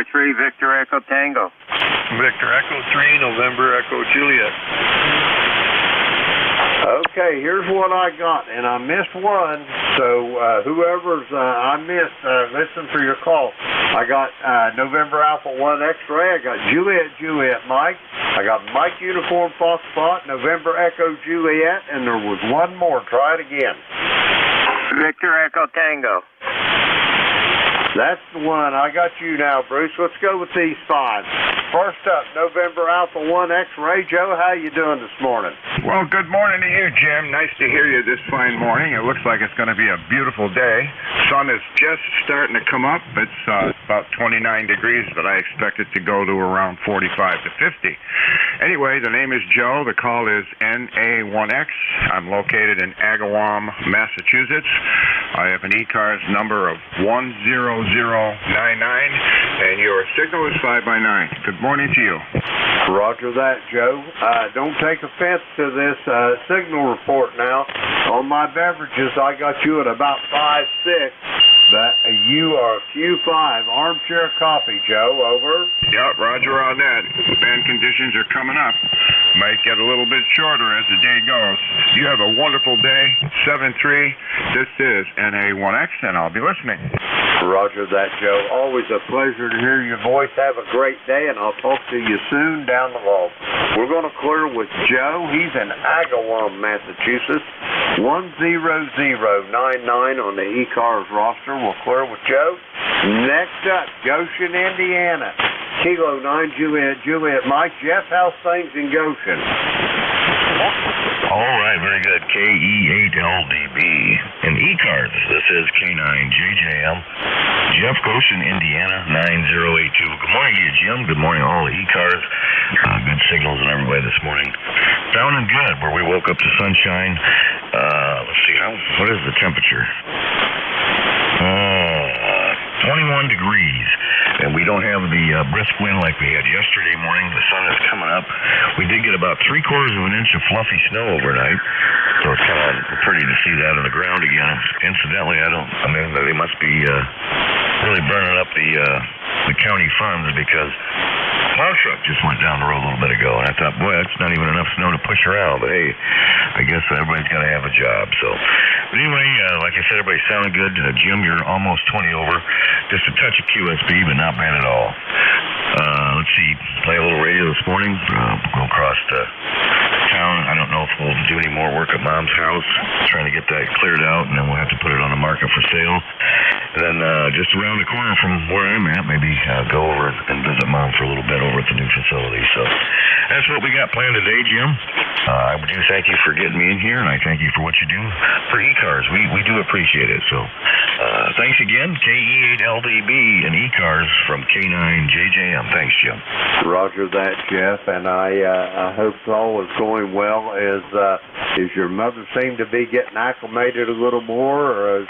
November 3, Victor Echo Tango. Victor Echo 3, November Echo Juliet. Okay, here's what I got, and I missed one, so whoever's I missed, listen for your call. I got November Alpha 1 X-Ray, I got Juliet Mike, I got Mike Uniform Foxtrot, November Echo Juliet, and there was one more. Try it again. Victor Echo Tango. That's the one. I got you now, Bruce. Let's go with these five. First up, November Alpha 1 X-Ray. Joe, how you doing this morning? Well, good morning to you, Jim. Nice to hear you this fine morning. It looks like it's going to be a beautiful day. Sun is just starting to come up. It's about 29 degrees, but I expect it to go to around 45 to 50. Anyway, the name is Joe. The call is NA1X. I'm located in Agawam, Massachusetts. I have an ECARS number of 10099, and your signal is 5x9. Good morning to you. Roger that, Joe. Don't take offense to this signal report now. On my beverages, I got you at about 5-6. That you are Q5. Armchair coffee, Joe. Over. Yep, roger on that. Band conditions are coming up. Might get a little bit shorter as the day goes. You have a wonderful day. 7-3. This is NA1X, and I'll be listening. Roger that, Joe. Always a pleasure to hear your voice. Have a great day, and I'll talk to you soon down the road. We're going to clear with Joe. He's in Agawam, Massachusetts. 10099 on the ECARS roster. We'll clear with Joe. Next up, Goshen, Indiana. Kilo 9 Juliet Mike. Jeff, how's things in Goshen? All right, very good. KE8LDB and ECARS. This is K9JJM. Jeff, Goshen, Indiana, 9082. Good morning to you, Jim. Good morning, all the ECARS. Good signals and everybody this morning. Sounding good. Where we woke up to sunshine. Let's see, what is the temperature? 21 degrees. And we don't have the brisk wind like we had yesterday morning. The sun is coming up. We did get about 3/4 of an inch of fluffy snow overnight. So it's kind of pretty to see that on the ground again. Incidentally, they must be really burning up the county funds because the plow truck just went down the road a little bit ago. And I thought, boy, that's not even enough snow to push around. But hey, I guess everybody's got to have a job. But anyway, like I said, everybody sounded good. Jim, you're almost 20 over. Just a touch of QSB, but not bad at all. Let's see, play a little radio this morning. Go across town. I don't know if we'll do any more work at Mom's house. Trying to get that cleared out, and then we'll have to put it on the market for sale. And then just around the corner from where I'm at, maybe go over and visit Mom for a little bit over at the new facility. So that's what we got planned today, Jim. I do thank you for getting me in here, and I thank you for what you do for ECARS. We do appreciate it. So thanks again, KE8LDB and ECARS from K9JJM. Thanks, Jim. Roger that, Jeff, and I hope all is going well. Is your mother seem to be getting acclimated a little more, or is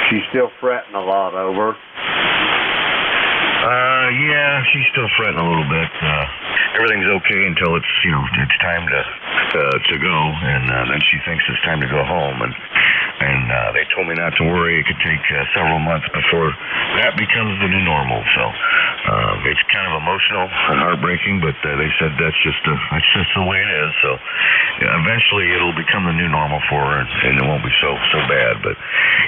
she still fretting a lot over? Yeah, she's still fretting a little bit. Everything's okay until it's time to go, and then she thinks it's time to go home, and they told me not to worry. It could take several months before that becomes the new normal. So it's kind of emotional and heartbreaking, but they said that's just the way it is. So eventually it'll become the new normal for her, and it won't be so bad. But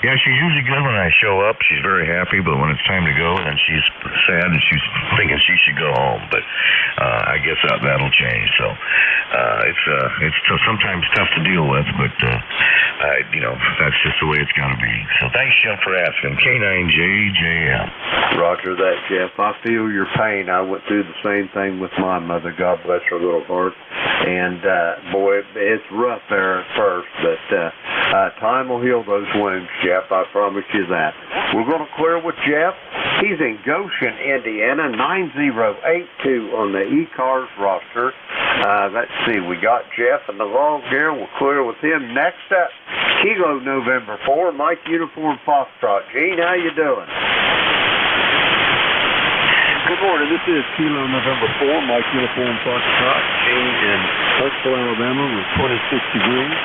yeah, she's usually good when I show up. She's very happy, but when it's time to go, then she's sad and she's thinking she should go home. But I guess that'll change. So it's sometimes tough to deal with, but that's just the way it's got to be. So thanks, Jim, for asking. K9JJM. Roger that, Jeff. I feel your pain. I went through the same thing with my mother. God bless her little heart. And boy, it's rough there at first, but time will heal those wounds, Jeff. I promise you that. We're going to clear with Jeff. He's in Goshen, Indiana, 9082 on the ECARS roster. Let's see, we got Jeff in the log here. We'll clear with him. Next up, Kilo November 4, Mike Uniform Foxtrot. Gene, how you doing? Good morning. This is Kilo November 4, Mike Uniform Foxtrot. Gene in Huntsville, Alabama with 26 degrees.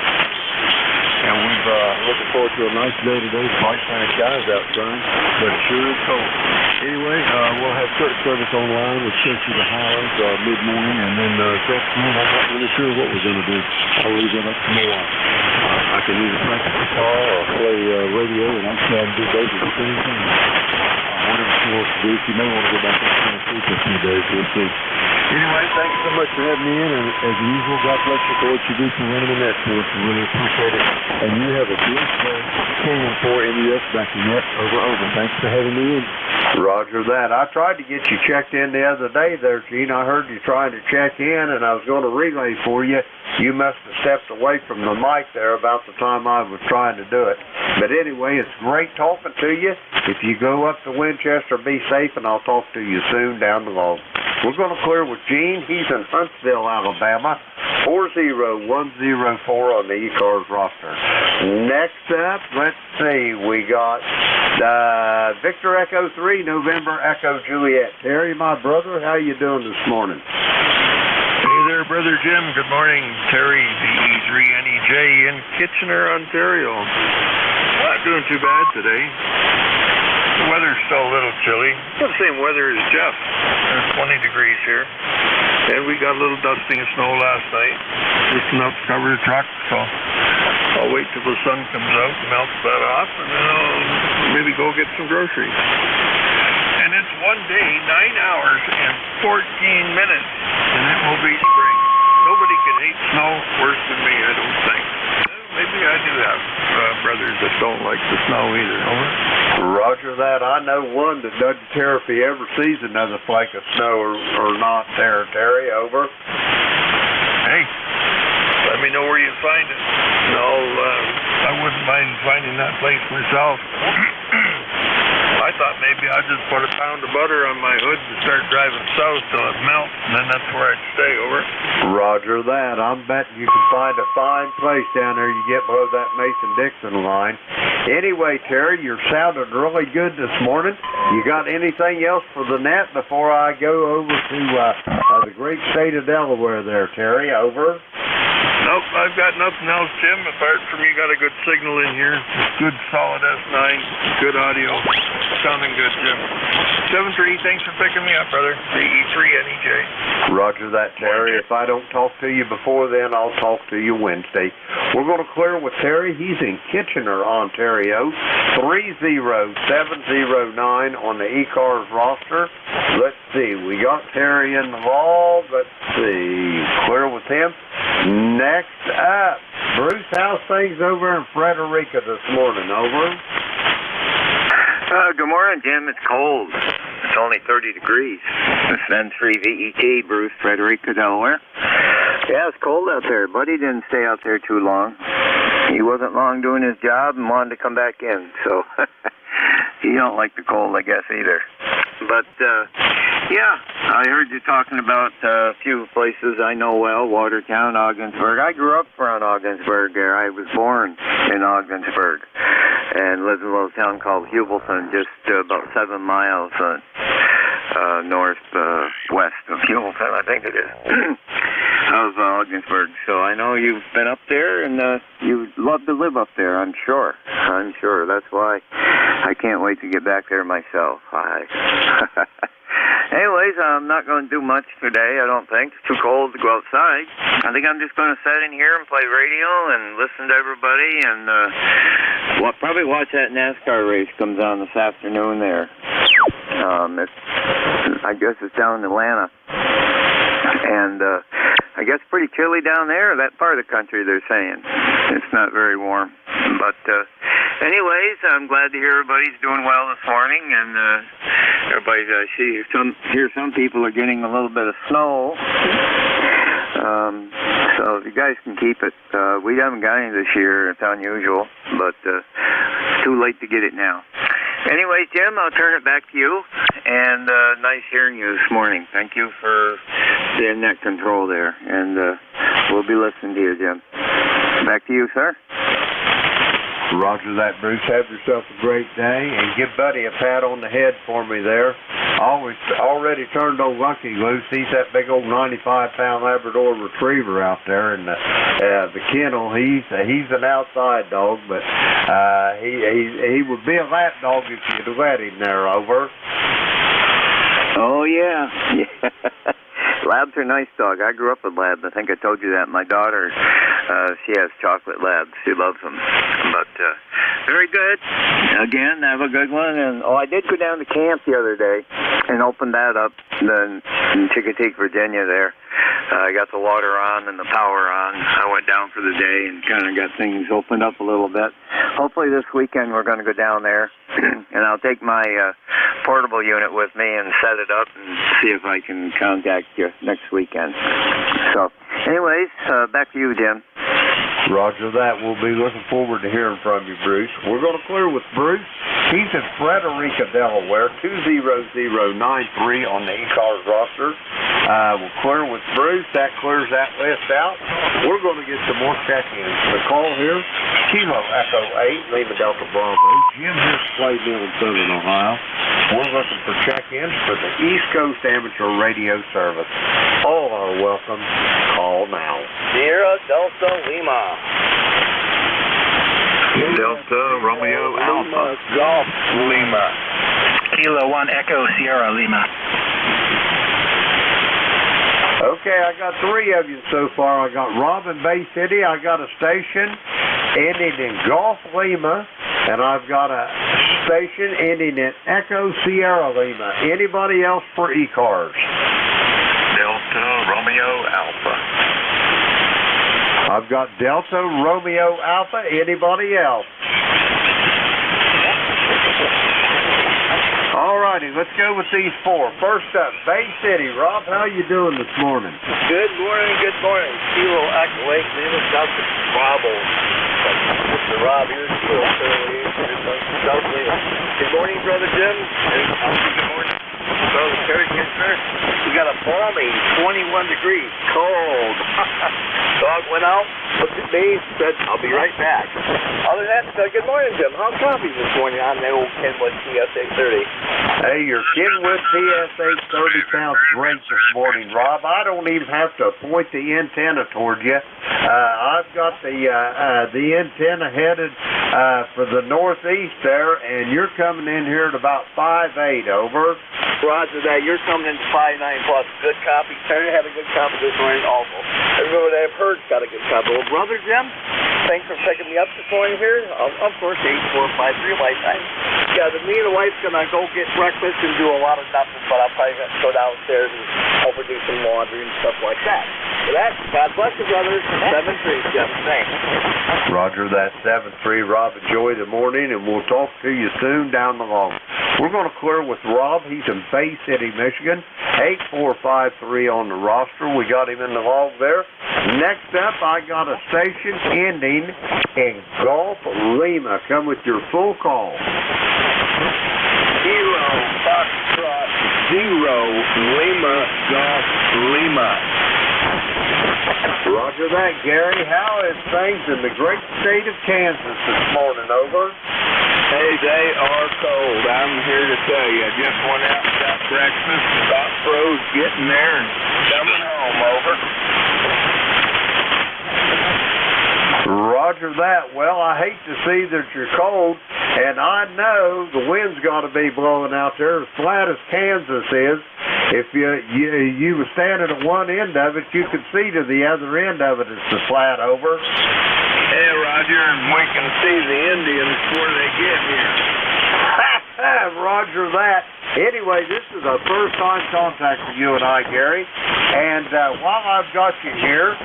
And we're looking forward to a nice day today. Bright sunny skies outside, but it sure is cold. Anyway, we'll have church service online, which takes you to Highlands mid-morning, and then this afternoon I'm not really sure what we're going to do. I'll leave that up to my wife. I can either practice guitar or play radio, and I'm trying to do both at the same time. Whatever she wants to do, she may want to go back to Tennessee for a few days. We'll see. Anyway, thanks so much for having me in, and as usual, God bless you for what you do for running the net for us. We really appreciate it. And you have a blessed day. Canyon 4 NUS back in net. Over. Thanks for having me in. Roger that. I tried to get you checked in the other day there, Gene. I heard you trying to check in, and I was going to relay for you. You must have stepped away from the mic there about the time I was trying to do it. But anyway, it's great talking to you. If you go up to Winchester, be safe, and I'll talk to you soon down the road. We're going to clear with Gene. He's in Huntsville, Alabama. 40104 on the ECARS roster. Next up, let's see, we got Victor Echo 3, November Echo Juliet. Terry, my brother, how you doing this morning? Hey there, Brother Jim. Good morning. Terry, VE3NEJ in Kitchener, Ontario. Not doing too bad today. The weather's still a little chilly. It's the same weather as Jeff. There's 20 degrees here. And we got a little dusting of snow last night. Just enough to cover the truck, so I'll wait till the sun comes out and melts that off, and then I'll maybe go get some groceries. And it's 1 day, 9 hours, and 14 minutes, and it will be spring. Nobody can hate snow worse than me, I don't think. Maybe I do have brothers that don't like the snow either. Over. Roger that. I know one that doesn't care if he ever sees another flake of snow or not there. Terry, over. Hey, let me know where you find it. No, I wouldn't mind finding that place myself. I thought maybe I'd just put a pound of butter on my hood and start driving south till it melts, and then that's where I'd stay, over. Roger that. I'm betting you can find a fine place down there you get below that Mason-Dixon line. Anyway, Terry, you're sounding really good this morning. You got anything else for the net before I go over to the great state of Delaware there, Terry? Over. Nope, I've got nothing else, Jim, apart from you got a good signal in here. Good, solid S9, good audio. Sounding good, Jim. 7-3, thanks for picking me up, brother. VE3NEJ. Roger that, Terry. If I don't talk to you before then, I'll talk to you Wednesday. We're going to clear with Terry. He's in Kitchener, Ontario. 30709 on the ECARS roster. Let's see. We got Terry involved. Let's see. Clear with him. Next up, Bruce, how's things over in Frederica this morning? Over. Good morning, Jim. It's cold. It's only 30 degrees. This is N3VET, Bruce, Frederica, Delaware. Yeah, it's cold out there. Buddy didn't stay out there too long. He wasn't long doing his job and wanted to come back in, so he don't like the cold, I guess, either. But, yeah, I heard you talking about a few places I know well, Watertown, Ogdensburg. I grew up around Ogdensburg there. I was born in Ogdensburg and lived in a little town called Hubleton, just about 7 miles northwest of Hubleton, I think it is, of Ogdensburg. So I know you've been up there, and you'd love to live up there, I'm sure. I'm sure. That's why I can't wait to get back there myself. Anyways, I'm not going to do much today, I don't think. It's too cold to go outside. I think I'm just going to sit in here and play radio and listen to everybody and probably watch that NASCAR race comes on this afternoon there. I guess it's down in Atlanta. And I guess pretty chilly down there, that part of the country, they're saying. It's not very warm. But anyways, I'm glad to hear everybody's doing well this morning, and everybody, I see some people are getting a little bit of snow. So if you guys can keep it, we haven't got any this year. It's unusual, but it's too late to get it now. Anyway, Jim, I'll turn it back to you, and nice hearing you this morning. Thank you for the net control there, and we'll be listening to you, Jim. Back to you, sir. Roger that, Bruce. Have yourself a great day, and give Buddy a pat on the head for me there. Already turned old Lunky loose. He's that big old 95-pound Labrador Retriever out there in the kennel. He's an outside dog, but he would be a lap dog if you'd let him there. Over. Oh, yeah. Labs are nice dog. I grew up with labs. I think I told you that. My daughter, she has chocolate labs. She loves them. But very good. Again, have a good one. And I did go down to camp the other day and open that up in Chicoteague, Virginia. There, I got the water on and the power on. I went down for the day and kind of got things opened up a little bit. Hopefully this weekend we're going to go down there, and I'll take my portable unit with me and set it up and see if I can contact you next weekend. So, anyways, back to you, Jim. Roger that. We'll be looking forward to hearing from you, Bruce. We're going to clear with Bruce. He's in Frederica, Delaware, 20093 on the ECARS roster. We'll clear with Bruce. That clears that list out. We're going to get some more check-ins. The call here, Kilo Echo 8, Lima Delta Bravo. Jim here's Clayville in Southern Ohio. We're looking for check-ins for the East Coast Amateur Radio Service. All are welcome. Call now. Sierra Delta Lima. Delta Romeo Alpha. Golf Lima. Kilo 1 Echo Sierra Lima. Okay, I got three of you so far. I got Rob in Bay City. I got a station ending in Golf Lima, and I've got a station ending in Echo Sierra Lima. Anybody else for ECARS? Delta Romeo Alpha. I've got Delta Romeo Alpha. Anybody else? All righty, let's go with these four. First up, Bay City. Rob, how you doing this morning? Good morning, good morning. Kilo Echo 8, Lima Delta Bravo. Mr. Rob here, Kilo Delta Lima. Good morning, Brother Jim. Good morning, Brother Terry Kitchener. We got a balmy 21 degrees, cold. Dog went out, looked at me, said, I'll be right back. Other than that, good morning, Jim. How's coffee this morning on the old Kenwood TSA 30? Hey, your Kenwood TSA 30 sounds great this morning, Rob. I don't even have to point the antenna toward you. I've got the antenna headed for the northeast there, and you're coming in here at about 5.8, over. Roger that. You're coming in 5.9 plus. Good copy. Terry had a good copy this morning also. Everybody that I've heard got a good copy. Well, Brother Jim, thanks for picking me up this morning here. Of course, 8453 lifetime. Yeah, me and the wife's going to go get breakfast and do a lot of nothing, but I'll probably go downstairs and help her do some laundry and stuff like that. For that, God bless you, brothers. 7-3, Jim. Thanks. Roger that, 7-3. Rob, enjoy the morning, and we'll talk to you soon down the line. We're going to clear with Rob. He's in Bay City, Michigan. 8453 on the roster. We got him in the log there. Next up, I got a station ending in Golf Lima. Come with your full call. Kilo Foxtrot 0 Lima Golf Lima. Roger that, Gary. How is things in the great state of Kansas this morning, over? Hey, they are cold. I'm here to tell you. I just went out and got breakfast, about froze getting there and coming home, over. Roger that. Well, I hate to see that you're cold, and I know the wind's got to be blowing out there as flat as Kansas is. If you were standing at one end of it, you could see to the other end of it. It's the flat, over. Yeah, Roger, and we can see the Indians before they get here. Roger that. Anyway, this is our first time contact with you and I, Gary. And while I've got you here,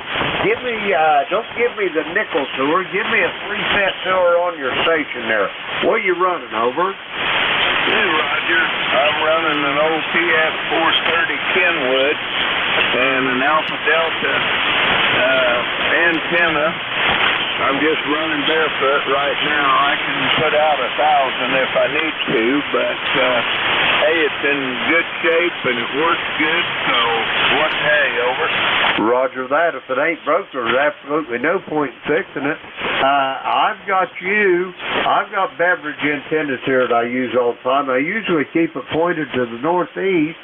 don't give me the nickel tour. Give me a 3-cent tour on your station there. What are you running, over? Hey, Roger, I'm running an old TF 430 Kenwood and an Alpha Delta antenna. I'm just running barefoot right now. I can put out 1,000 if I need to, but hey, it's in good shape and it works good, so what the hey, over. Roger that. If it ain't broke, there's absolutely no point in fixing it. I've got beverage antennas here that I use all the time. I usually keep it pointed to the northeast,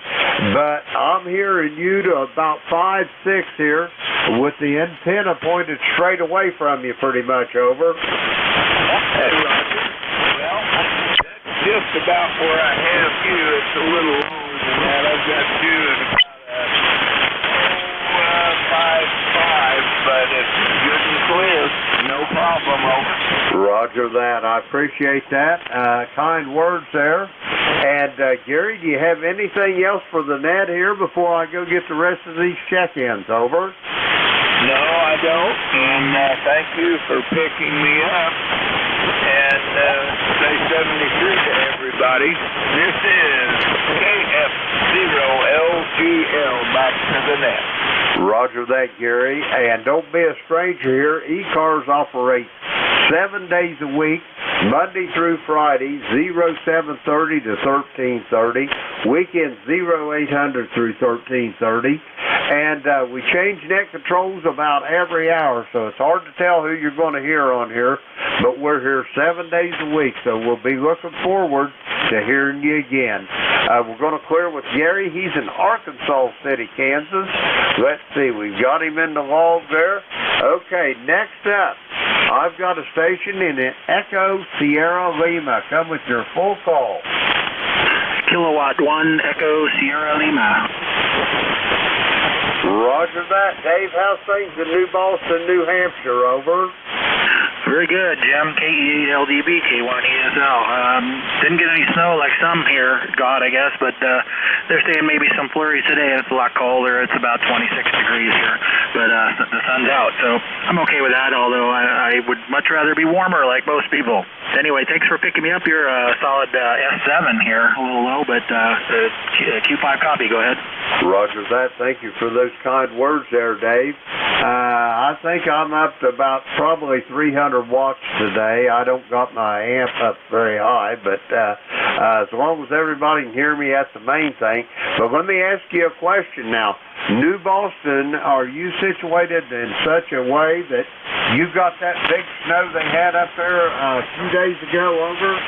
but I'm hearing you to about 5-6 here with the antenna pointed straight away from you pretty much, over. Hey, Roger. Well, that's just about where I have you. It's a little lower than that. I've got that. I appreciate that. Kind words there. And, Gary, do you have anything else for the net here before I go get the rest of these check-ins? Over. No, I don't. And thank you for picking me up. And say 73 to everybody. This is KF0LGL back to the net. Roger that, Gary. And don't be a stranger here. ECARS operates 7 days a week, Monday through Friday, 0730 to 1330. Weekends 0800 through 1330. And we change net controls about every hour, so it's hard to tell who you're going to hear on here. But we're here 7 days a week, so we'll be looking forward to hearing you again. We're going to clear with Gary. He's in Arkansas City, Kansas. Let's see, we've got him in the log there. Okay, next up, I've got a station in Echo Sierra Lima. Come with your full call. Kilowatt 1 Echo Sierra Lima. Roger that. Dave, how's things in New Boston, New Hampshire? Over. Very good, Jim. KE8LDB, K1ESL. Didn't get any snow like some here, God, I guess, but they're saying maybe some flurries today. It's a lot colder. It's about 26 degrees here, but the sun's out, so I'm okay with that, although I would much rather be warmer like most people. Anyway, thanks for picking me up. You're a solid S7 here, a little low, but Q5 copy. Go ahead. Roger that. Thank you for those kind words there, Dave. I think I'm up to about probably 300 watts today. I don't got my amp up very high, but as long as everybody can hear me, that's the main thing. But let me ask you a question now. New Boston, are you situated in such a way that you got that big snow they had up there a few days ago? Over?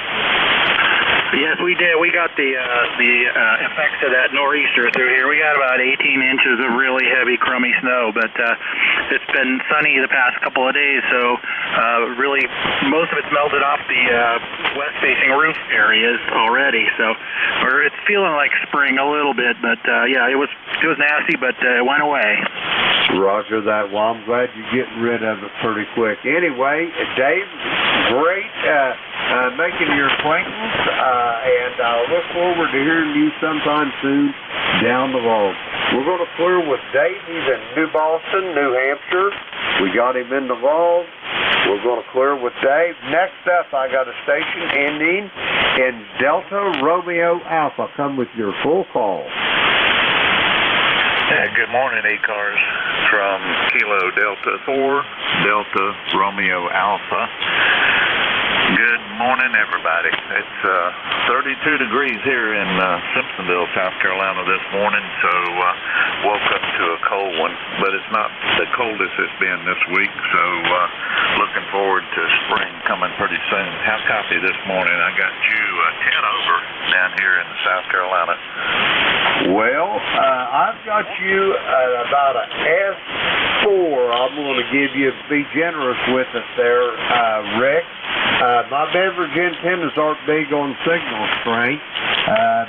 Yes, we did. We got the effects of that nor'easter through here. We got about 18 inches of really heavy, crummy snow, but it's been sunny the past couple of days, so really most of it's melted off the west-facing roof areas already. So it's feeling like spring a little bit, but yeah, it was nasty, but it went away. Roger that. Well, I'm glad you're getting rid of it pretty quick. Anyway, Dave, great making your acquaintance, and I'll look forward to hearing you sometime soon down the road. We're going to clear with Dave. He's in New Boston, New Hampshire. We got him in the log. We're going to clear with Dave. Next up, I got a station ending in Delta Romeo Alpha. Come with your full call. Good morning, ECARS from Kilo Delta 4, Delta Romeo Alpha. Good morning, everybody. It's 32 degrees here in Simpsonville, South Carolina this morning, so woke up to a cold one, but it's not the coldest it's been this week, so looking forward to spring coming pretty soon. How copy this morning? I got you 10 over down here in South Carolina. Well, I've got you at about an S4. I'm going to give you, be generous with it there, Rick. My beverage antennas aren't big on signal strength,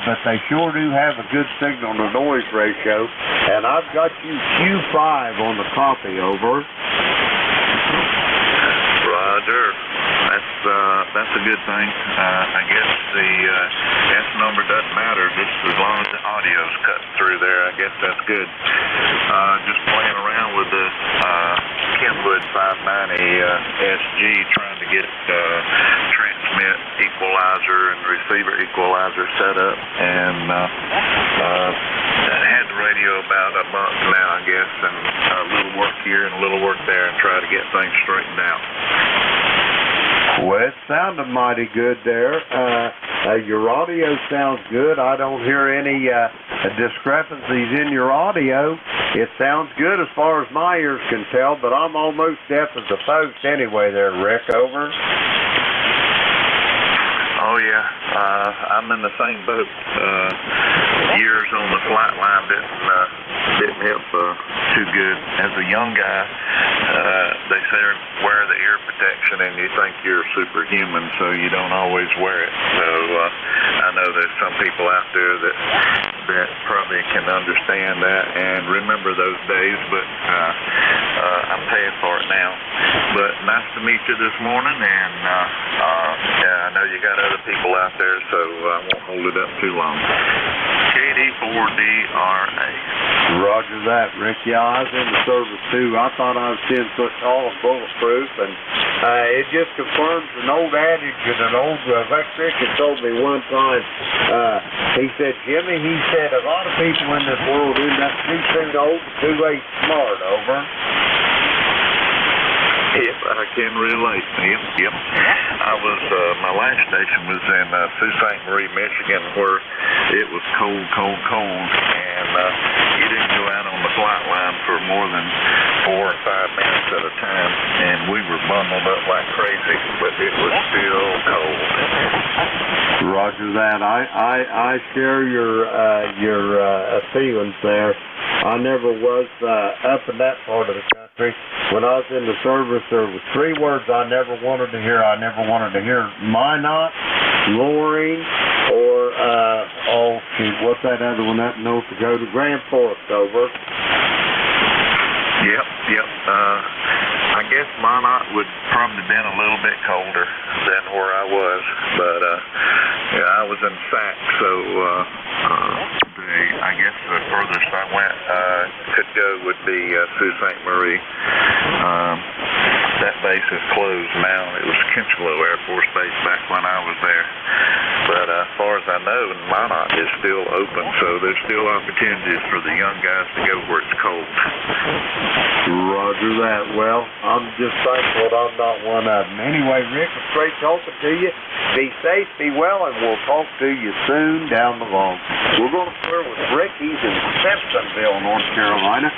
but they sure do have a good signal-to-noise ratio. And I've got you Q5 on the copy, over. Roger. That's a good thing. I guess the S number doesn't matter, just as long as the audio's cut through there. I guess that's good. Just playing around with the Kenwood 590 SG, trying to get transmit equalizer and receiver equalizer set up, and had the radio about a month now, I guess, and a little work here and a little work there, and try to get things straightened out. Well, it sounded mighty good there. Your audio sounds good. I don't hear any discrepancies in your audio. It sounds good as far as my ears can tell, but I'm almost deaf as a post anyway there, Rick. Over. Oh, yeah. I'm in the same boat. Years on the flight line didn't help too good. As a young guy, they say wear the ear protection and you think you're superhuman, so you don't always wear it. So I know there's some people out there that probably can understand that and remember those days, but I'm paying for it now. But nice to meet you this morning, and yeah, I know you got other people out there, so I won't hold it up too long. KD4DRA. Roger that, Rick. Yeah, I was in the service too. I thought I was 10 foot tall and bulletproof, and it just confirms an old adage that an old electrician told me one time. He said, Jimmy, he said, a lot of people in this world end up too soon old and too late smart, over. Yep, I can relate. Yep. I was, my last station was in Sault Ste. Marie, Michigan, where it was cold, and you didn't go out on the flight line for more than 4 or 5 minutes at a time, and we were bundled up like crazy, but it was still cold. Roger that. I share your feelings there. I never was up in that part of the country. When I was in the service, there was 3 words I never wanted to hear. I never wanted to hear Minot, lowering, or, what's that other one up in North Dakota? Grand Forks, over. Yep. I guess Minot would probably been a little bit colder than where I was, but yeah, I was in Sac, so I guess the furthest I went could go would be Sault Ste. Marie. That base is closed now. It was Kinchlow Air Force Base back when I was there. But as far as I know, Minot is still open, so there's still opportunities for the young guys to go where it's cold. Roger that. Well, I'm just thankful that I'm not one of them. Anyway, Rick, it's great talking to you. Be safe, be well, and we'll talk to you soon down the line. We're going to clear with Rick. He's in Simpsonville, North Carolina.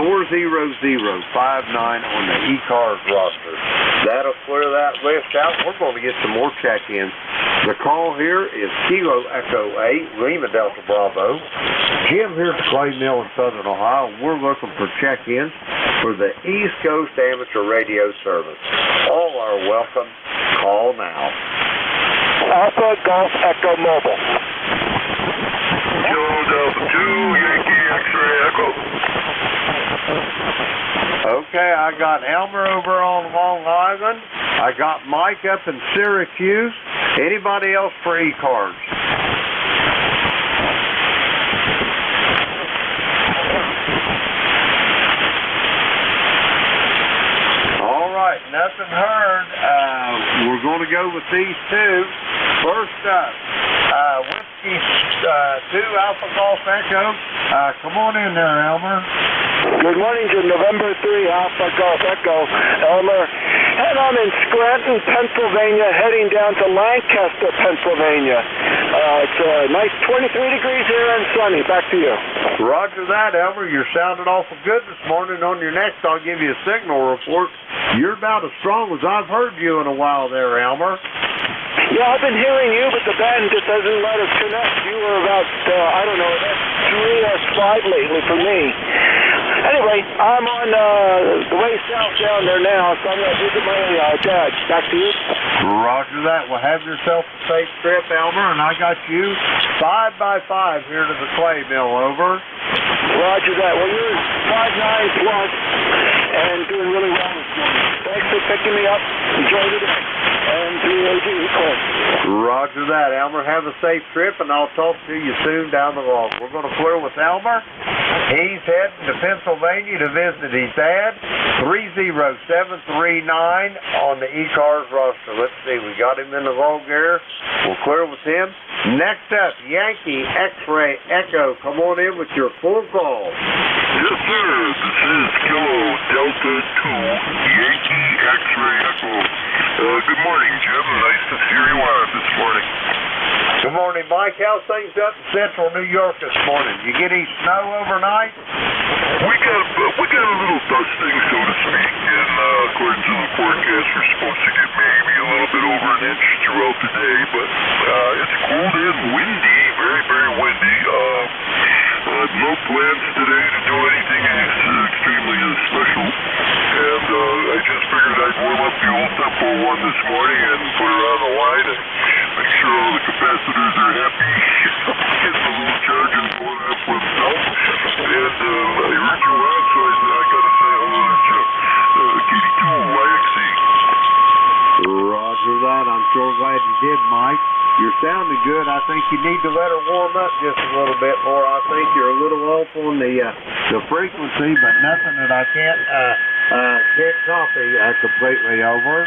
40059 on the ECARS roster. That'll clear that list out. We're going to get some more check-ins. The call here is Kilo Echo 8, Lima Delta Bravo. Jim here at the Clay Mill in Southern Ohio. We're looking for check-ins for the East Coast Amateur Radio Service. All are welcome. Call now. Alpha Golf Echo Mobile. Joe Delta 2, Yankee X-Ray Echo. Okay, I got Elmer over on Long Island. I got Mike up in Syracuse. Anybody else for ECARS? All right, nothing heard. We're going to go with these 2. First up, Whiskey 2 Alpha Golf Echo. Come on in there, Elmer. Good morning to November 3 Alpha Golf Echo, Elmer. And I'm in Scranton, Pennsylvania, heading down to Lancaster, Pennsylvania. It's a nice 23 degrees here and sunny. Back to you. Roger that, Elmer. You're sounding awful good this morning. On your next, I'll give you a signal report. You're about as strong as I've heard you in a while there, Elmer. Yeah, I've been hearing you, but the band just doesn't let us connect. You were about, S3, S5 lately for me. Anyway, I'm on the way south down there now, so I'm going to visit my dad. Back to you. Roger that. Well, have yourself a safe trip, Elmer, and I got you 5x5 here to the Clay Mill, over. Roger that. Well, you're 5'9" plus and doing really well this morning. Thanks for picking me up. Enjoy the day. And PAG, Clay. Roger that, Elmer. Have a safe trip, and I'll talk to you soon down the road. We're going to clear with Elmer. He's heading to Pennsylvania to visit his dad. 30739 on the ECARS roster. Let's see, we got him in the log here. We'll clear with him. Next up, Yankee X-Ray Echo. Come on in with your full call. Yes, sir. This is Kilo Delta 2, Yankee X-Ray Echo. Good morning, Jim. Nice to see you on this morning. Good morning, Mike. How's things up in central New York this morning? You get any snow overnight? We got a little dusting, so to speak, and according to the forecast, we're supposed to get maybe a little bit over an inch throughout the day, but it's cold and windy, very, very windy. No plans today to do anything fuel for one this morning and put her on the line and make sure all the capacitors are happy. Getting a little charge and going up with them. And I heard you out, so I said, I got to say hello to KD2YXC. Roger that. I'm sure glad you did, Mike. You're sounding good. I think you need to let her warm up just a little bit more. I think you're a little off on the frequency, but nothing that I can't copy completely over.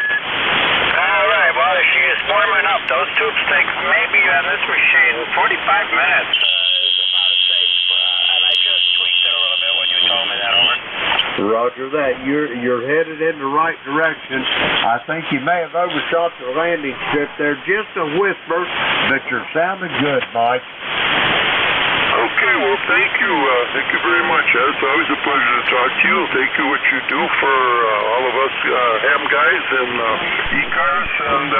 All right, well, she is warming up. Those tubes take maybe on this machine 45 minutes. Is about as safe, and I just tweaked it a little bit when you told me that, over. Roger that. You're headed in the right direction. I think you may have overshot your landing strip there, just a whisper, but you're sounding good, Mike. Okay, well, thank you. Thank you very much. It's always a pleasure to talk to you. Thank you what you do for all of us ham guys and ECARS. And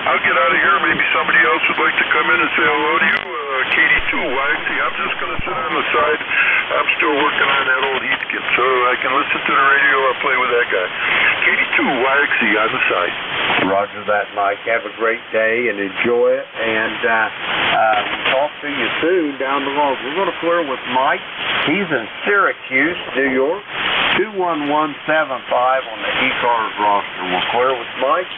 I'll get out of here. Maybe somebody else would like to come in and say hello to you. KD2YXC. I'm just going to sit on the side. I'm still working on that old heat kit, so I can listen to the radio or play with that guy. KD2YXC on the side. Roger that, Mike. Have a great day and enjoy it. And we'll talk to you soon down the road. We're going to clear with Mike. He's in Syracuse, New York. 21175 on the ECARS roster. We'll clear with Mike.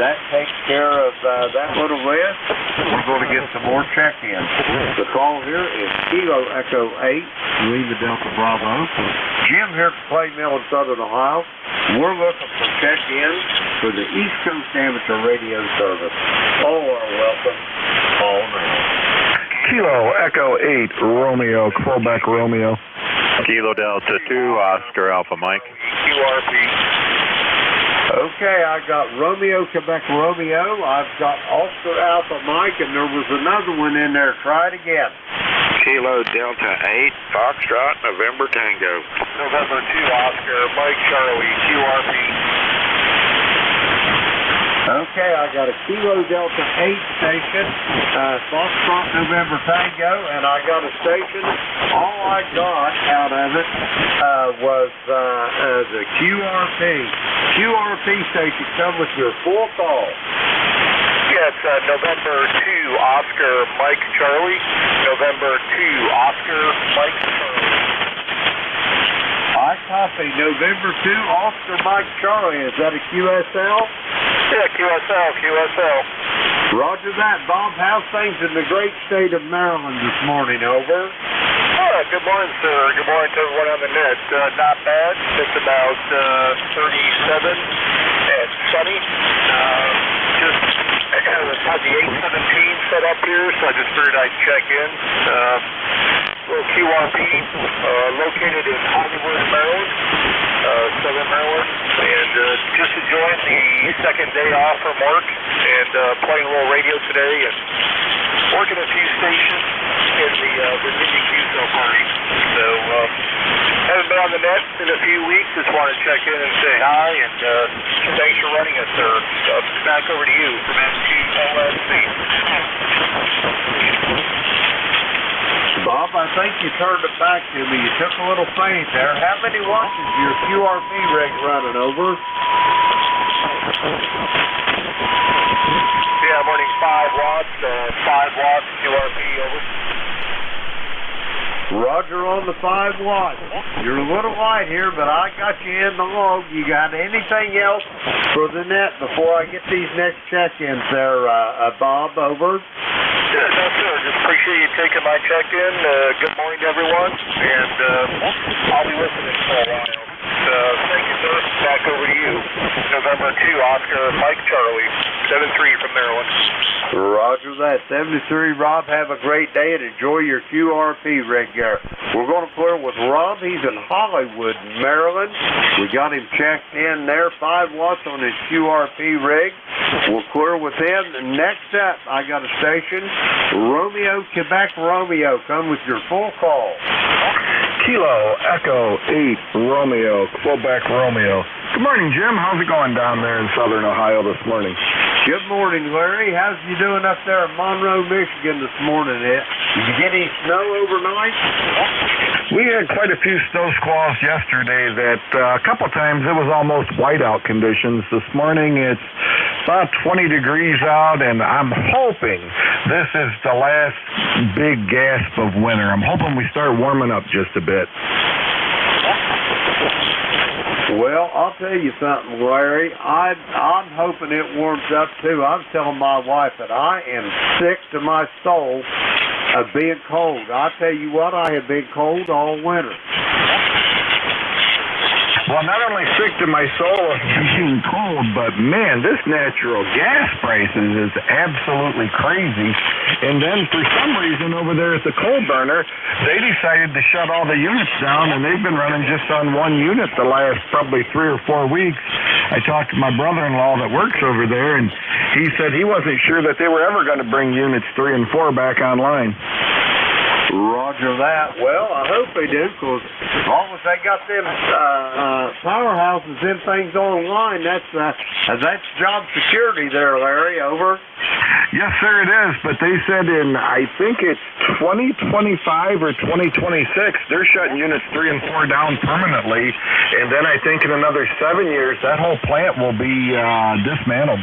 That takes care of that little list. We're going to get some more check-ins. The call here is Kilo Echo 8, Lima Delta Bravo. Jim here from Clay Mill in Southern Ohio. We're looking for check-ins for the East Coast Amateur Radio Service. All are welcome. Call now. Kilo Echo 8, Romeo, Quebec Romeo. Kilo Delta 2, Oscar Alpha Mike. QRP. Okay, I got Romeo, Quebec Romeo. I've got Oscar Alpha Mike, and there was another one in there. Try it again. Kilo Delta 8, Foxtrot, November Tango. November 2, Oscar, Mike Charlie, QRP. Okay, I got a Kilo Delta 8 station, Foxtrot November Tango, and I got a station. All I got out of it was the QRP. QRP station come with your full call. Yes, November 2, Oscar, Mike Charlie. November 2, Oscar, Mike Charlie. I copy. November 2, Oscar, Mike Charlie. Is that a QSL? Yeah, QSL. Roger that. Bob, how's things in the great state of Maryland this morning? Over. Good morning, sir. Good morning to everyone on the net. Not bad. It's about 37 and sunny. Just had the 817 set up here, so I just figured I'd check in. Little QRP, located in Hollywood, Maryland, Southern Maryland, and just enjoying the second day off from work and playing a little radio today and working a few stations in the Ninja QSO party. So, haven't been on the net in a few weeks. Just want to check in and say hi, and thanks for running us, sir. Back over to you from NJ2US. Bob, I think you turned it back to me. You took a little fade there. How many watts is your QRP rig running, over? Yeah, I'm running 5 watts, 5 watts QRP, over. Roger on the 5 watts. You're a little light here, but I got you in the log. You got anything else for the net before I get these next check-ins there, Bob, over? Yeah, no, sir. Just appreciate you taking my check-in. Good morning to everyone, and I'll be listening for a while. Thank you, sir. Back over to you. November 2, Oscar, Mike Charlie, 7-3 from Maryland. Roger that. 73, Rob. Have a great day and enjoy your QRP rig there. We're going to clear with Rob. He's in Hollywood, Maryland. We got him checked in there. 5 watts on his QRP rig. We'll clear with him. Next up, I got a station. Romeo, Quebec Romeo. Come with your full call. Kilo Echo 8, Romeo, Quebec Romeo. Good morning, Jim. How's it going down there in Southern Ohio this morning? Good morning, Larry. How's you doing up there in Monroe, Michigan this morning? Did you get any snow overnight? We had quite a few snow squalls yesterday that a couple times it was almost whiteout conditions. This morning it's about 20 degrees out, and I'm hoping this is the last big gasp of winter. I'm hoping we start warming up just a bit. Well, I'll tell you something, Larry. I'm hoping it warms up, too. I'm telling my wife that I am sick to my soul of being cold. I tell you what, I have been cold all winter. Well, not only sick to my soul of being cold, but man, this natural gas prices is absolutely crazy. And then for some reason over there at the coal burner, they decided to shut all the units down, and they've been running just on one unit the last probably 3 or 4 weeks. I talked to my brother-in-law that works over there, and he said he wasn't sure that they were ever going to bring units 3 and 4 back online. Roger that. Well, I hope they do, because as long as they got them powerhouses, them things online, that's job security there, Larry, over. Yes, sir, it is. But they said in, I think it's 2025 or 2026, they're shutting units 3 and 4 down permanently. And then I think in another 7 years, that whole plant will be dismantled.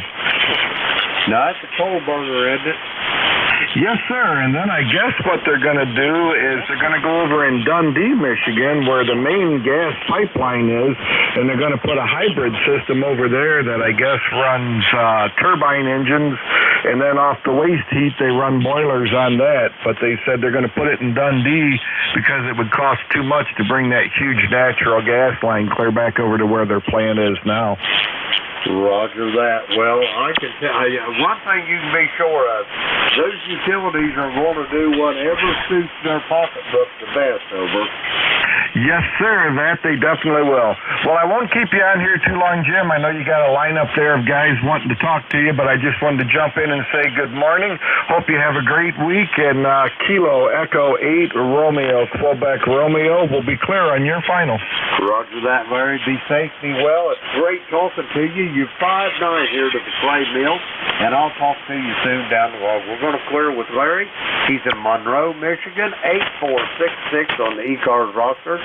Now, that's a coal burner, isn't it? Yes, sir. And then I guess what they're going to do is they're going to go over in Dundee, Michigan, where the main gas pipeline is, and they're going to put a hybrid system over there that I guess runs turbine engines, and then off the waste heat they run boilers on that. But they said they're going to put it in Dundee because it would cost too much to bring that huge natural gas line clear back over to where their plant is now. Roger that. Well, I can tell you one thing you can be sure of: those utilities are going to do whatever suits their pocketbook the best. Over. Yes, sir. That they definitely will. Well, I won't keep you on here too long, Jim. I know you got a lineup there of guys wanting to talk to you, but I just wanted to jump in and say good morning. Hope you have a great week. And Kilo Echo 8 Romeo Quebec Romeo will be clear on your final. Roger that, Larry. Be safe, be well. It's great talking to you. You're 5'9" here to the clay mill, and I'll talk to you soon down the road. We're going to clear with Larry. He's in Monroe, Michigan, 8466 on the ECARS roster.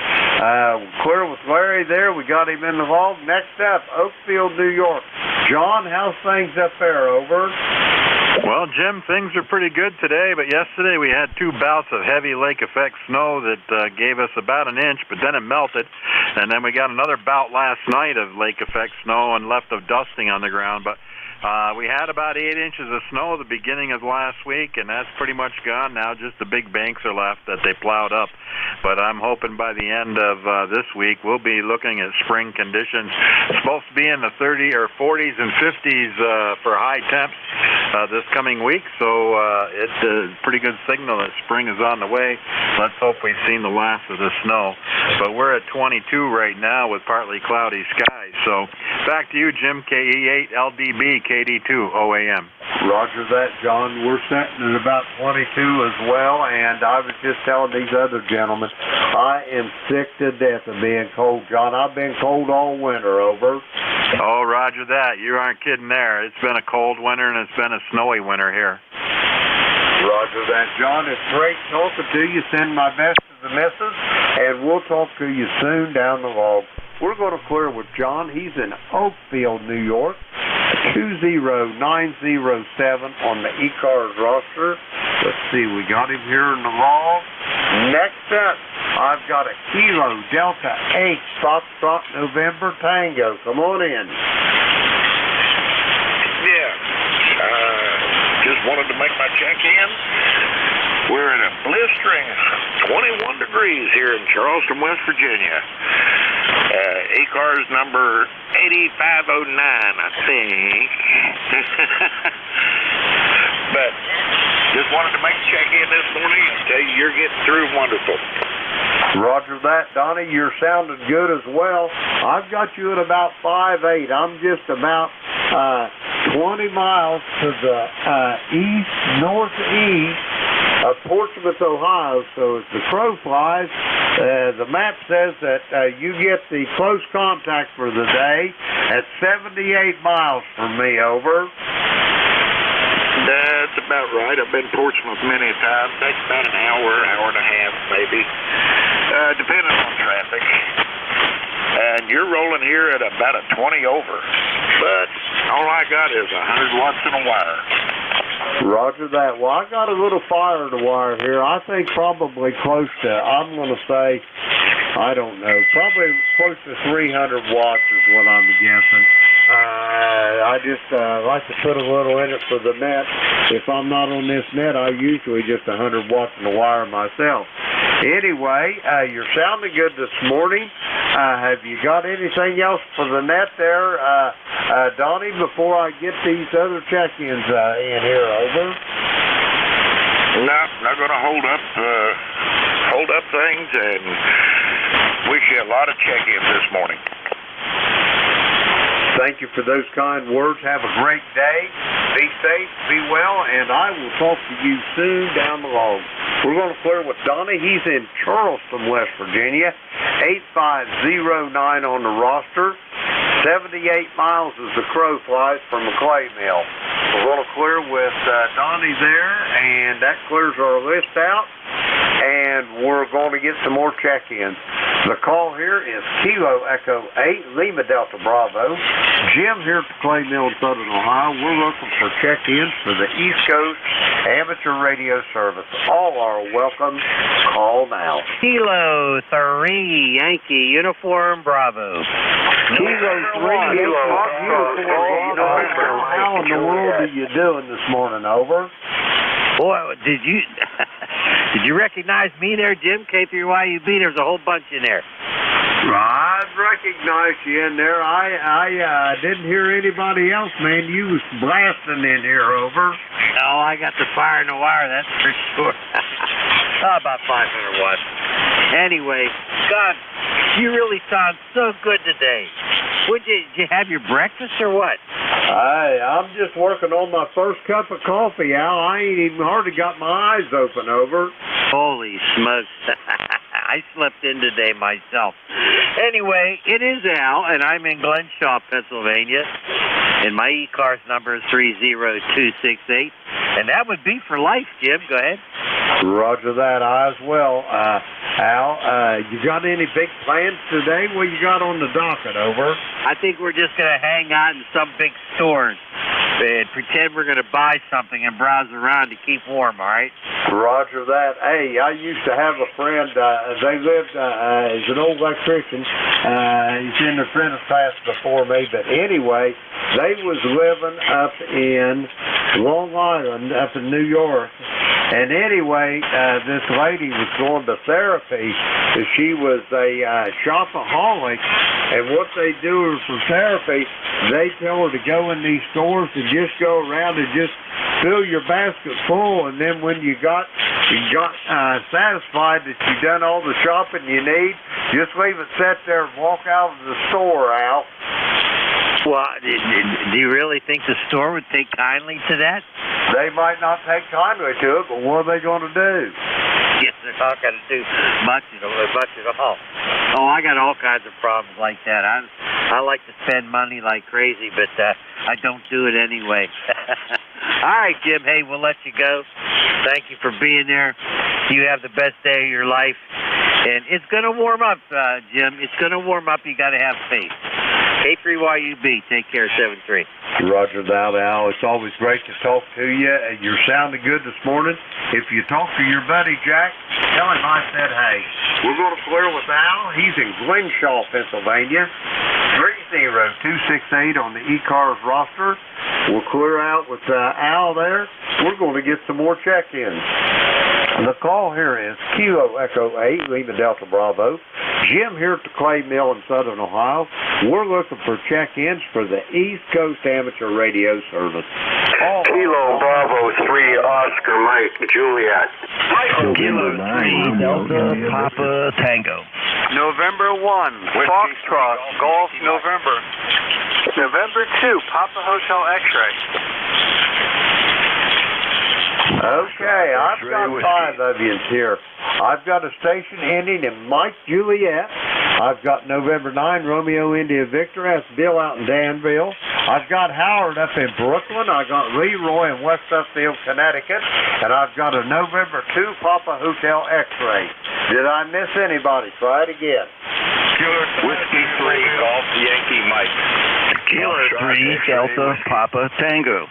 Clear with Larry there. We got him in the log. Next up, Oakfield, New York. John, how's things up there? Over. Well, Jim, things are pretty good today, but yesterday we had 2 bouts of heavy lake effect snow that gave us about an inch, but then it melted. And then we got another bout last night of lake effect snow and left of dusting on the ground. But we had about 8 inches of snow at the beginning of last week, and that's pretty much gone now. Just the big banks are left that they plowed up. But I'm hoping by the end of this week we'll be looking at spring conditions. It's supposed to be in the 30s or 40s and 50s for high temps this coming week, so it's a pretty good signal that spring is on the way. Let's hope we've seen the last of the snow. But we're at 22 right now with partly cloudy skies. So back to you, Jim. KE8 LDB KD2 OAM. Roger that, John. We're sitting at about 22 as well, and I was just telling these other gentlemen, I am sick to death of being cold, John. I've been cold all winter. Over. Oh, roger that. You aren't kidding there. It's been a cold winter, and it's been a snowy winter here. Roger that, John. It's great talking to you. Send my best to the missus, and we'll talk to you soon down the road. We're going to clear with John. He's in Oakfield, New York, 20907 on the ECARS roster. Let's see, we got him here in the log. Next up, I've got a Kilo Delta 8 Foxtrot November Tango. Come on in. Yeah. Just wanted to make my check-in. We're at a blistering 21 degrees here in Charleston, West Virginia. ECARS number 8509, I think. But just wanted to make a check-in this morning and tell you you're getting through wonderful. Roger that, Donnie. You're sounding good as well. I've got you at about 5'8". I'm just about 20 miles to the northeast of Portsmouth, Ohio. So as the crow flies, the map says that you get the close contact for the day at 78 miles from me. Over. That's about right. I've been Portsmouth many times. Takes about an hour and a half, maybe. traffic. And you're rolling here at about a 20 over. But all I got is 100 watts in a wire. Roger that. Well, I got a little fire to wire here. I think probably close to, I'm going to say, I don't know, probably close to 300 watts is what I'm guessing. I just like to put a little in it for the net. If I'm not on this net, I usually just 100 watts in the wire myself. Anyway, you're sounding good this morning. Have you got anything else for the net there, Donnie, before I get these other check-ins in here? Over. No, not going to hold up things, and wish you a lot of check-ins this morning. Thank you for those kind words. Have a great day. Be safe, be well, and I will talk to you soon down the road. We're going to clear with Donnie. He's in Charleston, West Virginia. 8509 on the roster. 78 miles as the crow flies from the clay mill. We're going to clear with Donnie there, and that clears our list out, and we're going to get some more check-ins. The call here is Kilo Echo 8, Lima Delta Bravo. Jim here at the clay mill in Southern Ohio. We're looking for check-ins for the East Coast Amateur Radio Service. All are welcome. Call now. Kilo 3, Yankee Uniform Bravo. Kilo 3, how in the world are you doing this morning? Over. Boy, did you recognize me there, Jim? K3YUB, there's a whole bunch in there. I recognized you in there. I didn't hear anybody else, man. You was blasting in here, over. Oh, I got the fire in the wire, that's for sure. About 500 watts. Anyway, God, you really sound so good today. Did you have your breakfast or what? Hey, I'm just working on my first cup of coffee, Al. I ain't even hardly got my eyes open, over. Holy smokes. I slept in today myself. Anyway, it is Al, and I'm in Glenshaw, Pennsylvania, and my ECARS number is 30268, and that would be for life, Jim. Go ahead. Roger that. I as well. Al, you got any big plans today? What you got on the docket, over? I think we're just going to hang out in some big stores and pretend we're going to buy something and browse around to keep warm, all right? Roger that. Hey, I used to have a friend, they lived, he's an old electrician, he's in the apprentice class before me, but anyway, they was living up in Long Island, up in New York, and anyway, this lady was going to therapy. She was a shopaholic, and what they do for therapy, they tell her to go in these stores and just go around and just fill your basket full, and then when you got satisfied that you've done all the shopping you need, just leave it set there and walk out of the store, Al. Well, do you really think the store would take kindly to that? They might not take kindly to it, but what are they going to do? Yes, they're not going to do much at all. Oh, I got all kinds of problems like that. I like to spend money like crazy, but I don't do it anyway. All right, Jim. Hey, we'll let you go. Thank you for being there. You have the best day of your life. And it's going to warm up, Jim. It's going to warm up. You got to have faith. K3YUB, take care, 73. Roger that, Al. It's always great to talk to you. You're sounding good this morning. If you talk to your buddy Jack, tell him I said hey. We're going to clear with Al. He's in Glenshaw, Pennsylvania. 30268 on the ECARS roster. We'll clear out with Al there. We're going to get some more check-ins. The call here is Kilo Echo 8, Lima Delta Bravo. Jim here at the clay mill in Southern Ohio. We're looking for check-ins for the East Coast Amateur Radio Service. Kilo Bravo 3, Oscar Mike Juliet. Kilo 3, Delta Papa Tango. November 1, Foxtrot, Golf November. November 2, Papa Hotel X-Ray. Okay, I've got 5 of you here. I've got a station ending in Mike Juliet. I've got November 9, Romeo India Victor. That's Bill out in Danville. I've got Howard up in Brooklyn. I got Leroy in West Upfield, Connecticut. And I've got a November 2 Papa Hotel X-ray. Did I miss anybody? Try it again. Killer Whiskey 3, Golf Yankee Mike. Killer 3, Delta Papa Tango.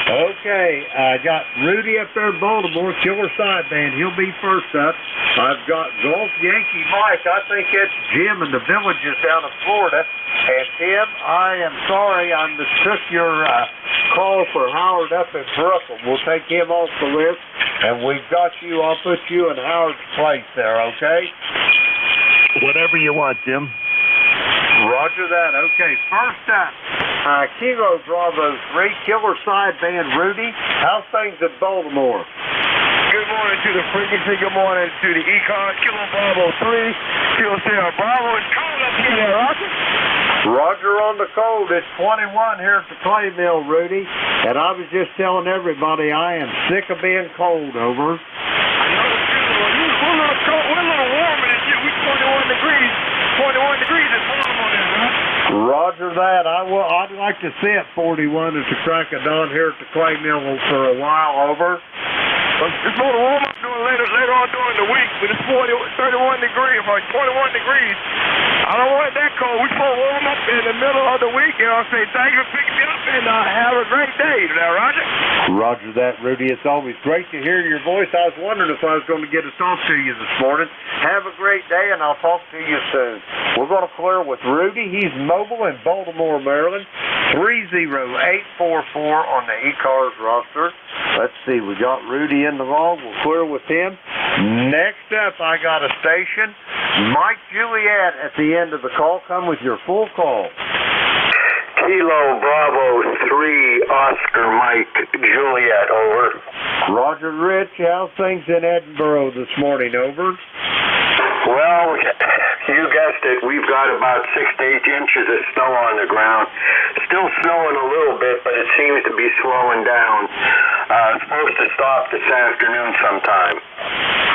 Okay, I got Rudy up there in Baltimore, Killer Sideband. He'll be first up. I've got Golf Yankee Mike. I think it's Jim in the Villages down in Florida. And Tim, I am sorry I mistook your call for Howard up in Brooklyn. We'll take him off the list, and we've got you. I'll put you in Howard's place there, okay? Whatever you want, Jim. Roger that. Okay, first up, Kilo Bravo 3, Killer Sideband Rudy. How's things in Baltimore? Good morning to the frequency. Good morning to the ECARS. Kilo Bravo 3. Kilo Sierra Bravo. It's cold up here, Roger. Roger on the cold. It's 21 here at the clay mill, Rudy. And I was just telling everybody I am sick of being cold, over. I know the feeling. We're a little cold. We're a little warmer than you. We're 21 degrees. 21 degrees is Baltimore there, huh? Roger that. I'd like to see it 41 at the crack of dawn here at the clay mill for a while, over. It's going to warm up later on during the week, but it's 31 degrees, or 21 degrees. I don't want it that cold. We're supposed to warm up in the middle of the week, and I'll say thank you for picking me up, and have a great day. Now, Roger? Roger that, Rudy. It's always great to hear your voice. I was wondering if I was going to get to talk to you this morning. Have a great day, and I'll talk to you soon. We're going to clear with Rudy. He's mobile in Baltimore, Maryland. 30844 on the ECARS roster. Let's see, we got Rudy in the log. We'll clear with him. Next up, I got a station. Mike Juliet at the end of the call. Come with your full call. Kilo Bravo 3, Oscar Mike Juliet, over. Roger, Rich. How's things in Edinburgh this morning, over? Well, you guessed it. We've got about 6 to 8 inches of snow on the ground. Still snowing a little bit, but it seems to be slowing down. It's supposed to stop this afternoon sometime.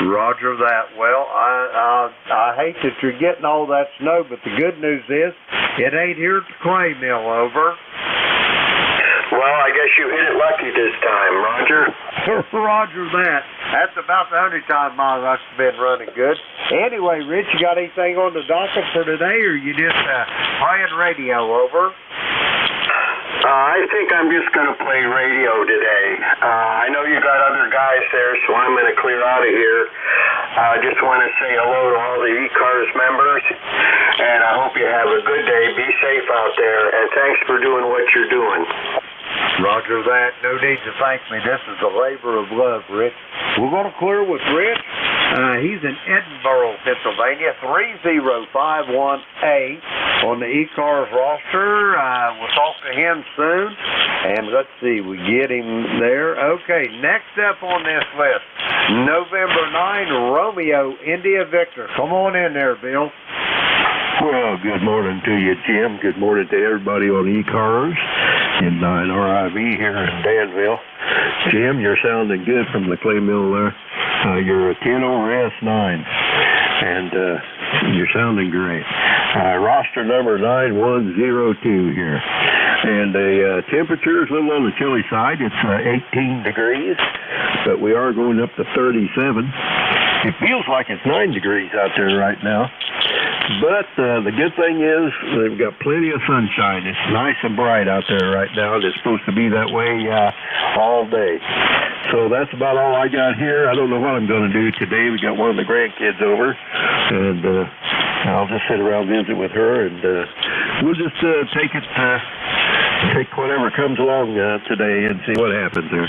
Roger that. Well, I hate that you're getting all that snow, but the good news is it ain't here at the clay mill, over. Well, I guess you hit it lucky this time, Roger. Roger that. That's about the only time my luck's been running good. Anyway, Rich, you got anything on the docket for today, or you just playing radio, over? I think I'm just going to play radio today. I know you got other guys there, so I'm going to clear out of here. I just want to say hello to all the ECARS members, and I hope you have a good day. Be safe out there, and thanks for doing what you're doing. Roger that. No need to thank me. This is a labor of love, Rich. We're going to clear with Rich. He's in Edinburgh, Pennsylvania, 3051A on the ECARS roster. We'll talk to him soon. And let's see, we get him there. Okay, next up on this list, November 9, Romeo, India Victor. Come on in there, Bill. Well, good morning to you, Jim. Good morning to everybody on ECARS in RIV here in Danville. Jim, you're sounding good from the clay mill there. You're a 10 over S9, and you're sounding great. Roster number 9102 here. And the temperature is a little on the chilly side. It's 18 degrees, but we are going up to 37. It feels like it's 9 degrees out there right now. But the good thing is they've got plenty of sunshine. It's nice and bright out there right now. It's supposed to be that way all day. So that's about all I got here. I don't know what I'm going to do today. We got one of the grandkids over, and I'll just sit around and visit with her, and we'll just take whatever comes along today and see what happens there.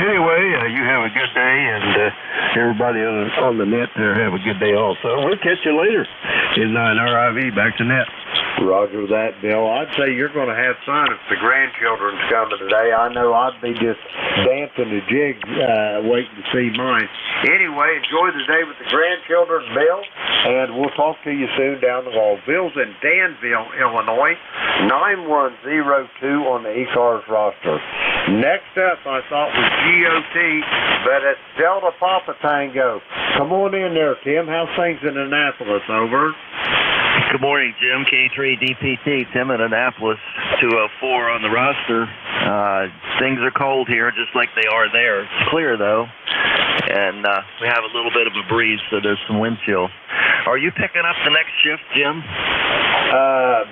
Anyway, you have a good day, and everybody on the net there have a good day also. We'll catch you later in RIV. Back to net. Roger that, Bill. I'd say you're going to have fun if the grandchildren's coming today. I know I'd be just dancing the jig waiting to see mine. Anyway, enjoy the day with the grandchildren, Bill, and we'll talk to you soon down the hall. Bill's in Danville, Illinois, 9102 on the ECARS roster. Next up, I thought was GOT, but it's Delta Papa Tango. Come on in there, Tim. How's things in Annapolis, over? Good morning, Jim. K3DPT, Tim in Annapolis, 204 on the roster. Things are cold here, just like they are there. It's clear, though, and we have a little bit of a breeze, so there's some wind chill. Are you picking up the next shift, Jim?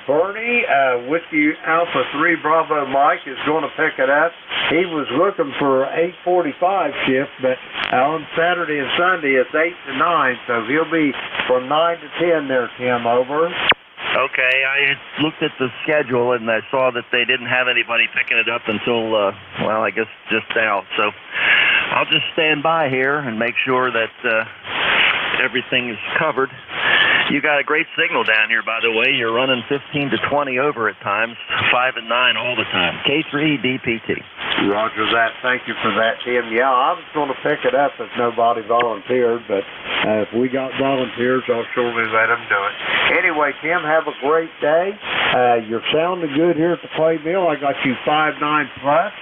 Bernie, Whiskey Alpha 3 Bravo Mike is going to pick it up. He was looking for 8:45 shift, but on Saturday and Sunday it's 8 to 9, so he'll be from 9 to 10 there, Tim. Over. Okay, I looked at the schedule and I saw that they didn't have anybody picking it up until, well, I guess just now. So I'll just stand by here and make sure that everything is covered. You got a great signal down here, by the way. You're running 15 to 20 over at times, 5 and 9 all the time. K3DPT. Roger that. Thank you for that, Tim. Yeah, I was going to pick it up if nobody volunteered, but if we got volunteers, I'll surely let them do it. Anyway, Tim, have a great day. You're sounding good here at the playbill. I got you 5-9 plus,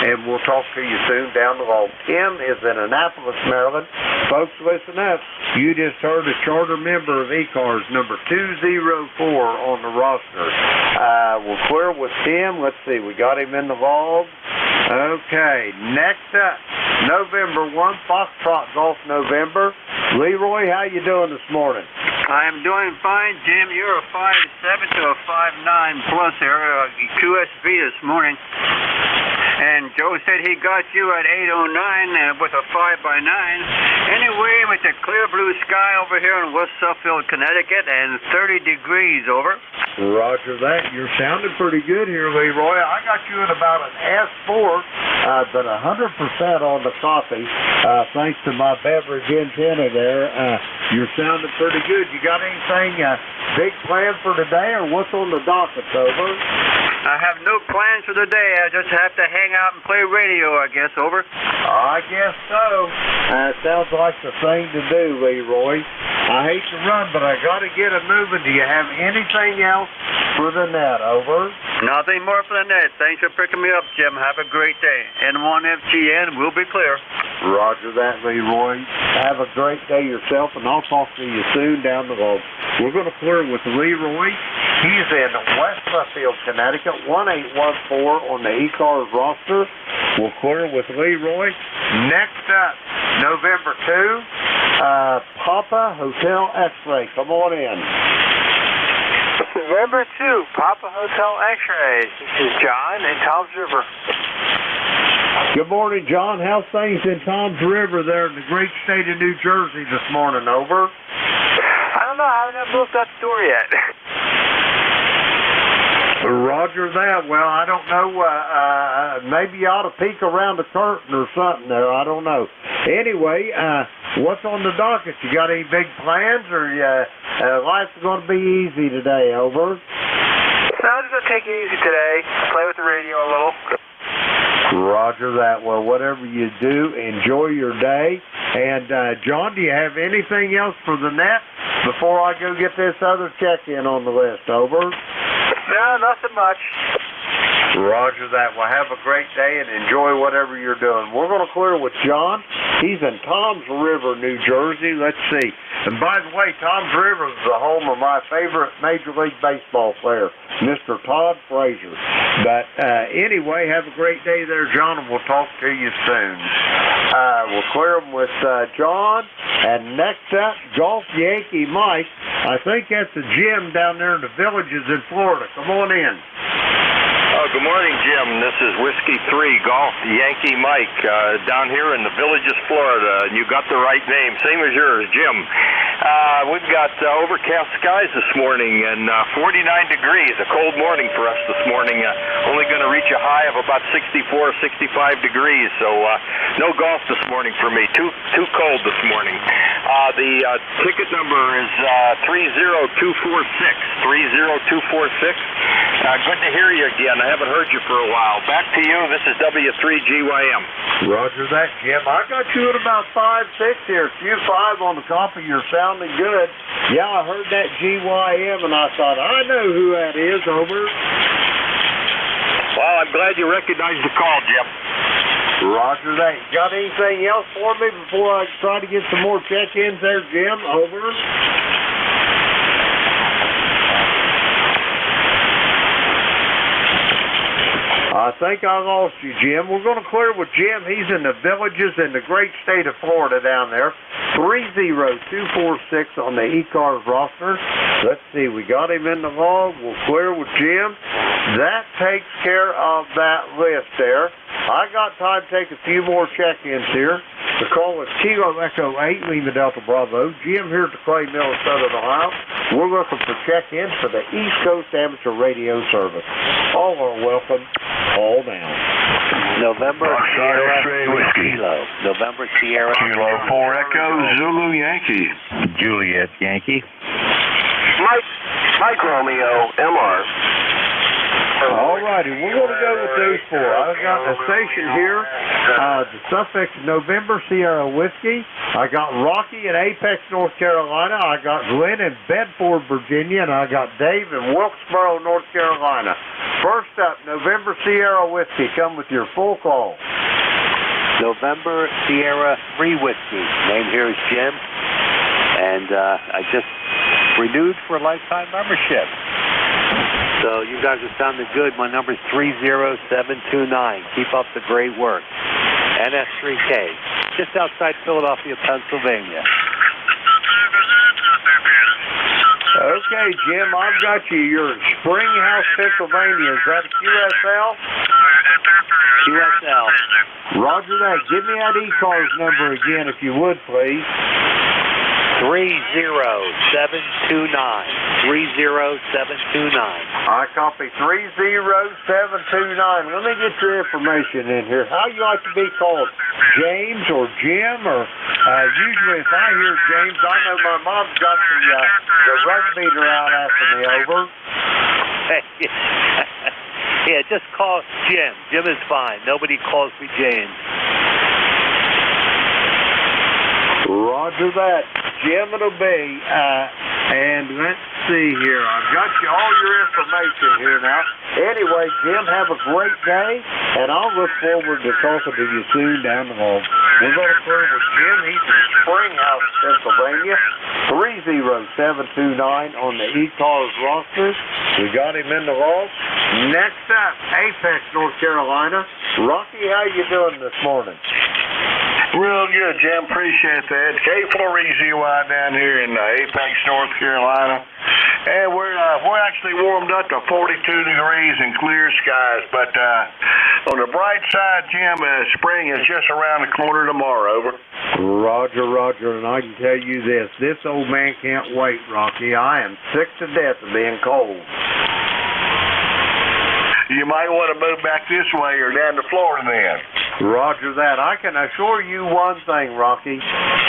and we'll talk to you soon down the road. Tim is in Annapolis, Maryland. Folks, listen up. You just heard a charter member of ECARS, number 204 on the roster. We'll clear with Tim. Let's see. We got him in the log. Okay. Next up, November 1, Foxtrot Golf November. Leroy, how you doing this morning? I am doing fine, Jim. You're a 5-7 to a 5-9 plus here, QSV this morning. And Joe said he got you at 809 with a 5x9. Anyway, with the clear blue sky over here in West Suffield, Connecticut, and 30 degrees over. Roger that. You're sounding pretty good here, Leroy. I got you at about an S4, but 100% on the coffee. Thanks to my beverage antenna there. You're sounding pretty good. You got anything big planned for today, or what's on the docket, over? I have no plans for the day. I just have to hang out and play radio, I guess, over. I guess so. Sounds like the thing to do, Leroy. I hate to run, but I got to get it moving. Do you have anything else for the net, over? Nothing more for the net. Thanks for picking me up, Jim. Have a great day. N1FGN will be clear. Roger that, Leroy. Have a great day yourself, and I'll talk to you soon down the road. We're going to clear with Leroy. He's in West Suffield, Connecticut, 1814 on the ECARS roster. We'll clear with Leroy. Next up, November 2, Papa Hotel X-Ray. Come on in. November 2, Papa Hotel X-Ray. This is John in Tom's River. Good morning, John. How's things in Tom's River there in the great state of New Jersey this morning, over? I don't know. I haven't looked out the door yet. Roger that. Well, I don't know. Maybe you ought to peek around the curtain or something there. I don't know. Anyway, what's on the docket? You got any big plans, or life's going to be easy today, over? No, I'm just going to take it easy today. Play with the radio a little. Roger that. Well, whatever you do, enjoy your day. And, John, do you have anything else for the net before I go get this other check-in on the list, over? No, nothing much. Roger that. Well, have a great day and enjoy whatever you're doing. We're going to clear with John. He's in Tom's River, New Jersey. Let's see. And by the way, Tom's River is the home of my favorite Major League Baseball player, Mr. Todd Frazier. But anyway, have a great day there, John, and we'll talk to you soon. We'll clear them with John. And next up, Golf Yankee Mike. I think that's a gym down there in the Villages in Florida. Come on in. Good morning, Jim. This is Whiskey 3 Golf Yankee Mike down here in the Villages, Florida. And you got the right name, same as yours, Jim. We've got overcast skies this morning and 49 degrees, a cold morning for us this morning. Only going to reach a high of about 64, 65 degrees. So no golf this morning for me. Too cold this morning. The ticket number is 30246. 30246. Good to hear you again. I haven't heard you for a while. Back to you. This is W3GYM. Roger that, Jim. I got you at about 5-6 here. Q5 on the copy. You're sounding good. Yeah, I heard that GYM, and I thought, I know who that is, over. Well, I'm glad you recognized the call, Jim. Roger that. Got anything else for me before I try to get some more check-ins there, Jim? Over. I think I lost you, Jim. We're going to clear with Jim. He's in the Villages in the great state of Florida down there. 30246 on the ECARS roster. Let's see, we got him in the log. We'll clear with Jim. That takes care of that list there. I got time to take a few more check-ins here. The call is Kilo Echo 8, Lima Delta Bravo. Jim here at the Clay Mill of Southern Ohio. We're looking for check-ins for the East Coast Amateur Radio Service. All are welcome. All down. November Sierra Whiskey. Kilo. November Sierra Kilo 4 Echo Zulu Yankee. Juliet Yankee. Mike Romeo, MR. All righty, we're going to go with those four. I've got the station here, the suffix November Sierra Whiskey. I got Rocky in Apex, North Carolina. I got Glenn in Bedford, Virginia. And I got Dave in Wilkesboro, North Carolina. First up, November Sierra Whiskey. Come with your full call. November Sierra 3 Whiskey. Name here is Jim. And I just renewed for a lifetime membership. So you guys are sounding good. My number is 30729. Keep up the great work. NS3K, just outside Philadelphia, Pennsylvania. Okay, Jim, I've got you. You're in Springhouse, Pennsylvania. Is that a QSL? QSL. Roger that. Give me that ECARS number again, if you would, please. 30729. 30729. I copy 30729. Let me get your information in here. How you like to be called? James or Jim? Or usually if I hear James, I know my mom's got the rug beater out after me. Over. Yeah, just call Jim. Jim is fine. Nobody calls me James. Roger that. Jim, it'll be. And let's see here. I've got you all your information here now. Anyway, Jim, have a great day, and I'll look forward to talking to you soon down the road. We're going to clear with Jim. He's in Springhouse, Pennsylvania. 30729 on the ECARS roster. We got him in the log. Next up, Apex, North Carolina. Rocky, how you doing this morning? Real good, Jim. Appreciate that. K4EZY down here in Apex, North Carolina. And we're actually warmed up to 42 degrees and clear skies. But on the bright side, Jim, spring is just around the corner tomorrow. Over. Roger. And I can tell you this old man can't wait, Rocky. I am sick to death of being cold. You might want to move back this way or down to Florida then. Roger that. I can assure you one thing, Rocky.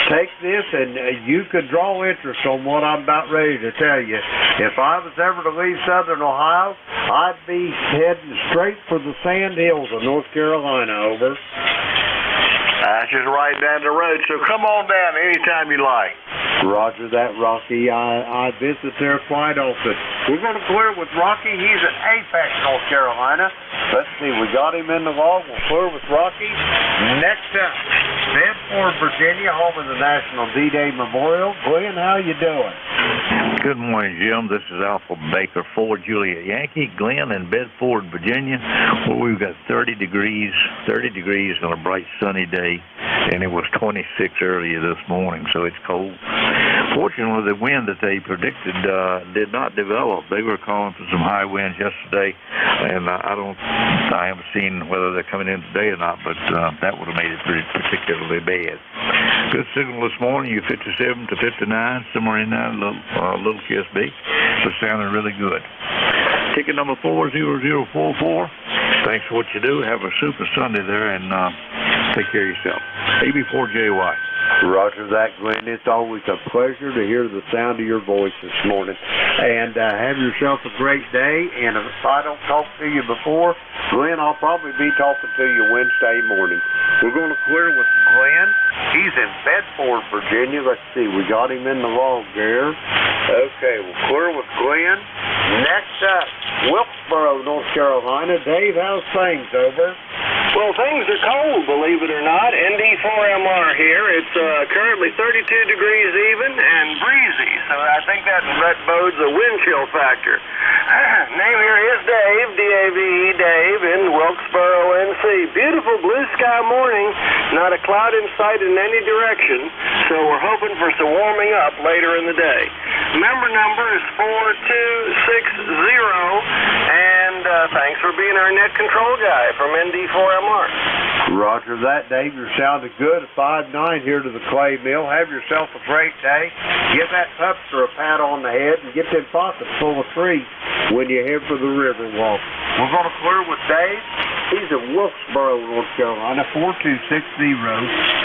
Take this and you could draw interest on what I'm about ready to tell you. If I was ever to leave Southern Ohio, I'd be heading straight for the sand hills of North Carolina. Over. That's just right down the road, so come on down anytime you like. Roger that, Rocky. I visit there quite often. We're going to clear with Rocky. He's at Apex, North Carolina. Let's see, we got him in the log. We'll clear with Rocky. Next up, Bedford, Virginia, home of the National D-Day Memorial. Glenn, how you doing? Good morning, Jim. This is Alpha Baker 4 Juliet Yankee. Glenn in Bedford, Virginia, where we've got 30 degrees on a bright sunny day, and it was 26 earlier this morning, so it's cold. Fortunately, the wind that they predicted did not develop. They were calling for some high winds yesterday, and I haven't seen whether they're coming in today or not, but that would have made it particularly bad. Good signal this morning. You 57 to 59, somewhere in there, little QSB. So sounding really good. Ticket number 40044. Thanks for what you do. Have a super Sunday there, and take care of yourself. AB4JY. Roger that, Glenn. It's always a pleasure to hear the sound of your voice this morning. And have yourself a great day. And if I don't talk to you before, Glenn, I'll probably be talking to you Wednesday morning. We're going to clear with Glenn. He's in Bedford, Virginia. Let's see. We got him in the log there. Okay, we'll clear with Glenn. Next up, Wilkesboro, North Carolina. Dave, how's things? Over. Well, things are cold, believe it or not. ND4MR here. It's currently 32 degrees even and breezy, so I think that bodes a wind chill factor. Name here is Dave, D-A-V-E, Dave, in Wilkesboro, NC. Beautiful blue sky morning, not a cloud in sight in any direction, so we're hoping for some warming up later in the day. Member number is 4260, and thanks for being our net control guy from ND4MR. Roger that, Dave. You're sounding good at 5'9" here to the clay mill. Have yourself a great day. Give that pupster a pat on the head and get them pockets full of trees when you head for the river walk. We're going to clear with Dave. He's in Wilkesboro, North Carolina, 4260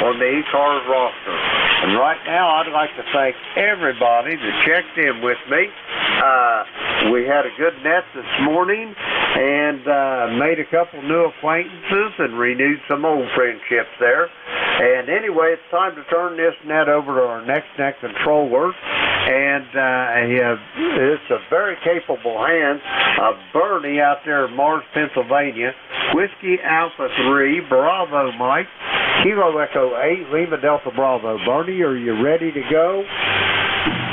on the ECARS roster. And right now, I'd like to thank everybody that checked in with me. We had a good net this morning and made a couple new acquaintances and renewed some old friendships there. And anyway, it's time to turn this net over to our next net controller. And it's a very capable hand, Bernie out there in Mars, Pennsylvania. Whiskey Alpha 3, Bravo Mike, Kilo Echo 8, Lima Delta Bravo. Bernie, are you ready to go?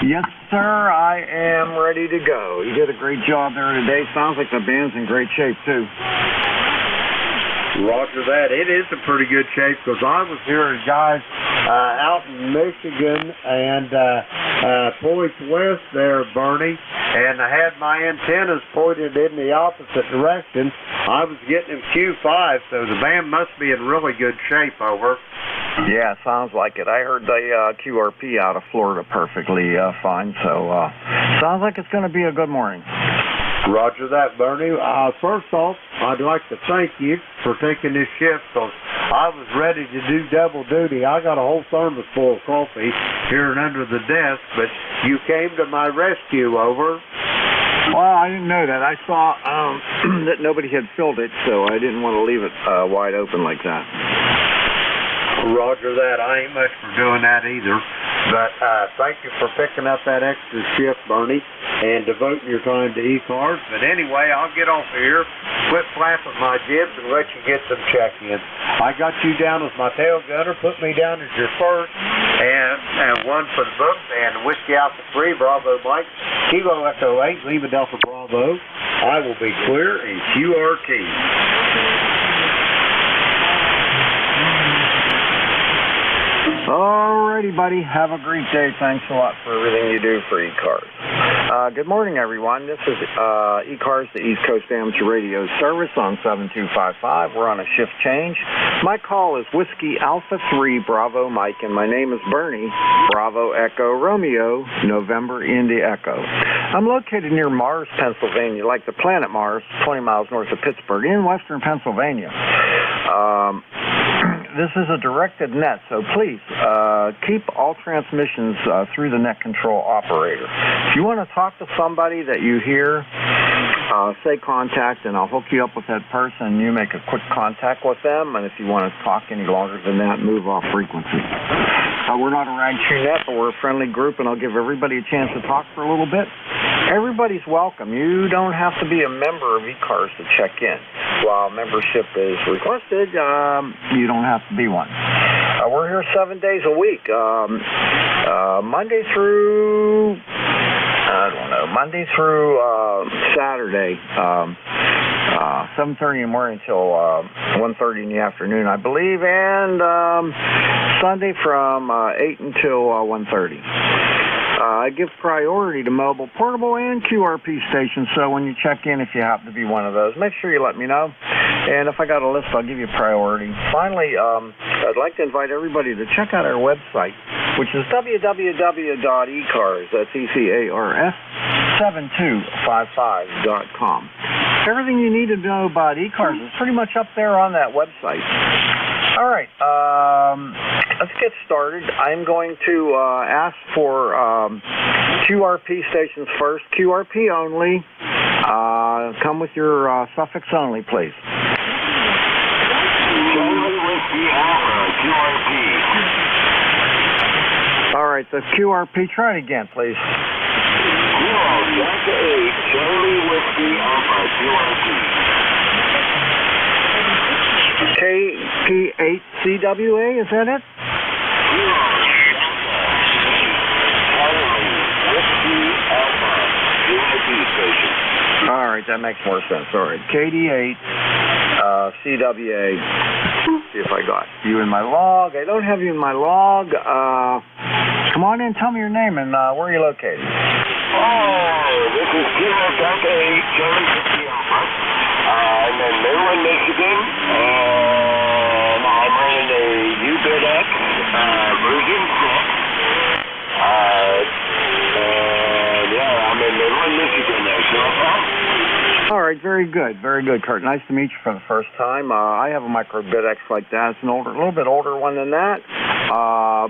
Yes, sir, I am ready to go. You did a great job there today. Sounds like the band's in great shape, too. Roger that. It is in pretty good shape because I was hearing guys out in Michigan and points west there, Bernie, and I had my antennas pointed in the opposite direction. I was getting them Q5, so the band must be in really good shape, over. Yeah, sounds like it. I heard the QRP out of Florida perfectly fine, so sounds like it's going to be a good morning. Roger that, Bernie. First off, I'd like to thank you for taking this shift because I was ready to do double duty. I got a whole thermos full of coffee here and under the desk, but you came to my rescue, over. Well, I didn't know that. I saw that nobody had filled it, so I didn't want to leave it wide open like that. Roger that. I ain't much for doing that either. But thank you for picking up that extra shift, Bernie, and devoting your time to ECARS. But anyway, I'll get off here, quit flapping my jibs, and let you get some check-ins. I got you down as my tail gunner, put me down as your first, and one for the book, and Whiskey Alpha 3, Bravo Mike, Kilo Echo 8, Lima Delta Bravo. I will be clear in QRT. Alrighty, buddy. Have a great day. Thanks a lot for everything you do for ECARS. Good morning, everyone. This is ECARS, the East Coast Amateur Radio Service on 7255. We're on a shift change. My call is Whiskey Alpha 3, Bravo Mike, and my name is Bernie, Bravo Echo Romeo, November Indy Echo. I'm located near Mars, Pennsylvania, like the planet Mars, 20 miles north of Pittsburgh, in western Pennsylvania. This is a directed net, so please keep all transmissions through the net control operator. If you want to talk to somebody that you hear, say contact, and I'll hook you up with that person. You make a quick contact with them, and if you want to talk any longer than that, move off frequency. We're not a rag tree net, but we're a friendly group, and I'll give everybody a chance to talk for a little bit. Everybody's welcome. You don't have to be a member of ECARS to check in. While membership is requested, you don't have to be one. We're here 7 days a week, Monday through Saturday, 7:30 in the morning until 1:30 in the afternoon, I believe, and Sunday from 8 until 1:30. I give priority to mobile, portable, and QRP stations, so when you check in, if you happen to be one of those, make sure you let me know. And if I got a list, I'll give you priority. Finally, I'd like to invite everybody to check out our website, which is www.ecars, that's ECARS, 7255.com. Everything you need to know about ECARS is pretty much up there on that website. All right, let's get started. I'm going to ask for QRP stations first. QRP only. Come with your suffix only, please. All right, the QRP. Try it again, please. Delta 8, Charlie Whiskey Alpha, QRP. KP8CWA, is that it? All right, that makes more sense. All right, KD8 CWA. See if I got you in my log. I don't have you in my log. Come on in, tell me your name and where are you located? This is Kilo Delta 8, Jerry Alpha. I'm in Maryland, Michigan, and I'm running a UBitX version 6. And yeah, I'm in Maryland, Michigan there, All right, very good, Kurt. Nice to meet you for the first time. I have a MicroBitX like that. It's a little bit older one than that,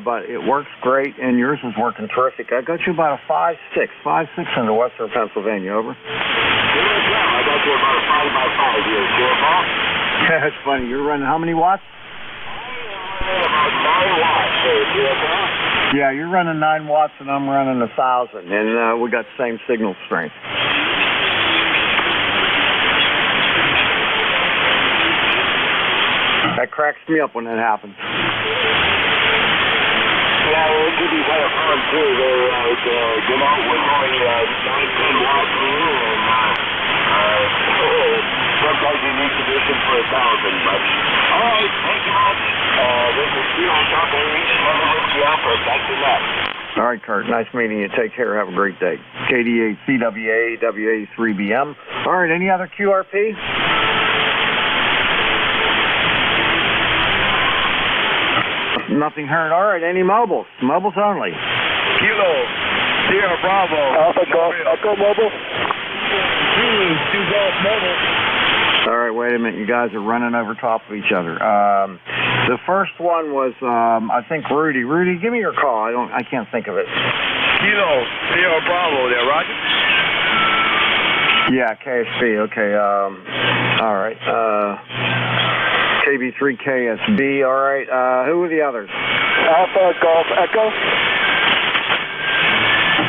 but it works great, and yours is working terrific. I got you about a 5.6 into Western Pennsylvania. Over. I got you about a 5x5 here, Jeff. That's funny. You're running how many watts? About 9 watts there, Jeff. Yeah, you're running 9 watts, and I'm running 1,000, and we got the same signal strength. That cracks me up when that happens. Yeah, it could be kind of fun too. They get out with only 9-10 watts here, and sometimes you need condition for 1,000. But all right, thank you much. This is Kilo Delta 8, Alpha. Thank you much. All right, Kurt. Nice meeting you. Take care. Have a great day. KD8 CWA WA3BM. All right. Any other QRP? Nothing heard. All right, any mobiles? Mobiles only. Kilo, Sierra Bravo. Alpha Golf Echo Mobile. 2 Golf Mobile. All right, wait a minute. You guys are running over top of each other. The first one was, I think, Rudy. Rudy, give me your call. I can't think of it. Kilo, Sierra Bravo there, Roger. Yeah, KSB. Okay. All right. KB3KSB, all right. Who are the others? Alpha Golf Echo.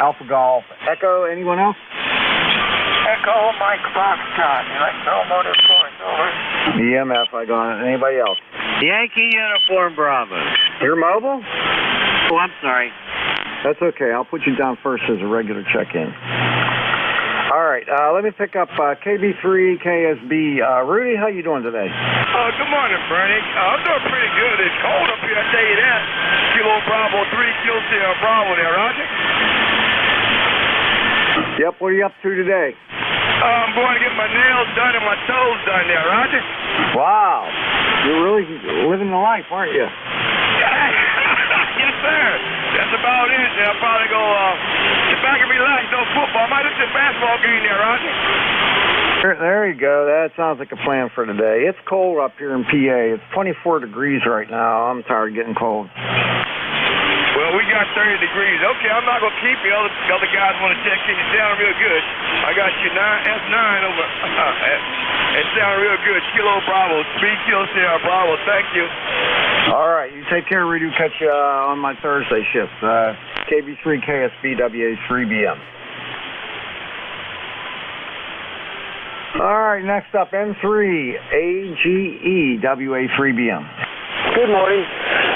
Alpha Golf Echo. Anyone else? Echo Mike Foxtrot, Electromotive Force, over. EMF, I got it. Anybody else? Yankee Uniform Bravo. You're mobile? Oh, I'm sorry. That's okay. I'll put you down first as a regular check-in. All right, let me pick up KB3KSB. Rudy, how you doing today? Good morning, Bernie. I'm doing pretty good. It's cold up here, I tell you that. Kilo Bravo 3, Kilo Sierra Bravo there, Roger. Yep, what are you up to today? I'm going to get my nails done and my toes done there, Roger. Wow, you're really living the life, aren't you? Yes, sir. That's about it. I'll probably go sit back and relax. No football. I might have some basketball game there, Roger. There you go. That sounds like a plan for today. It's cold up here in PA. It's 24 degrees right now. I'm tired of getting cold. Well, we got 30 degrees. Okay, I'm not going to keep you. Other guys want to check in. You sound real good. I got you S9 over. It sounds real good. Kilo Bravo. 3 Kilo Sierra Bravo. Thank you. All right. You take care, Rudy. We'll catch you on my Thursday shift. KB3 KSB WA3BM. All right. Next up, N3 AGE WA3BM. Good morning.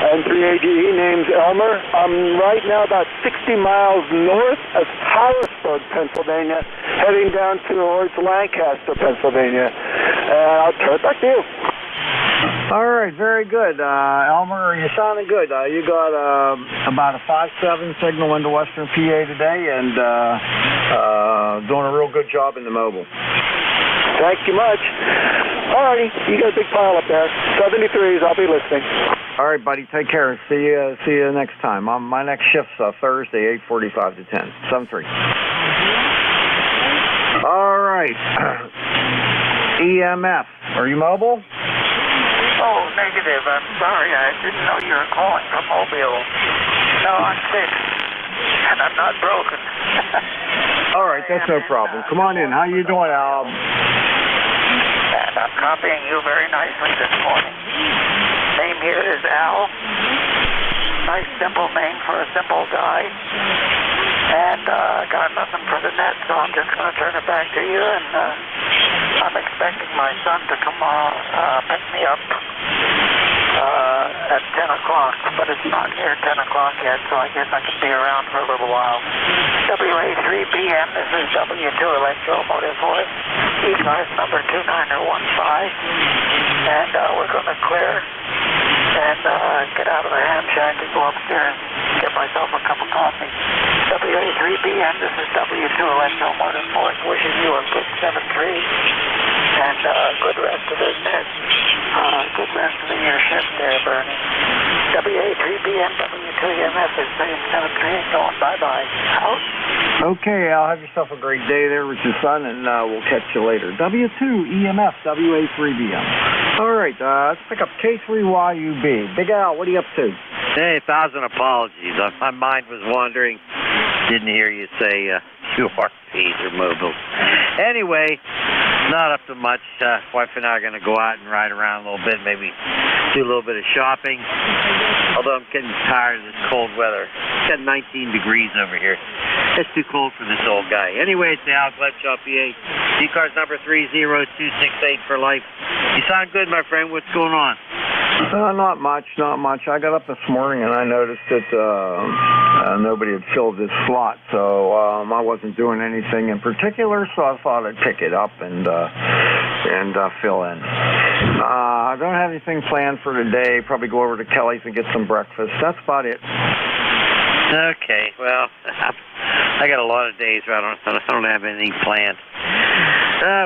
N3AGE, name's Elmer. I'm right now about 60 miles north of Harrisburg, Pennsylvania, heading down towards Lancaster, Pennsylvania. I'll turn it back to you. All right, very good. Elmer, you're sounding good. You got about a 5.7 signal into Western PA today and doing a real good job in the mobile. Thank you much. All righty, you got a big pile up there. 73s, I'll be listening. All right, buddy, take care. See you next time. My next shift's Thursday, 8:45 to 10. 7-3. All right. EMF, are you mobile? Oh, negative. I'm sorry. I didn't know you were calling from Mobile. No, I'm sick. And I'm not broken. All right, that's no problem. Come on in. How you doing, Al? And I'm copying you very nicely this morning. Name here is Al. Nice simple name for a simple guy. And got nothing for the net, so I'm just going to turn it back to you. And I'm expecting my son to come pick me up at 10 o'clock, but it's not near 10 o'clock yet, so I guess I can be around for a little while. WA3BM, this is W2 Electromotive Voice, ECARS number 2915, and we're going to clear and get out of the ham shack and go upstairs and get myself a cup of coffee. WA3BM, this is W2 Electromotive Voice, wishing you a good 7-3 and good rest of the net. Good rest of the year shift there, Bernie. WA3BM, W2EMF is saying 7-3 going bye-bye. Out. Okay, Al, have yourself a great day there with your son, and we'll catch you later. W2EMF, WA3BM. All right, let's pick up K3YUB. Big Al, what are you up to? Hey, 1,000 apologies. My mind was wandering. Didn't hear you say QRPs or mobiles. Anyway, not up to much. Wife and I are going to go out and ride around a little bit, maybe do a little bit of shopping. Although I'm getting tired of this cold weather. It's got 19 degrees over here. It's too cold for this old guy. Anyway, it's the Al Gleb Shaw, PA. ECARS number 30268 for life. You sound good, my friend. What's going on? Not much. I got up this morning and I noticed that nobody had filled this slot, so I wasn't doing anything in particular, so I thought I'd pick it up and fill in. I don't have anything planned for today. Probably go over to Kelly's and get some breakfast. That's about it. Okay, well, I got a lot of days where I don't have anything planned.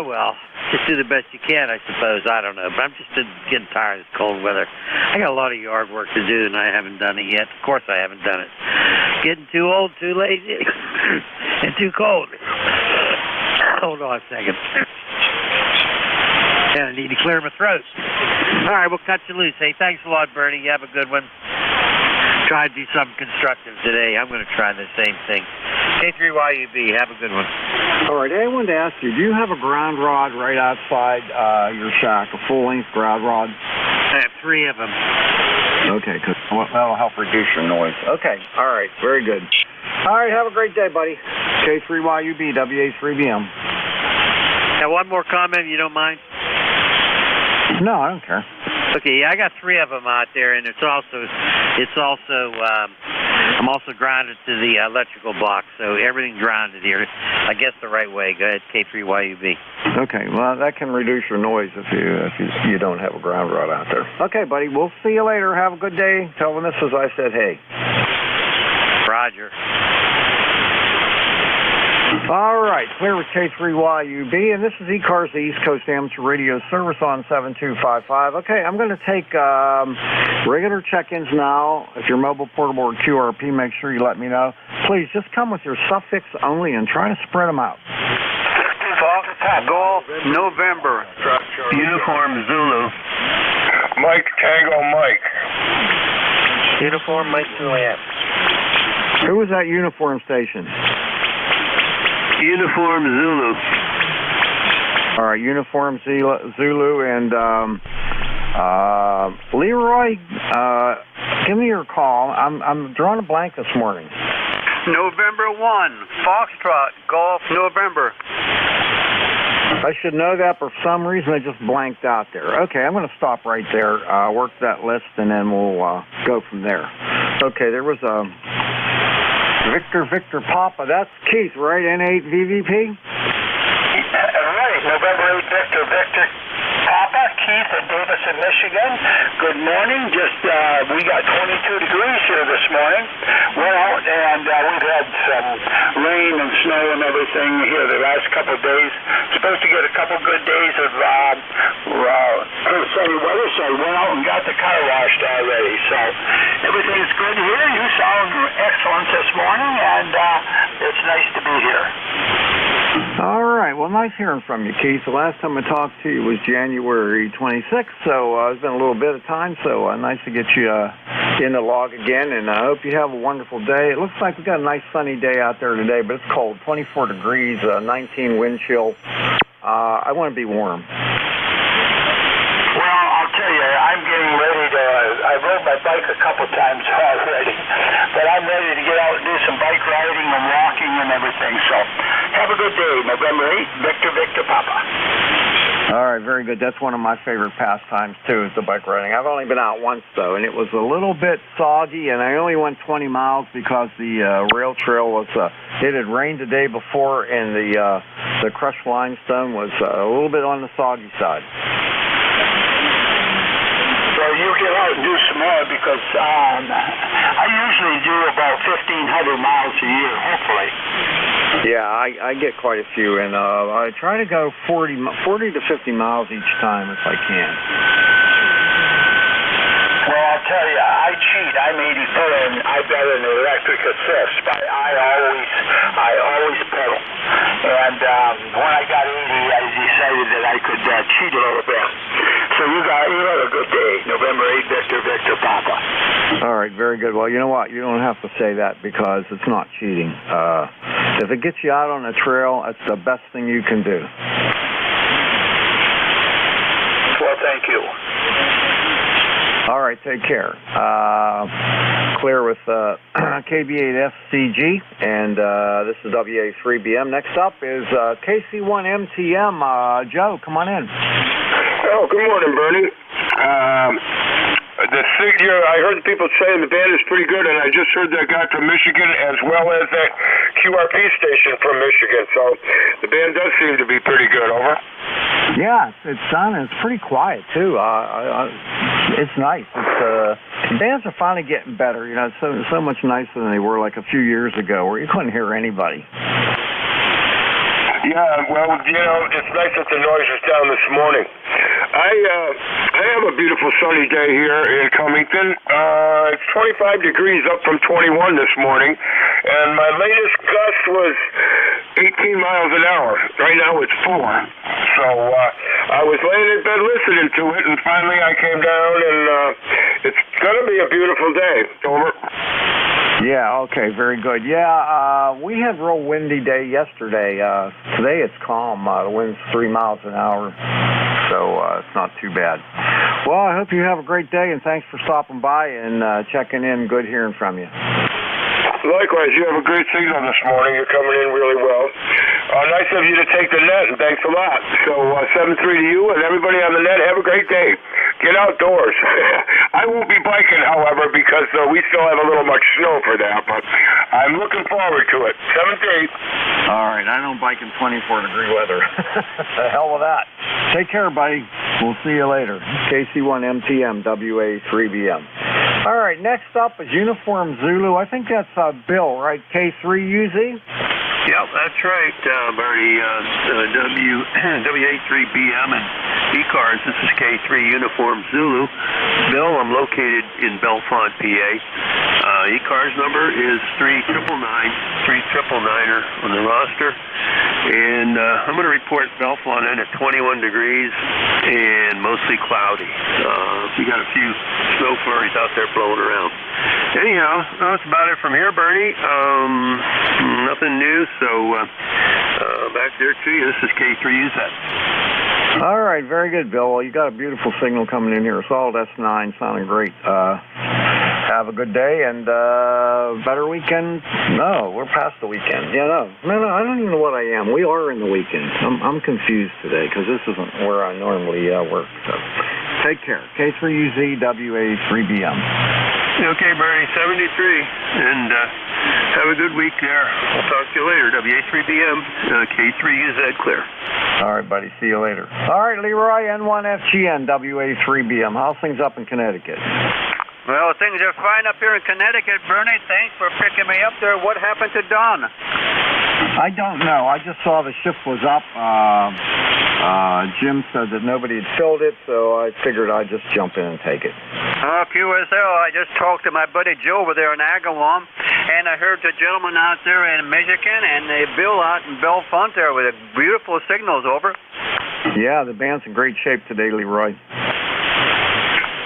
Well, just do the best you can, I suppose. I don't know, but I'm just getting tired of this cold weather. I got a lot of yard work to do, and I haven't done it yet. Of course I haven't done it. Getting too old, too lazy, and too cold. Hold on a second. Yeah, I need to clear my throat. All right, we'll cut you loose. Hey, thanks a lot, Bernie. You have a good one. Try to do something constructive today. I'm going to try the same thing. K3YUB, have a good one. All right, hey, I wanted to ask you, do you have a ground rod right outside your shack, a full-length ground rod? I have 3 of them. Okay, because that'll help reduce your noise. Okay, all right, very good. All right, have a great day, buddy. K3YUB, WA3BM. Now, one more comment, if you don't mind. No, I don't care. Okay, yeah, I got 3 of them out there, and I'm also grounded to the electrical box, so everything's grounded here. I guess the right way. Go ahead, K3YUB. Okay, well, that can reduce your noise if you don't have a ground rod out there. Okay, buddy, we'll see you later. Have a good day. Tell Vanessa I said hey. Roger. All right, clear with K3YUB, and this is ECARS, the East Coast Amateur Radio Service on 7255. Okay, I'm going to take regular check-ins now. If you're mobile, portable, or QRP, make sure you let me know. Please, just come with your suffix only and try to spread them out. Golf, November. Uniform Zulu. Mike Tango Mike. Uniform Mike Juliet. Who was that uniform station? Uniform Zulu. All right, Uniform Zulu, and Leroy, give me your call. I'm drawing a blank this morning. November 1, Foxtrot, Golf, November. I should know that, but for some reason I just blanked out there. Okay, I'm going to stop right there, work that list, and then we'll go from there. Okay, there was a Victor Papa. That's Keith, right? N8 VVP? Right, November 8 Victor Papa, Keith in Davison, Michigan. Good morning. We got 22 degrees here this morning. We're out and we've had some rain and snow and everything here the last couple of days. Supposed to get a couple good days of sunny weather, so we went out and got the car washed already. So everything's good here. You sound excellent this morning, and it's nice to be here. All right. Well, nice hearing from you, Keith. The last time I talked to you was January 26th, so it's been a little bit of time, so nice to get you in the log again, and I hope you have a wonderful day. It looks like we've got a nice sunny day out there today, but it's cold, 24 degrees, 19 wind chill. I want to be warm. Well, I'll tell you, I'm getting ready to, I rode my bike a couple times already, but I'm ready to get out and do some bike riding and walking everything. So have a good day. November 8th, Victor, Victor, Papa. All right, very good. That's one of my favorite pastimes, too, is the bike riding. I've only been out once, though, and it was a little bit soggy, and I only went 20 miles because the rail trail was, it had rained the day before, and the crushed limestone was a little bit on the soggy side. So you get out and do some more because I usually do about 1,500 miles a year, hopefully. Yeah, I get quite a few, and I try to go 40 to 50 miles each time if I can. Well, I'll tell you, I cheat. I'm 84, and I've got an electric assist, but I always pedal. And when I got 80, I decided that I could cheat a little bit. So you have a good day. November 8th, Victor, Victor, Papa. All right, very good. Well, you know what? You don't have to say that because it's not cheating. If it gets you out on a trail, that's the best thing you can do. Well, thank you. All right, take care. Clear with KB8FCG, and this is WA3BM. Next up is KC1MTM. Joe, come on in. Oh, good morning, Bernie. The figure, I heard people saying the band is pretty good, and I just heard that guy from Michigan as well as that QRP station from Michigan, so the band does seem to be pretty good, over. Yeah, it's done. It's pretty quiet, too. It's nice. The bands are finally getting better. You know, it's so much nicer than they were like a few years ago where you couldn't hear anybody. Yeah, well, you know, it's nice that the noise is down this morning. I have a beautiful sunny day here in Cummington. It's 25 degrees up from 21 this morning, and my latest gust was 18 miles an hour. Right now it's 4. So I was laying in bed listening to it, and finally I came down, and it's going to be a beautiful day. Over. Yeah, okay, very good. Yeah, we had a real windy day yesterday. Today it's calm. The wind's 3 miles an hour, so it's not too bad. Well, I hope you have a great day, and thanks for stopping by and checking in. Good hearing from you. Likewise, you have a great signal this morning. You're coming in really well. Nice of you to take the net, and thanks a lot. So 7-3 to you, and everybody on the net, have a great day. Get outdoors. I won't be biking, however, because we still have a little much snow for that, but I'm looking forward to it. 7-8. All right, I don't bike in 24-degree weather. The hell with that. Take care, buddy. We'll see you later. KC1MTM, WA3BM. All right, next up is Uniform Zulu. I think that's Bill, right? K3UZ? Yep, that's right, Bernie. WA3BM and ECARS. This is K3 Uniform Zulu. Bill, I'm located in Bellefonte, PA. ECARS number is 3999er on the roster. And I'm going to report Bellefonte in at 21 degrees and mostly cloudy. We got a few snow flurries out there blowing around. Anyhow, that's about it from here, Bernie. Nothing new, so back there to you. This is K3UZ. All right, very good, Bill. Well, you got a beautiful signal coming in here. Solid S9, sounding great. Have a good day and better weekend. No, we're past the weekend. Yeah, no, I don't even know what I am. We are in the weekend. I'm confused today because this isn't where I normally work. So take care. K3UZ, WA3BM. Okay, Bernie, 73, and have a good week there. I'll talk to you later. WA3BM, K3UZ, clear. All right, buddy. See you later. All right, Leroy, N1FGN, WA3BM. How's things up in Connecticut? Well, things are fine up here in Connecticut, Bernie. Thanks for picking me up there. What happened to Don? I don't know. I just saw the shift was up. Jim said that nobody had filled it, so I figured I'd just jump in and take it. QSL, I just talked to my buddy Joe over there in Agawam, and I heard the gentleman out there in Michigan and the Bill out in Bellefonte there with beautiful signals, over. Yeah, the band's in great shape today, Leroy.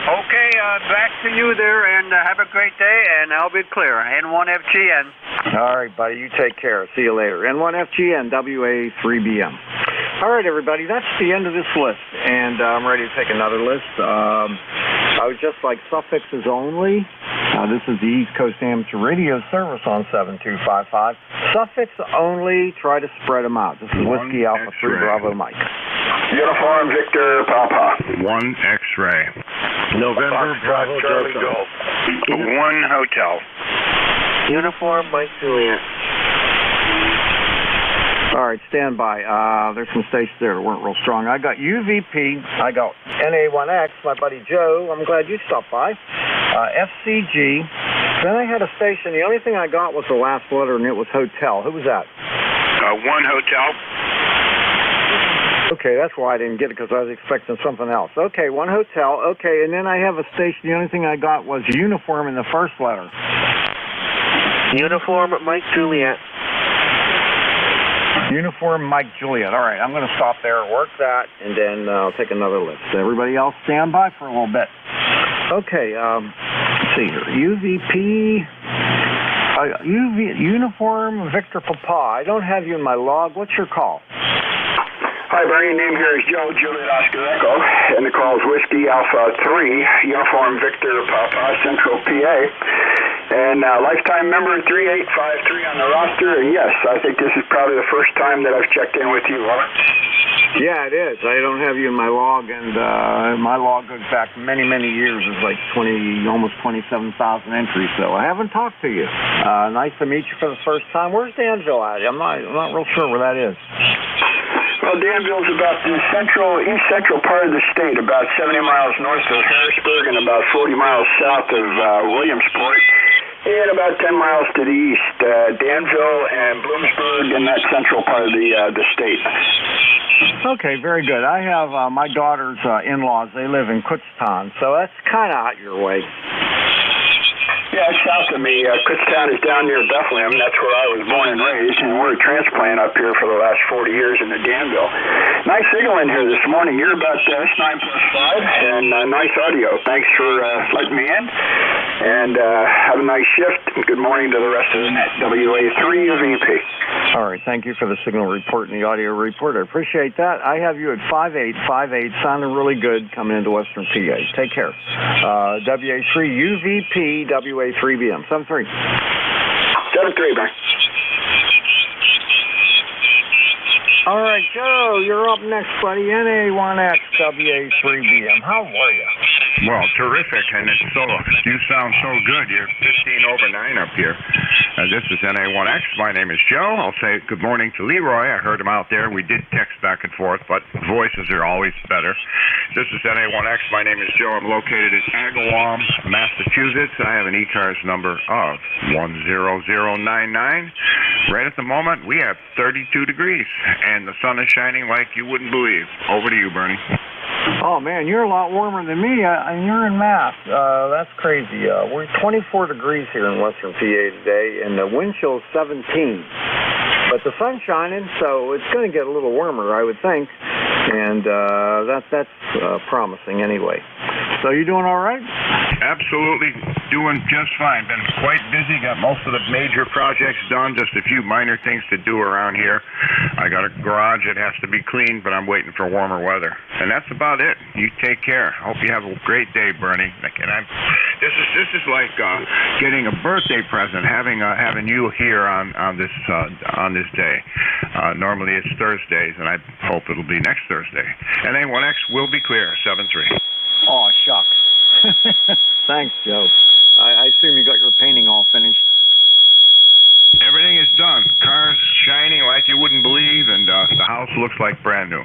Okay, back to you there, and have a great day, and I'll be clear. N1FGN. All right, buddy, you take care. See you later. N1FGN, WA3BM. All right, everybody, that's the end of this list, and I'm ready to take another list. I was just like suffixes only. This is the East Coast Amateur Radio Service on 7255. Suffix only, try to spread them out. This is Whiskey Alpha 3 Bravo Mike. Uniform Victor Papa. 1 X-ray. November Bravo Charlie Delta. 1 Hotel. Uniform Mike Juliet. All right, stand by. There's some stations there that weren't real strong. I got UVP. I got NA1X, my buddy Joe. I'm glad you stopped by. FCG. Then I had a station. The only thing I got was the last letter, and it was Hotel. Who was that? 1 Hotel. Okay, that's why I didn't get it, because I was expecting something else. Okay, 1 Hotel. Okay, and then I have a station. The only thing I got was Uniform in the first letter. Uniform Mike Juliet. Uniform Mike Juliet. All right, I'm going to stop there, work that, and then I'll take another list. Everybody else stand by for a little bit. Okay, let's see here. UVP, Uniform Victor Papa. I don't have you in my log. What's your call? Hi, Bernie. Name here is Joe, Juliet Oscar Echo, and the call is Whiskey Alpha 3, Uniform Victor Papa, Central PA. And lifetime member 3853 on the roster. And yes, I think this is probably the first time that I've checked in with you, Robert. Yeah, it is. I don't have you in my log, and my log goes back many, many years. It's like almost 27,000 entries. So I haven't talked to you. Nice to meet you for the first time. Where's Danville at? I'm not real sure where that is. Well, Danville's about the east central part of the state, about 70 miles north of Harrisburg and about 40 miles south of Williamsport, and about 10 miles to the east. Danville and Bloomsburg in that central part of the state. Okay, very good. I have my daughter's in-laws. They live in Kutztown, so that's kind of out your way. Yeah, it's south of me. Kutztown is down near Bethlehem. That's where I was born and raised, and we're a transplant up here for the last 40 years in the Danville. Nice signal in here this morning. You're about S9+5, and nice audio. Thanks for letting me in, and have a nice shift. Good morning to the rest of the net. WA3 UVP. All right, thank you for the signal report and the audio report. I appreciate that. I have you at 5858, sounding really good coming into Western PA. Take care. WA3 UVP, WA3BM. 73. 73, man. All right, Joe, you're up next, buddy. NA1X, WA3BM. How are you? Well, terrific, and you sound so good. You're 15 over 9 up here. This is NA1X. My name is Joe. I'll say good morning to Leroy. I heard him out there. We did text back and forth, but voices are always better. This is NA1X. My name is Joe. I'm located in Agawam, Massachusetts. I have an ECARS number of 10099. Right at the moment, we have 32 degrees, and the sun is shining like you wouldn't believe. Over to you, Bernie. Oh, man, you're a lot warmer than me, and you're in Mass. That's crazy. We're 24 degrees here in Western PA today, and the wind chill is 17. But the sun's shining, so it's going to get a little warmer, I would think. And that's promising anyway. So you doing all right? Absolutely doing just fine. Been quite busy. Got most of the major projects done. Just a few minor things to do around here. I got a garage that has to be cleaned, but I'm waiting for warmer weather. And that's about it. You take care. Hope you have a great day, Bernie. And this is like getting a birthday present, having you here on this day. Normally it's Thursdays, and I hope it'll be next Thursday. And NA1X will be clear. 7-3. Oh, shucks. Thanks, Joe. I assume you got your painting all finished. Everything is done. Cars shining like you wouldn't believe, and the house looks like brand new.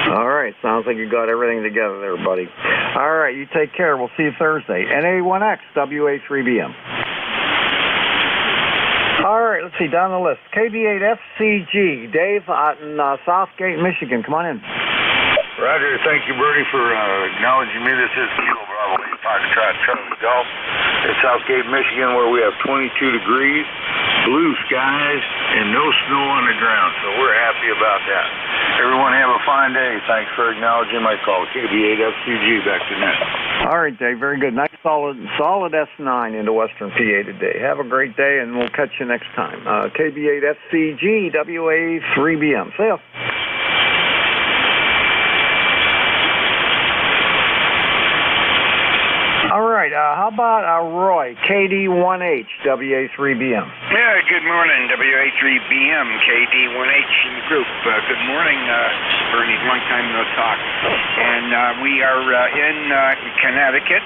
All right. Sounds like you got everything together there, buddy. All right. You take care. We'll see you Thursday. NA1X, WA3BM. All right. Let's see. Down the list. KB8FCG. Dave out in Southgate, Michigan. Come on in. Roger. Thank you, Bertie, for acknowledging me. This is Kilo Bravo 8 Foxtrot Charlie Golf in Southgate, Michigan, where we have 22 degrees, blue skies, and no snow on the ground. So we're happy about that. Everyone have a fine day. Thanks for acknowledging my call. KB8FCG, back to net. All right, Dave. Very good. Nice, solid S9 into Western PA today. Have a great day, and we'll catch you next time. KB8FCG, WA3BM. See ya. All right, how about Roy, KD1H, WA3BM? Yeah, good morning, WA3BM, KD1H in the group. Good morning, Bernie, long time no talk. And we are in Connecticut.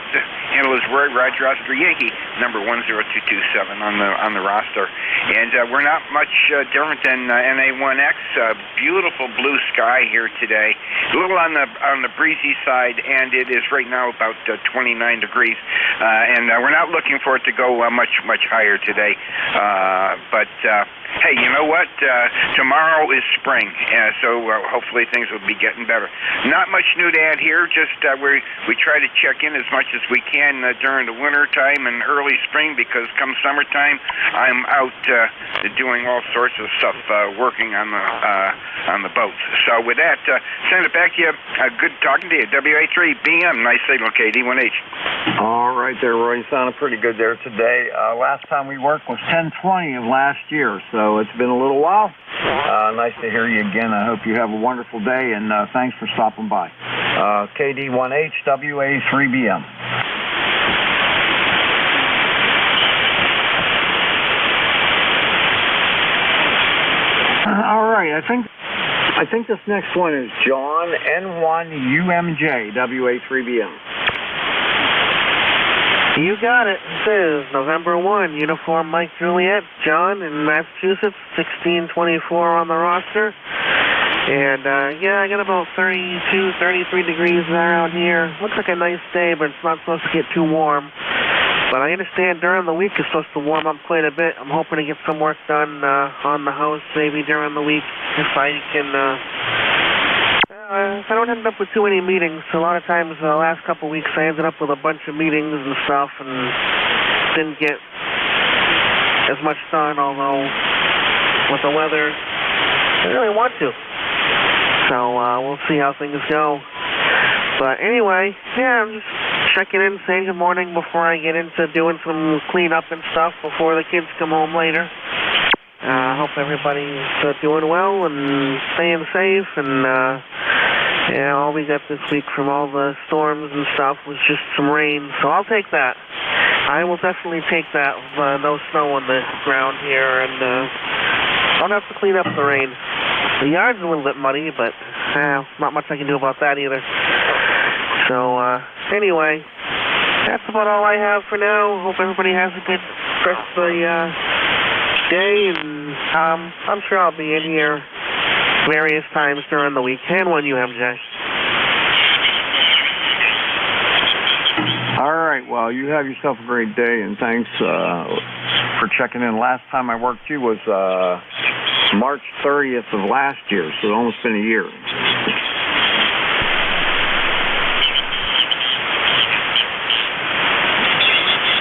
Handle is Roger Oscar Yankee, number 10227 on the roster. And we're not much different than NA1X. Beautiful blue sky here today. A little on the breezy side, and it is right now about 29 degrees. And we're not looking for it to go much higher today. But hey, you know what? Tomorrow is spring, so hopefully things will be getting better. Not much new to add here. Just we try to check in as much as we can during the winter time and early spring, because come summertime, I'm out doing all sorts of stuff, working on the boats. So with that, send it back to you. Good talking to you. WA3BM, nice signal, KD1H. All right there, Roy. You sounded pretty good there today. Last time we worked was 10/20 of last year, so it's been a little while. Nice to hear you again. I hope you have a wonderful day, and thanks for stopping by. KD1H, WA3BM. All right, I think this next one is John, N1UMJ, WA3BM. You got it. It says November 1, Uniform Mike Juliet, John in Massachusetts, 1624 on the roster. And, yeah, I got about 32, 33 degrees around here. Looks like a nice day, but it's not supposed to get too warm. But I understand during the week it's supposed to warm up quite a bit. I'm hoping to get some work done on the house maybe during the week if I can... I don't end up with too many meetings. A lot of times the last couple of weeks I ended up with a bunch of meetings and stuff and didn't get as much done, although with the weather I really want to. So we'll see how things go. But anyway, yeah, I'm just checking in, saying good morning before I get into doing some cleanup and stuff before the kids come home later. I hope everybody's doing well and staying safe. And yeah, all we got this week from all the storms and stuff was just some rain. So I'll take that. I will definitely take that. No snow on the ground here, and I'll have to clean up the rain. The yard's a little bit muddy, but not much I can do about that either. So anyway, that's about all I have for now. Hope everybody has a good rest of the day, and I'm sure I'll be in here various times during the week. N1UMJ. All right, well, you have yourself a great day, and thanks for checking in. Last time I worked you was March 30th of last year, so it's almost been a year.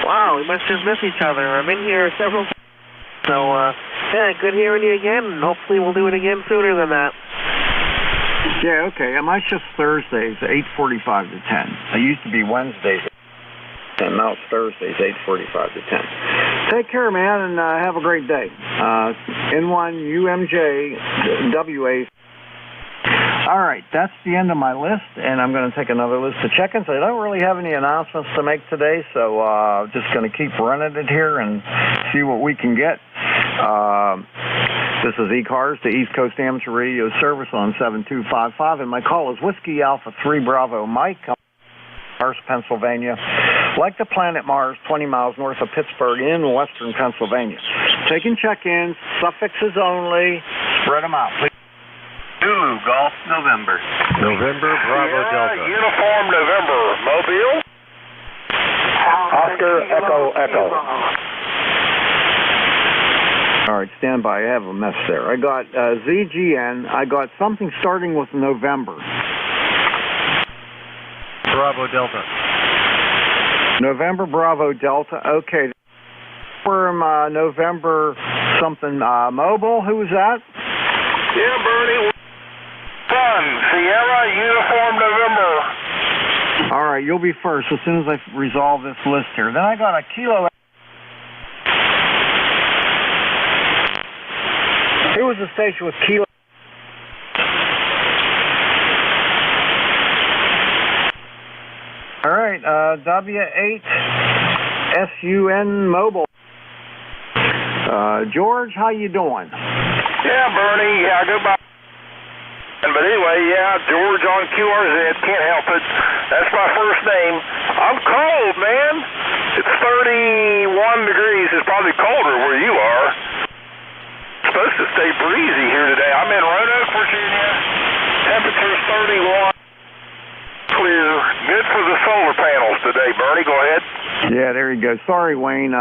Wow, we must just miss each other. I'm in here several times. So, yeah, good hearing you again, and hopefully we'll do it again sooner than that. Yeah, okay. My shift's Thursdays, 8:45 to 10. I used to be Wednesdays, and now it's Thursdays, 8:45 to 10. Take care, man, and have a great day. N1UMJ, WA. All right, that's the end of my list, and I'm going to take another list of check-ins. I don't really have any announcements to make today, so just going to keep running it here and see what we can get. This is ECARS, the East Coast Amateur Radio Service on 7255, and my call is Whiskey Alpha 3 Bravo Mike, Mars, Pennsylvania. Like the planet Mars, 20 miles north of Pittsburgh in western Pennsylvania. Taking check-ins, suffixes only. Spread them out, please. Zulu, Golf, November. November, Bravo, Delta. Uniform November, Mobile. Oscar, Echo, Echo. All right, stand by. I have a mess there. I got ZGN. I got something starting with November. Bravo, Delta. November, Bravo, Delta. Okay. From November something mobile. Who was that? Yeah, Bernie. Sierra, Uniform November. All right, you'll be first as soon as I resolve this list here. Then I got a Kilo. Here was the station with Kilo. All right, W8. SUN Mobile. George, how you doing? Yeah, Bernie. Yeah, I go by. But anyway, yeah, George on QRZ. Can't help it. That's my first name. I'm cold, man. It's 31 degrees. It's probably colder where you are. It's supposed to stay breezy here today. I'm in Roanoke, Virginia. Temperature's 31. Clear. Good for the solar panels today, Bernie. Go ahead. Yeah, there you go. Sorry, Wayne.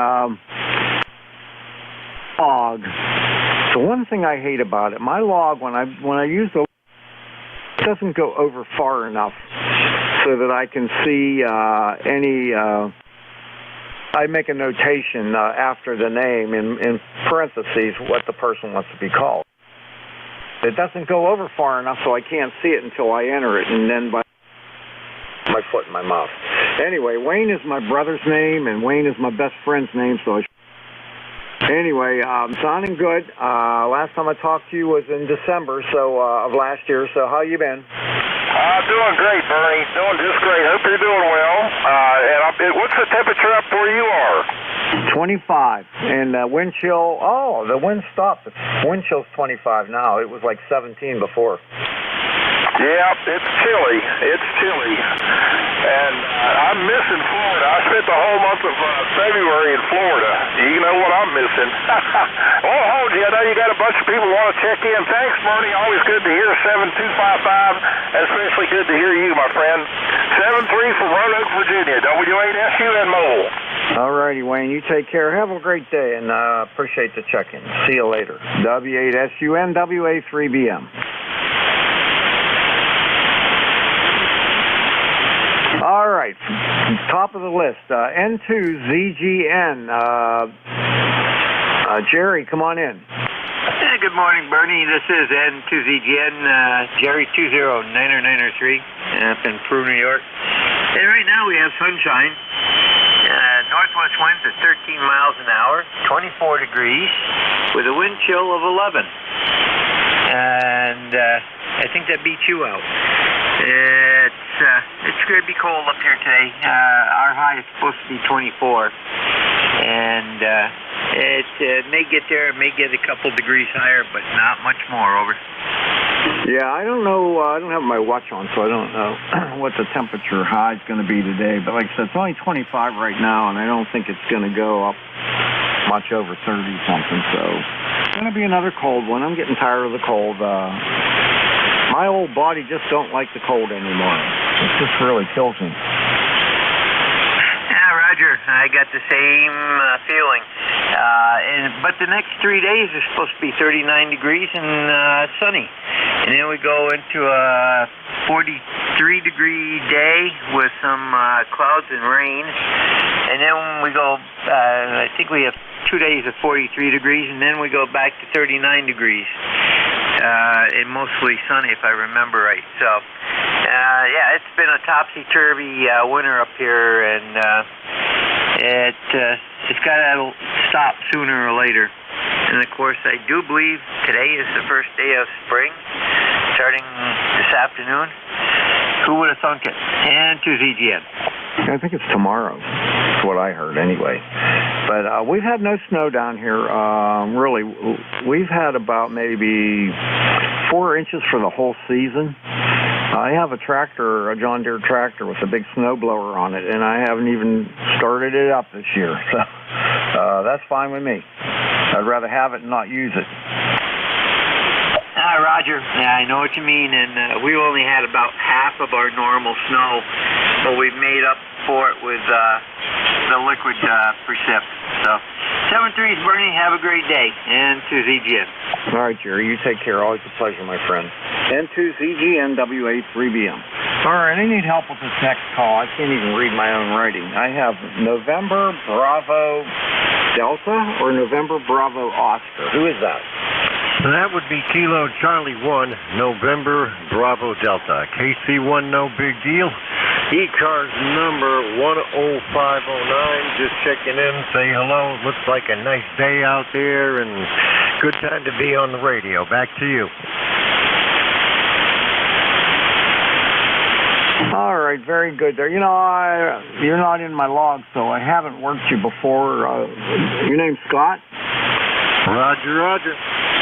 Log. The one thing I hate about it, my log, when I use the, it doesn't go over far enough so that I can see any. I make a notation after the name in parentheses what the person wants to be called. It doesn't go over far enough so I can't see it until I enter it, and then by my foot in my mouth. Anyway, Wayne is my brother's name, and Wayne is my best friend's name, so anyway, sounding good. Last time I talked to you was in December of last year, so how you been? Doing great, Bernie. Doing just great. Hope you're doing well. What's the temperature up where you are? 25. And wind chill, the wind stopped. Wind chill's 25 now. It was like 17 before. Yeah, it's chilly. It's chilly. And I'm missing Florida. I spent the whole month of February in Florida. You know what I'm missing. Well, hold you. I know you got a bunch of people want to check in. Thanks, Bernie. Always good to hear 7255. Especially good to hear you, my friend. 73 from Roanoke, Virginia. W8SUN Mobile. All righty, Wayne. You take care. Have a great day, and appreciate the check-in. See you later. W8SUN, WA3BM. All right, top of the list, N2ZGN. Jerry, come on in. Hey, good morning, Bernie. This is N2ZGN, Jerry 209093 up in Peru, New York. And right now we have sunshine. Northwest winds at 13 miles an hour, 24 degrees, with a wind chill of 11. And I think that beats you out. It's going to be cold up here today. Our high is supposed to be 24. And it may get there, it may get a couple degrees higher, but not much more, over. Yeah, I don't know. I don't have my watch on, so I don't know what the temperature high is going to be today. But like I said, it's only 25 right now, and I don't think it's going to go up much over 30-something. So it's going to be another cold one. I'm getting tired of the cold. My old body just don't like the cold anymore. It just really kills me. Yeah, Roger. I got the same feeling. But the next 3 days are supposed to be 39 degrees and sunny. And then we go into a 43-degree day with some clouds and rain. And then we go, I think we have 2 days of 43 degrees, and then we go back to 39 degrees. And mostly sunny, if I remember right. So, yeah, it's been a topsy-turvy winter up here, and it's got to stop sooner or later. And, of course, I do believe today is the first day of spring, starting this afternoon. Who would have thunk it? And to ZGN. I think it's tomorrow. That's what I heard anyway. But we've had no snow down here. Really, we've had about maybe 4 inches for the whole season. I have a tractor, a John Deere tractor with a big snowblower on it, and I haven't even started it up this year. So that's fine with me. I'd rather have it and not use it. Roger. Yeah, I know what you mean, and we've only had about half of our normal snow, but we've made up for it with the liquid precip. So, 7-3's Bernie, have a great day, and to ZGN. All right, Jerry, you take care. Always a pleasure, my friend. N2ZGN, WA3BM. All right, I need help with this next call. I can't even read my own writing. I have November Bravo Delta or November Bravo Oscar. Who is that? That would be Kilo Charlie 1, November Bravo Delta. KC1, no big deal. ECARS number 10509, just checking in, say hello. Looks like a nice day out there and good time to be on the radio. Back to you. All right, very good there. You know, you're not in my log, so I haven't worked you before. Your name's Scott? Roger.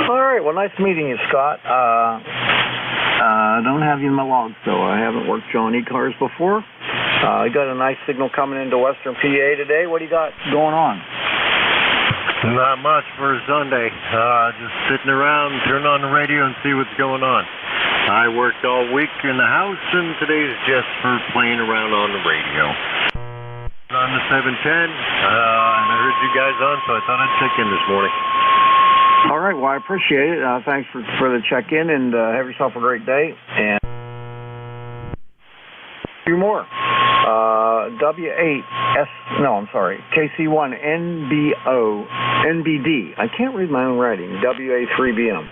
All right, well, nice meeting you, Scott. I don't have you in my log, so I haven't worked you on ECARS before. I got a nice signal coming into Western PA today. What do you got going on? Not much for a Sunday. Just sitting around, turn on the radio and see what's going on. I worked all week in the house, and today's just for playing around on the radio. On the 710, and I heard you guys on, so I thought I'd check in this morning. All right, well, I appreciate it. Thanks for the check-in, and have yourself a great day. And a few more. KC1 NBD. I can't read my own writing. WA3BM.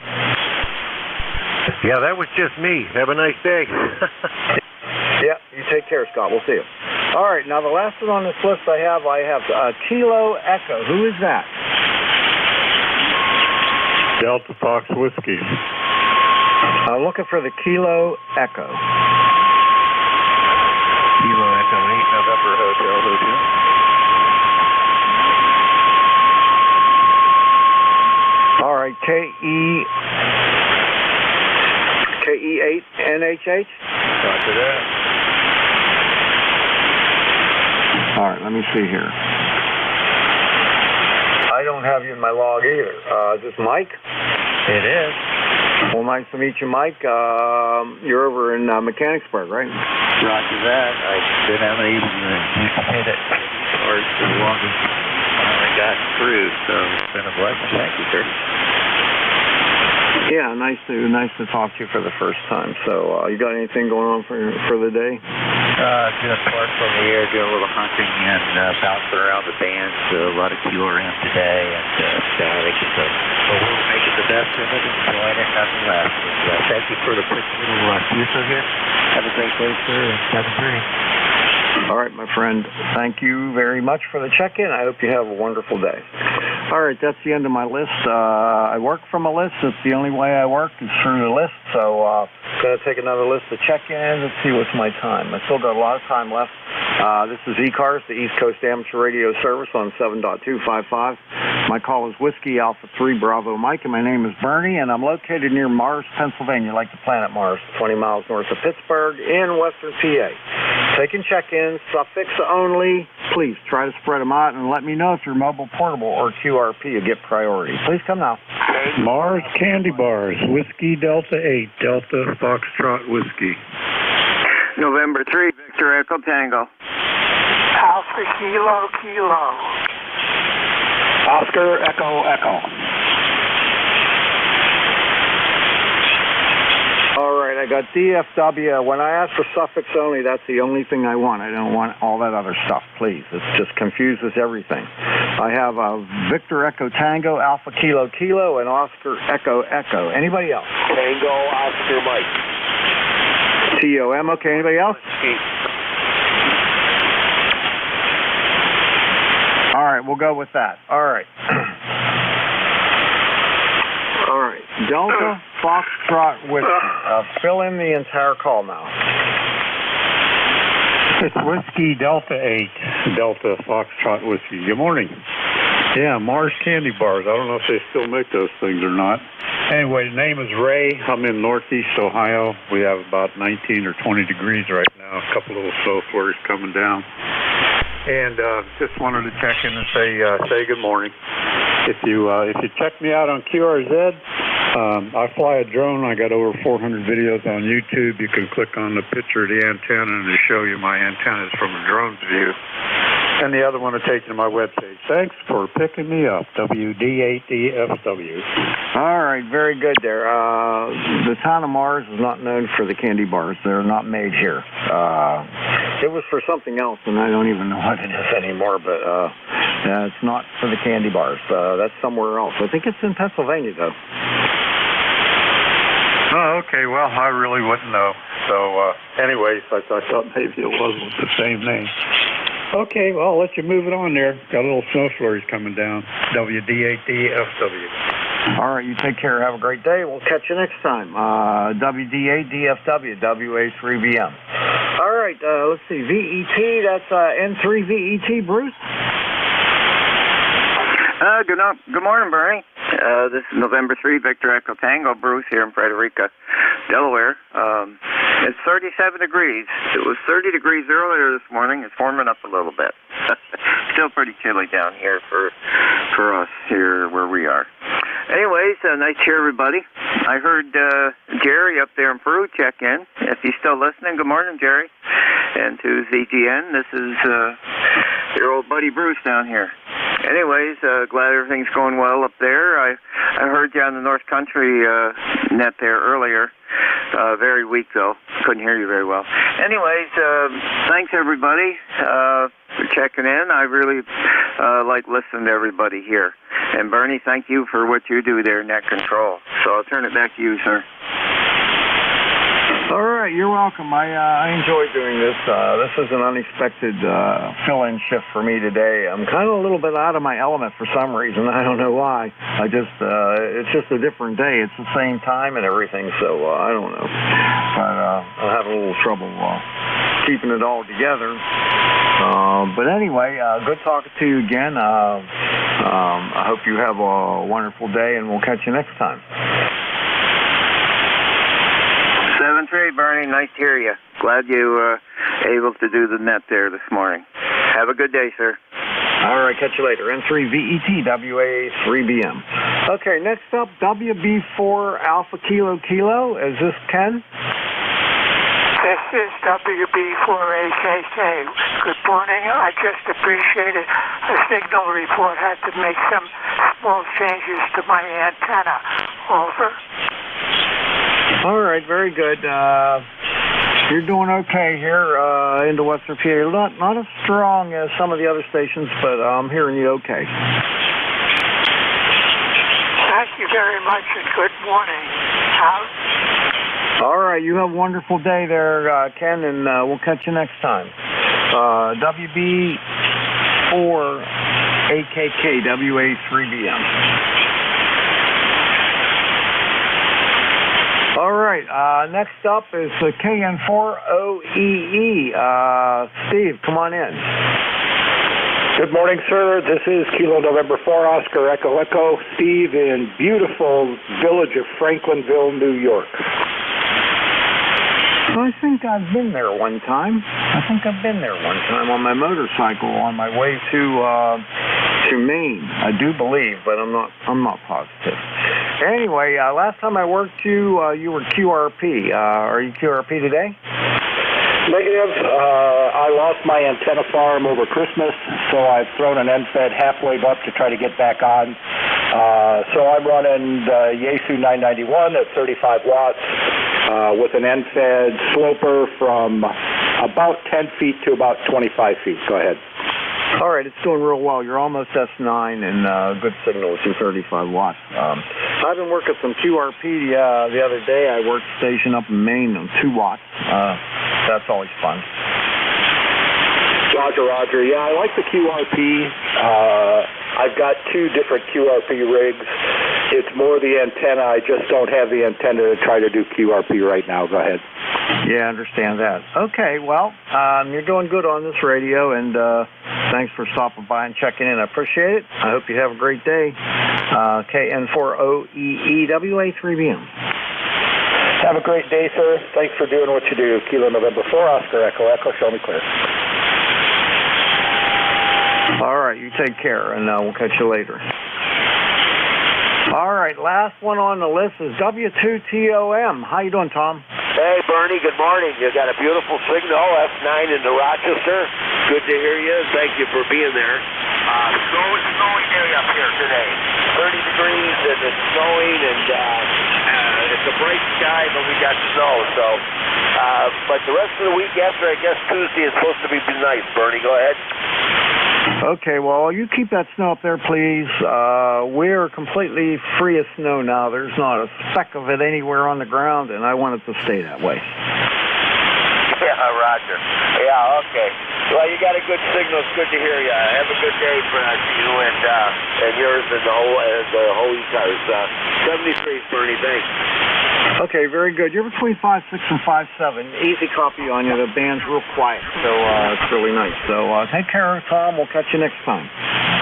Yeah, that was just me. Have a nice day. Yeah, you take care, Scott. We'll see you. All right, now the last one on this list I have Kilo Echo. Who is that? Delta Fox Whiskey. I'm looking for the Kilo Echo. Kilo Echo 8 November Hotel. All right, KE8NHH. Copy that. All right, let me see here. I don't have you in my log either. Is this Mike? It is. Well, nice to meet you, Mike. You're over in Mechanicsburg, right? Roger that. I've been able to hit it for the longest I got through, so it's been a blessing. Thank you, sir. Yeah, nice to talk to you for the first time. So, you got anything going on for the day? Just parked from the air, doing a little hunting and bouncing around the bands. A lot of QRM today and static. So we'll make it the best of it and enjoying it nonetheless. Thank you for the quick little teaser here. Have a great day, sir, and 7-3. All right, my friend. Thank you very much for the check-in. I hope you have a wonderful day. All right, that's the end of my list. I work from a list. It's the only way I work is through the list. So I'm going to take another list of check-ins and see what's my time. I still got a lot of time left. This is ECARS, the East Coast Amateur Radio Service on 7.255. My call is Whiskey Alpha 3 Bravo Mike, and my name is Bernie, and I'm located near Mars, Pennsylvania, like the planet Mars, 20 miles north of Pittsburgh in Western PA. Taking check-ins, suffix only. Please try to spread them out and let me know if you're mobile, portable, or QRP. You get priority. Please come now. Mars Candy Bars, Whiskey Delta 8, Delta Foxtrot Whiskey. November 3, Victor Echo Tango. Alpha Kilo Kilo. Oscar Echo Echo. All right, I got DFW. When I ask for suffix only, that's the only thing I want. I don't want all that other stuff, please. It just confuses everything. I have Victor Echo Tango, Alpha Kilo Kilo, and Oscar Echo Echo. Anybody else? Tango Oscar Mike. TOM. Okay, anybody else? All right, we'll go with that. All right. All right. Delta Foxtrot Whiskey. Fill in the entire call now. It's Whiskey Delta 8, Delta Foxtrot Whiskey. Good morning. Yeah, Mars Candy Bars. I don't know if they still make those things or not. Anyway, the name is Ray. I'm in Northeast Ohio. We have about 19 or 20 degrees right now. A couple little snow flurries coming down. And just wanted to check in and say good morning. If you check me out on QRZ, I fly a drone. I got over 400 videos on YouTube. You can click on the picture of the antenna and it'll show you my antennas from a drone's view. And the other one will take you to my webpage. Thanks for picking me up, WD8DFW. All right, very good there. The town of Mars is not known for the candy bars. They're not made here. It was for something else, and I don't even know what it is anymore, but it's not for the candy bars. That's somewhere else. I think it's in Pennsylvania, though. Oh, okay. Well, I really wouldn't know. So, anyways, I thought maybe it was the same name. Okay, well, I'll let you move it on there. Got a little snow flurries coming down. WD8DFW. All right, you take care. Have a great day. We'll catch you next time. WD8DFW, WA3BM. All right. right, let's see, VET, that's N3 VET, Bruce? Good morning, Bernie. This is November 3, Victor Echo Tango, Bruce here in Frederica, Delaware. It's 37 degrees. It was 30 degrees earlier this morning. It's warming up a little bit. Still pretty chilly down here for us here where we are. Anyways, nice to hear everybody. I heard Jerry up there in Peru check in. If he's still listening, good morning, Jerry. And to ZGN, this is your old buddy Bruce down here. Anyways, glad everything's going well up there. I heard you on the North Country net there earlier. Very weak, though. Couldn't hear you very well. Anyways, thanks, everybody, for checking in. I really like listening to everybody here. And, Bernie, thank you for what you do there in net control. So I'll turn it back to you, sir. All right, you're welcome. I enjoy doing this. This is an unexpected fill-in shift for me today. I'm kind of a little bit out of my element for some reason. I don't know why. It's just a different day. It's the same time and everything, so I don't know. But I'm having a little trouble keeping it all together. But anyway, good talking to you again. I hope you have a wonderful day, and we'll catch you next time. 7-3, Bernie. Nice to hear you. Glad you were able to do the net there this morning. Have a good day, sir. All right, catch you later. N3 VET, WA3BM. Okay, next up, WB4 Alpha Kilo Kilo. Is this Ken? This is WB4AKK. Good morning. I just appreciated the signal report. Had to make some small changes to my antenna. Over. All right, very good. You're doing okay here into Western PA. Not as strong as some of the other stations, but I'm hearing you okay. Thank you very much, and good morning. All right, you have a wonderful day there, Ken, and we'll catch you next time. WB4 AKK, WA3BM. All right, next up is the KN4OEE. Steve, come on in. Good morning, sir. This is Kilo November 4 Oscar Echo Echo, Steve in beautiful village of Franklinville, New York. I think I've been there one time. On my motorcycle on my way to Maine. I do believe, but I'm not positive. Anyway, last time I worked you were QRP. Are you QRP today? Negative. I lost my antenna farm over Christmas, so I've thrown an end-fed half-wave up to try to get back on. So I'm running the Yaesu 991 at 35 watts with an end-fed sloper from about 10 feet to about 25 feet. Go ahead. All right, it's doing real well. You're almost S9 and good signal with your 35 watts. I've been working some QRP the other day. I worked station up in Maine on 2 watts. That's always fun. Roger. Yeah, I like the QRP. I've got 2 different QRP rigs. It's more the antenna. I just don't have the antenna to try to do QRP right now. Go ahead. Yeah, I understand that. Okay, well, you're doing good on this radio, and thanks for stopping by and checking in. I appreciate it. I hope you have a great day. KN4OEEWA3BM. Have a great day, sir. Thanks for doing what you do. Kilo November 4 Oscar Echo Echo. Show me clear. All right, you take care, and we'll catch you later. All right, last one on the list is W2TOM. How you doing, Tom? Hey, Bernie, good morning. You got a beautiful signal, F9 into Rochester. Good to hear you, and thank you for being there. Snowing day up here today. 30 degrees, and it's snowing, and it's a bright sky, but we got snow. So, but the rest of the week after, I guess Tuesday is supposed to be nice. Bernie, go ahead. Okay, well, you keep that snow up there, please. We're completely free of snow now. There's not a speck of it anywhere on the ground, and I want it to stay that way. Yeah, Roger. Yeah, okay. Well, you got a good signal. It's good to hear you. Have a good day for you and yours and the whole ECARS. 73, Bernie. Thanks. Okay. Okay, very good. You're between 5'6" and 5'7". Easy copy on you. The band's real quiet, so it's really nice. So take care, Tom. We'll catch you next time.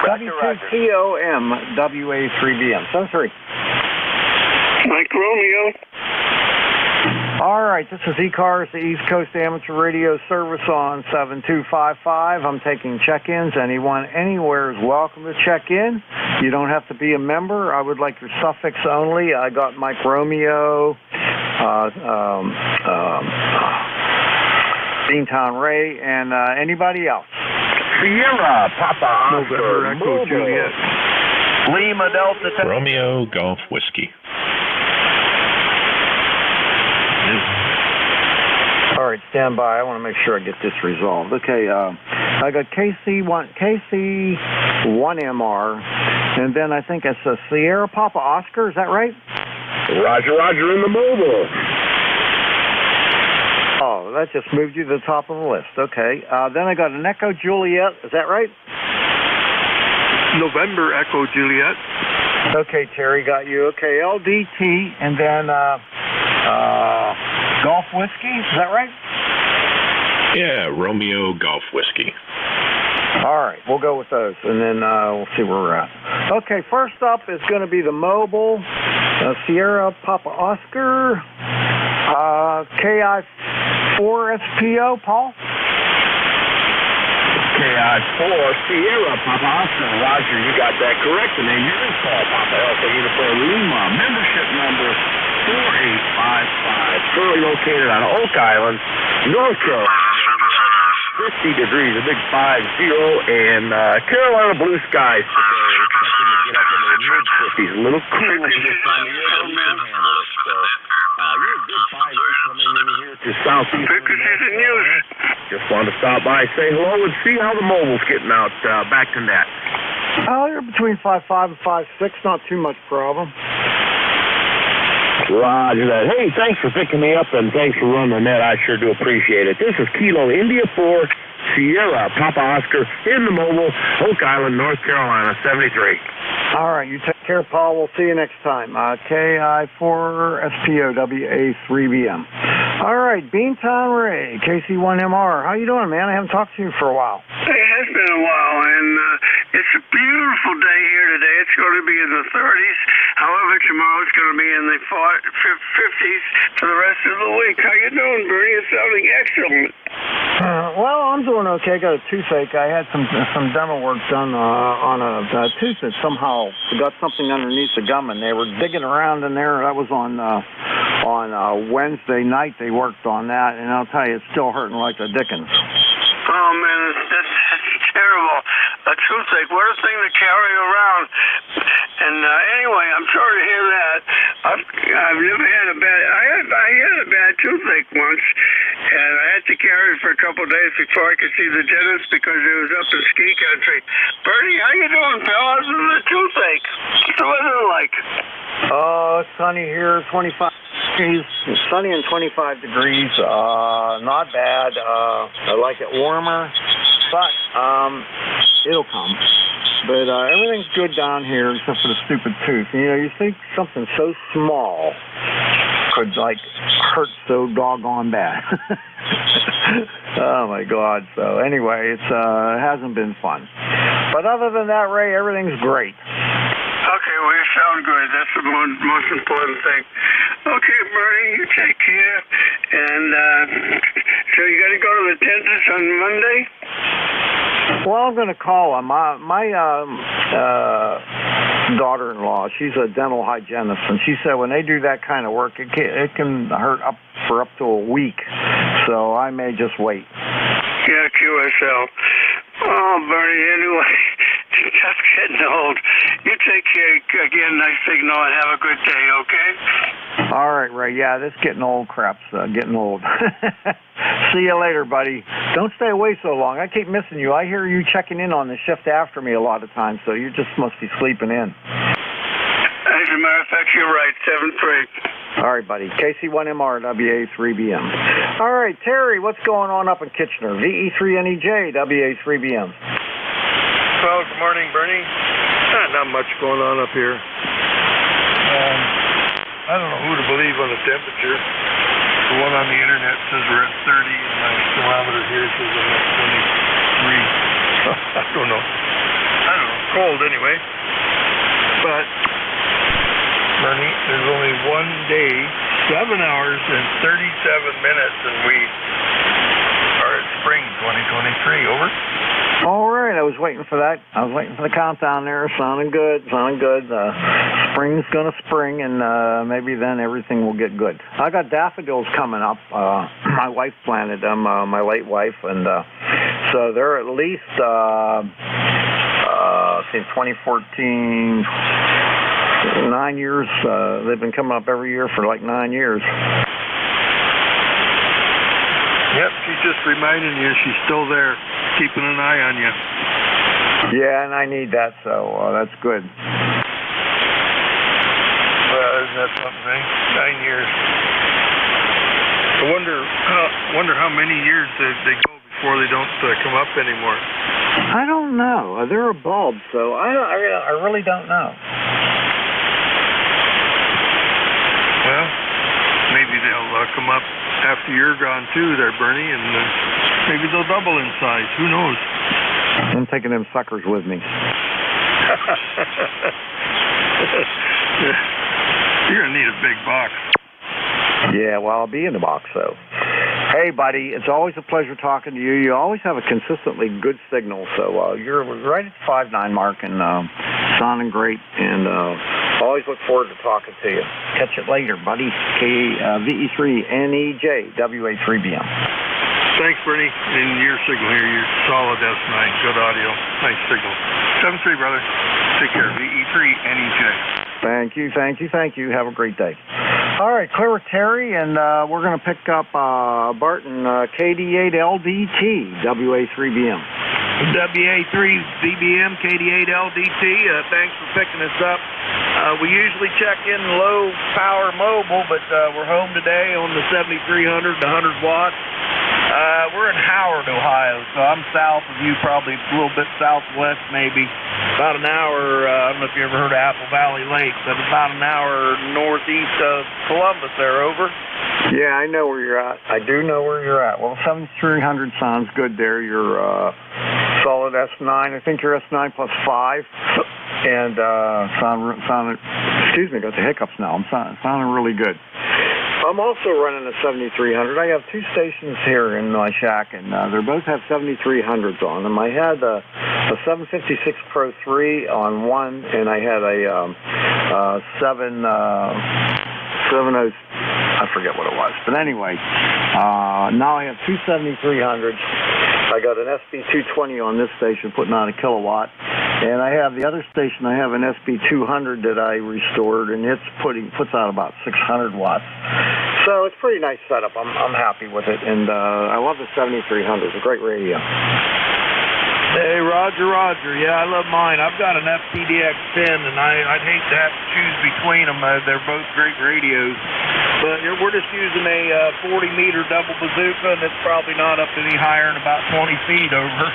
W2COM, WA3BM. 73. Mike Romeo. All right, this is ECARS, the East Coast Amateur Radio Service on 7255. I'm taking check-ins. Anyone anywhere is welcome to check in. You don't have to be a member. I would like your suffix only. I got Mike Romeo, Beantown Ray, and anybody else. Sierra, Papa Oscar, Echo Juliet. Lima Delta. Romeo Golf Whiskey. All right, stand by. I want to make sure I get this resolved. Okay, I got KC1MR, and then I think it's a Sierra Papa Oscar. Is that right? Roger in the mobile. Oh, that just moved you to the top of the list. Okay. Then I got an Echo Juliet. Is that right? November Echo Juliet. Okay, Terry, got you. Okay, LDT, and then Golf Whiskey. Is that right? Yeah, Romeo Golf Whiskey. All right, we'll go with those, and then we'll see where we're at. Okay, first up is going to be the mobile Sierra Papa Oscar KI4SPO, Paul? KI4 Sierra Papa Oscar. Roger, you got that correct. The name you just called Papa Alpha Uniform Lima. Membership number 4855. Currently located on Oak Island, North Carolina. 50 degrees, a big 50, and Carolina blue skies today. Expecting to get up in the mid-50s. A little cool for this time of year, but we can handle it. So, you're a good 5-8 coming in here to Southeast. News. Just wanted to stop by, say hello, and see how the mobile's getting out back to net. Oh, you're between 5'5" and 5'6", not too much problem. Roger that. Hey, thanks for picking me up, and thanks for running the net. I sure do appreciate it. This is Kilo India 4 Sierra Papa Oscar in the mobile, Oak Island, North Carolina, 73. All right, you take care, Paul. We'll see you next time. KI4SPOWA3BM. All right, Beantown Ray, KC1MR. How you doing, man? I haven't talked to you for a while. It has been a while, and it's a beautiful day here today. It's going to be in the 30s. However, tomorrow it's going to be in the 50s for the rest of the week. How you doing, Bernie? You're sounding excellent. Well, I'm doing okay. I got a toothache. I had some dental work done on a tooth that somehow got something underneath the gum, and they were digging around in there. That was on Wednesday night. They worked on that, and I'll tell you, it's still hurting like the dickens. Oh, man, that's terrible. A toothache, what a thing to carry around. And anyway, I'm sorry to hear that. I've never had a bad. I had a bad toothache once, and I had to carry it for a couple of days before I could see the dentist because it was up in ski country. Bernie, how you doing, pal? Other than the toothache, what's the weather like? It's sunny here, 25 degrees. It's sunny and 25 degrees. Not bad. I like it warmer, but it'll come. But everything's good down here except for the stupid tooth. You know, you think something so small could, like, hurt so doggone bad. Oh, my God. So, anyway, it hasn't been fun. But other than that, Ray, everything's great. Okay, well, you sound good. That's the most important thing. Okay, Bernie, you take care. And so you got to go to the dentist on Monday? Well, I'm going to call him. My daughter-in-law, she's a dental hygienist, and she said when they do that kind of work, it can hurt for up to a week. So I may just wait. Yeah, QSL. Oh, Bernie, anyway, just getting old. You take care again, nice signal, and have a good day, okay? All right, Ray. Yeah, this getting old crap's getting old. See you later, buddy. Don't stay away so long. I keep missing you. I hear you checking in on the shift after me a lot of times, so you just must be sleeping in. As a matter of fact, you're right, 7-3. All right, buddy. KC1MR, WA3BM. All right, Terry, what's going on up in Kitchener? VE3NEJ, WA3BM. Well, good morning, Bernie. Not much going on up here. I don't know who to believe on the temperature. The one on the internet says we're at 30, and my thermometer here says I'm at 23. I don't know. Cold anyway. But, Bernie, there's only 1 day, 7 hours and 37 minutes, and we are at spring 2023. Over. All right, I was waiting for that. I was waiting for the countdown there. Sounding good. Spring's going to spring, and maybe then everything will get good. I got daffodils coming up. My wife planted them, my late wife, and so they're at least, since 2014, 9 years. They've been coming up every year for like 9 years. Yep, she's just reminding you she's still there, keeping an eye on you. Yeah, and I need that, so that's good. Well, isn't that something? 9 years. I wonder how many years they go before they don't come up anymore. I don't know. They're a bulb, so I really don't know. Well, maybe they'll come up after you're gone too there, Bernie, and maybe they'll double in size. Who knows? I'm taking them suckers with me. You're going to need a big box. Yeah, well, I'll be in the box, though. Hey, buddy, it's always a pleasure talking to you. You always have a consistently good signal, so you're right at the 5.9 mark and sounding great, and always look forward to talking to you. Catch it later, buddy. VE3NEJWA3BM. Thanks, Bernie. And your signal here, you're solid S9. Good audio. Nice signal. 7-3, brother. Take care. VE3NEJ. Thank you. Have a great day. All right, clear with Terry, and we're going to pick up Barton, KD8LDT, WA3BM. WA3BBM, KD8LDT. Thanks for picking us up. We usually check in low power mobile, but we're home today on the 7300 to 100 watts. We're in Howard, Ohio, so I'm south of you, probably a little bit southwest maybe. About an hour, I don't know if you ever heard of Apple Valley Lake, but about an hour northeast of Columbus there, over. Yeah, I know where you're at. I do know where you're at. Well, 7300 sounds good there. You're solid S9. I think you're S9 plus 5. And sounded, excuse me, got the hiccups now. I'm sounding really good. I'm also running a 7300. I have two stations here in my shack, and they both have 7300s on them. I had a 756 Pro 3 on one, and I had a 70. I forget what it was. But anyway, now I have two 7300s. I got an SB220 on this station putting on a kilowatt. And I have the other station, I have an SB200 that I restored, and it puts out about 600 watts. So it's a pretty nice setup. I'm happy with it, and I love the 7300. It's a great radio. Hey, Roger. Yeah, I love mine. I've got an FPDX-10, and I'd hate to have to choose between them. They're both great radios. But we're just using a 40-meter double bazooka, and it's probably not up any higher than about 20 feet over.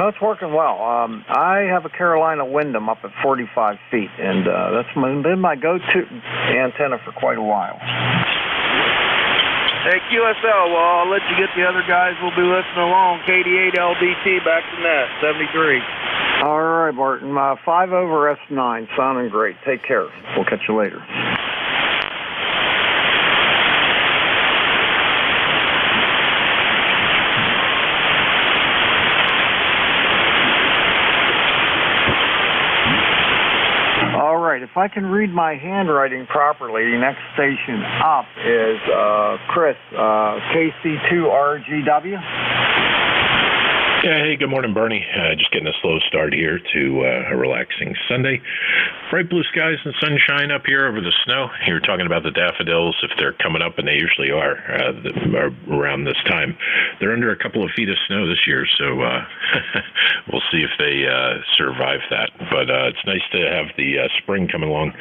Well, it's working well. I have a Carolina Wyndham up at 45 feet, and that's been my go-to antenna for quite a while. Hey, QSL, well, I'll let you get the other guys. We'll be listening along. KD8LDT back to net, 73. All right, Barton. 5 over S9, sounding great. Take care. We'll catch you later. All right, if I can read my handwriting properly, the next station up is Chris, KC2RGW. Yeah, hey, good morning, Bernie. Just getting a slow start here to a relaxing Sunday. Bright blue skies and sunshine up here over the snow. You were talking about the daffodils, if they're coming up, and they usually are around this time. They're under a couple of feet of snow this year, so we'll see if they survive that. But it's nice to have the spring coming along.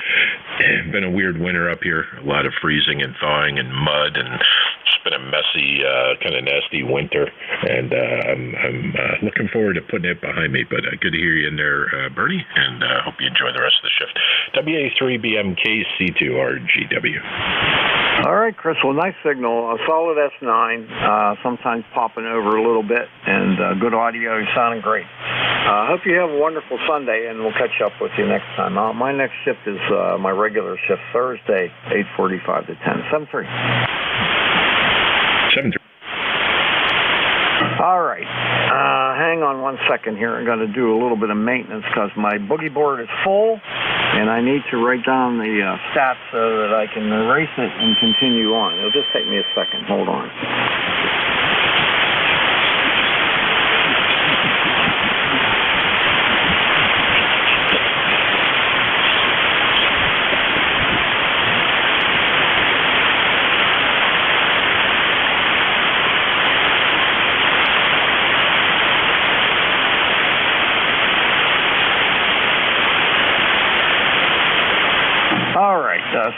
Been a weird winter up here, a lot of freezing and thawing and mud and It's been a messy, kind of nasty winter, and I'm looking forward to putting it behind me. But good to hear you in there, Bernie, and hope you enjoy the rest of the shift. WA3BMKC2RGW. All right, Chris. Well, nice signal. A solid S9, sometimes popping over a little bit, and good audio. You're sounding great. Hope you have a wonderful Sunday, and we'll catch up with you next time. My next shift is my regular shift, Thursday, 8:45 to 10. 7-3. 7-3. All right. Hang on one second here. I'm going to do a little bit of maintenance because my boogie board is full, and I need to write down the stats so that I can erase it and continue on. It'll just take me a second. Hold on.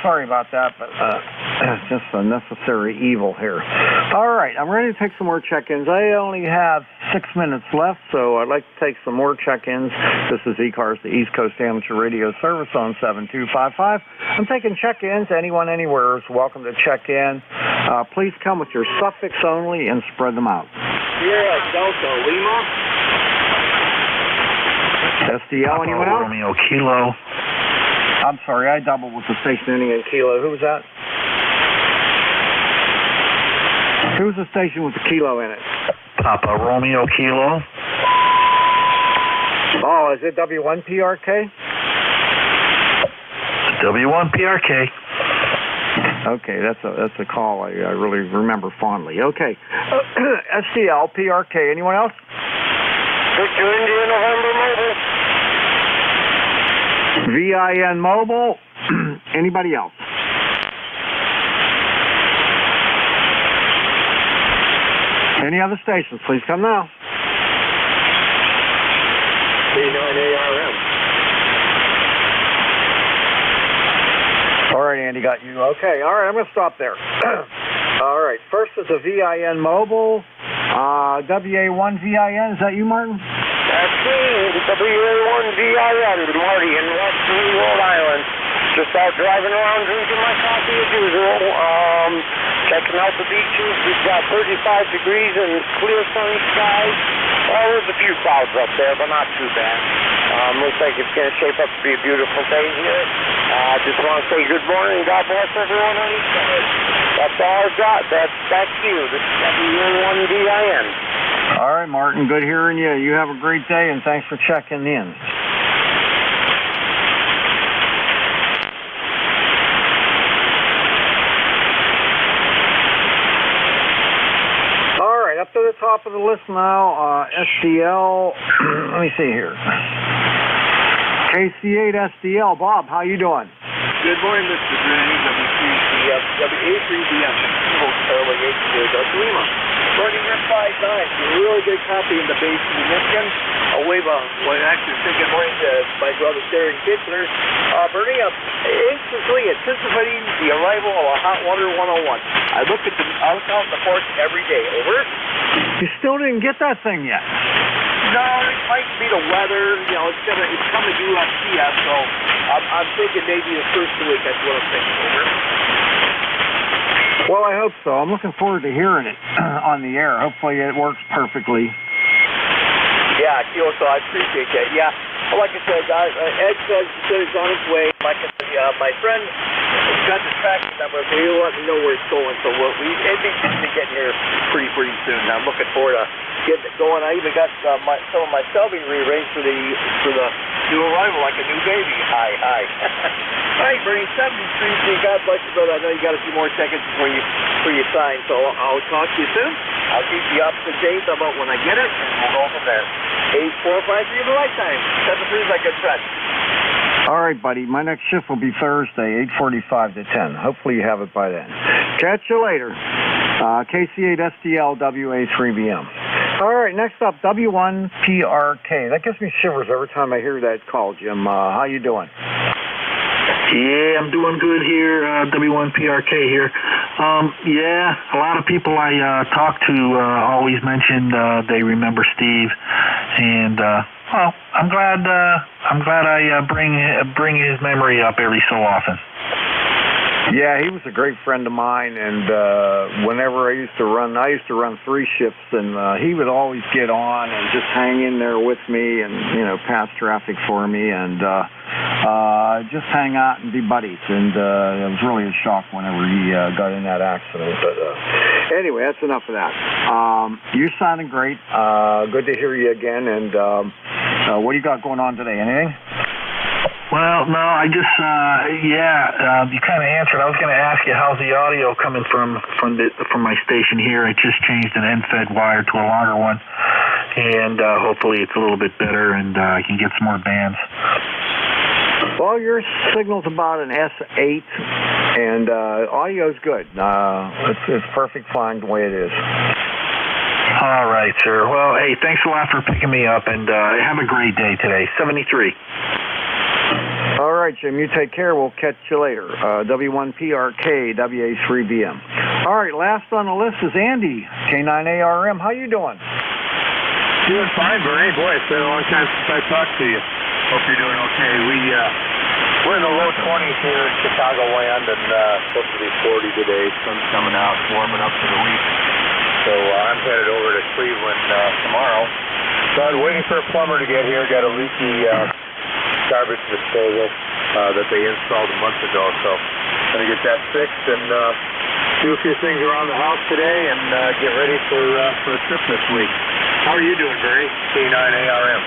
Sorry about that, but it's just a necessary evil here. All right, I'm ready to take some more check-ins. I only have 6 minutes left, so I'd like to take some more check-ins. This is ECARS, the East Coast Amateur Radio Service on 7255. I'm taking check-ins. Anyone, anywhere is welcome to check in. Please come with your suffix only and spread them out. Sierra Delta Lima. SDL, anyone else? Romeo Kilo. I'm sorry, I doubled with the station ending in Kilo. Who was that? Who's the station with the Kilo in it? Papa Romeo Kilo. Oh, is it W1PRK? W1PRK. Okay, that's a call I really remember fondly. Okay, SDL, PRK. Anyone else? Victor India November Mobile. VIN Mobile. Anybody else? Any other stations? Please come now. C9ARM. All right, Andy, got you. Okay, all right, I'm going to stop there. All right, first is a VIN Mobile. WA1VIN, is that you, Martin? That's me, WA1VIN, Marty in Western Rhode Island. Just out driving around drinking my coffee as usual. Checking out the beaches. We've got 35 degrees and clear sunny skies. Well, there's a few clouds up there, but not too bad. Looks like it's going to shape up to be a beautiful day here. I just want to say good morning and God bless everyone on East Coast. That's all I've got. That's back to you. This is WA1VIN. All right, Martin. Good hearing you. You have a great day, and thanks for checking in. All right, up to the top of the list now, SDL. Let me see here. KC8 SDL. Bob, how you doing? Good morning, Mr. Granny. WA3BM. Charlie 8 Lima. Running your 5-9. Really good copy in the base of the Michigan. Actually thinking morning to my brother Terry Kitchener. Bernie, I'm instantly anticipating the arrival of a Hot Water 101. I look out on the porch every day. Over. You still didn't get that thing yet. No, it might be the weather. You know, it's coming to USPS, so I'm thinking maybe the first of the week. That's what I'm thinking. Over. Well, I hope so. I'm looking forward to hearing it on the air. Hopefully it works perfectly. Yeah, so I appreciate that. Yeah, well, like I said, Ed said it's on its way. Like I said, my friend got the tracking number, so he'll let me know where it's going. So it'll be getting here pretty soon. I'm looking forward to getting it going. I even got some of my shelving rearranged for the new arrival, like a new baby. Hi. All right, Bernie, 73. God bless you, brother. I know you got a few more seconds before you sign, so I'll talk to you soon. I'll keep you up to date about when I get it, and we'll go from there. 8453 of the lifetime. 73 is my good friend. All right, buddy. My next shift will be Thursday, 8:45 to 10. Hopefully you have it by then. Catch you later. KC8 SDL WA3BM. All right, next up, W1PRK. That gives me shivers every time I hear that call, Jim. How you doing? Yeah, I'm doing good here. W1PRK here. Yeah, a lot of people I talk to always mention they remember Steve, and well, I'm glad I bring his memory up every so often. Yeah, he was a great friend of mine, and whenever I used to run 3 shifts, and he would always get on and just hang in there with me and, pass traffic for me and just hang out and be buddies. And it was really a shock whenever he got in that accident. But anyway, that's enough of that. You're sounding great. Good to hear you again. And what do you got going on today? Anything? Well, no, I just, you kind of answered. I was going to ask you, how's the audio coming from my station here? I just changed an end-fed wire to a longer one, and hopefully it's a little bit better, and I can get some more bands. Well, your signal's about an S8, and audio's good. It's perfect fine the way it is. All right, sir. Well, hey, thanks a lot for picking me up, and have a great day today. 73. All right, Jim, you take care. We'll catch you later. W1PRK, WA3BM. All right, last on the list is Andy, K9ARM. How you doing? Doing fine, Bernie. Boy, it's been a long time since I talked to you. Hope you're doing okay. We're in the low 20s here in Chicago land, and supposed to be 40 today. Sun's coming out, warming up for the week. So I'm headed over to Cleveland tomorrow. So I'm waiting for a plumber to get here. Got a leaky garbage disposal that they installed a month ago, so I'm going to get that fixed and do a few things around the house today and get ready for a trip this week. How are you doing, Barry? K9ARM.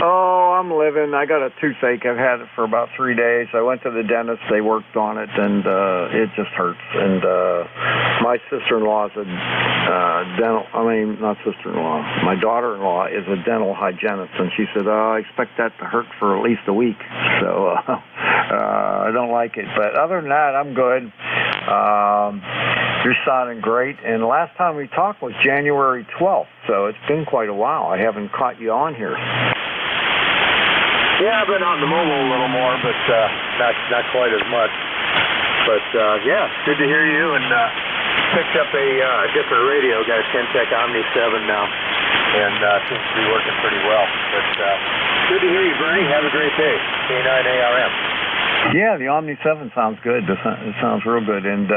Oh, I'm living. I got a toothache. I've had it for about 3 days. I went to the dentist. They worked on it, and it just hurts. And my sister-in-law is a not sister-in-law. My daughter-in-law is a dental hygienist, and she said, I expect that to hurt for at least a week. So I don't like it. But other than that, I'm good. You're sounding great. And the last time we talked was January 12th, so it's been quite a while. I haven't caught you on here. Yeah, I've been on the mobile a little more, but not quite as much. But yeah, good to hear you. And picked up a different radio. Got a Ten-Tech Omni 7 now, and seems to be working pretty well. But good to hear you, Bernie. Have a great day. K9ARM. Yeah, the Omni 7 sounds good. It sounds real good. And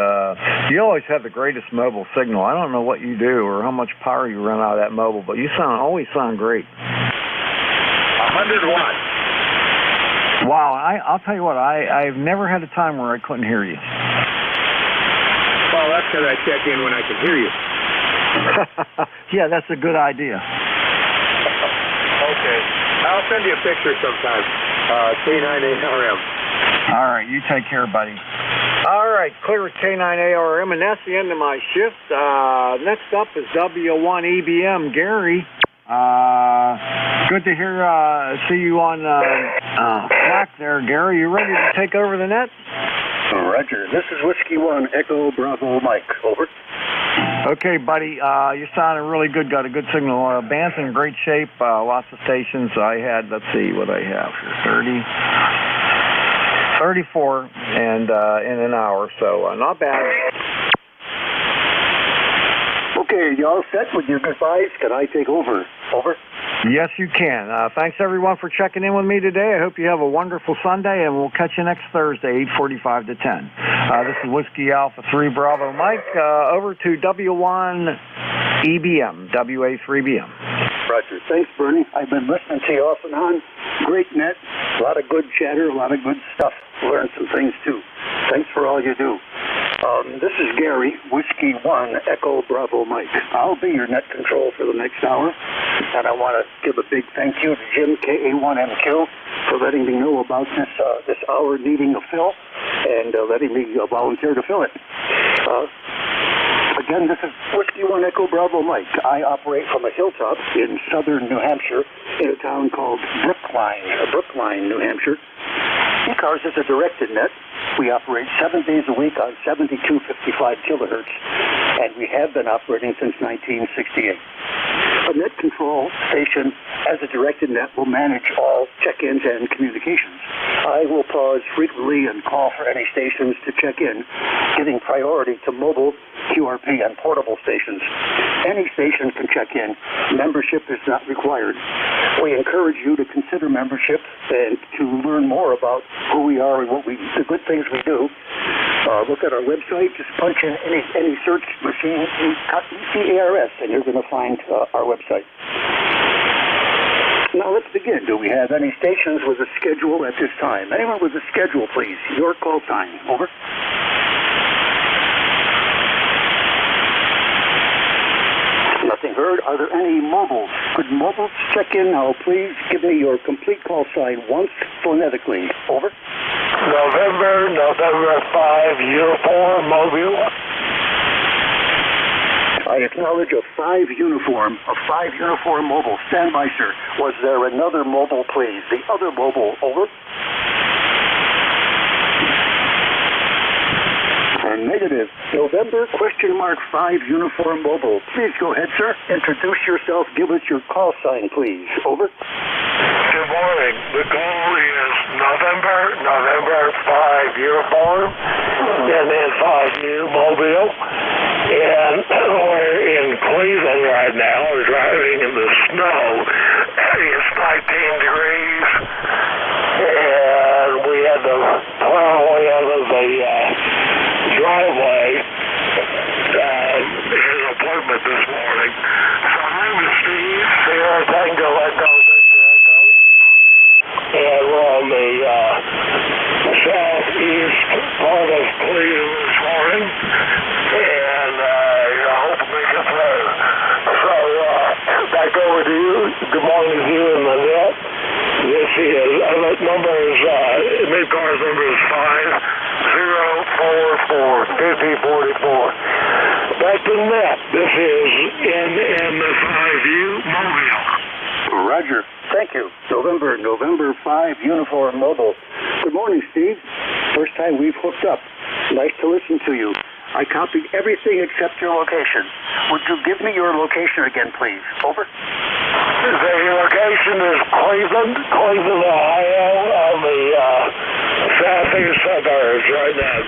you always have the greatest mobile signal. I don't know what you do or how much power you run out of that mobile, but you always sound great. 100 watts. Wow, I'll tell you what, I've never had a time where I couldn't hear you. Well, that's because I check in when I can hear you. Yeah, that's a good idea. Okay. I'll send you a picture sometime. K9ARM. All right, you take care, buddy. All right, clear with K9ARM, and that's the end of my shift. Next up is W1EBM, Gary. Good to see you on Slack there, Gary. You ready to take over the net? Roger. This is Whiskey 1, Echo Bravo Mike. Over. Okay, buddy. You're sounding really good. Got a good signal. Band's in great shape. Lots of stations. I had, let's see what I have here, 34 and in an hour, so not bad. Okay, you all set with your goodbyes? Can I take over? Over. Yes, you can. Thanks, everyone, for checking in with me today. I hope you have a wonderful Sunday, and we'll catch you next Thursday, 8:45 to 10. This is Whiskey Alpha 3 Bravo Mike. Over to W1EBM, WA3BM. Roger. Thanks, Bernie. I've been listening to you off and on. Great net. A lot of good chatter, a lot of good stuff. Learned some things, too. Thanks for all you do. This is Gary, Whiskey 1, Echo Bravo Mike. I'll be your net control for the next hour. And I want to give a big thank you to Jim, KA1MQ, for letting me know about this hour needing a fill and letting me volunteer to fill it. Again, this is Whiskey 1 Echo Bravo Mike. I operate from a hilltop in southern New Hampshire in a town called Brookline, New Hampshire. ECARS is a directed net. We operate 7 days a week on 7255 kilohertz, and we have been operating since 1968. A net control station as a directed net will manage all check-ins and communications. I will pause frequently and call for any stations to check in, giving priority to mobile, QRP, and portable stations. Any station can check in. Membership is not required. We encourage you to consider membership and to learn more about who we are and the good things we do. Look at our website. Just punch in any search machine, ECARS, and you're going to find our website. Now let's begin. Do we have any stations with a schedule at this time? Anyone with a schedule, please? Your call time. Over. Nothing heard. Are there any mobiles? Could mobiles check in now, please? Give me your complete call sign once phonetically. Over. November 5, uniform, mobile. I acknowledge a 5 uniform mobile. Stand by, sir. Was there another mobile, please? The other mobile, over. And negative. November, $5 uniform mobile. Please go ahead, sir. Introduce yourself. Give us your call sign, please. Over. Good morning. The call is November 5 uniform, and then 5U mobile. And we're in Cleveland right now. We're driving in the snow. It's 19 degrees, and we had to plow out of the driveway. His appointment this morning. So my name is Steve. Sierra Tango Echo. And we're on the southeast part of Cleveland this morning. And I hope to make it through. So back over to you. Good morning to you and Lynette. This is, that number is, ECARS number is 5044. Back to Lynette. This is NN5U Mobile. Roger. Thank you. November 5 uniform mobile. Good morning, Steve. First time we've hooked up. Nice to listen to you. I copied everything except your location. Would you give me your location again, please? Over. The location is Cleveland, Ohio, on the southeast suburbs right now.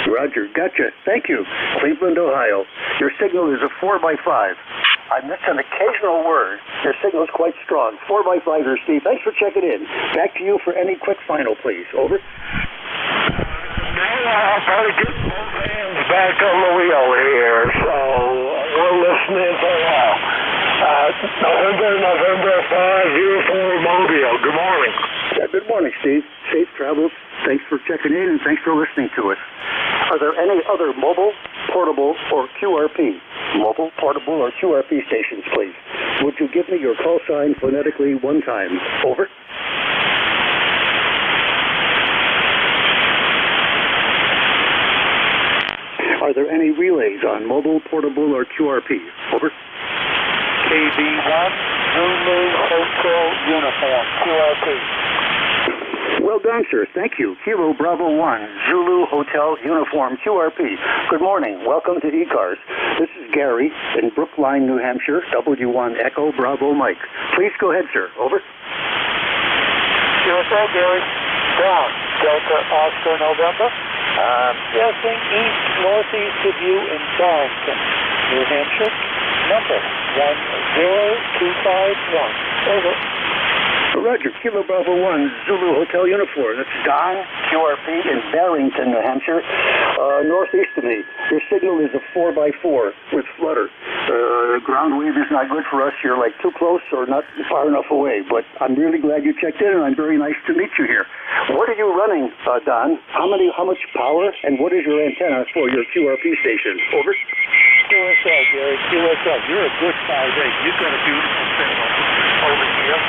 Roger. Gotcha. Thank you. Cleveland, Ohio. Your signal is a 4x5. I missed an occasional word. Your signal is quite strong. 4x5 here, Steve. Thanks for checking in. Back to you for any quick final, please. Over. I'll try to get both hands back on the wheel here, so we're listening for a while. November 5, uniform mobile. Good morning. Good morning, Steve. Safe travels. Thanks for checking in and thanks for listening to us. Are there any other mobile, portable, or QRP? Mobile, portable, or QRP stations, please. Would you give me your call sign phonetically one time? Over. Are there any relays on mobile, portable, or QRP? Over. KB1, Zulu Hotel Uniform, QRP. Well done, sir. Thank you. Kilo Bravo 1, Zulu Hotel Uniform QRP. Good morning. Welcome to ECARS. This is Gary in Brookline, New Hampshire, W1 Echo Bravo Mike. Please go ahead, sir. Over. USA, Gary. Down. Delta Oscar November. Passing northeast of you in Barrington, New Hampshire. Number 10251. Over. Roger, Kilo Bravo 1, Zulu Hotel Uniform. That's Don, QRP in Barrington, New Hampshire, northeast of me. Your signal is a 4x4 with flutter. The ground wave is not good for us. You're like too close or not far enough away. But I'm really glad you checked in, and I'm very nice to meet you here. What are you running, Don? How much power, and what is your antenna for your QRP station? Over. QSL, Gary. QSL. You're a good 5'8". You've got a beautiful signal over here.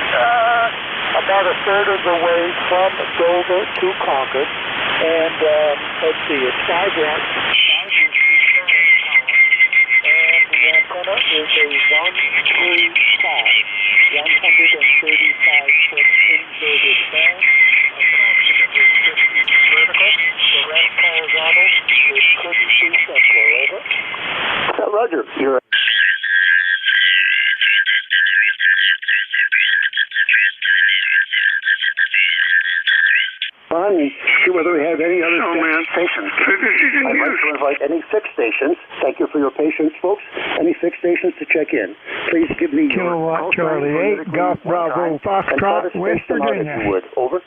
About a third of the way from Dover to Concord. And let's see, it's 5 watts. And the antenna is a 135 inverted band, approximately 50 vertical. The rest horizontal. It couldn't be simpler. Over. Roger. You're on and see whether we have any other stations. Frequencies in I'd like use. to invite any fixed stations. Thank you for your patience, folks. Any fixed stations to check in. Please give me your Kilowatt call sign Charlie 8, Golf Bravo, Foxtrot, West Virginia. If you would. Over.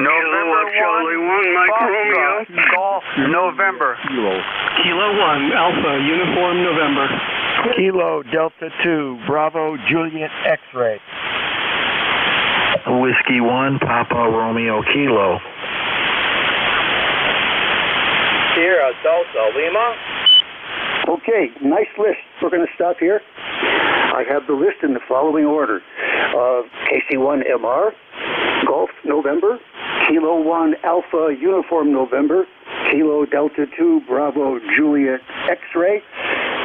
November Charlie 1, Mike Romeo. Golf November. Kilo 1, Alpha, Uniform November. Kilo Delta 2, Bravo Juliet X-Ray. Whiskey 1, Papa Romeo Kilo. Sierra Delta Lima. Okay, nice list. We're going to stop here. I have the list in the following order. KC1MR, Golf November, Kilo 1 Alpha Uniform November, Kilo Delta 2 Bravo Juliet X-Ray,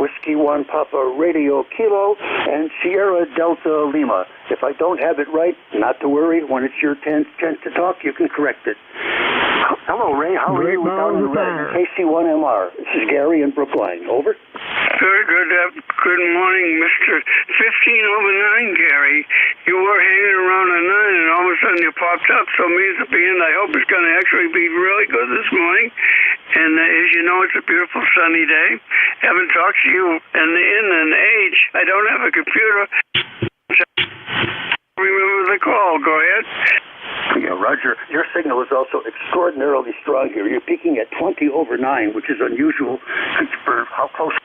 Whiskey 1 Papa Radio Kilo, and Sierra Delta Lima. If I don't have it right, not to worry. When it's your chance to talk, you can correct it. Hello, Ray. How are you down in red? KC1MR. This is Gary in Brookline. Over. Very good. Good morning, Mr. 15/9, Gary. You were hanging around a 9, and all of a sudden you popped up. So it means at the end, I hope it's going to actually be really good this morning. And as you know, it's a beautiful sunny day. Haven't talked to you in an age. I don't have a computer. Remember the call. Go ahead. Yeah, Roger. Your signal is also extraordinarily strong here. You're peaking at 20/9, which is unusual for how close.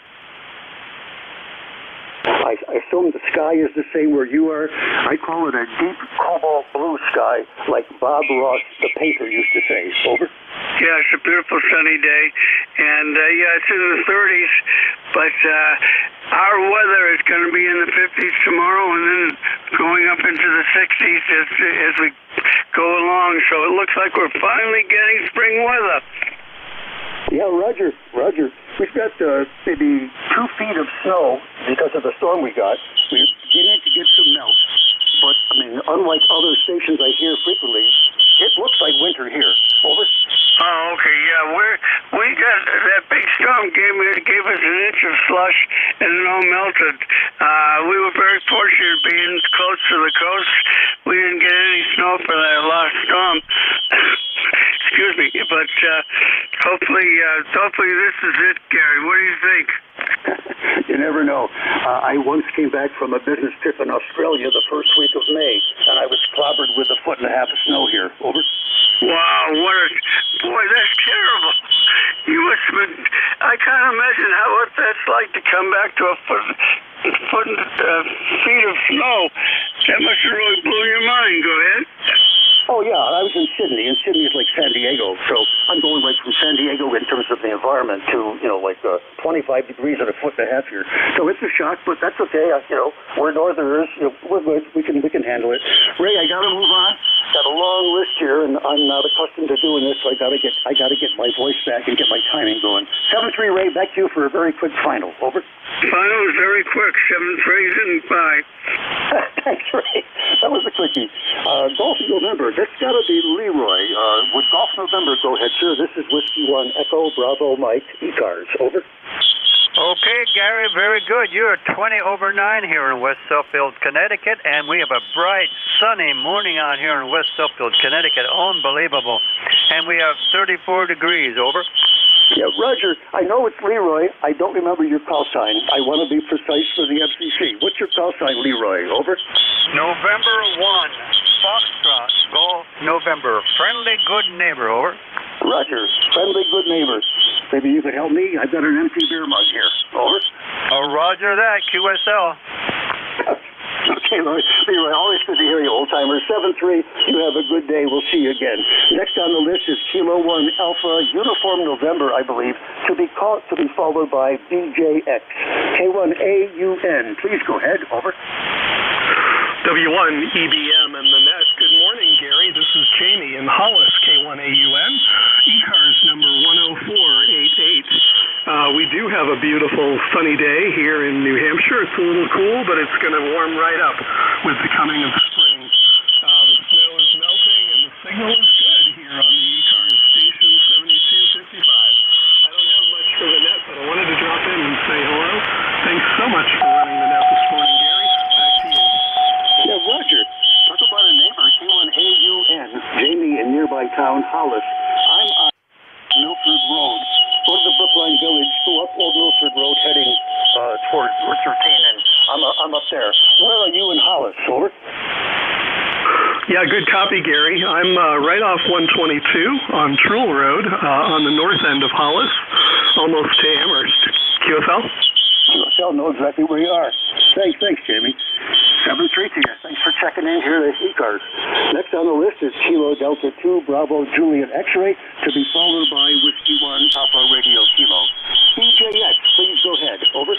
I assume the sky is the same where you are. I call it a deep cobalt blue sky, like Bob Ross, the painter, used to say. Over. Yeah, it's a beautiful sunny day, and yeah, it's in the 30s, but our weather is going to be in the 50s tomorrow, and then going up into the 60s as we go along. So it looks like we're finally getting spring weather. Yeah, Roger. We've got maybe 2 feet of snow because of the storm we got. We're beginning to get some melt. But, I mean, unlike other stations I hear frequently, it looks like winter here. Over. Oh, okay, yeah. We got that big storm gave us an inch of slush, and it all melted. We were very fortunate being close to the coast. We didn't get any snow for that last storm. Excuse me, but hopefully this is it, Gary. What do you think? You never know. I once came back from a business trip in Australia the first week of May, and I was clobbered with 1.5 feet of snow here. Over. Wow, boy, that's terrible. You must have been. I can't imagine what that's like to come back to a feet of snow. That must have really blew your mind. Go ahead. Oh, yeah, I was in Sydney, and Sydney is like San Diego, so I'm going like from San Diego in terms of the environment to, 25 degrees and 1.5 feet here. So it's a shock, but that's okay. We're northerners. We're good. We can handle it. Ray, I got to move on. Got a long list here, and I'm not accustomed to doing this, so I got to get my voice back and get my timing going. 7-3, Ray, back to you for a very quick final. Over. Final is very quick. 7-3 and 5. Thanks, Ray. That was a quickie. Golf November. That's got to be Leroy. Would Golf November go ahead, sir? This is Whiskey 1 Echo Bravo Mike ECARS. Over. Okay, Gary, very good. You're 20/9 here in West Suffield, Connecticut, and we have a bright, sunny morning out here in West Suffield, Connecticut. Unbelievable. And we have 34 degrees. Over. Yeah, Roger, I know it's Leroy. I don't remember your call sign. I want to be precise for the FCC. What's your call sign, Leroy? Over. November 1, Foxtrot, Golf November. Friendly, good neighbor. Over. Roger, friendly, good neighbor. Maybe you could help me? I've got an empty beer mug here. Over. Oh, Roger that, QSL. Okay, Leroy, always good to hear you, old-timer. 7-3, you have a good day. We'll see you again. Next on the list is Kilo 1 Alpha Uniform November, I believe, to be followed by BJX. K1AUN. Please go ahead. Over. W1 EBM and the net. Good morning, Gary. This is Jamie in Hollis, K1AUN. ECARS number 10488. We do have a beautiful sunny day here in New Hampshire. It's a little cool, but it's going to warm right up with the coming of spring. The snow is melting and the signal is good here on the ECARS station 7255. I don't have much for the net, but I wanted to drop in and say hello. Thanks so much for running the net this morning, Gary. Back to you. Yeah, Roger. Talk about a neighbor, K1AUN. Jamie in nearby town Hollis. I'm on Milford Road. Go to the Brookline Village, go up Old Milford Road, heading toward Route 13, and I'm up there. Where are you in Hollis? Over. Yeah, good copy, Gary. I'm right off 122 on Trull Road on the north end of Hollis, almost to Amherst. QFL? QFL, know exactly where you are. Thanks, Jamie. 7-3 to you. Thanks for checking in here at ECARS. Next on the list is Kilo Delta 2 Bravo Juliet X-Ray, to be followed by Whiskey 1 Papa Radio Kilo. EJX, please go ahead. Over.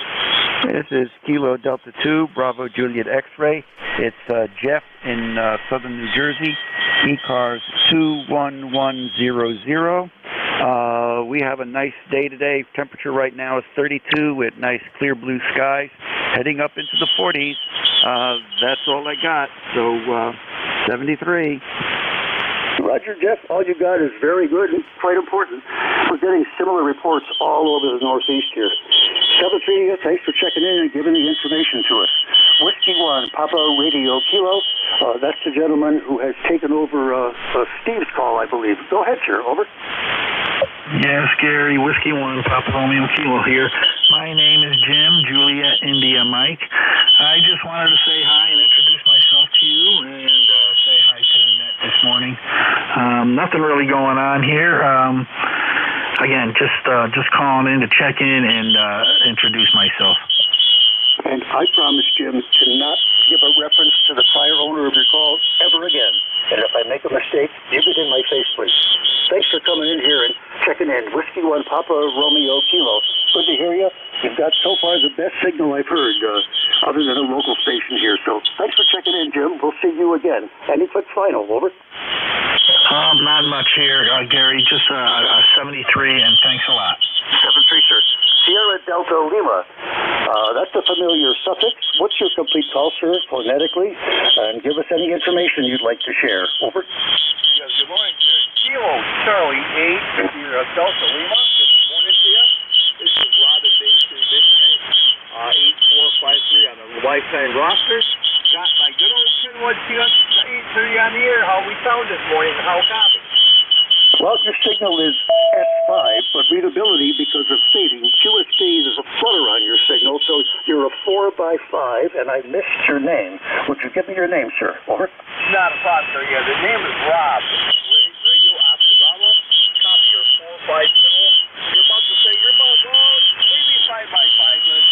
This is Kilo Delta 2 Bravo Juliet X-Ray. It's Jeff in southern New Jersey, ECARS 21100. We have a nice day today. Temperature right now is 32 with nice clear blue skies. Heading up into the 40s. That's all I got. So 73. Roger, Jeff. All you got is very good and quite important. We're getting similar reports all over the Northeast here. 7-3, thanks for checking in and giving the information to us. Whiskey 1, Papa Radio Kilo. That's the gentleman who has taken over Steve's call, I believe. Go ahead, sir. Over. Yes, Gary, Whiskey 1, Papa Romeo Kilo here. My name is Jim, Juliet India Mike. I just wanted to say hi and introduce myself to you and say hi to Annette this morning. Nothing really going on here. Again, just calling in to check in and introduce myself. And I promise, Jim, to not give a reference to the prior owner of your call ever again. And if I make a mistake, give it in my face, please. Thanks for coming in here and checking in. Whiskey 1 Papa Romeo Kilo. Good to hear you. You've got so far the best signal I've heard, other than a local station here. So thanks for checking in, Jim. We'll see you again. Any quick final, over? Not much here, Gary. Just 73, and thanks a lot. 7-3, sir. Sierra Delta Lima. That's a familiar suffix. What's your complete call, sir, phonetically? And give us any information you'd like to share. Over. Yes, good morning, Gary. Kilo Charlie 8, Sierra Delta Lima. Good morning to you. This is Rob at Bay City, Michigan. 8453 on the lifetime roster. Got my good old Kenwood TS 830 on the air. How we sound this morning and how copy? Well, your signal is S5, but readability, because of fading, QSD, there's a flutter on your signal, so you're a 4x5, and I missed your name. Would you give me your name, sir? Over. Not a problem, sir. Yeah, the name is Rob. Radio Oscar Bravo. Copy your 4x signal. You're about to say you're about maybe 5x5.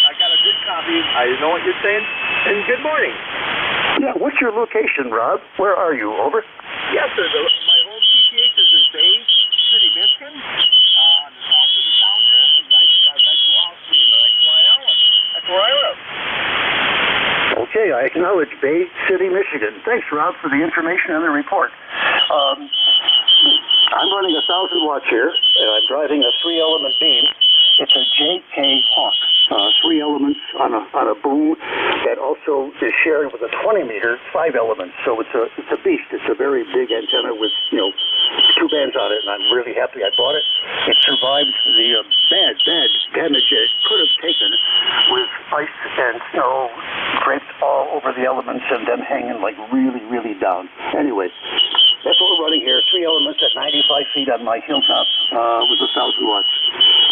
I got a good copy. I know what you're saying. And good morning. Yeah, what's your location, Rob? Where are you? Over. Yes, sir. My home PTH is in Bay City, Michigan. On the south of the town there. Nice little house named XYL, and that's where I live. Okay, I acknowledge Bay City, Michigan. Thanks, Rob, for the information and the report. I'm running a 1,000 watts here, and I'm driving a 3-element beam. It's a JK Hawk, 3 elements on a boom that also is shared with a 20-meter 5 elements. So it's a beast. It's a very big antenna with 2 bands on it, and I'm really happy I bought it. It survived the bad damage it could have taken with ice and snow draped all over the elements and them hanging like really, really down. Anyway, that's what we're running here. 3 elements at 95 feet on my hilltop with 1,000 watts.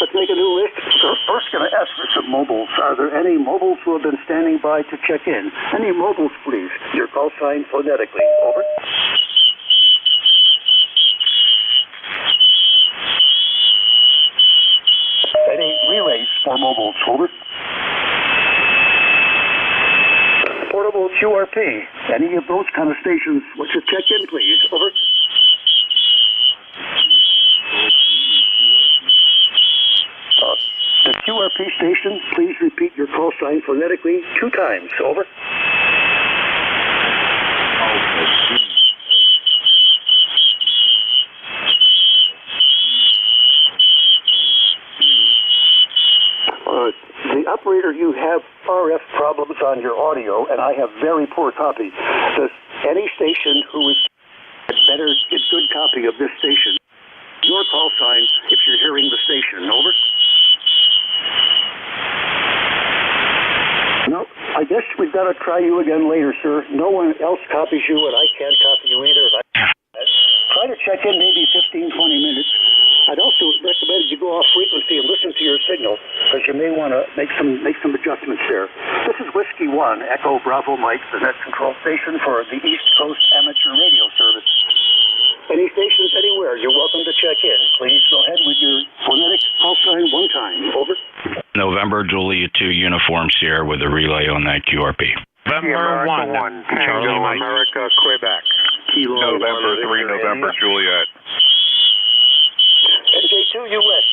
Let's make a new list. So first going to ask for some mobiles. Are there any mobiles who have been standing by to check in? Any mobiles, please. Your call sign phonetically. Over. Any relays for mobiles? Over. Portable QRP. Any of those kind of stations? What's your check in, please? Over. The QRP station, please repeat your call sign phonetically 2 times. Over. The operator, you have RF problems on your audio, and I have very poor copy. Does any station who is better get good copy of this station? Your call sign if you're hearing the station. Over. No, I guess we've got to try you again later, sir. No one else copies you, and I can't copy you either. Try try to check in maybe 15, 20 minutes. I'd also recommend you go off frequency and listen to your signal, because you may want to make some adjustments there. This is Whiskey 1, Echo Bravo Mike, the net control station for the East Coast Amateur Radio Service. Any stations anywhere, you're welcome to check in. Please go ahead with your phonetic call sign one time. Over. November Julia 2 Uniform Sierra with a relay on that QRP. November 1, Tango America, Quebec. Kilo November 3, November Juliet. NJ2US,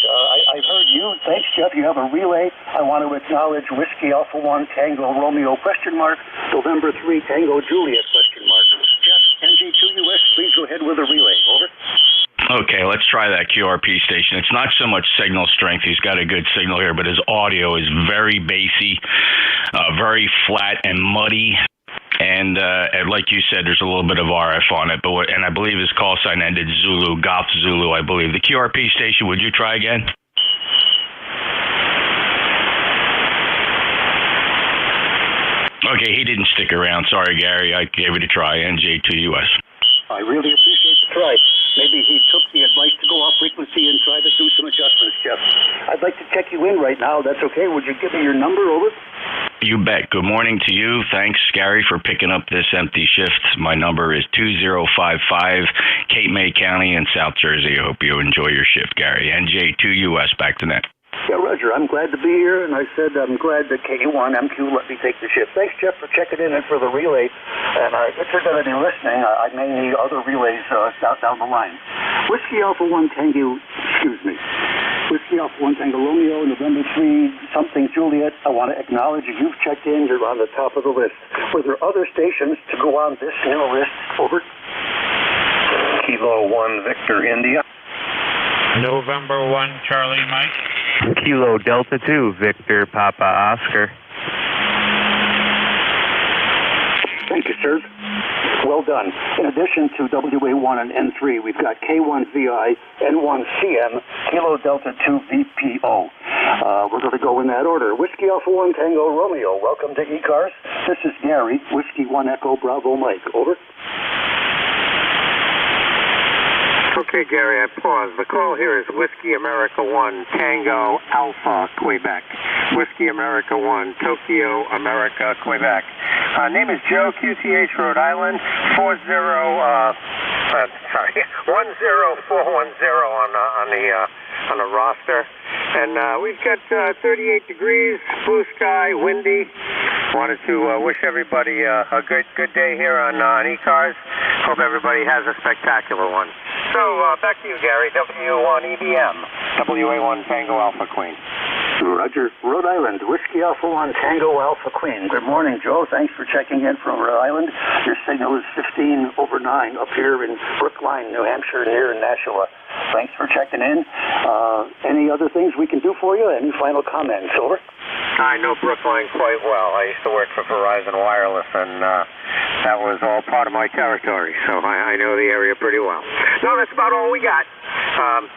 I've heard you. Thanks, Jeff. You have a relay. I want to acknowledge Whiskey Alpha 1 Tango Romeo ? November 3 Tango Juliet ? Jeff, NJ2US, please go ahead with a relay. Over. Okay, let's try that QRP station. It's not so much signal strength. He's got a good signal here, but his audio is very bassy, very flat and muddy. And like you said, there's a little bit of RF on it. And I believe his call sign ended Zulu, Golf Zulu, I believe. The QRP station, would you try again? Okay, he didn't stick around. Sorry, Gary. I gave it a try. NJ2US. I really appreciate the try. Maybe he took the advice to go off frequency and try to do some adjustments, Jeff. I'd like to check you in right now. That's okay. Would you give me your number? Over. You bet. Good morning to you. Thanks, Gary, for picking up this empty shift. My number is 2055, Cape May County in South Jersey. I hope you enjoy your shift, Gary. NJ2US, back to net. Yeah, Roger, I'm glad to be here, and I said I'm glad that KU1MQ let me take the shift. Thanks, Jeff, for checking in and for the relay. And if you're going to be listening, I may need other relays down the line. Whiskey Alpha 1 Tango, Whiskey Alpha 1 Tango Romeo, November 3, something Juliet. I want to acknowledge you. You've checked in. You're on the top of the list. Were there other stations to go on this new list? Over. Kilo 1 Victor India. November 1 Charlie Mike. Kilo Delta 2 Victor Papa Oscar. Thank you, sir. Well done. In addition to WA1 and N3, we've got K1VI, N1CM, Kilo Delta 2 VPO. We're going to go in that order. Whiskey Alpha 1 Tango Romeo, welcome to ECARS. This is Gary, Whiskey 1 Echo Bravo Mike. Over. Okay, Gary, I paused. The call here is Whiskey America 1 Tango Alpha, Quebec. Whiskey America 1 Tokyo America, Quebec. Name is Joe, QTH, Rhode Island. 10410 on the roster. And we've got 38 degrees, blue sky, windy. Wanted to wish everybody a good day here on ECARS. Hope everybody has a spectacular one. So, back to you, Gary. W1 EBM, WA1 Tango Alpha Queen. Roger. Rhode Island, Whiskey Alpha 1 Tango Alpha Queen. Good morning, Joe. Thanks for checking in from Rhode Island. Your signal is 15 over 9 up here in Brookline, New Hampshire, near Nashua. Thanks for checking in. Any other things we can do for you? Any final comments? Over. I know Brookline quite well. I used to work for Verizon Wireless, and that was all part of my territory, so I know the area pretty well. No, that's about all we got.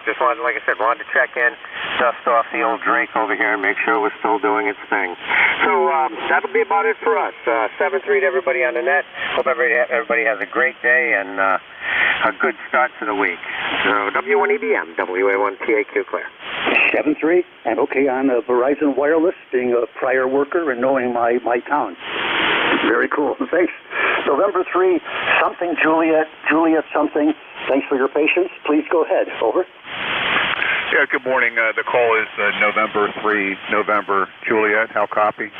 Just wanted, like I said, wanted to check in, dust off the old Drake over here, and make sure we're still doing its thing. So that'll be about it for us. 7-3 to everybody on the net. Hope everybody has a great day and a good start to the week. So W1EBM, WA1TAQ clear. 7-3, and okay on Verizon Wireless, being a prior worker and knowing my town. Very cool. Thanks. November 3, something Juliet something. Thanks for your patience. Please go ahead. Over. Yeah, good morning. The call is November 3, November Juliet. How copy?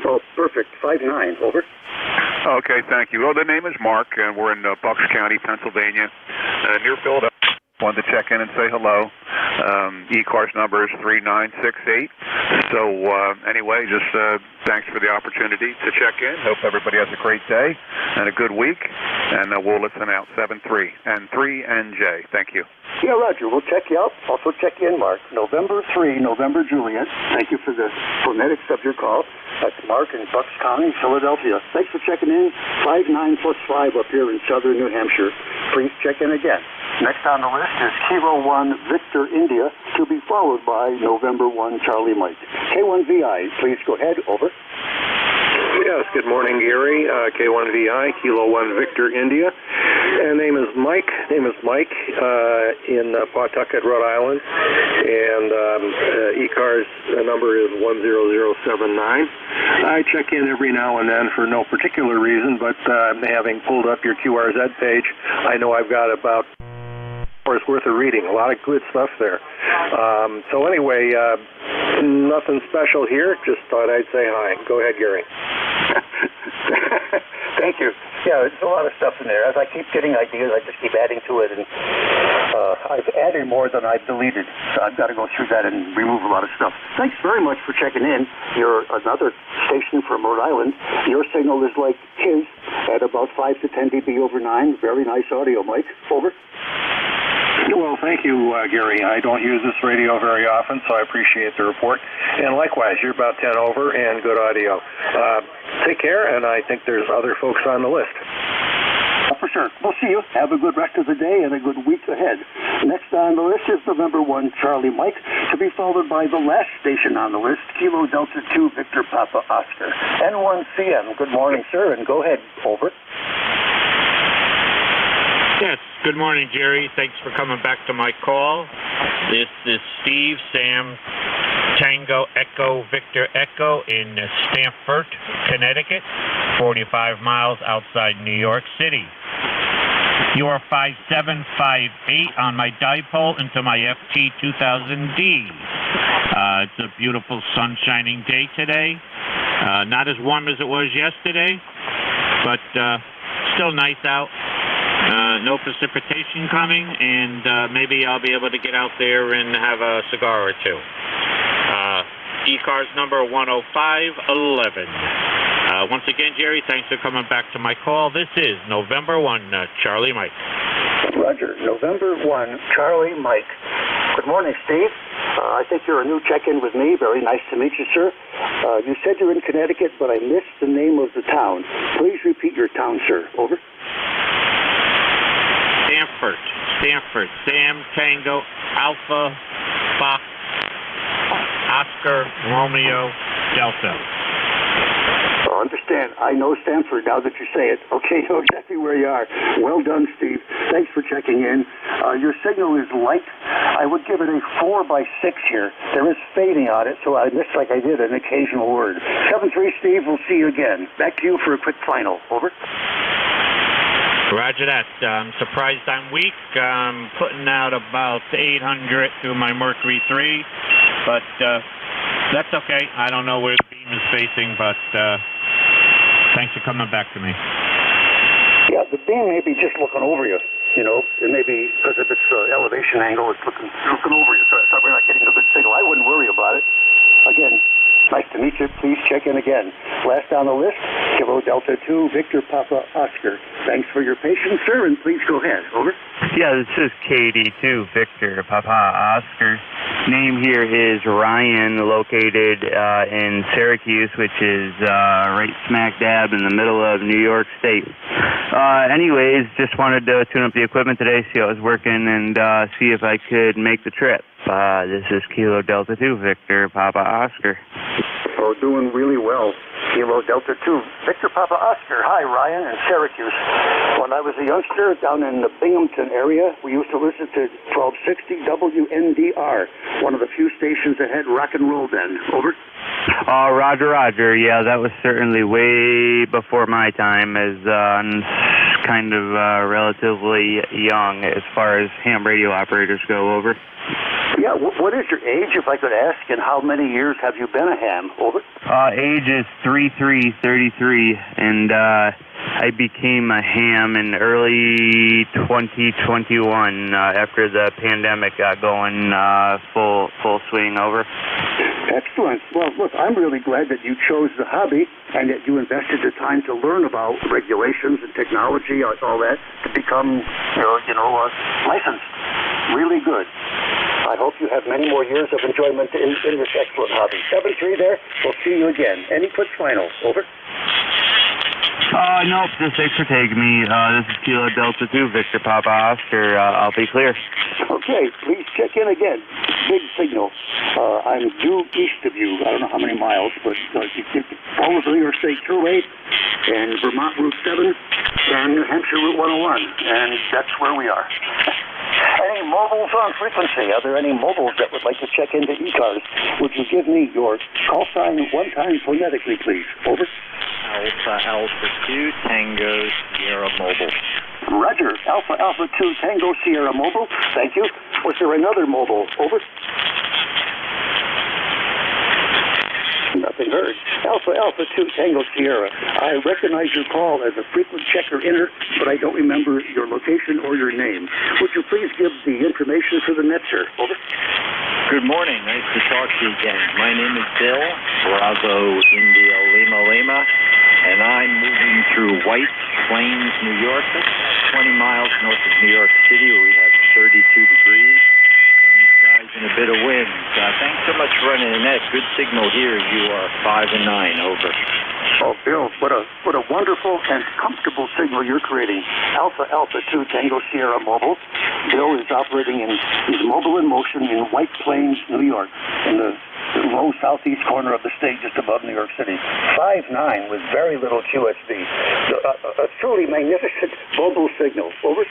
Oh, perfect. 5-9. Over. Okay, thank you. Well, the name is Mark, and we're in Bucks County, Pennsylvania, near Philadelphia. Wanted to check in and say hello. ECARS number is 3968. So anyway, just thanks for the opportunity to check in. Hope everybody has a great day and a good week. And we'll listen out 7-3 and 3NJ. Thank you. Yeah, Roger. We'll check you out. Also check you in, Mark. November 3, November Juliet. Thank you for the phonetics of your call. That's Mark in Bucks County, Philadelphia. Thanks for checking in. 5-9+5 up here in southern New Hampshire. Please check in again. Next on the list is Kilo 1 Victor India, to be followed by November 1 Charlie Mike. K1VI, please go ahead. Over. Yes, good morning, Gary. K1VI, Kilo 1 Victor India. Name is Mike. In Pawtucket, Rhode Island, and ECARS number is 10079. I check in every now and then for no particular reason, but having pulled up your QRZ page, I know I've got about hours worth of reading. A lot of good stuff there. So anyway, nothing special here. Just thought I'd say hi. Go ahead, Gary. Thank you. Yeah, there's a lot of stuff in there. As I keep getting ideas, I just keep adding to it, and I've added more than I've deleted. So I've got to go through that and remove a lot of stuff. Thanks very much for checking in. You're another station from Rhode Island. Your signal is like his at about 5 to 10 dB over 9. Very nice audio, Mike. Over. Well, thank you, Gary. I don't use this radio very often, so I appreciate the report. And likewise, you're about 10 over and good audio. Take care, and I think there's other folks on the list. For sure. We'll see you. Have a good rest of the day and a good week ahead. Next on the list is November 1 Charlie Mike, to be followed by the last station on the list, Kilo Delta 2 Victor Papa Oscar. N1CM. Good morning, sir, and go ahead. Over. Yes, good morning, Jerry. Thanks for coming back to my call. This is Steve, Sam, Tango, Echo, Victor, Echo in Stamford, Connecticut, 45 miles outside New York City. You are 5758 on my dipole into my FT2000D. It's a beautiful sun-shining day today. Not as warm as it was yesterday, but still nice out. No precipitation coming, and maybe I'll be able to get out there and have a cigar or two. ECARS number 10511. Once again, Jerry, thanks for coming back to my call. This is November 1, Charlie Mike. Roger. November 1, Charlie Mike. Good morning, Steve. I think you're a new check-in with me. Very nice to meet you, sir. You said you're in Connecticut, but I missed the name of the town. Please repeat your town, sir. Over. Stamford, Sam, Tango, Alpha, Fox, Oscar, Romeo, Delta. I understand. I know Stamford now that you say it. Okay, know exactly where you are. Well done, Steve. Thanks for checking in. Your signal is light. I would give it a 4x6 here. There is fading on it, so I missed, like I did, an occasional word. 7-3, Steve. We'll see you again. Back to you for a quick final. Over. Roger that. I'm surprised I'm weak. I'm putting out about 800 through my Mercury 3, but that's okay. I don't know where the beam is facing, but thanks for coming back to me. Yeah, the beam may be just looking over you. You know, it may be because of its elevation angle, it's looking over you, so we're not getting a good signal. I wouldn't worry about it. Again, nice to meet you. Please check in again. Last on the list, Kilo Delta 2, Victor Papa Oscar. Thanks for your patience, sir, and please go ahead. Over. Yeah, this is KD2, Victor Papa Oscar. Name here is Ryan, located in Syracuse, which is right smack dab in the middle of New York State. Anyways, just wanted to tune up the equipment today, see how it was working, and see if I could make the trip. This is Kilo Delta 2, Victor Papa Oscar. Oh, doing really well. Kilo Delta 2, Victor Papa Oscar. Hi, Ryan in Syracuse. When I was a youngster down in the Binghamton area, we used to listen to 1260 WNDR, one of the few stations that had rock and roll then. Over. Roger. Yeah, that was certainly way before my time, as I'm kind of relatively young as far as ham radio operators go. Over. Yeah, what is your age, if I could ask, and how many years have you been a ham? Over. Age is 33, and I became a ham in early 2021 after the pandemic got going full swing. Over. Excellent. Well, look, I'm really glad that you chose the hobby and that you invested the time to learn about regulations and technology, all that, to become, licensed. Really good. I hope you have many more years of enjoyment in this excellent hobby. 7-3 there. We'll see you again. Any quick final? Over. Nope. Just thanks for taking me. This is Kilo Delta 2, Victor Papa Oscar. I'll be clear. Okay. Please check in again. Big signal. I'm due east of you. I don't know how many miles, but you follow the New York State Thruway and Vermont Route 7. and New Hampshire Route 101, and that's where we are. Any mobiles on frequency? Are there any mobiles that would like to check into ECARS? Would you give me your call sign one time phonetically, please? Over. Alpha 2 Tango Sierra Mobile. Roger. Alpha 2 Tango Sierra Mobile. Thank you. Was there another mobile? Over. Nothing heard. Alpha 2 Tango Sierra. I recognize your call as a frequent checker inner, but I don't remember your location or your name. Would you please give the information for the net, sir? Over. Good morning. Nice to talk to you again. My name is Bill, Bravo India Lima, and I'm moving through White Plains, New York. That's 20 miles north of New York City, where we have 32 degrees. And a bit of wind. Thanks so much for running the net. Good signal here. You are 5 and 9. Over. Oh, Bill, what a wonderful and comfortable signal you're creating. Alpha 2 Tango Sierra Mobile. Bill is operating he's mobile in motion in White Plains, New York, in the low southeast corner of the state, just above New York City. 5'9" with very little QSB. A truly magnificent mobile signal. Over.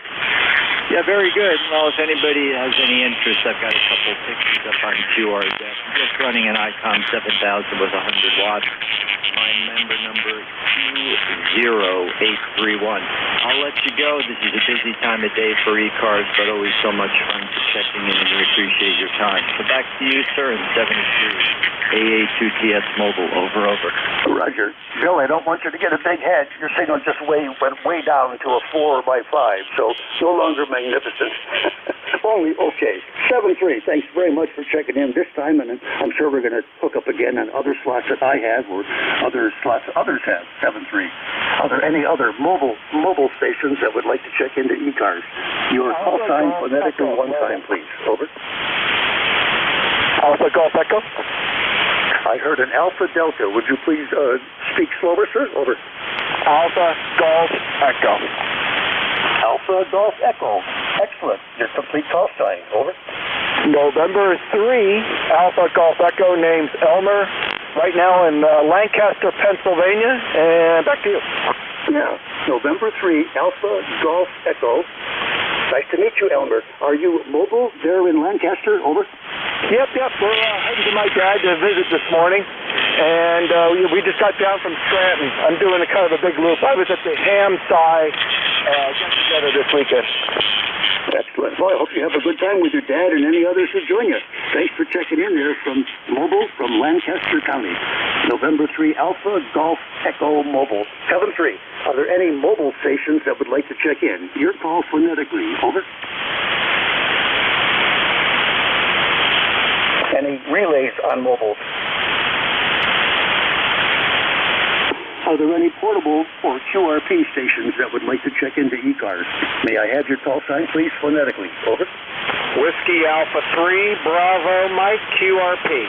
Yeah, very good. Well, if anybody has any interest, I've got a couple pictures up on QR deck. I'm just running an ICOM 7000 with 100 watts. My member number 20831. I'll let you go. This is a busy time of day for ECARS, but always so much fun for checking in, and we appreciate your time. So back to you, sir, in 73. AA2TS Mobile. Over. Roger. Bill, I don't want you to get a big head. Your signal just went way down to a 4x5, so no longer magnificent. Only okay. 7-3. Thanks very much for checking in this time, and I'm sure we're going to hook up again on other slots that I have or other slots others have. 7-3. Are there any other mobile stations that would like to check into ECARS? Your call sign phonetically one time, please. Over. Alpha Golf Echo. I heard an Alpha Delta. Would you please speak slower, sir? Over. Alpha Golf Echo. Alpha Golf Echo. Excellent. Your complete call sign. Over. November 3, Alpha Golf Echo, name's Elmer. Right now in Lancaster, Pennsylvania. And back to you. Yeah. November 3, Alpha Golf Echo. Nice to meet you, Elmer. Are you mobile there in Lancaster? Over. Yep. We're heading to my dad to visit this morning, and we just got down from Scranton. I'm doing a kind of a big loop. I was at the Ham-Sci get-together this weekend. Excellent. Well, I hope you have a good time with your dad and any others who join you. Thanks for checking in there from Lancaster County. November 3, Alpha Golf Echo Mobile. 7-3. Are there any mobile stations that would like to check in? Your call phonetically. Over. Any relays on mobile? Are there any portable or QRP stations that would like to check into ECARS? May I have your call sign, please, phonetically? Over. Whiskey Alpha 3, Bravo Mike, QRP.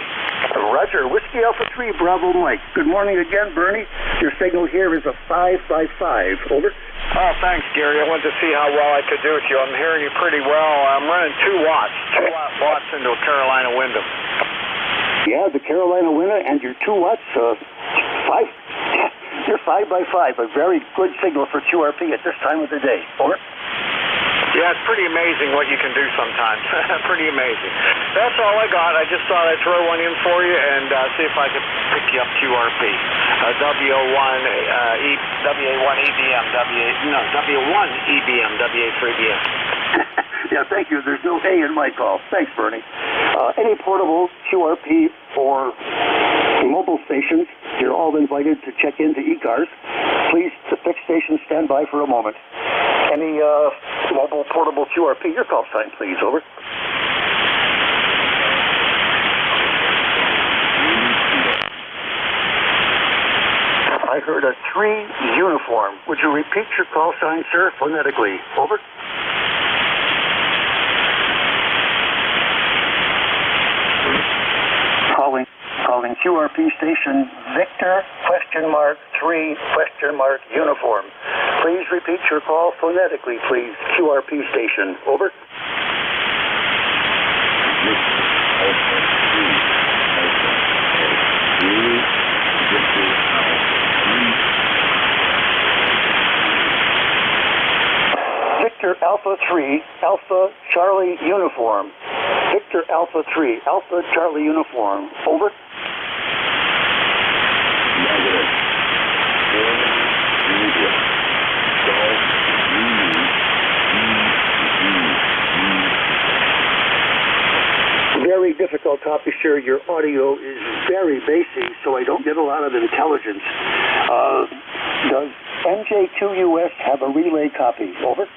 Roger. Whiskey Alpha 3, Bravo Mike. Good morning again, Bernie. Your signal here is a 5x5. Over. Oh, thanks, Gary. I wanted to see how well I could do with you. I'm hearing you pretty well. I'm running 2 watts. 2 watts into a Carolina Wyndham. Yeah, the Carolina Winner and your 2 watts, 5. You're 5x5, a very good signal for QRP at this time of the day. Over. Yeah, it's pretty amazing what you can do sometimes. Pretty amazing. That's all I got. I just thought I'd throw one in for you and see if I could pick you up QRP. W1 EBM, W1 EBM, WA3BM. Yeah, thank you. There's no A in my call. Thanks, Bernie. Any portable QRP or mobile stations, you're all invited to check into ECARS. Please, the fixed station, stand by for a moment. Any mobile portable QRP, your call sign, please. Over. I heard a 3 uniform. Would you repeat your call sign, sir, phonetically? Over. Calling QRP station Victor !3 uniform. Please repeat your call phonetically, please. QRP station. Over. Victor Alpha 3, Alpha Charlie Uniform. Victor Alpha 3, Alpha Charlie Uniform. Over. Very difficult copy, sir. Your audio is very bassy, so I don't get a lot of intelligence. Does NJ2US have a relay copy? Over.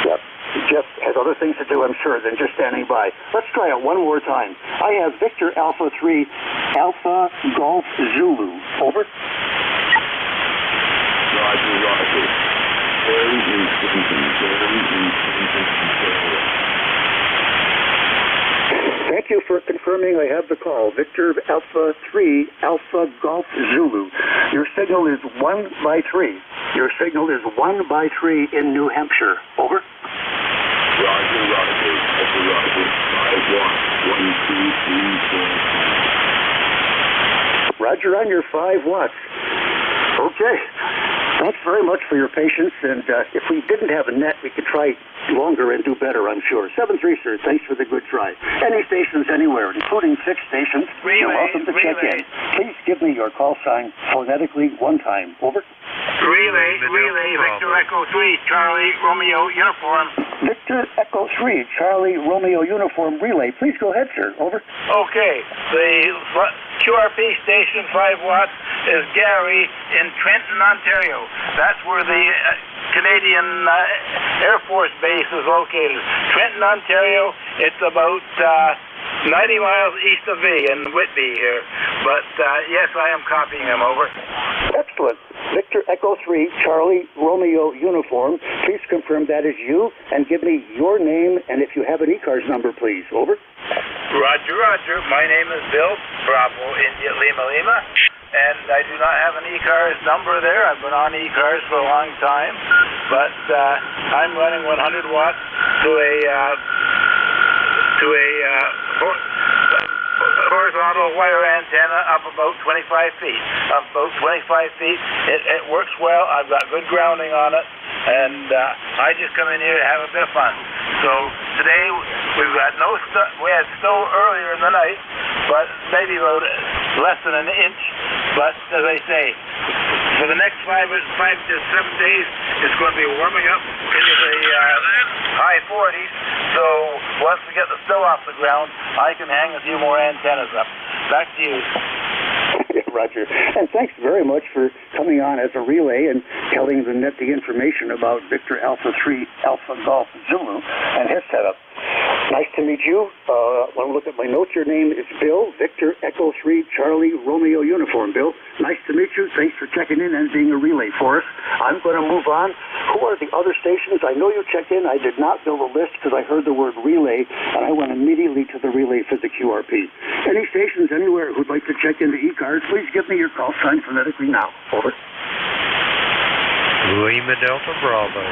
Yep. Jeff has other things to do, I'm sure, than just standing by. Let's try it one more time. I have Victor Alpha 3, Alpha Golf Zulu. Over. Roger, Roger. Very Thank you for confirming I have the call. Victor Alpha 3, Alpha Golf Zulu. Your signal is 1 by 3. Your signal is 1 by 3 in New Hampshire. Over. Roger, Roger. Roger, Roger. 5 watts. 1, 2, 3, 4. Roger on your 5 watts. Okay. Thanks very much for your patience, and if we didn't have a net, we could try longer and do better, I'm sure. 7-3, sir, thanks for the good try. Any stations anywhere, including 6 stations, you're welcome to check in. Please give me your call sign phonetically one time. Over. Relay, Victor Echo 3, Charlie Romeo Uniform. Victor Echo 3, Charlie Romeo Uniform Relay. Please go ahead, sir. Over. Okay, the QRP station 5 watts is Gary in Trenton, Ontario. That's where the Canadian Air Force Base is located. Trenton, Ontario, it's about 90 miles east of me in Whitby here. But yes, I am copying him. Over. Excellent. Victor Echo 3, Charlie Romeo Uniform. Please confirm that is you and give me your name and if you have an ECARS number, please. Over. Roger, Roger. My name is Bill, Bravo, India, Lima, Lima. And I do not have an ECARS number there. I've been on ECARS for a long time. But I'm running 100 watts to a horizontal wire antenna up about 25 feet. Up about 25 feet. It works well. I've got good grounding on it. And I just come in here to have a bit of fun. So today we've got no snow. We had snow earlier in the night, but maybe about less than an inch. But as I say, for the next 5 to 7 days, it's going to be warming up into the high 40s. So once we get the snow off the ground, I can hang a few more antennas up. Back to you. Roger. And thanks very much for coming on as a relay and telling the net the information about Victor Alpha 3 Alpha Golf Zulu and his setup. Nice to meet you. When I look at my notes, your name is Bill, Victor Echo 3 Charlie Romeo Uniform. Bill, nice to meet you. Thanks for checking in and being a relay for us. I'm going to move on. Who are the other stations? I know you checked in. I did not build a list because I heard the word relay, and I went immediately to the relay for the QRP. Any stations anywhere who'd like to check into ECARS, please give me your call sign phonetically now. Over. Lima Delta Bravo.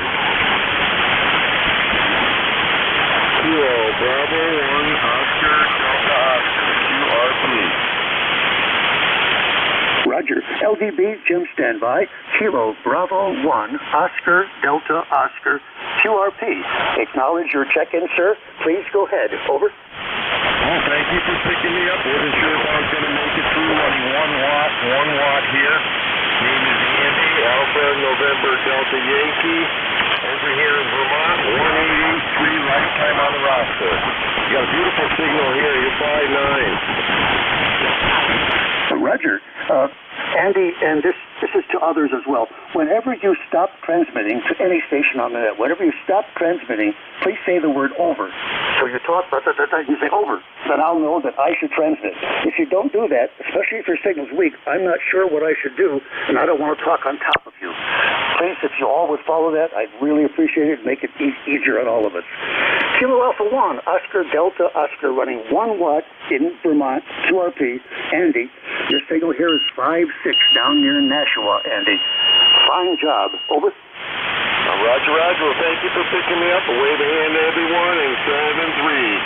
Kilo Bravo 1 Oscar Delta Oscar QRP. Roger. LDB, Jim standby. Kilo Bravo 1 Oscar Delta Oscar QRP. Acknowledge your check-in, sir. Please go ahead. Over. Well, thank you for picking me up. Wasn't sure if I was going to make it through. Running 1 watt here. Name is Andy, Alpha November Delta Yankee. Over here in Vermont, 1883 lifetime on the roster. You got a beautiful signal here. You're 5'9". Roger. Andy, and this is to others as well. Whenever you stop transmitting to any station on the net, whenever you stop transmitting, please say the word over. So you talk, you say over. Then I'll know that I should transmit. If you don't do that, especially if your signal's weak, I'm not sure what I should do, and I don't want to talk on top of you. Please, if you all would follow that, I'd really appreciate it and make it easier on all of us. Kilo Alpha 1, Oscar Delta Oscar, running 1 watt in Vermont, QRP. Andy, your signal here is 5'6" down near Nashua, Andy. Fine job. Over. Roger, Roger. Well, thank you for picking me up. A wave a hand to everyone. And 7-3.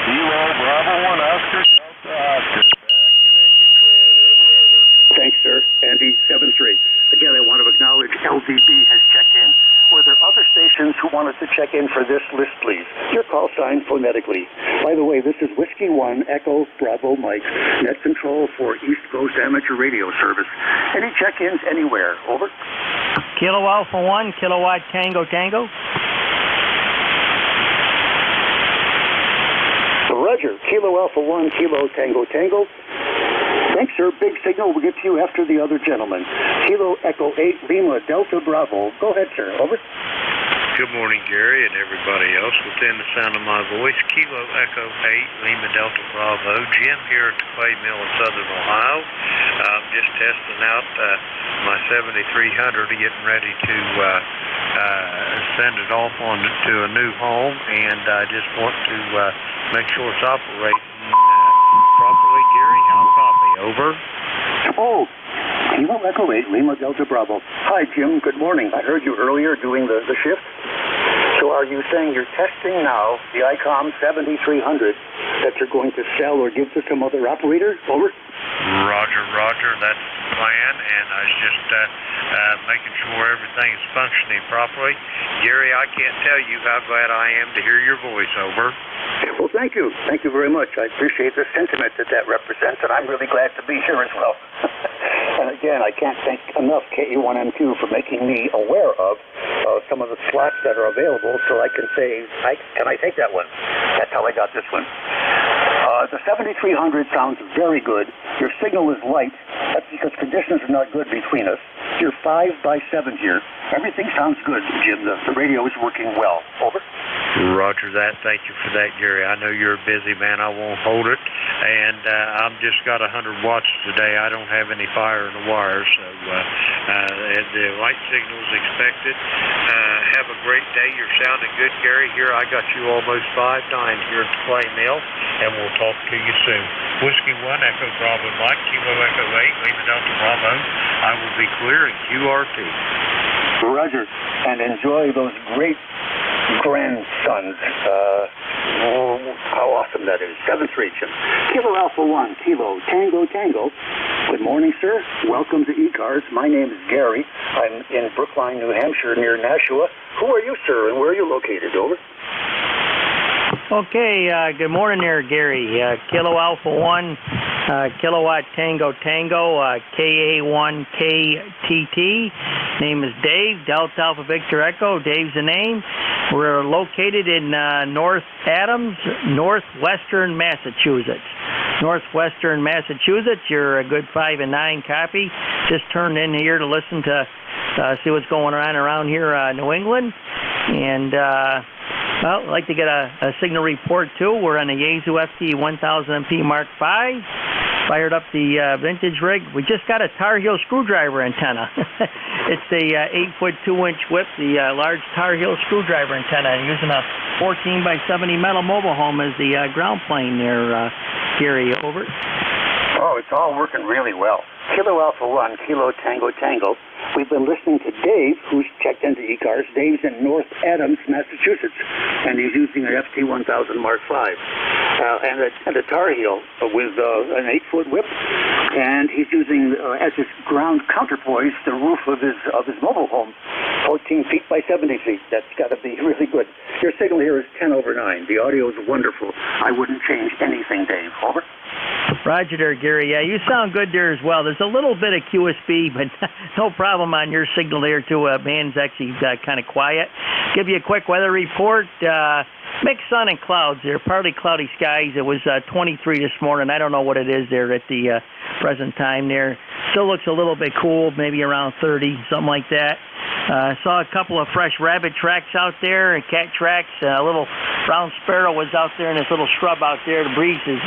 Kilo Bravo 1 Oscar Delta Oscar. Back to net control. Over. Thanks, sir. Andy, 7-3. Again, I want to acknowledge LDB has check in for this list, please. Your call sign phonetically. By the way, this is Whiskey 1 Echo Bravo Mike, net control for East Coast Amateur Radio Service. Any check-ins anywhere? Over. Kilo Alpha 1, Kilowatt Tango Tango. Roger. Kilo Alpha 1, Kilo Tango Tango. Thanks, sir. Big signal. We'll get to you after the other gentleman. Kilo Echo 8, Lima Delta Bravo. Go ahead, sir. Over. Good morning, Gary, and everybody else within the sound of my voice. Kilo Echo 8, Lima Delta Bravo. Jim here at the Clay Mill in Southern Ohio. I'm just testing out my 7300, getting ready to send it off to a new home, and I just want to make sure it's operating properly. Gary, how copy? Over. Oh, Kilo Echo 8, Lima Delta Bravo. Hi, Jim. Good morning. I heard you earlier doing the shift. So are you saying you're testing now the ICOM 7300 that you're going to sell or give to some other operator? Over. Roger. That's the plan, and I was just making sure everything is functioning properly. Gary, I can't tell you how glad I am to hear your voice. Over. Well, thank you. Thank you very much. I appreciate the sentiment that represents, and I'm really glad to be here as well. And again, I can't thank enough KE1M2 for making me aware of some of the slots that are available so I can say, can I take that one? That's how I got this one. The 7300 sounds very good. Your signal is light. That's because conditions are not good between us. You're 5x7 here. Everything sounds good, Jim. The radio is working well. Over. Roger that. Thank you for that, Gary. I know you're a busy man. I won't hold it. And I've just got 100 watts today. I don't have any fire in the wires, so the light signal is expected. Have a great day. You're sounding good, Gary. Here, I got you almost 5-9 here at the Clay Mill, and we'll talk to you soon. Whiskey 1, Echo Bravo Mike, Kilo Echo 8, Lima Delta Bravo. I will be clear in QRT. Roger, and enjoy those great grandsons. How awesome that is. 7th region. Kilo Alpha 1, Kilo Tango Tango. Good morning, sir. Welcome to ECARS. My name is Gary. I'm in Brookline, New Hampshire, near Nashua. Who are you, sir, and where are you located? Over. Okay, good morning there, Gary. Kilo Alpha 1, Kilowatt Tango Tango, KA1KTT. Name is Dave, Delta Alpha Victor Echo. Dave's the name. We're located in North Adams, northwestern Massachusetts. Northwestern Massachusetts. You're a good 5 and 9 copy. Just turned in here to listen to see what's going on around here, New England. And well, I'd like to get a signal report too. We're on the Yaesu FT 1000MP Mark V. Fired up the vintage rig. We just got a Tar Heel screwdriver antenna. It's a 8-foot 2-inch whip, the large Tar Heel screwdriver antenna. I'm using a 14x70 metal mobile home as the ground plane there, Gary. Over. Oh, it's all working really well. Kilo Alpha 1, Kilo Tango Tango. We've been listening to Dave, who's checked into ECARS. Dave's in North Adams, Massachusetts, and he's using an FT 1000 Mark V. And a Tar Heel with an 8-foot whip, and he's using as his ground counterpoise the roof of his mobile home, 14 feet by 70 feet. That's got to be really good. Your signal here is 10/9. The audio is wonderful. I wouldn't change anything, Dave. Over. Roger there, Gary. Yeah, you sound good there as well. There's a little bit of QSB, but no problem on your signal there, too. Band's actually kind of quiet. Give you a quick weather report. Mixed sun and clouds there, partly cloudy skies. It was 23 this morning. I don't know what it is there at the present time there. Still looks a little bit cool, maybe around 30, something like that. Saw a couple of fresh rabbit tracks out there and cat tracks. A little brown sparrow was out there in this little shrub out there. The breeze is,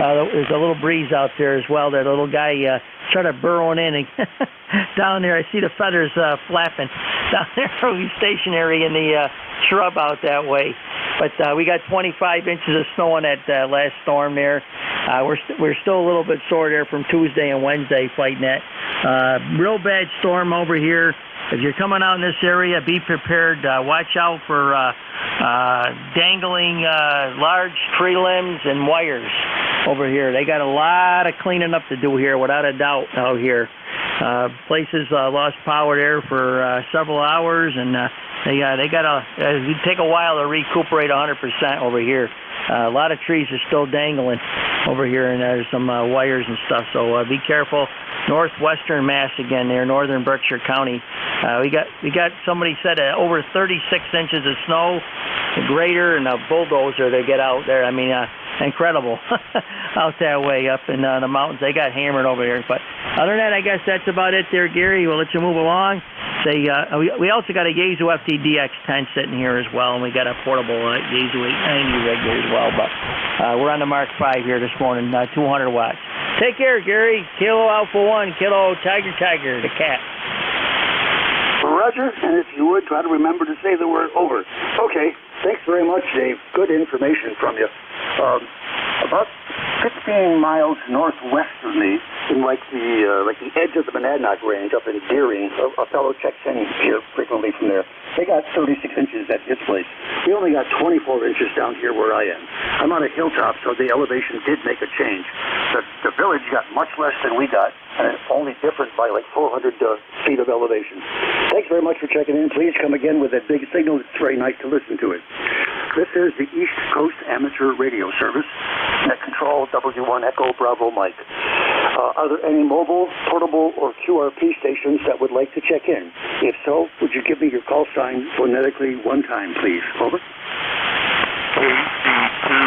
there's a little breeze out there as well. That little guy started burrowing in and down there. I see the feathers flapping down there. He's stationary in the shrub out that way. But we got 25 inches of snow on that last storm there. We're still a little bit sore there from Tuesday and Wednesday fighting that. Real bad storm over here. If you're coming out in this area, be prepared. Watch out for dangling large tree limbs and wires over here. They got a lot of cleaning up to do here, without a doubt, out here. Places lost power there for several hours, and They got it take a while to recuperate 100% over here. A lot of trees are still dangling over here, and there's some wires and stuff. So be careful. Northwestern Mass again there, northern Berkshire County. We got somebody said over 36 inches of snow, a grader and a bulldozer to get out there. I mean, incredible out that way up in the mountains. They got hammered over here. But other than that, I guess that's about it there, Gary. We'll let you move along. We also got a Yaesu FTDX 10 sitting here as well, and we got a portable Yaesu 890 rig here as well. But we're on the Mark 5 here this morning, 200 watts. Take care, Gary. Kilo Alpha 1, Kilo Tiger, the cat. Roger, and if you would, try to remember to say the word over. Okay, thanks very much, Dave. Good information from you. About 15 miles northwest of me, in like the edge of the Monadnock Range up in Deering, a fellow checks in here frequently from there. They got 36 inches at his place. We only got 24 inches down here where I am. I'm on a hilltop, so the elevation did make a change. The village got much less than we got, and it's only different by like 400 feet of elevation. Thanks very much for checking in. Please come again with that big signal. It's very nice to listen to it. This is the East Coast Amateur Radio Service. Net Control W1 Echo Bravo Mike. Are there any mobile, portable, or QRP stations that would like to check in? If so, would you give me your call sign phonetically one time, please? Over. KC2WI.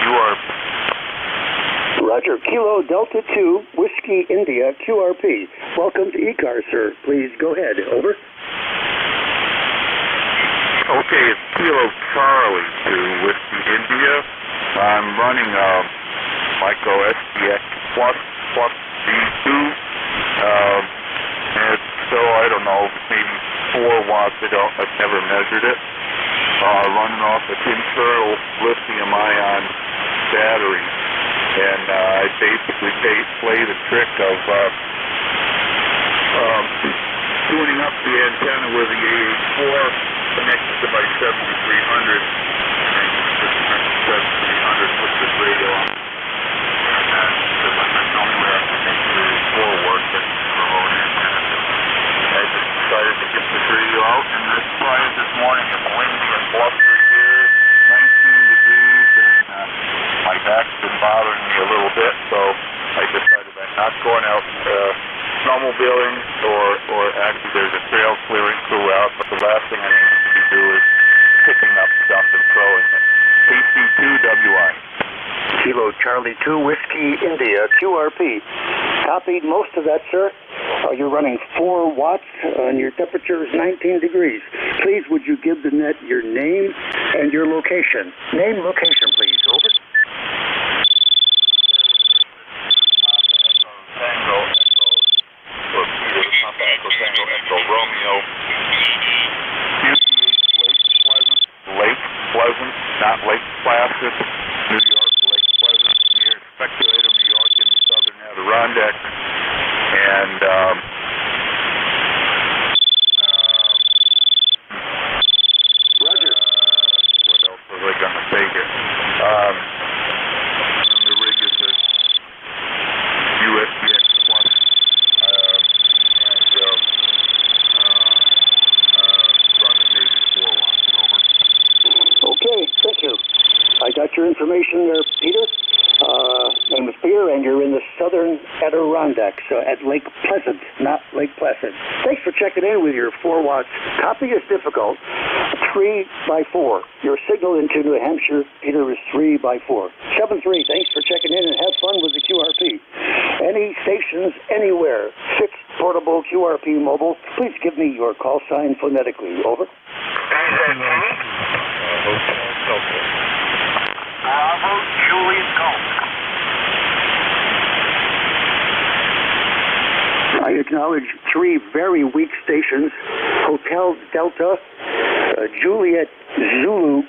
You are... Roger. Kilo Delta 2, Whiskey India, QRP. Welcome to ECARS, sir. Please go ahead. Over. Okay, it's Kilo Charlie 2, Whiskey India. I'm running Myco SDX plus D2. And it's still, I don't know, maybe 4 watts. I've never measured it. Running off an internal lithium-ion battery. And I basically play the trick of tuning up the antenna with the AH4 connected to my 7300, and 7300 with this radio on. And that's the only way I can make the AH4 work, but remote antenna. I just decided to get this radio out, and that's why this morning it's windy and blustery here, 19 degrees, and my back's been bothering me a little bit, so I decided I'm not going out snowmobiling, or actually there's a trail clearing crew out, but the last thing I need to do is picking up stuff and throwing it. KC2WI. Kilo Charlie 2, Whiskey India, QRP. Copied most of that, sir. You're running 4 watts, and your temperature is 19 degrees. Please, would you give the net your name and your location? Name, location, please. Over. Echo Romeo. Lake Pleasant, not Lake Placid, New York, Lake Pleasant, near Speculator, New York, in the southern Adirondacks. And Roger. What else was I going to say here? The rig is a USDX Plus, and running maybe 4 watts. Over. Okay, thank you. I got your information there, Peter. Name is Peter, and you're in the southern Adirondacks at Lake Pleasant, not Lake Placid. Thanks for checking in with your 4 watts. Copy is difficult. 3 by 4. Your signal into New Hampshire, Peter, is 3 by 4. 7-3, thanks for checking in, and have fun with the QRP. Any stations anywhere, fixed, portable, QRP, mobile, please give me your call sign phonetically. Over. Bravo, Juliet Golf. I acknowledge 3 very weak stations. Hotel Delta, Juliet Zulu, ?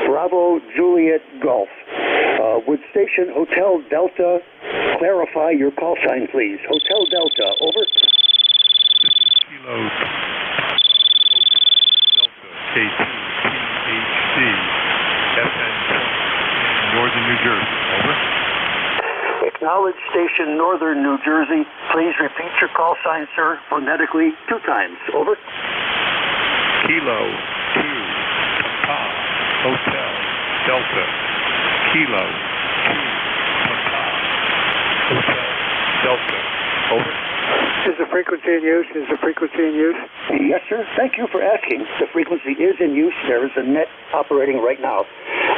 Bravo, Juliet Golf. Would station Hotel Delta clarify your call sign, please? Hotel Delta, over. This is Kilo Hotel Delta K2PHD, FN in northern New Jersey, over. Acknowledge station Northern New Jersey. Please repeat your call sign, sir, phonetically 2 times. Over. Kilo 2, Papa, Hotel, Delta. Kilo 2, Papa, Hotel, Delta. Over. Is the frequency in use? Is the frequency in use? Yes, sir. Thank you for asking. The frequency is in use. There is a net operating right now.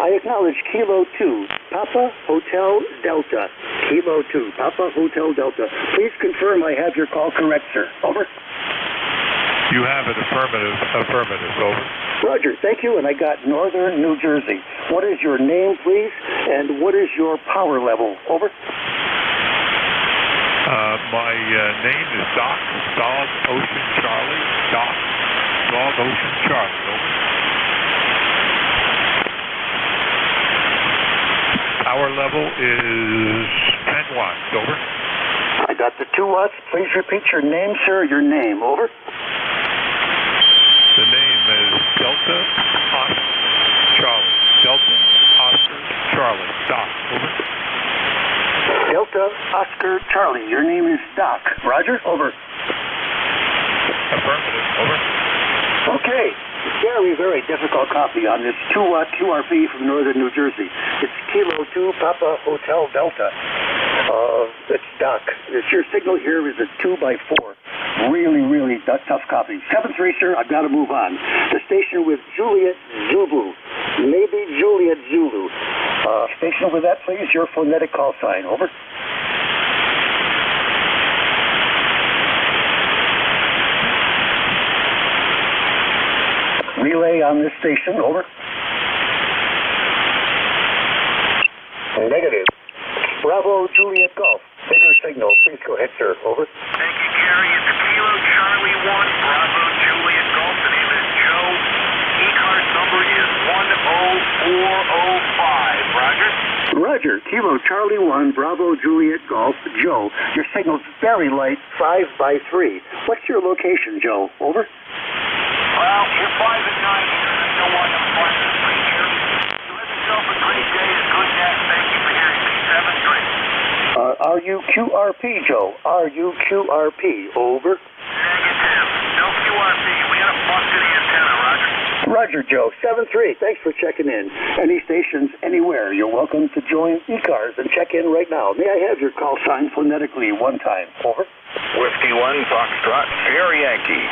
I acknowledge Kilo 2, Papa, Hotel, Delta. Kilo 2, Papa, Hotel, Delta. Please confirm I have your call correct, sir. Over. You have it. Affirmative. Over. Roger. Thank you. And I got Northern New Jersey. What is your name, please? And what is your power level? Over. My name is Doc, Dog Ocean Charlie. Doc, Dog Ocean Charlie. Over. Power level is 10 watts. Over. I got the 2 watts. Please repeat your name, sir. Your name. Over. The name is Delta Oscar Charlie. Delta Oscar Charlie. Doc. Over. Delta Oscar Charlie. Your name is Doc. Roger. Over. Affirmative. Over. Okay. Very difficult copy on this 2-watt QRP from Northern New Jersey. It's Kilo 2 Papa Hotel Delta. It's Doc. Your signal here is a 2x4. Really tough copy. 7-3, sir. I've got to move on. The station with Juliet Zulu. Maybe Juliet Zulu. Station with that, please. Your phonetic call sign. Over. Relay on this station. Over. Negative. Bravo, Juliet Golf. Bigger signal. Please go ahead, sir. Over. Thank you, Gary. It's Kilo Charlie 1, Bravo, Juliet Golf. The name is Joe. ECARS number is 10405. Roger? Roger. Kilo Charlie 1, Bravo, Juliet Golf. Joe, your signal's very light. 5x3. What's your location, Joe? Over. Well, you're 5 and 9 here. There's no one I'm 5 and 3 here. You have yourself a great day and good night. Thank you for hearing me. 7-3. Are you QRP, Joe? Are you QRP? Over. Negative. No QRP. We got a busted antenna, Roger. Roger, Joe. 7-3. Thanks for checking in. Any stations, anywhere, you're welcome to join ECARS and check in right now. May I have your call sign phonetically 1 time? Over. Whiskey 1, Foxtrot, Sierra Yankee.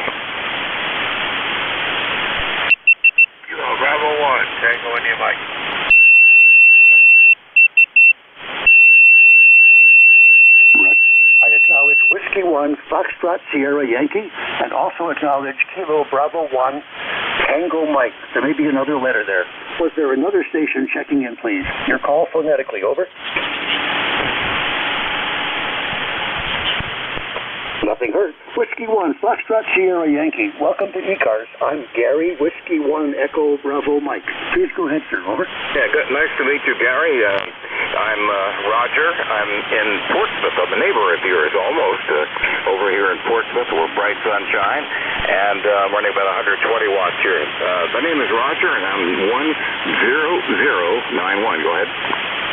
Bravo 1, Tango India Mike. I acknowledge Whiskey 1, Foxtrot, Sierra Yankee, and also acknowledge Kilo Bravo 1, Tango Mike. There may be another letter there. Was there another station checking in, please? Your call phonetically. Over. Nothing heard. Whiskey 1, Foxtrot, Sierra Yankee. Welcome to ECARS. I'm Gary, Whiskey 1, Echo, Bravo, Mike. Please go ahead, sir. Over. Yeah, good. Nice to meet you, Gary. I'm Roger. I'm in Portsmouth. I'm a neighbor of yours, almost. Over here in Portsmouth, we're bright sunshine, and I'm running about 120 watts here. My name is Roger, and I'm 10091. Go ahead.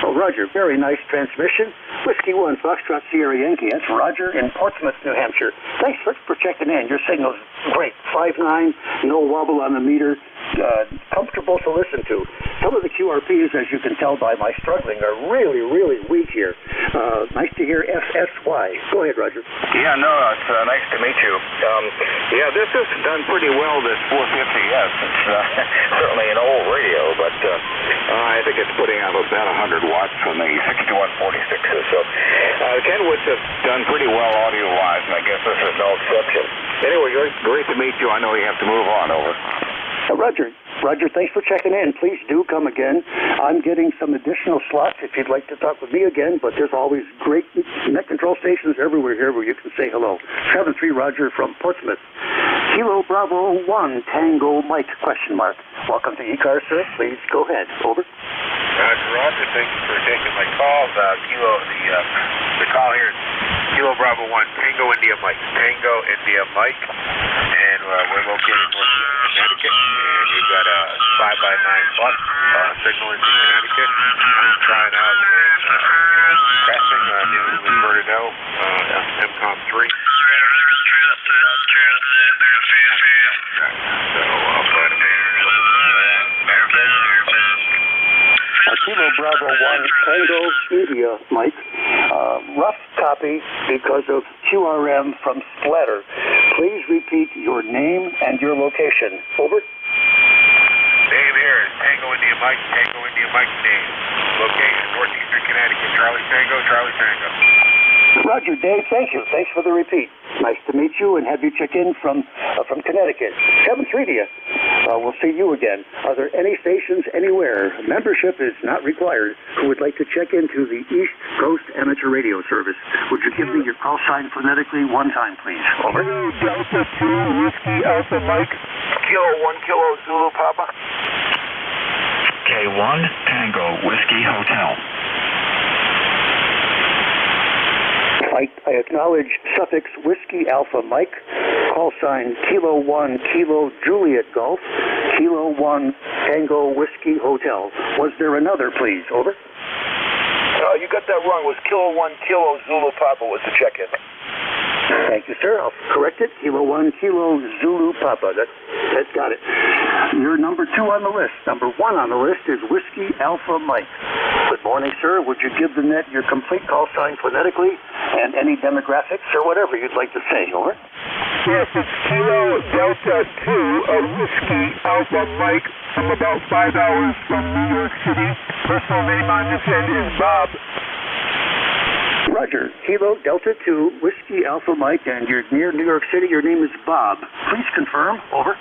Oh, Roger, very nice transmission. Whiskey 1, Foxtrot, Sierra Yankee. That's Roger in Portsmouth, New Hampshire. Thanks for checking in. Your signal's great. 5.9, no wobble on the meter. Comfortable to listen to. Some of the QRPs, as you can tell by my struggling, are really weak here. Nice to hear FSY. Go ahead, Roger. Yeah, no, it's nice to meet you. Yeah, this has done pretty well, this 450S. It's certainly an old radio, but I think it's putting out about 100 watts from the 6146s. So Kenwoods have done pretty well audio-wise, and I guess this is no exception. Anyway, great to meet you. I know you have to move on. Over. Roger, thanks for checking in. Please do come again. I'm getting some additional slots if you'd like to talk with me again, but there's always great net control stations everywhere here where you can say hello. 7-3 Roger from Portsmouth. Kilo Bravo 1 Tango Mike ? Welcome to ECARS, sir. Please go ahead. Over. Roger, thank you for taking my call. The call here is Kilo Bravo 1 Tango India Mike. Tango India Mike. And we're located in Connecticut. And we've got a 5x9 bus signal in Connecticut. I'm trying out and testing Hotel, MCOM 3. Kilo Bravo 1 Tango India, Mike. Rough copy because of QRM from Splatter. Please repeat your name and your location. Over. Dave here, Tango India Mike name. Location, northeastern Connecticut. Charlie Tango. Roger, Dave, thank you. Thanks for the repeat. Nice to meet you and have you check in from Connecticut. 7-3 to you. We'll see you again. Are there any stations anywhere, membership is not required, who would like to check into the East Coast Amateur Radio Service? Would you give me your call sign phonetically one time, please? Over. Delta 2 Whiskey Alpha Mike. Kilo 1 Kilo Zulu Papa. K1 Tango Whiskey Hotel. I acknowledge suffix Whiskey Alpha Mike, call sign Kilo 1 Kilo Juliet Golf, Kilo 1 Tango Whiskey Hotel. Was there another, please? Over. You got that wrong. It was Kilo 1 Kilo Zulu Papa was the check-in. Thank you, sir. I'll correct it. Kilo 1 Kilo Zulu Papa. That got it. You're number 2 on the list. Number 1 on the list is Whiskey Alpha Mike. Good morning, sir. Would you give the net your complete call sign phonetically and any demographics or whatever you'd like to say? Over. Yes, it's Kilo Delta 2 of Whiskey Alpha Mike. I'm about 5 hours from New York City. Personal name on this end is Bob. Roger. Kilo Delta 2 Whiskey Alpha Mike, and you're near New York City. Your name is Bob. Please confirm. Over.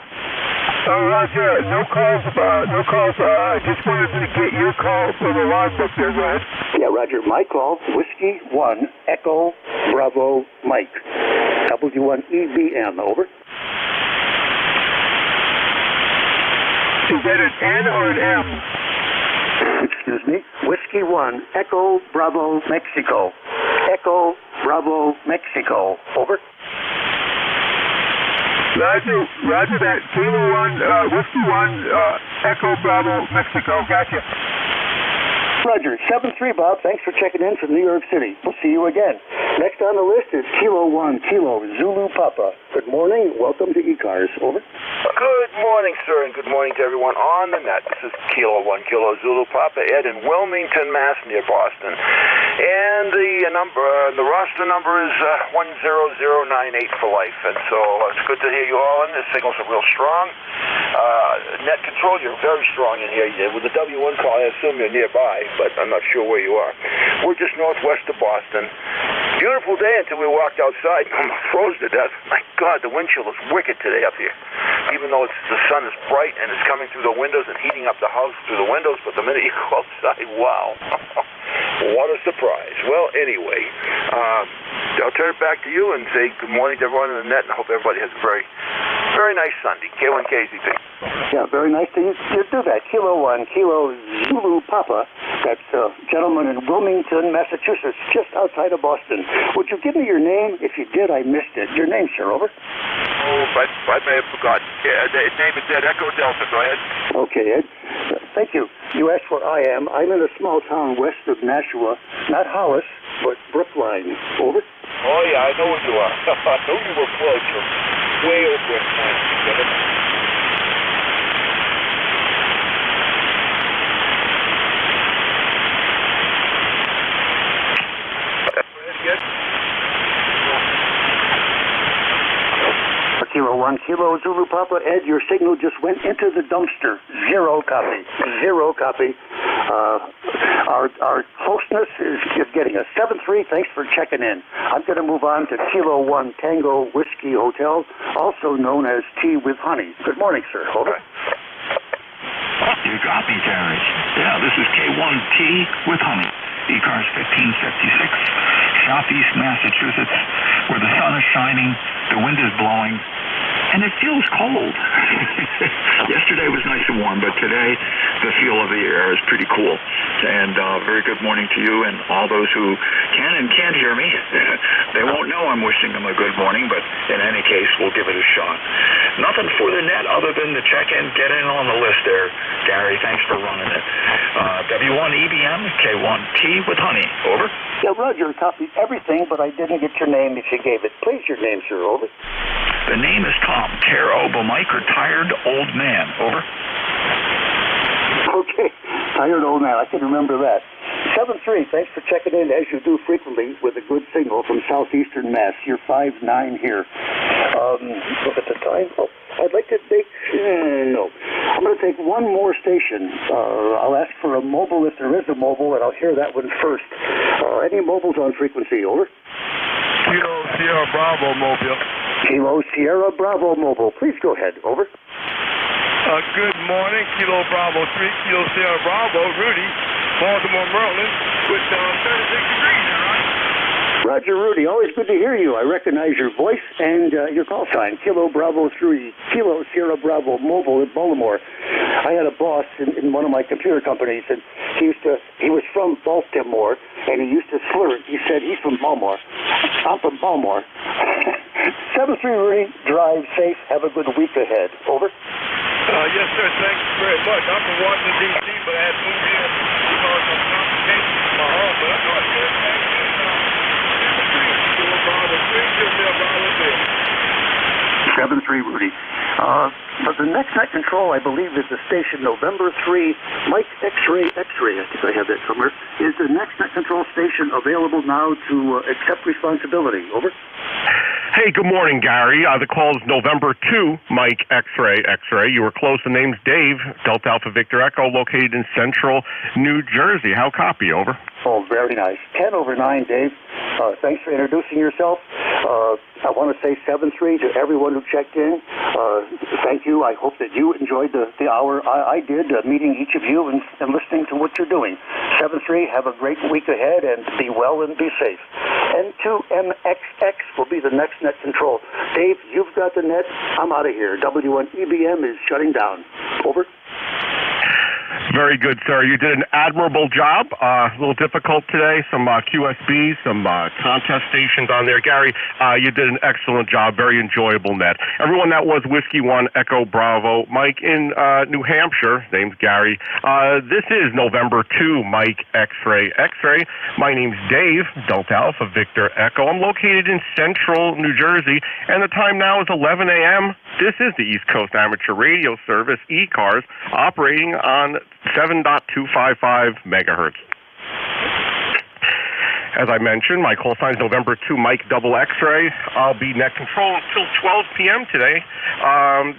Roger. No calls. I just wanted to get your call for the logbook there, right? Yeah, Roger. My call, Whiskey 1 Echo Bravo Mike. W1EBM. Over. Is that an N or an M? Excuse me. Whiskey 1 Echo Bravo Mexico. Echo Bravo Mexico. Over. Roger that. Kilo 1 Whiskey 1 Echo Bravo Mexico. Gotcha. Roger. 7-3, Bob. Thanks for checking in from New York City. We'll see you again. Next on the list is Kilo 1 Kilo Zulu Papa. Good morning. Welcome to ECARS. Over. Good morning, sir, and good morning to everyone on the net. This is Kilo 1 Kilo Zulu Papa Ed in Wilmington, Mass, near Boston. And the roster number is 10098 for life. And so it's good to hear you all in. The signals are real strong. Net control, you're very strong in here. With the W1 call, I assume you're nearby, but I'm not sure where you are. We're just northwest of Boston. Beautiful day until we walked outside. I froze to death. My God, the wind chill is wicked today up here. Even though the sun is bright and it's coming through the windows and heating up the house through the windows, but the minute you go outside, wow. What a surprise. Well, anyway, I'll turn it back to you and say good morning to everyone in the net, and I hope everybody has a very, very nice Sunday. K1KZP. Yeah, very nice to you do that. Kilo 1 Kilo Zulu Papa. That's a gentleman in Wilmington, Massachusetts, just outside of Boston. Would you give me your name? If you did, I missed it. Your name, sir. Over. Oh, I may have forgotten. Yeah, his name is Ed. Echo Delta. Go ahead. Okay, Ed. Thank you. You asked where I am. I'm in a small town west of Nashua. Not Hollis, but Brookline. Over. Oh, yeah, I know where you are. I knew you were close. You're way over in Kilo 1 Kilo Zulu Papa. Ed, your signal just went into the dumpster. Zero copy. Zero copy. Our closeness is getting us. 7-3, thanks for checking in. I'm going to move on to Kilo 1 Tango Whiskey Hotel, also known as Tea with Honey. Good morning, sir. Over. You got me, Terry. Yeah, this is K1 Tea with Honey. ECARS 1556, Southeast Massachusetts, where the sun is shining, the wind is blowing, and it feels cold. Yesterday was nice and warm, but today the feel of the air is pretty cool. And very good morning to you and all those who can and can't hear me. They won't know I'm wishing them a good morning, but in any case, we'll give it a shot. Nothing for the net other than to check in, get in on the list there, Gary. Thanks for running it. W1 EBM, K1T with honey. Over. Yeah, Roger copied everything, but I didn't get your name if you gave it. Please, your name, sir. Over. The name is Tom. Care Obo Mike, retired old man. Over. Okay, tired old man. I can remember that. 7-3, thanks for checking in, as you do frequently, with a good signal from southeastern Mass. You're 5-9 here. Look at the time. Oh, I'd like to take... no. I'm going to take one more station. I'll ask for a mobile if there is a mobile, and I'll hear that one first. Any mobiles on frequency? Over. Kilo Sierra Bravo mobile. Kilo Sierra Bravo mobile. Please go ahead. Over. Good morning, Kilo Bravo 3, Kilo Sierra Bravo, Rudy, Baltimore, Maryland, with 36 degrees, all right? Roger, Rudy, always good to hear you. I recognize your voice and your call sign, Kilo Bravo 3, Kilo Sierra Bravo mobile in Baltimore. I had a boss in one of my computer companies, and he was from Baltimore, and he used to slur it. He said, he's from Baltimore. I'm from Baltimore. 7-3, Rudy, drive safe, have a good week ahead. Over. Yes, sir, thank you very much. I'm from Washington, D.C., but I had moved in because of complications with my heart, but I'm not good. Thank you. 7-3, Rudy. But the next net control, I believe, is the station November 3, Mike X-Ray, I think I have that somewhere. Is the next net control station available now to accept responsibility? Over. Hey, good morning, Gary. The call is November 2, Mike X-Ray. You were close. The name's Dave, Delta Alpha Victor Echo, located in central New Jersey. How copy? Over. Oh, very nice. 10/9, Dave. Thanks for introducing yourself. I want to say 7-3 to everyone who checked in. Thank you. I hope that you enjoyed the hour I did, meeting each of you and listening to what you're doing. 7-3, have a great week ahead and be well and be safe. N2MXX will be the next net control. Dave, you've got the net. I'm out of here. W1 EBM is shutting down. Over. Very good, sir. You did an admirable job. A little difficult today. Some QSBs, some contest stations on there. Gary, you did an excellent job. Very enjoyable net. Everyone, that was Whiskey 1 Echo Bravo. Mike in New Hampshire. Name's Gary. This is November 2, Mike X-Ray. My name's Dave, Delta Alpha Victor Echo. I'm located in central New Jersey, and the time now is 11 a.m. This is the East Coast Amateur Radio Service, ECARS, operating on 7.255 megahertz. As I mentioned, my call sign is November 2, Mike Double X-Ray. I'll be net control until 12 p.m. today.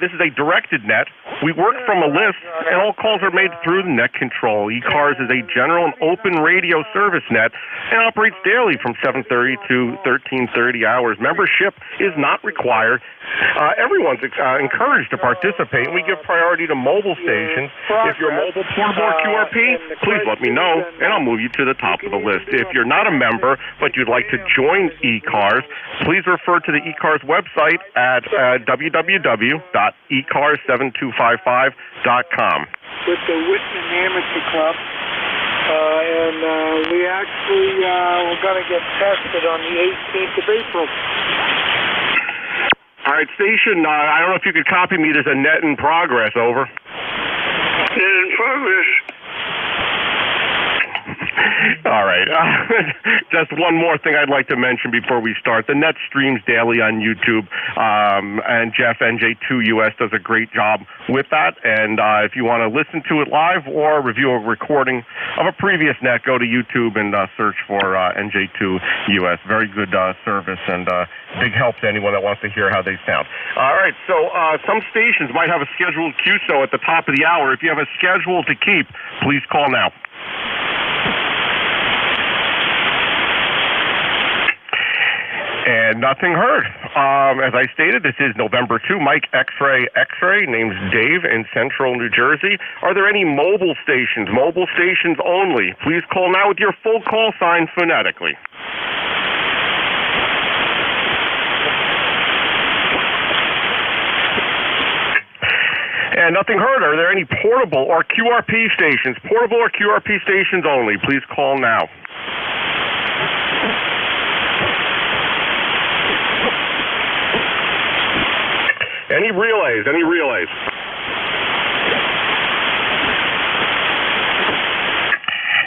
This is a directed net. We work from a list, and all calls are made through the net control. ECARS is a general and open radio service net and operates daily from 7:30 to 13:30 hours. Membership is not required. Everyone's encouraged to participate, and we give priority to mobile stations. If you're a mobile portable or QRP, please let me know, and I'll move you to the top of the list. If you're not a member, but you'd like to join ECARS, please refer to the ECARS website at www.ecars7255.com. With the Whitman Amateur Club, and we actually we're going to get tested on the 18th of April. All right, station, I don't know if you could copy me. There's a net in progress. Over. Net in progress. All right. Just one more thing I'd like to mention before we start. The net streams daily on YouTube, and Jeff, NJ2US, does a great job with that. And if you want to listen to it live or review a recording of a previous net, go to YouTube and search for NJ2US. Very good service and big help to anyone that wants to hear how they sound. All right, so some stations might have a scheduled QSO at the top of the hour. If you have a schedule to keep, please call now. And nothing heard. As I stated, this is November 2, Mike X-Ray. Name's Dave in central New Jersey. Are there any mobile stations? Mobile stations only. Please call now with your full call sign phonetically. And nothing heard. Are there any portable or QRP stations? Portable or QRP stations only. Please call now. Any relays? Any relays?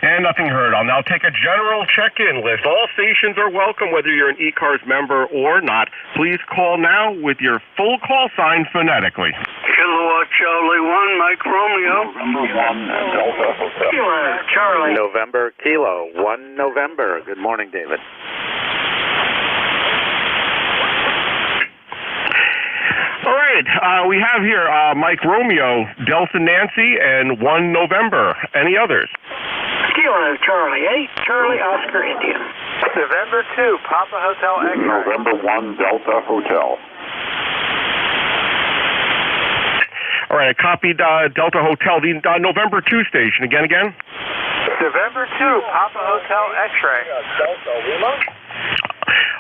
And nothing heard. I'll now take a general check-in list. All stations are welcome, whether you're an ECARS member or not. Please call now with your full call sign phonetically. Kilowatt Charlie 1, Mike Romeo. November 1, Delta Hotel. Kilo Charlie. November Kilo 1 November. Good morning, David. All right, we have here Mike Romeo, Delta Nancy, and 1 November. Any others? Kilo Charlie 8, Charlie Oscar India. November 2, Papa Hotel X-ray. November 1, Delta Hotel. All right, I copied Delta Hotel, the November 2 station. Again? November 2, Papa Hotel X-ray. Delta Lima.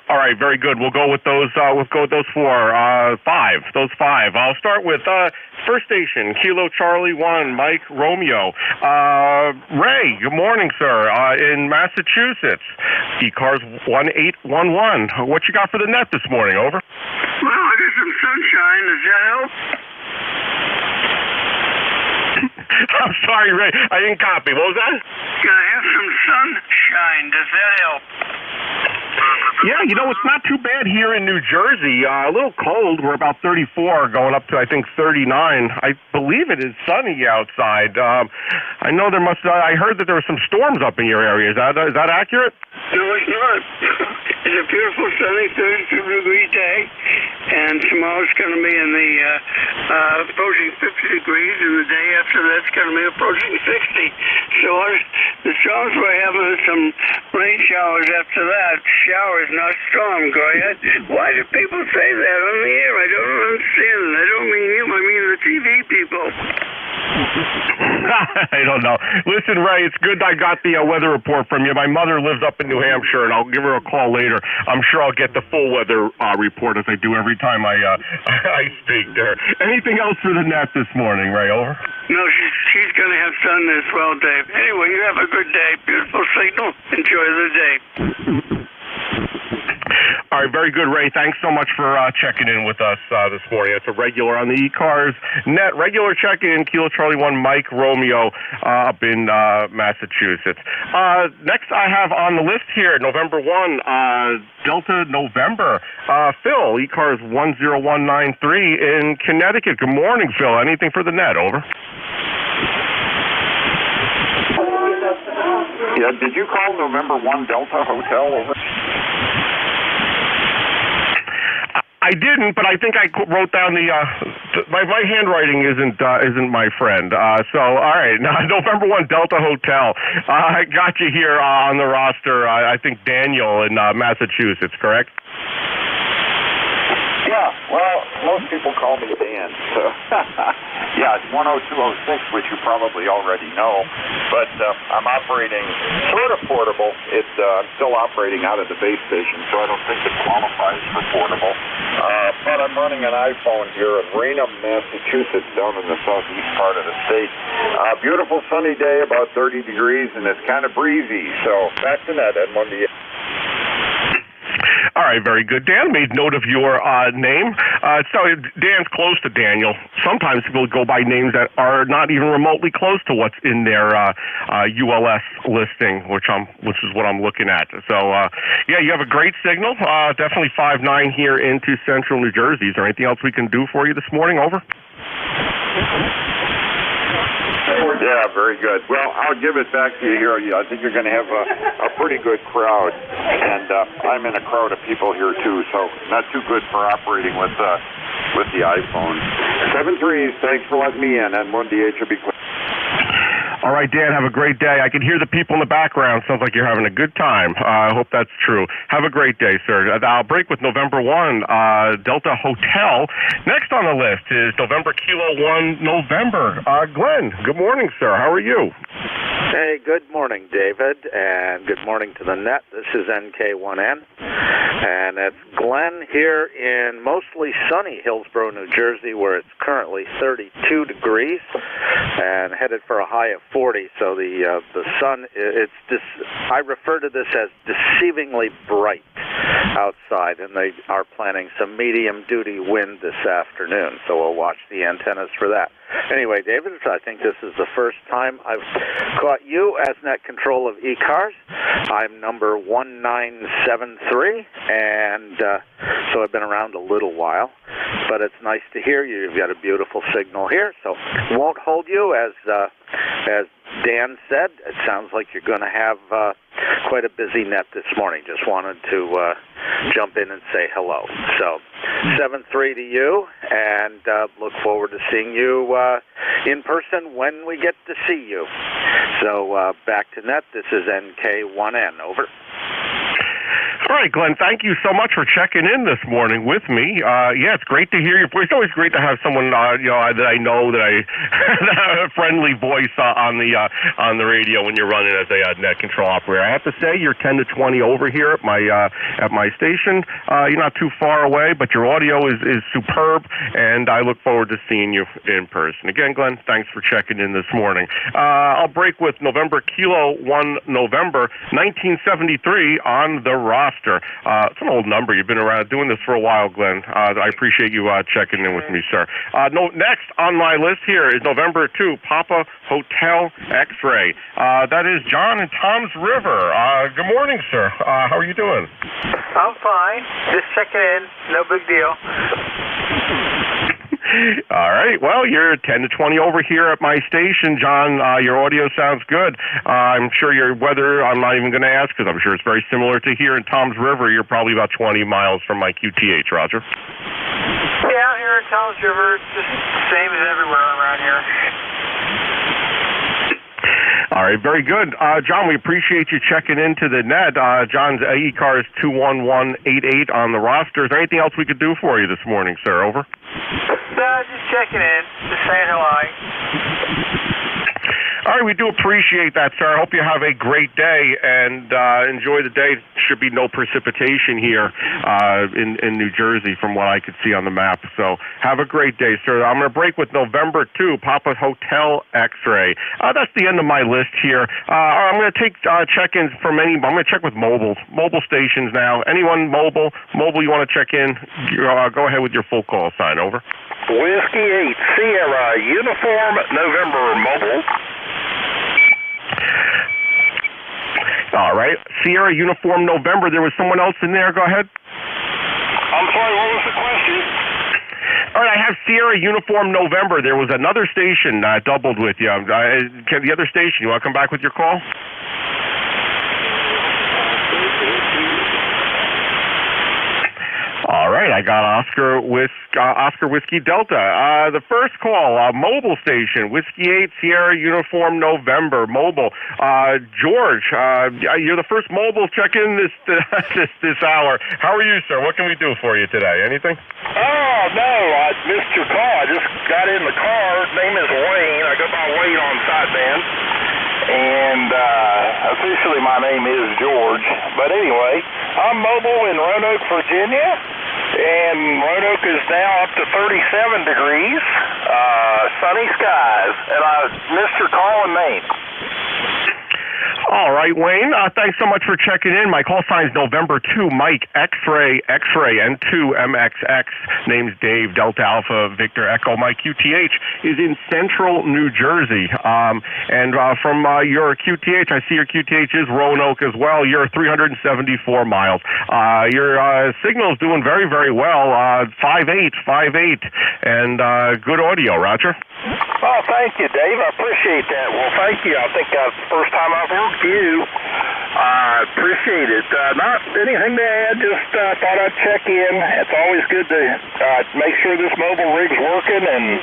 All right, very good. We'll go with those. We'll go with those five. Those five. I'll start with first station, Kilo Charlie 1, Mike Romeo. Ray, good morning, sir. In Massachusetts, ECARS 1811. What you got for the net this morning? Over. Well, I got some sunshine. Does that help? I'm sorry, Ray. I didn't copy. What was that? I have some sunshine. Does that help? Yeah, it's not too bad here in New Jersey. A little cold. We're about 34, going up to, I think, 39. I believe it is sunny outside. I know there must. I heard that there were some storms up in your area. Is that accurate? No, it's not. It's a beautiful, sunny 32-degree day, and tomorrow's going to be in the approaching 50 degrees, and the day after that's going to be approaching 60. So the storms we're having some rain showers after that. Showers, not storm. Go ahead. Why do people say that on the air? I don't understand it. I don't mean you. I mean the TV people. I don't know. Listen, Ray, it's good I got the weather report from you. My mother lives up in New Hampshire, and I'll give her a call later. I'm sure I'll get the full weather report as I do every time I speak to her. Anything else for the net this morning, Ray? Over. No, she's going to have sun as well, Dave. Anyway, you have a good day. Beautiful signal. Enjoy the day. All right, very good, Ray. Thanks so much for checking in with us this morning. It's a regular on the ECARS net, regular check-in, Kilo Charlie 1, Mike Romeo, up in Massachusetts. Next I have on the list here, November 1, Delta November. Phil, ECARS 10193 in Connecticut. Good morning, Phil. Anything for the net? Over. Yeah, did you call November 1 Delta Hotel? Over. I didn't, but I think I wrote down my handwriting isn't my friend. So all right, November 1 Delta Hotel. I got you here on the roster. I think Daniel in Massachusetts, correct? Yeah, well, most people call me Dan, so yeah, it's 10206, which you probably already know, but I'm operating sort of portable. I'm still operating out of the base station, so I don't think it qualifies for portable, but I'm running an iPhone here in Raynham, Massachusetts, down in the southeast part of the state. Beautiful sunny day, about 30 degrees, and it's kind of breezy, so back to net, Edmund. All right, very good. Dan made note of your name. So Dan's close to Daniel. Sometimes people go by names that are not even remotely close to what's in their ULS listing, which is what I'm looking at. So yeah, you have a great signal. Definitely 5.9 here into central New Jersey. Is there anything else we can do for you this morning? Over. Yeah, very good. Well, I'll give it back to you here. I think you're going to have a pretty good crowd, and I'm in a crowd of people here too, so not too good for operating with the iPhone. 7-3s, thanks for letting me in, and 1DH will be quick. All right, Dan, have a great day. I can hear the people in the background. Sounds like you're having a good time. I hope that's true. Have a great day, sir. I'll break with November 1, Delta Hotel. Next on the list is November Kilo 1, November. Glenn, good morning, sir. How are you? Hey, good morning, David, and good morning to the net. This is NK1N, and it's Glenn here in mostly sunny Hillsborough, New Jersey, where it's currently 32 degrees and headed for a high of 40. So the sun, I refer to this as deceivingly bright outside, and they are planning some medium-duty wind this afternoon, so we'll watch the antennas for that. Anyway, David, I think this is the first time I've caught you as net control of ECARS. I'm number 1973, and so I've been around a little while, but it's nice to hear you. You've got a beautiful signal here, so won't hold you. As Dan said, it sounds like you're going to have quite a busy net this morning. Just wanted to jump in and say hello. So 7-3 to you, and look forward to seeing you in person when we get to see you. So back to net, this is NK1N, over. All right, Glenn, thank you so much for checking in this morning with me. Yeah, it's great to hear your voice. It's always great to have someone, that I know, a friendly voice on the radio when you're running as a net control operator. I have to say, you're 10 to 20 over here at my station. You're not too far away, but your audio is superb, and I look forward to seeing you in person. Again, Glenn, thanks for checking in this morning. I'll break with November Kilo 1 November 1973 on the roster. It's an old number. You've been around doing this for a while, Glenn. I appreciate you checking in with me, sir. Next on my list here is November 2, Papa Hotel X-Ray. That is John and Tom's River. Good morning, sir. How are you doing? I'm fine. Just checking in. No big deal. All right. Well, you're 10 to 20 over here at my station, John. Your audio sounds good. I'm sure your weather, I'm not even going to ask because I'm sure it's very similar to here in Tom's River. You're probably about 20 miles from my QTH, Roger. Yeah, here in Tom's River, it's just the same as everywhere around here. All right, very good. John, we appreciate you checking into the net. John's ECARS 21188 on the roster. Is there anything else we could do for you this morning, sir? Over. No, just checking in, just saying hello. All right, we do appreciate that, sir. I hope you have a great day and enjoy the day. Should be no precipitation here in New Jersey from what I could see on the map. So have a great day, sir. I'm going to break with November 2, Papa Hotel X-Ray. That's the end of my list here. I'm going to take check-ins from I'm going to check with mobile stations now. Anyone mobile you want to check in, go ahead with your full call sign. Over. Whiskey 8 Sierra Uniform November mobile. All right. Sierra Uniform November. There was someone else in there. Go ahead. I'm sorry, what was the question? All right, I have Sierra Uniform November. There was another station doubled with you. The other station, you want to come back with your call? All right, I got Oscar Whiskey Delta. The first call, mobile station, Whiskey 8 Sierra Uniform November, mobile. George, you're the first mobile check-in this hour. How are you, sir? What can we do for you today? Anything? Oh, no, I missed your call. I just got in the car. His name is Wayne. I go by Wayne on sideband. And officially my name is George. But anyway, I'm mobile in Roanoke, Virginia. And Roanoke is now up to 37 degrees, sunny skies. And I missed your call and name. All right, Wayne, thanks so much for checking in. My call sign is November 2, Mike, X-Ray, and 2, MXX. Name's Dave, Delta Alpha, Victor Echo. My QTH is in central New Jersey. And from your QTH, I see your QTH is Roanoke as well. You're 374 miles. Your signal's doing very, very well. 5.8, and good audio, Roger. Oh, thank you, Dave. I appreciate that. Well, thank you. I think that's the first time I've worked with you. Appreciate it. Not anything to add, just thought I'd check in. It's always good to make sure this mobile rig's working, and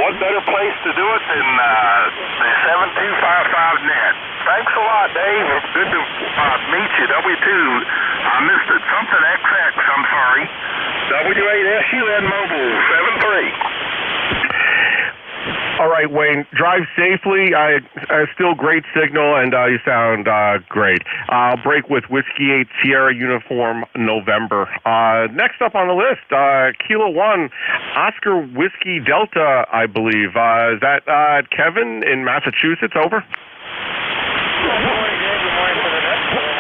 what better place to do it than the 7255 net. Thanks a lot, Dave. It's good to meet you. W2, I missed it. Something XX, I'm sorry. W8SUN Mobile 73. All right, Wayne, drive safely. I still great signal, and you sound great. I'll break with Whiskey 8 Sierra Uniform November. Next up on the list, Kilo 1 Oscar Whiskey Delta, I believe. Is that Kevin in Massachusetts? Over. Good morning, Dave. Good morning to the next one.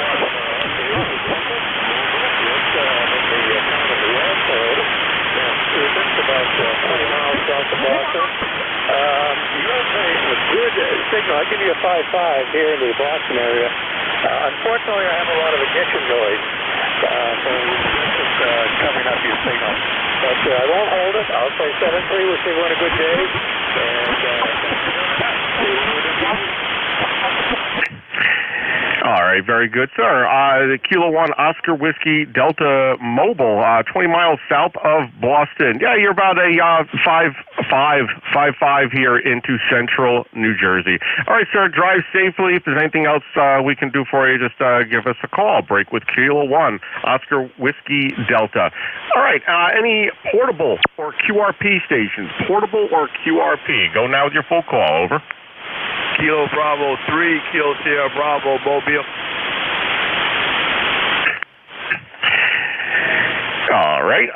It's about 20 miles south of Boston. You have a good signal. I give you a 5.5 here into the Boston area. Unfortunately, I have a lot of ignition noise, so it's covering up your signal. But I won't hold it. I'll say 7-3. Wish everyone a good day. All right, very good, sir. The Kilo 1 Oscar Whiskey Delta Mobile, 20 miles south of Boston. Yeah, you're about a 5.5 here into central New Jersey. All right, sir, drive safely. If there's anything else we can do for you, just give us a call. Break with Kilo 1 Oscar Whiskey Delta. All right, any portable or QRP stations? Portable or QRP? Go now with your full call. Over. Kilo Bravo 3, Kilo Sierra Bravo, Mobile. All right.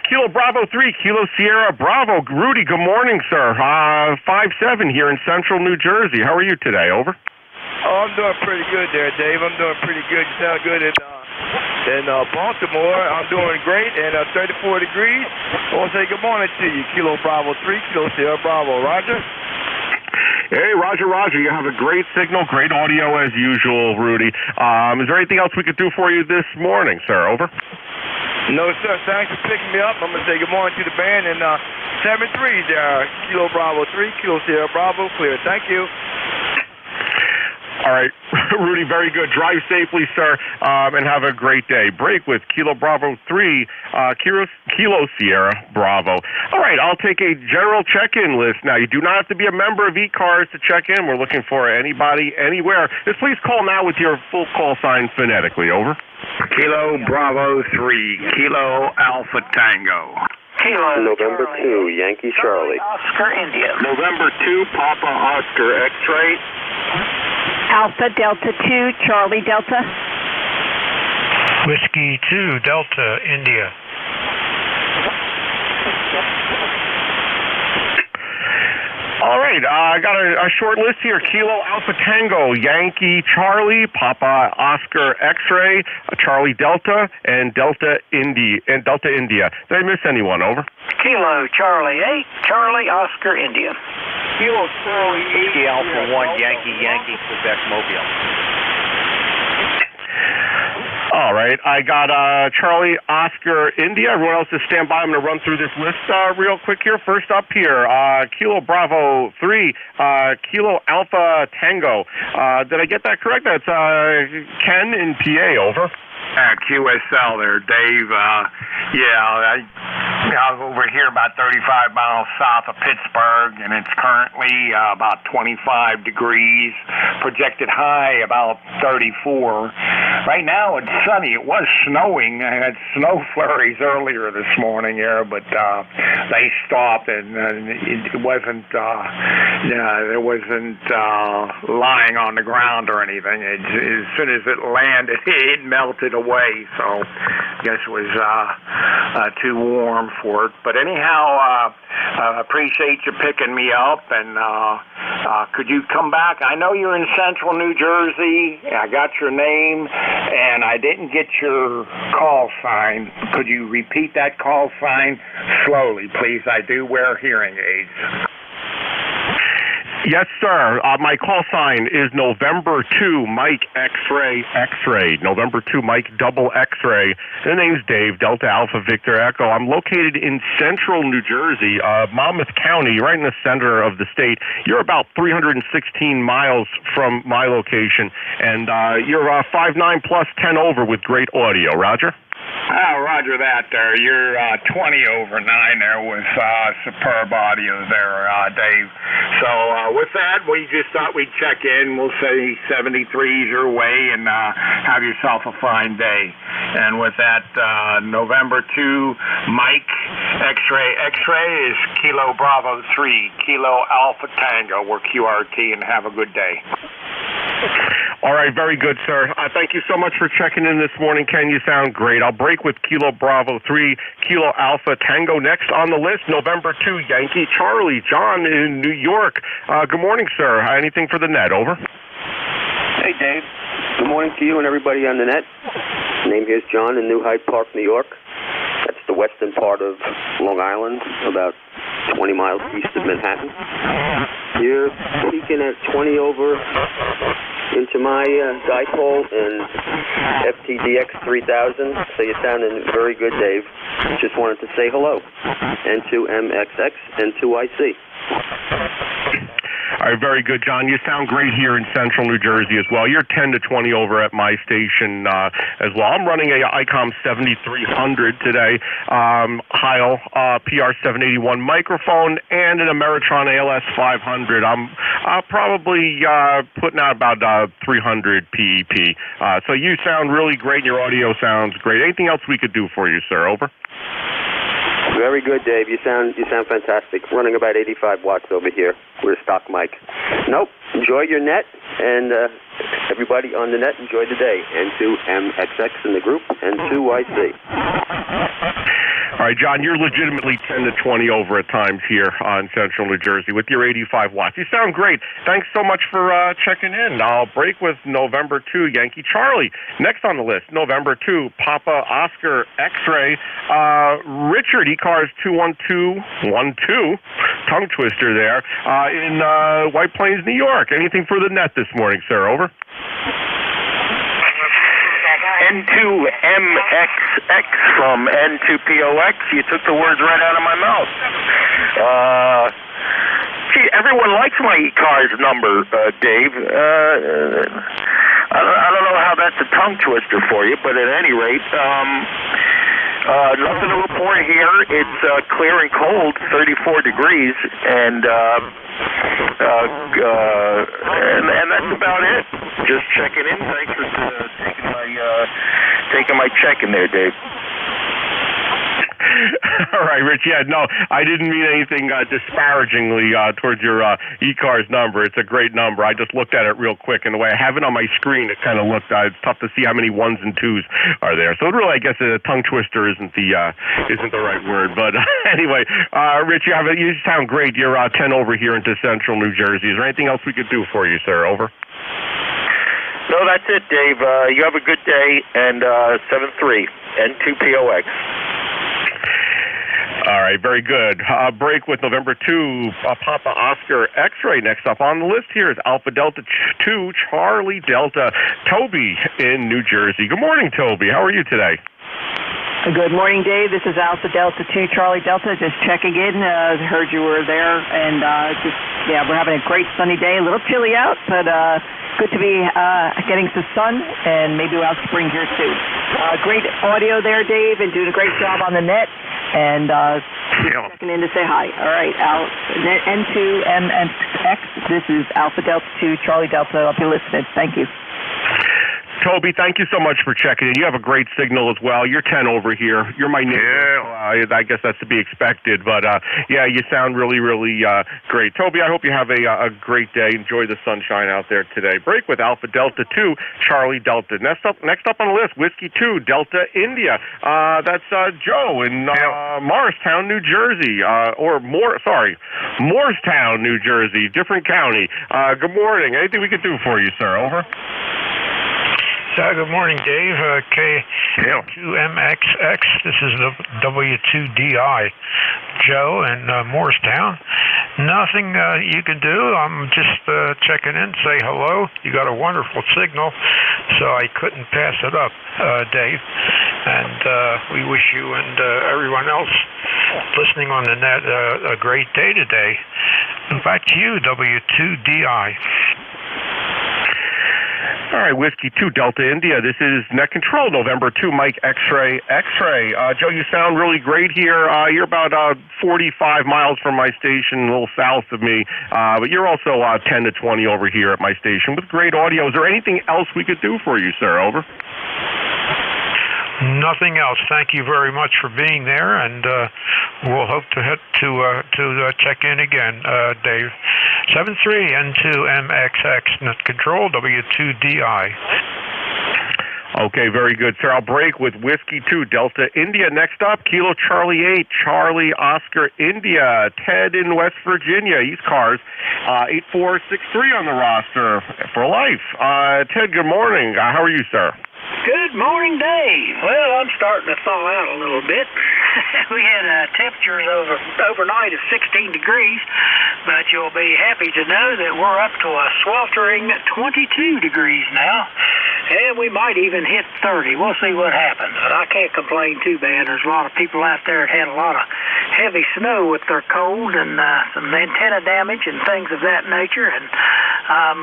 Kilo Bravo 3, Kilo Sierra Bravo. Rudy, good morning, sir. 5-7 here in central New Jersey. How are you today? Over. Oh, I'm doing pretty good there, Dave. I'm doing pretty good. You sound good in Baltimore. I'm doing great, and 34 degrees. I want to say good morning to you. Kilo Bravo 3, Kilo Sierra Bravo. Roger. Hey, Roger. You have a great signal, great audio as usual, Rudy. Is there anything else we could do for you this morning, sir? Over. No, sir. Thanks for picking me up. I'm going to say good morning to the band. And 7-3 there. Kilo Bravo 3, Kilo Sierra Bravo. Clear. Thank you. All right, Rudy, very good. Drive safely, sir, and have a great day. Break with Kilo Bravo 3, Kilo Sierra Bravo. All right, I'll take a general check-in list. Now, you do not have to be a member of ECARS to check in. We're looking for anybody, anywhere. Just please call now with your full call sign phonetically. Over. Kilo Bravo 3, Kilo Alpha Tango. Kilo November 2, Yankee Charlie. Oscar India. November 2, Papa Oscar X-Ray. Alpha Delta 2, Charlie Delta. Whiskey 2, Delta India. All right, I got a short list here. Kilo Alpha Tango, Yankee Charlie, Papa Oscar X-Ray, Charlie Delta, and Delta India. Did I miss anyone? Over. Kilo Charlie 8, Charlie Oscar India. Kilo Charlie 8, Alpha 1, Yankee, Quebec, Mobile. All right, I got Charlie, Oscar, India. Everyone else is stand by. I'm going to run through this list real quick here. First up here, Kilo Bravo 3, Kilo Alpha Tango. Did I get that correct? That's Ken in PA. Over. QSL there, Dave. I'm over here about 35 miles south of Pittsburgh, and it's currently about 25 degrees. Projected high about 34. Right now it's sunny. It was snowing. I had snow flurries earlier this morning here, but they stopped, and it wasn't. There wasn't lying on the ground or anything. As soon as it landed, it melted away. So I guess it was too warm for it. But anyhow, appreciate you picking me up. And could you come back? I know you're in central New Jersey. I got your name, and I didn't get your call sign. Could you repeat that call sign slowly, please? I do wear hearing aids. Yes, sir. My call sign is November 2, Mike X-Ray, X-Ray. November 2, Mike double X-Ray. The name's Dave, Delta Alpha Victor Echo. I'm located in central New Jersey, Monmouth County, right in the center of the state. You're about 316 miles from my location, and you're 5'9 plus 10 over with great audio. Roger? Roger that there. You're 20 over 9 there with superb audio there, Dave. So with that, we just thought we'd check in. We'll say 73's your way and have yourself a fine day. And with that, November 2, Mike X-Ray. X-Ray is Kilo Bravo 3, Kilo Alpha Tango. We're QRT, and have a good day. All right, very good, sir. Thank you so much for checking in this morning, Ken. You sound great. I'll break with Kilo Bravo 3, Kilo Alpha Tango. Next on the list, November 2, Yankee Charlie. John in New York. Good morning, sir. Anything for the net? Over. Hey, Dave. Good morning to you and everybody on the net. Name here is John in New Hyde Park, New York. That's the western part of Long Island, about 20 miles east of Manhattan. You're peaking at 20 over into my dipole and FTDX 3000, so you're sounding very good, Dave. Just wanted to say hello. N2MXX, N2IC. All right, very good, John. You sound great here in central New Jersey as well. You're 10 to 20 over at my station as well. I'm running a ICOM 7300 today, Heil PR781 microphone, and an Ameritron ALS 500. I'm probably putting out about 300 PEP. So you sound really great. Your audio sounds great. Anything else we could do for you, sir? Over. Very good, Dave. You sound fantastic. Running about 85 watts over here. We're a stock mic. Nope. Enjoy your net, and everybody on the net, enjoy the day. N2MXX in the group, N2YC. All right, John, you're legitimately 10 to 20 over at times here in central New Jersey with your 85 watts. You sound great. Thanks so much for checking in. I'll break with November 2, Yankee Charlie. Next on the list, November 2, Papa Oscar X-Ray. Richard, ECARS 21212, tongue twister there, in White Plains, New York. Anything for the net this morning, sir? Over. N2MXX from N2POX. You took the words right out of my mouth. Gee, everyone likes my ECARS number, Dave. I don't know how that's a tongue twister for you, but at any rate, nothing to report here. It's clear and cold, 34 degrees, and that's about it. Just checking in. Thanks for taking my check in there, Dave. All right, Rich. Yeah, no, I didn't mean anything disparagingly towards your ECARS number. It's a great number. I just looked at it real quick, and the way I have it on my screen, it kind of looked. It's tough to see how many ones and twos are there. So really, I guess a tongue twister isn't the right word. But anyway, Rich, you sound great. You're 10 over here into central New Jersey. Is there anything else we could do for you, sir? Over. No, that's it, Dave. You have a good day, and 7-3, N2POX. All right, very good. Break with November 2, Papa Oscar X-Ray. Next up on the list here is Alpha Delta 2, Charlie Delta. Toby in New Jersey. Good morning, Toby. How are you today? Good morning, Dave. This is Alpha Delta 2, Charlie Delta. Just checking in. Heard you were there, and we're having a great sunny day. A little chilly out, but good to be getting some sun, and maybe we'll have spring here too. Great audio there, Dave, and doing a great job on the net. And checking in to say hi. All right, N2MXX. This is Alpha Delta 2, Charlie Delta. I'll be listening. Thank you. Toby, thank you so much for checking in. You have a great signal as well. You're 10 over here. You're my neighbor. Yeah. I guess that's to be expected. But, yeah, you sound really, really great. Toby, I hope you have a great day. Enjoy the sunshine out there today. Break with Alpha Delta 2, Charlie Delta. Next up on the list, Whiskey 2, Delta India. That's Joe in Morristown, New Jersey. Moorestown, New Jersey. Different county. Good morning. Anything we could do for you, sir? Over. Good morning, Dave. K2MXX. This is the W2DI. Joe in Morristown. Nothing you can do. I'm just checking in, say hello. You got a wonderful signal, so I couldn't pass it up, Dave. And we wish you and everyone else listening on the net a great day today. Back to you, W2DI. All right, Whiskey 2 Delta India. This is Net Control, November 2, Mike X-Ray. Joe, you sound really great here. You're about 45 miles from my station, a little south of me, but you're also 10 to 20 over here at my station with great audio. Is there anything else we could do for you, sir? Over. Nothing else. Thank you very much for being there, and we'll hope to check in again, Dave. 73N2MXX Net Control, W2DI. Okay, very good, sir. I'll break with Whiskey 2 Delta India. Next up, Kilo Charlie 8, Charlie Oscar India. Ted in West Virginia, ECARS, 8463 on the roster for life. Ted, good morning. How are you, sir? Good morning, Dave. Well, I'm starting to thaw out a little bit. We had temperatures overnight of 16 degrees, but you'll be happy to know that we're up to a sweltering 22 degrees now, and we might even hit 30. We'll see what happens, but I can't complain too bad. There's a lot of people out there that had a lot of heavy snow with their cold and some antenna damage and things of that nature, and I'm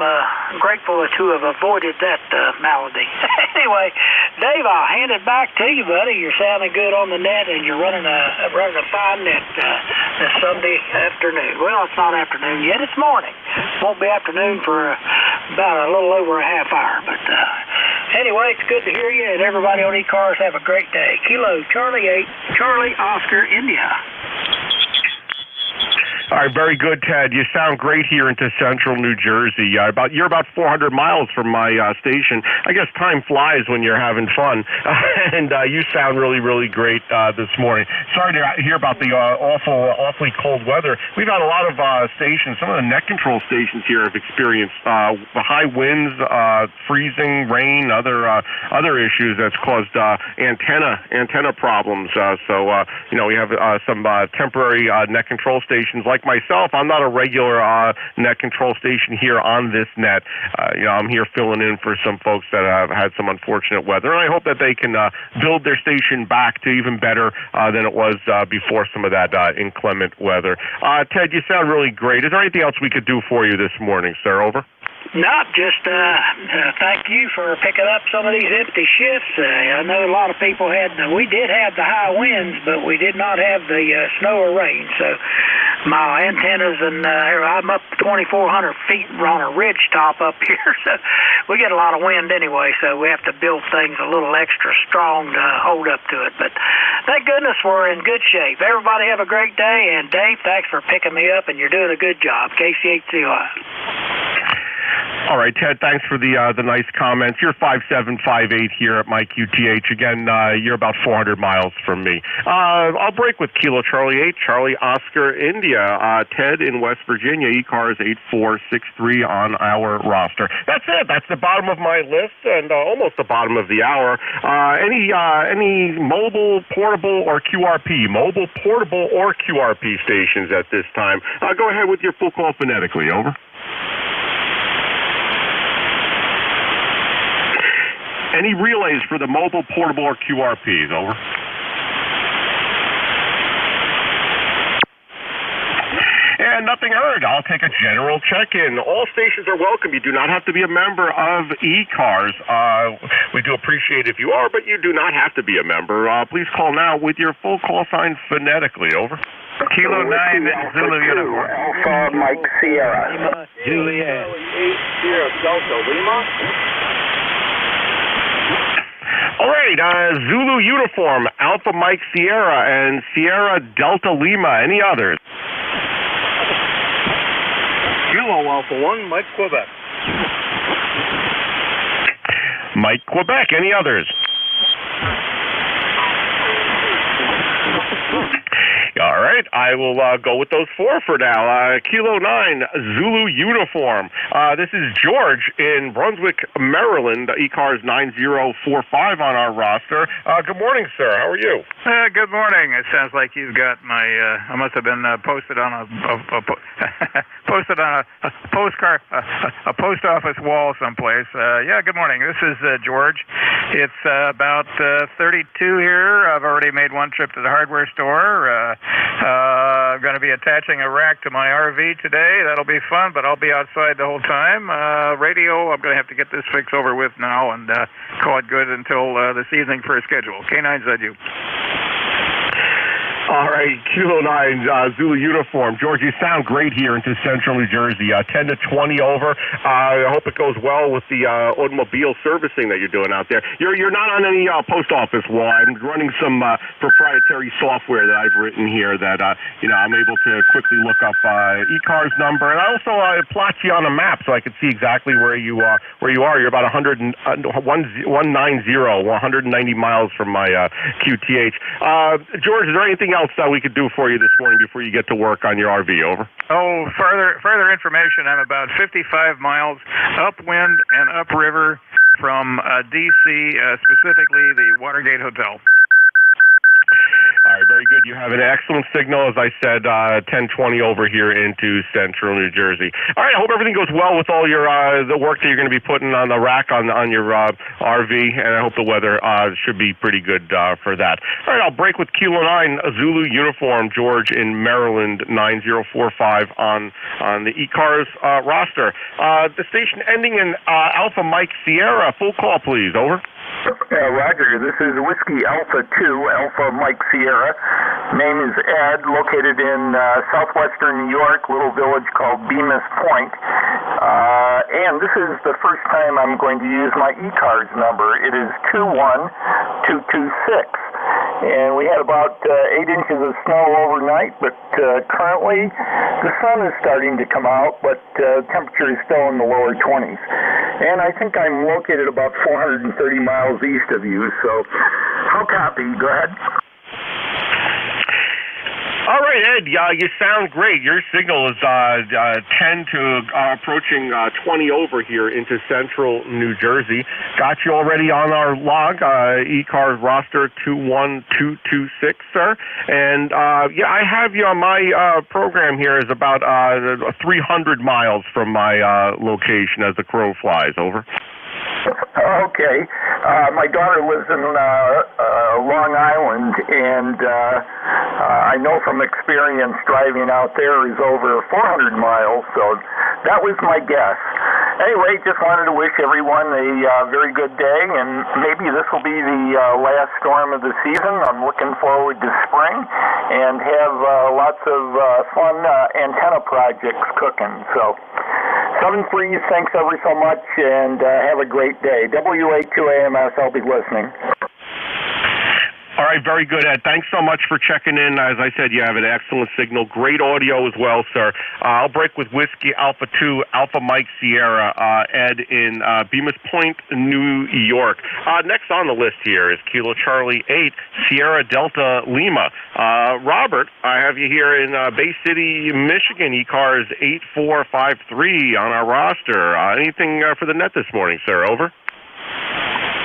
grateful to have avoided that malady. Anyway, Dave, I'll hand it back to you, buddy. You're sounding good on the net, and you're running a fine net this Sunday afternoon. Well, it's not afternoon yet. It's morning. Won't be afternoon for about a little over a half hour. But anyway, it's good to hear you, and everybody on ECARS have a great day. Kilo Charlie 8, Charlie Oscar India. All right, very good, Ted. You sound great here into central New Jersey. You're about 400 miles from my station. I guess time flies when you're having fun, and you sound really, really great this morning. Sorry to hear about the awfully cold weather. We've had a lot of stations. Some of the net control stations here have experienced high winds, freezing, rain, other issues that's caused antenna problems. So we have some temporary net control stations. Like myself, I'm not a regular net control station here on this net. I'm here filling in for some folks that have had some unfortunate weather, and I hope that they can build their station back to even better than it was before some of that inclement weather. Ted, you sound really great. Is there anything else we could do for you this morning, sir? Over. Not just thank you for picking up some of these empty shifts. I know a lot of people we did have the high winds, but we did not have the snow or rain. So my antennas, and I'm up 2,400 feet on a ridge top up here, so we get a lot of wind anyway, so we have to build things a little extra strong to hold up to it. But thank goodness we're in good shape. Everybody have a great day, and Dave, thanks for picking me up, and you're doing a good job. KC8CI. All right, Ted, thanks for the nice comments. You're 5758 here at my QTH. Again, you're about 400 miles from me. I'll break with Kilo Charlie 8, Charlie Oscar India. Ted in West Virginia, ECARS 8463 on our roster. That's it. That's the bottom of my list and almost the bottom of the hour. Any mobile, portable, or QRP? Mobile, portable, or QRP stations at this time? Go ahead with your full call phonetically. Over. Any relays for the mobile, portable, or QRPs? Over. And nothing heard. I'll take a general check-in. All stations are welcome. You do not have to be a member of ECARS. We do appreciate if you are, but you do not have to be a member. Please call now with your full call sign phonetically. Over. Kilo 9 Zulu Uniform. Alpha Mike Sierra. Juliet. 8 Sierra Delta Lima. All right, Zulu Uniform, Alpha Mike Sierra, and Sierra Delta Lima. Any others? Kilo Alpha 1, Mike Quebec. Mike Quebec. Any others? All right. right, I will go with those 4 for now. Kilo 9, Zulu Uniform. This is George in Brunswick, Maryland, ECARS 9045 on our roster. Good morning, sir. How are you? Good morning. It sounds like you've got my, I must have been posted on a posted on a postcard, a post office wall someplace. Yeah, good morning. This is George. It's about 32 here. I've already made one trip to the hardware store. I'm going to be attaching a rack to my RV today. That'll be fun, but I'll be outside the whole time. Radio, I'm going to have to get this fix over with now and call it good until this evening for a schedule. K9ZU. All right, Kilo 9, Zulu Uniform. George, you sound great here into central New Jersey. 10 to 20 over. I hope it goes well with the automobile servicing that you're doing out there. You're not on any post office wall. I'm running some proprietary software that I've written here that I'm able to quickly look up ECARS number, and I also plot you on a map so I can see exactly where you are. You're about 190 miles from my QTH. George, is there anything else that we could do for you this morning before you get to work on your RV? Over. Oh, further information. I'm about 55 miles upwind and upriver from D.C., specifically the Watergate Hotel. All right, very good. You have an excellent signal, as I said, 10:20 over here into central New Jersey. All right, I hope everything goes well with all your the work that you're going to be putting on the rack on your RV, and I hope the weather should be pretty good for that. All right, I'll break with Kilo 9, Zulu Uniform, George in Maryland, 9045 on the ECARS roster. The station ending in Alpha Mike Sierra. Full call, please. Over. Roger, this is Whiskey Alpha 2, Alpha Mike Sierra. Name is Ed, located in southwestern New York, little village called Bemis Point. And this is the first time I'm going to use my ECARS number. It is 21226. And we had about 8 inches of snow overnight, but currently the sun is starting to come out, but temperature is still in the lower 20s. And I think I'm located about 430 miles east of you, so how copy? Go ahead. All right, Ed, you sound great. Your signal is 10 to approaching 20 over here into central New Jersey. Got you already on our log, ECARS roster 21226, sir. And, I have you on my program here is about 300 miles from my location as the crow flies. Over. Okay. My daughter lives in Long Island, and I know from experience driving out there is over 400 miles, so that was my guess. Anyway, just wanted to wish everyone a very good day, and maybe this will be the last storm of the season. I'm looking forward to spring and have lots of fun antenna projects cooking. So 7-3, thanks ever so much, and have a great day. WA2AMS, I'll be listening. All right, very good, Ed. Thanks so much for checking in. As I said, you have an excellent signal. Great audio as well, sir. I'll break with Whiskey Alpha 2, Alpha Mike Sierra, Ed in Bemis Point, New York. Next on the list here is Kilo Charlie 8, Sierra Delta Lima. Robert, I have you here in Bay City, Michigan, ECARS 8453 on our roster. Anything for the net this morning, sir? Over.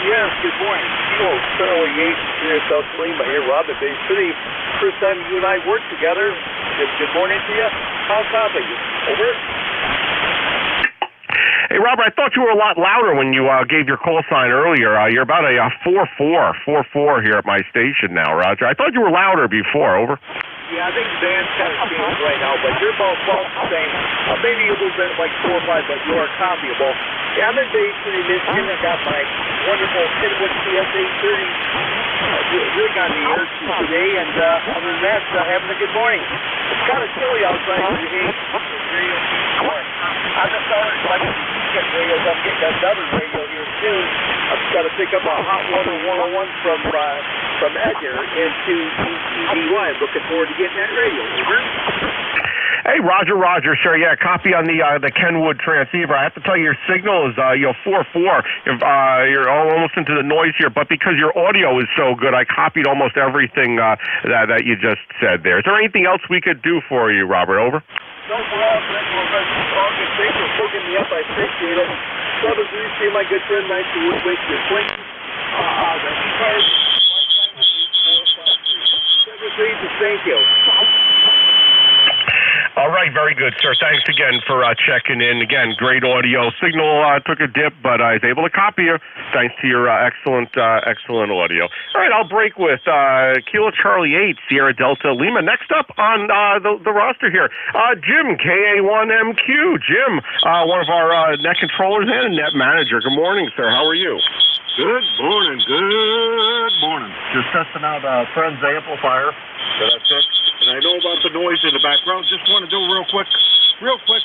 Yes, good morning. Kilo Charlie 8, Sierra Delta Lima here, Rob at Bay City. First time you and I work together. Good morning to you. How copy you? Over. Hey, Robert, I thought you were a lot louder when you gave your call sign earlier. You're about a 4-4 here at my station now, Roger. I thought you were louder before. Over. Yeah, I think Dan's kind of changed right now, but you're about the same. Maybe a little bit like 4 or 5, but you are copyable. Yeah, I'm in Bay City, Michigan. I got my wonderful Kenwood CS830 rig on the air today, and other than that, having a good morning. It's kind of chilly outside today. I'm just starting to get radios. I'm getting another radio here soon. I've got to pick up a Hot Water 101 from Ed here into ECDY. I'm looking forward to getting that radio. Over. Hey, Roger, sir. Yeah, copy on the Kenwood transceiver. I have to tell you, your signal is 4-4. You're almost into the noise here, but because your audio is so good, I copied almost everything that you just said there. Is there anything else we could do for you, Robert? Over. No, thanks for hooking me up. I appreciate it. Brother, do you see my good friend? Nice to wake your twin. The ECARS. Thank you. All right, very good, sir. Thanks again for checking in. Again, great audio. Signal took a dip, but I was able to copy you thanks to your excellent audio. All right, I'll break with Kilo Charlie 8, Sierra Delta Lima. Next up on the roster here, Jim, KA1MQ. Jim, one of our net controllers and net manager. Good morning, sir. How are you? Good morning. Just testing out a friend's amplifier that I fixed. And I know about the noise in the background. Just want to do a real quick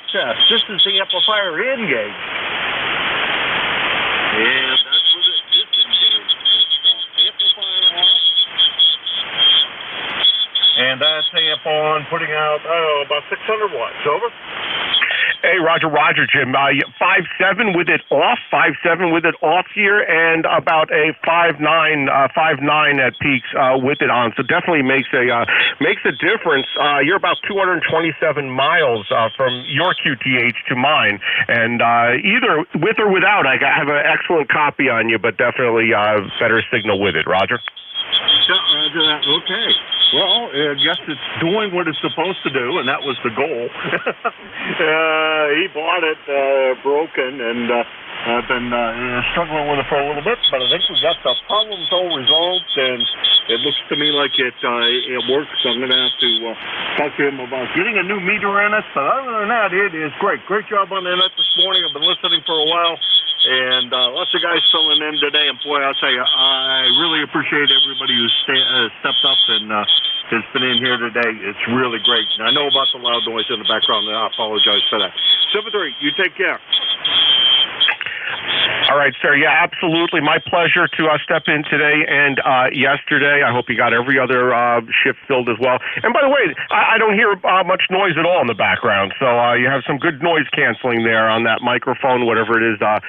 test. This is the amplifier engaged. And that's with it disengaged. It's amplifier off. And that's amp on, putting out, about 600 watts. Over. Hey, Roger, Jim. 5.7 with it off, 5.7 with it off here, and about a 5.9 at peaks with it on. So definitely makes a difference. You're about 227 miles from your QTH to mine, and either with or without, I have an excellent copy on you, but definitely better signal with it. Roger. Roger that. Okay. Well, I guess it's doing what it's supposed to do, and that was the goal. He bought it broken, and I've been struggling with it for a little bit, but I think we got the problems all resolved, and it looks to me like it works. So I'm going to have to talk to him about getting a new meter in it, but other than that, it is great. Great job on the net this morning. I've been listening for a while. And lots of guys filling in today, and boy, I'll tell you, I really appreciate everybody who stepped up and has been in here today. It's really great. And I know about the loud noise in the background, and I apologize for that. 7-3, you take care. All right, sir. Yeah, absolutely. My pleasure to step in today and yesterday. I hope you got every other shift filled as well. And by the way, I don't hear much noise at all in the background, so you have some good noise canceling there on that microphone, whatever it is that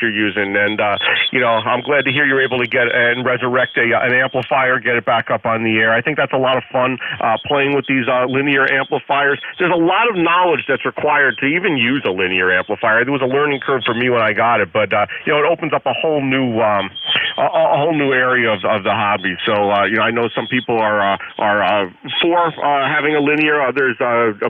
you're using. And I'm glad to hear you're able to get and resurrect an amplifier, get it back up on the air. I think that's a lot of fun playing with these linear amplifiers. There's a lot of knowledge that's required to even use a linear amplifier. There was a learning curve for me when I got it, but it opens up a whole new area of the hobby. So I know some people are for having a linear, others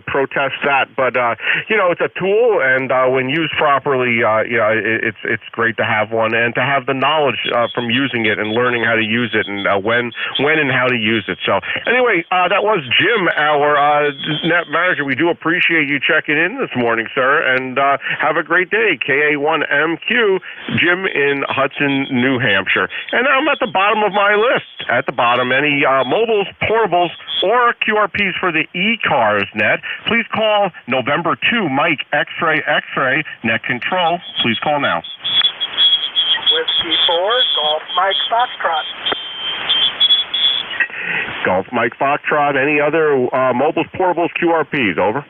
protest that, but it's a tool, and when used properly, it's great to have one and to have the knowledge from using it and learning how to use it and when and how to use it. So anyway, that was Jim, our net manager. We do appreciate you checking in this morning, sir, and have a great day. KA1MQ, Jim in Hudson, New Hampshire. And now I'm at the bottom of my list. At the bottom, any mobiles, portables, or QRPs for the ECARS net, please call November 2 Mike X-ray net control. Please call now. Whiskey 4, Golf Mike Foxtrot. Golf Mike Foxtrot. Any other mobiles, portables, QRPs? Over.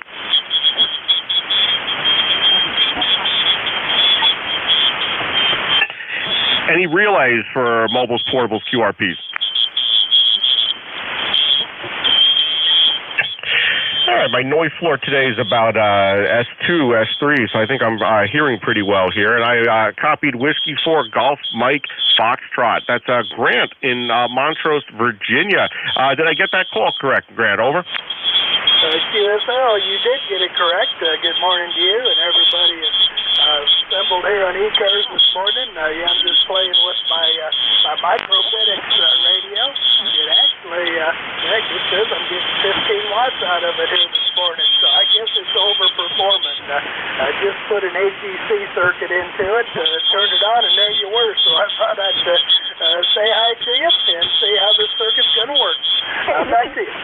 Any relays for mobiles, portables, QRPs? All right, my noise floor today is about S2, S3, so I think I'm hearing pretty well here. And I copied Whiskey 4 Golf Mike Foxtrot. That's Grant in Montrose, Virginia. Did I get that call correct, Grant? Over. QSL, you did get it correct. Good morning to you and everybody assembled here on ECARS this morning. I'm just playing with my microfitix radio. It actually, it says I'm getting 15 watts out of it here this morning, so I guess it's overperforming. I just put an AGC circuit into it, turned it on, and there you were. So I thought I'd say hi to you and see how this circuit's going to work. Back to you.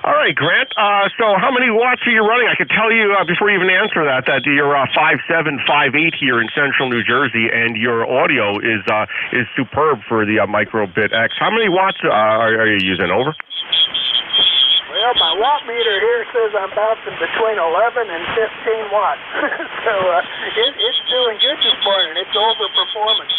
All right, Grant. So how many watts are you running? I could tell you before you even answer that you're 5.7, 5.8 here in central New Jersey, and your audio is superb for the Microbit X. How many watts are you using? Over. Well, Well, my watt meter here says I'm bouncing between 11 and 15 watts. So it's doing good this morning. It's overperforming.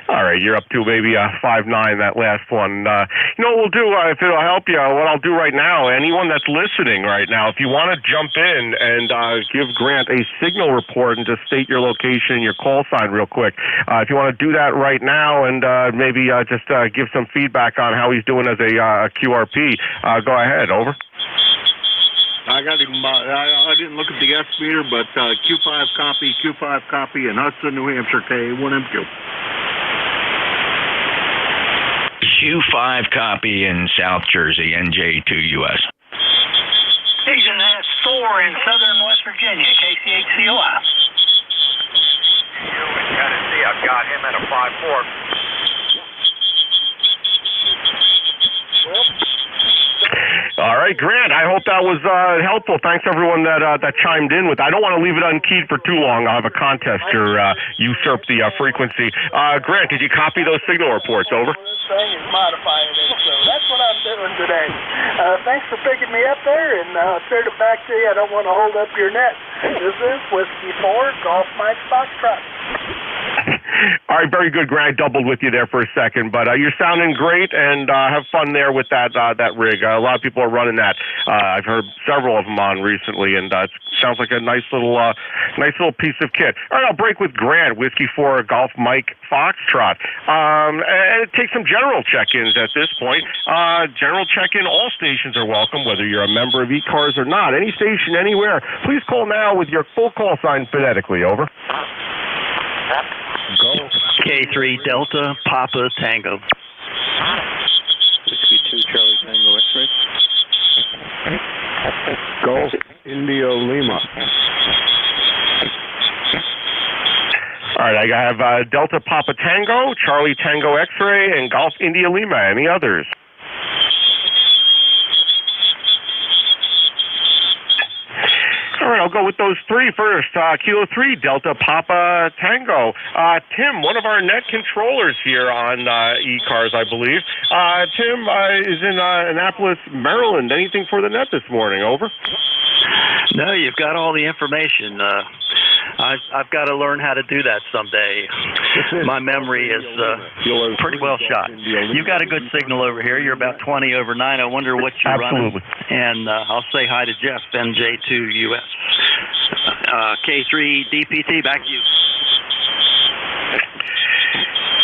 All right, you're up to maybe 5.9, that last one. You know what we'll do, if it'll help you, what I'll do right now, anyone that's listening right now, if you want to jump in and give Grant a signal report and just state your location and your call sign real quick, if you want to do that right now and maybe just give some feedback on how he's doing as a QRP, go ahead, over. I got him. I didn't look at the S meter, but Q5 copy in Hudson, New Hampshire, K1MQ. Q5 copy in South Jersey, NJ2US. Station S4 in southern West Virginia, KCHCOI. In Tennessee, I've got him at a 5-4. All right, Grant, I hope that was helpful. Thanks, everyone that chimed in with. I don't want to leave it unkeyed for too long. I'll have a contest or usurp the frequency. Grant, did you copy those signal reports? Over. This thing is modifying it, so that's what I'm doing today. Thanks for picking me up there, and turn it back to you. I don't want to hold up your net. This is Whiskey 4, Golf Mike Foxtrot. All right, very good, Grant. I doubled with you there for a second, but you're sounding great, and have fun there with that rig. A lot of people are running that. I've heard several of them on recently, and it sounds like a nice little piece of kit. All right, I'll break with Grant, Whiskey 4, Golf Mike Foxtrot, and take some general check-ins at this point. General check-in, all stations are welcome, whether you're a member of ECARS or not. Any station, anywhere. Please call now with your full call sign phonetically. Over. Go. K3 Delta Papa Tango. Whiskey 2 Charlie Tango X-ray. Golf India Lima. All right, I have Delta Papa Tango, Charlie Tango X-ray, and Golf India Lima. Any others? All right, I'll go with those three first. Kilo 3, Delta Papa Tango. Tim, one of our net controllers here on ECARS, I believe. Tim is in Annapolis, Maryland. Anything for the net this morning? Over. No, you've got all the information. I've got to learn how to do that someday. My memory is pretty well shot. You've got a good signal over here. You're about 20 over 9. I wonder what you're running. And I'll say hi to Jeff, NJ2US. K3 DPT, back to you.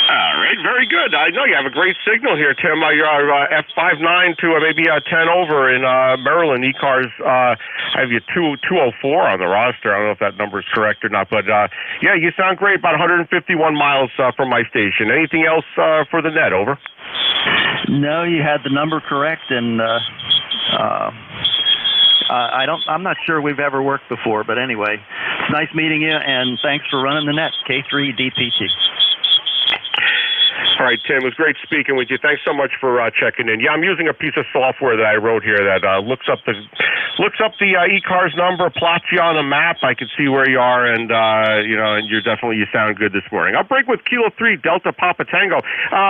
All right, very good. I know you have a great signal here, Tim. You're F59 to maybe 10 over in Maryland. ECARS, I have you 204 on the roster. I don't know if that number is correct or not, but yeah, you sound great. About 151 miles from my station. Anything else for the net? Over. No, you had the number correct, and I'm not sure we've ever worked before, but anyway, it's nice meeting you, and thanks for running the net. K3 DPT. All right, Tim, it was great speaking with you. Thanks so much for checking in. Yeah, I'm using a piece of software that I wrote here that looks up the ECARS number, plots you on a map. I can see where you are, and and you sound good this morning. I'll break with Kilo 3 Delta Papa Tango.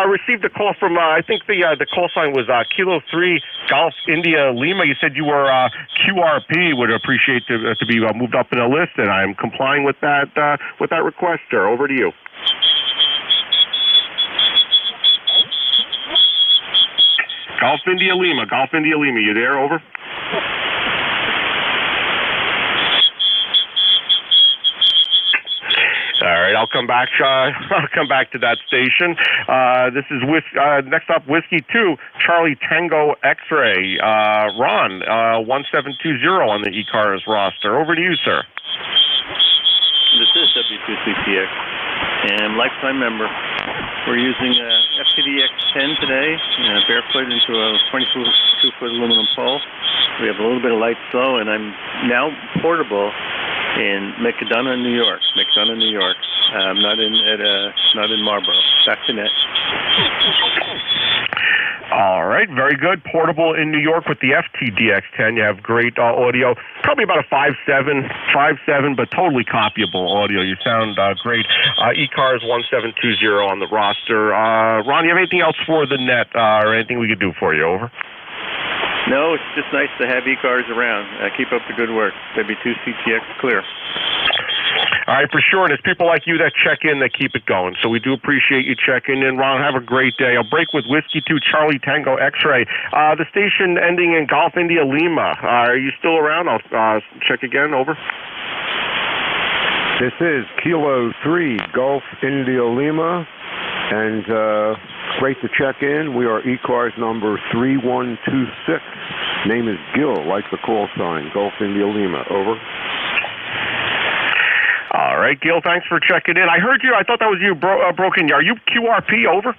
Received a call from I think the call sign was Kilo 3 Golf India Lima. You said you were QRP. Would appreciate to be moved up in the list, and I'm complying with that request, sir. Over to you. Golf India Lima, you there? Over. All right, I'll come back to that station. This is next up, Whiskey 2, Charlie Tango X-ray. Ron, 1720 on the ECARS roster. Over to you, sir. This is W2CTX, and lifetime member. We're using FTDX10 today, barefoot into a 22-foot aluminum pole. We have a little bit of light flow, and I'm now portable in McDonough, New York. I'm not in Marlboro. Back to net. All right, very good. Portable in New York with the FTDX10. You have great audio. Probably about a 5.7, but totally copyable audio. You sound great. ECARS 1720 on the roster. Ron, you have anything else for the net or anything we could do for you? Over. No, it's just nice to have ECARS around. Keep up the good work. W2CTX clear. All right, for sure. And it's people like you that check in that keep it going. So we do appreciate you checking in. Ron, have a great day. I'll break with Whiskey 2 Charlie Tango X-Ray. The station ending in Golf India Lima. Are you still around? I'll check again. Over. This is Kilo 3 Golf India Lima. And great to check in. We are ECARS number 3126. Name is Gil, like the call sign. Golf India Lima. Over. All right, Gil, thanks for checking in. I heard you. I thought that was you, Broken. Are you QRP? Over.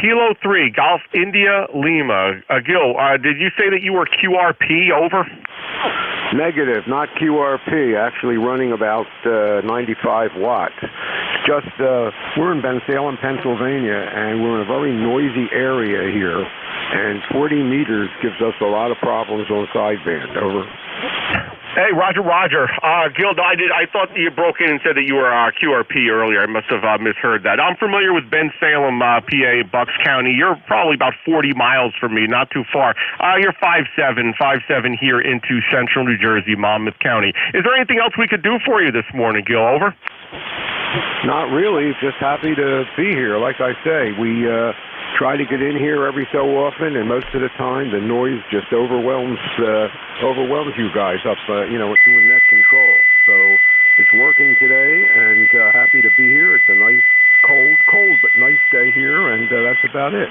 Kilo 3, Golf India Lima. Gil, did you say that you were QRP? Over. Negative, not QRP. Actually running about 95 watts. Just we're in Bensalem, Pennsylvania, and we're in a very noisy area here. And 40 meters gives us a lot of problems on sideband. Over. Hey, Roger. Gil, I thought you broke in and said that you were QRP earlier. I must have misheard that. I'm familiar with Bensalem, PA, Bucks County. You're probably about 40 miles from me, not too far. You're 5'7" here into central New Jersey, Monmouth County. Is there anything else we could do for you this morning, Gil? Over. Not really. Just happy to be here. Like I say, we try to get in here every so often, and most of the time the noise just overwhelms you guys up, doing net control. So it's working today, and happy to be here. It's a nice, cold but nice day here, and that's about it.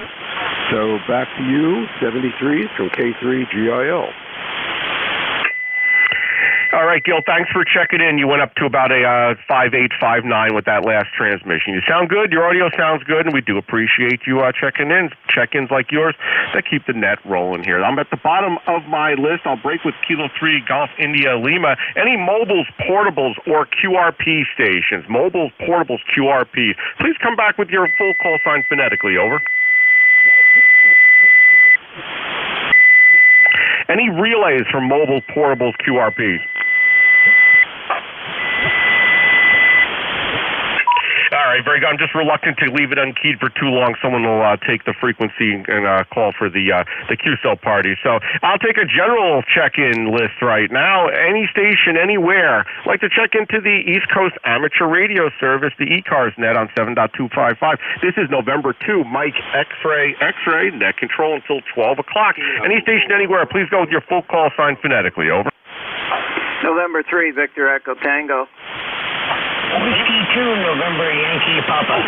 So back to you, 73s from K3GIL. All right, Gil, thanks for checking in. You went up to about a 5859 with that last transmission. You sound good. Your audio sounds good, and we do appreciate you checking in. Check-ins like yours that keep the net rolling here. I'm at the bottom of my list. I'll break with Kilo 3 Golf India Lima. Any mobiles, portables, or QRP stations, mobiles, portables, QRP, please come back with your full call sign phonetically. Over. Any relays from mobile, portables, QRPs? All right, very good. I'm just reluctant to leave it unkeyed for too long. Someone will take the frequency and call for the Q-cell party. So I'll take a general check-in list right now. Any station, anywhere. I'd like to check into the East Coast Amateur Radio Service, the ECARS net on 7.255. This is November 2, Mike X-Ray, net control until 12 o'clock. Any station, anywhere. Please go with your full call sign phonetically. Over. November 3, Victor Echo Tango. Whiskey 2, November Yankee Papa.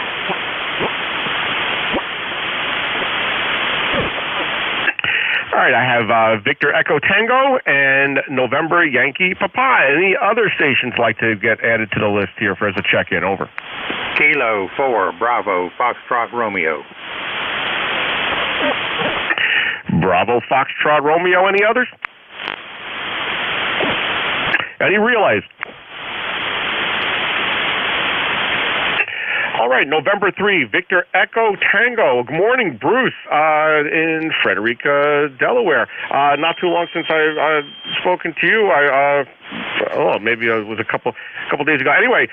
All right, I have Victor Echo Tango and November Yankee Papa. Any other stations like to get added to the list here for as a check-in? Over. Kilo 4, Bravo, Foxtrot Romeo. Bravo, Foxtrot Romeo. Any others? Any relays? All right, November 3, Victor Echo Tango. Good morning, Bruce, in Frederica, Delaware. Not too long since I've spoken to you. Maybe it was a couple days ago. Anyway,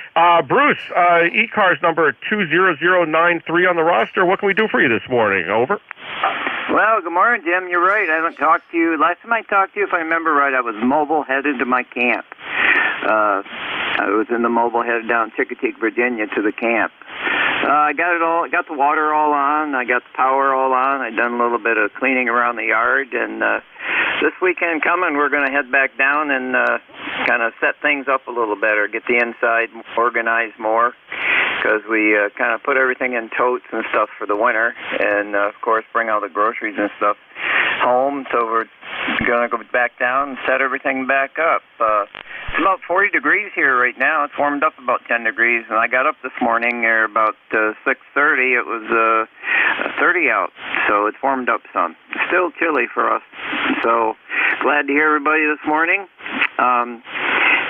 Bruce, ECARS number 20093 on the roster. What can we do for you this morning? Over. Well, good morning, Jim. You're right. I haven't talked to you. Last time I talked to you, if I remember right, I was mobile headed to my camp. I was in the mobile headed down Chickateek, Virginia to the camp. I got the water all on. I got the power all on. I done a little bit of cleaning around the yard. And this weekend coming, we're going to head back down and kind of set things up a little better, get the inside organized more, because we kind of put everything in totes and stuff for the winter, and of course bring all the groceries and stuff home. So we're going to go back down and set everything back up. It's about 40 degrees here right now. It's warmed up about 10 degrees, and I got up this morning there about 6:30. It was 30 out, so it's warmed up some. Still chilly for us. So glad to hear everybody this morning.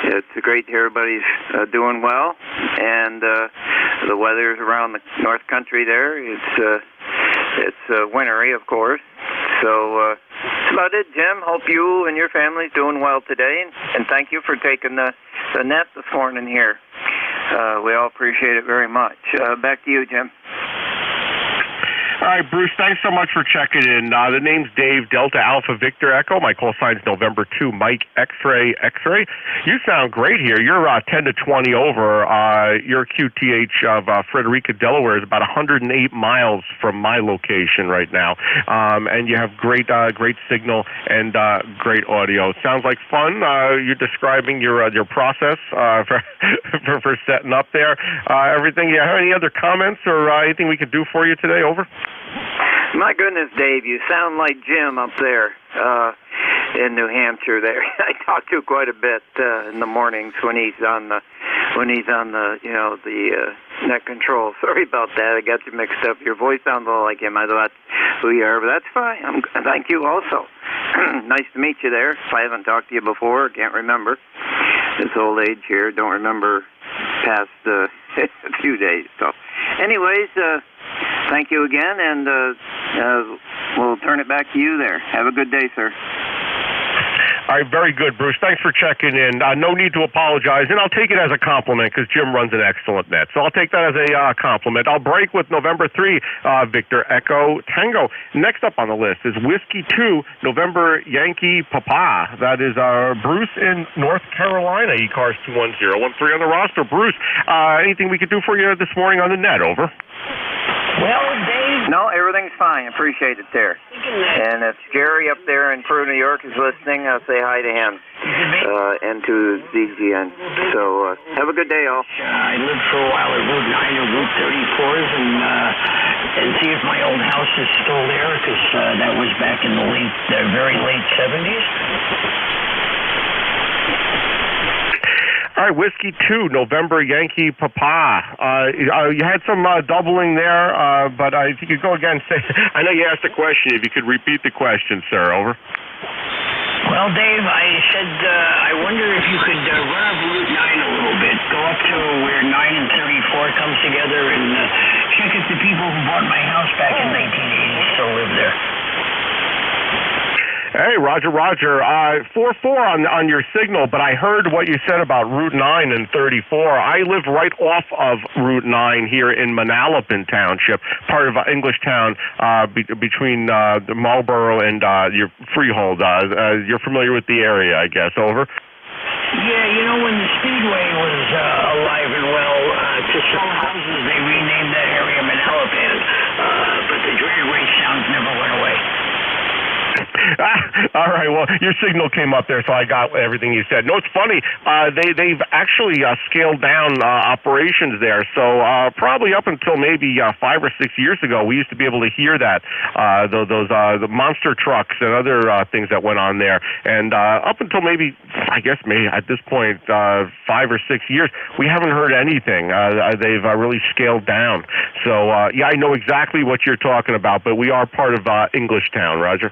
It's great to hear everybody's doing well, and the weather's around the North Country there. It's wintry, of course. So that's about it, Jim. Hope you and your family's doing well today, and thank you for taking the net this morning here. We all appreciate it very much. Back to you, Jim. All right, Bruce, thanks so much for checking in. The name's Dave, Delta Alpha Victor Echo. My call sign's November 2, Mike X-Ray X-Ray. You sound great here. You're 10 to 20 over. Your QTH of Frederica, Delaware is about 108 miles from my location right now. And you have great signal and great audio. Sounds like fun. You're describing your process for setting up there. Everything. You have any other comments or anything we could do for you today? Over. My goodness, Dave, you sound like Jim up there in New Hampshire. There, I talk to quite a bit in the mornings when he's on the net control. Sorry about that. I got you mixed up. Your voice sounds a little like him. I thought who you are, but that's fine. Thank you also. Nice to meet you there. If I haven't talked to you before, can't remember. This old age here, don't remember past a few days. So, anyways. Thank you again, and we'll turn it back to you there. Have a good day, sir. All right, very good, Bruce. Thanks for checking in. No need to apologize, and I'll take it as a compliment because Jim runs an excellent net. So I'll take that as a compliment. I'll break with November 3, Victor Echo Tango. Next up on the list is Whiskey 2, November Yankee Papa. That is Bruce in North Carolina, ECARS 21013 on the roster. Bruce, anything we could do for you this morning on the net? Over. Well, Dave? No, everything's fine. Appreciate it there. And if Gary up there in Peru, New York is listening, I'll say hi to him and to ZGN. So have a good day, all. I lived for a while at Route 9 or Route 34s and see if my old house is still there because that was back in the very late 70s. All right, Whiskey 2, November Yankee Papa. You had some doubling there, but if you could go again, say, I know you asked a question. If you could repeat the question, sir. Over. Well, Dave, I said I wonder if you could run up Route 9 a little bit, go up to where 9 and 34 comes together, and check if the people who bought my house back in 1980 still live there. Hey, Roger. 4-4 on your signal, but I heard what you said about Route 9 and 34. I live right off of Route 9 here in Manalapan Township, part of Englishtown, between the Marlboro and your Freehold. You're familiar with the area, I guess. Over. Yeah, when the Speedway was alive and well, to sell houses, they renamed that area Manalapan, but the drag race sounds never went away. All right, well, your signal came up there, so I got everything you said. No, it's funny. They've actually scaled down operations there. So probably up until maybe 5 or 6 years ago, we used to be able to hear that, the monster trucks and other things that went on there. And up until maybe at this point, 5 or 6 years, we haven't heard anything. They've really scaled down. So, yeah, I know exactly what you're talking about, but we are part of Englishtown, Roger.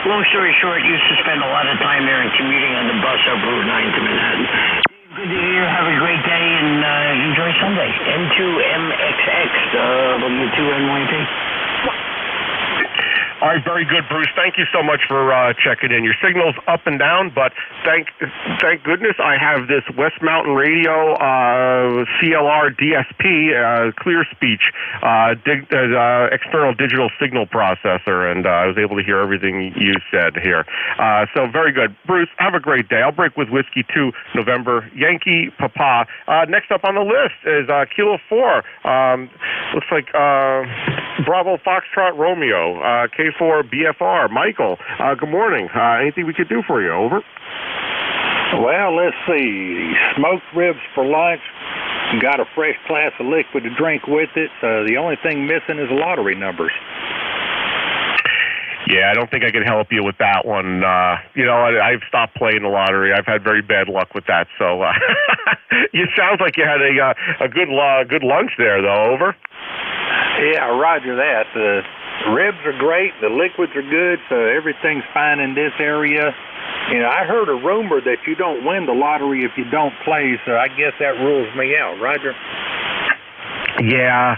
Long story short, used to spend a lot of time there and commuting on the bus up Route 9 to Manhattan. Good to hear. Have a great day and enjoy Sunday. N2MXX, W2NYT. All right, very good, Bruce. Thank you so much for checking in. Your signal's up and down, but thank goodness I have this West Mountain Radio CLR DSP clear speech external digital signal processor, and I was able to hear everything you said here. So very good, Bruce. Have a great day. I'll break with Whiskey 2, November Yankee Papa. Next up on the list is Kilo 4. Looks like Bravo Foxtrot Romeo. K4 BFR. Michael, good morning. Anything we could do for you? Over. Well, let's see. Smoked ribs for lunch. Got a fresh glass of liquid to drink with it. The only thing missing is lottery numbers. Yeah, I don't think I can help you with that one. I've stopped playing the lottery. I've had very bad luck with that. So it sounds like you had a good lunch there, though. Over. Yeah, roger that. The ribs are great. The liquids are good. So everything's fine in this area. I heard a rumor that you don't win the lottery if you don't play. So I guess that rules me out. Roger. Yeah,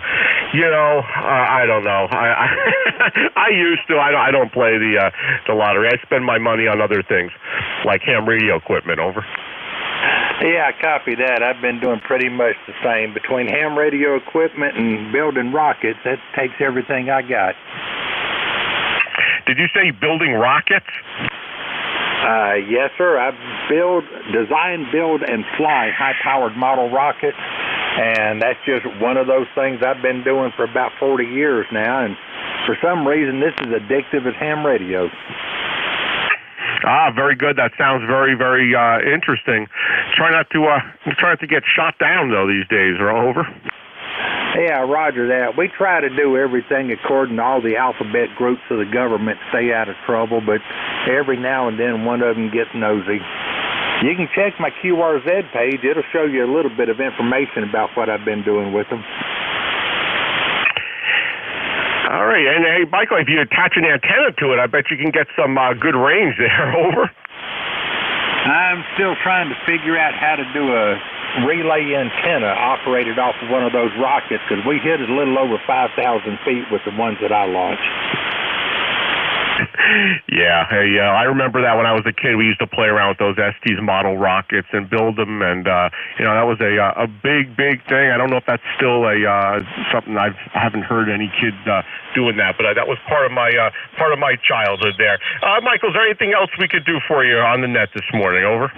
I don't know. I used to. I don't play the lottery. I spend my money on other things, like ham radio equipment. Over. Yeah, I copy that. I've been doing pretty much the same. Between ham radio equipment and building rockets, that takes everything I got. Did you say building rockets? Yes, sir. I design, build, and fly high-powered model rockets, and that's just one of those things I've been doing for about 40 years now, and for some reason this is addictive as ham radio. Very good. That sounds very, very interesting. Try not to get shot down though these days. Or over. Yeah, roger that. We try to do everything according to all the alphabet groups of the government, stay out of trouble, but every now and then one of them gets nosy. You can check my QRZ page. It'll show you a little bit of information about what I've been doing with them. All right. And, hey, Michael, if you attach an antenna to it, I bet you can get some good range there. Over. I'm still trying to figure out how to do a relay antenna operated off of one of those rockets, because we hit it a little over 5,000 feet with the ones that I launched. Yeah, hey, I remember that when I was a kid. We used to play around with those Estes model rockets and build them, and that was a big thing. I don't know if that's still something I haven't heard any kids doing that, but that was part of my childhood there. Michael, is there anything else we could do for you on the net this morning? Over.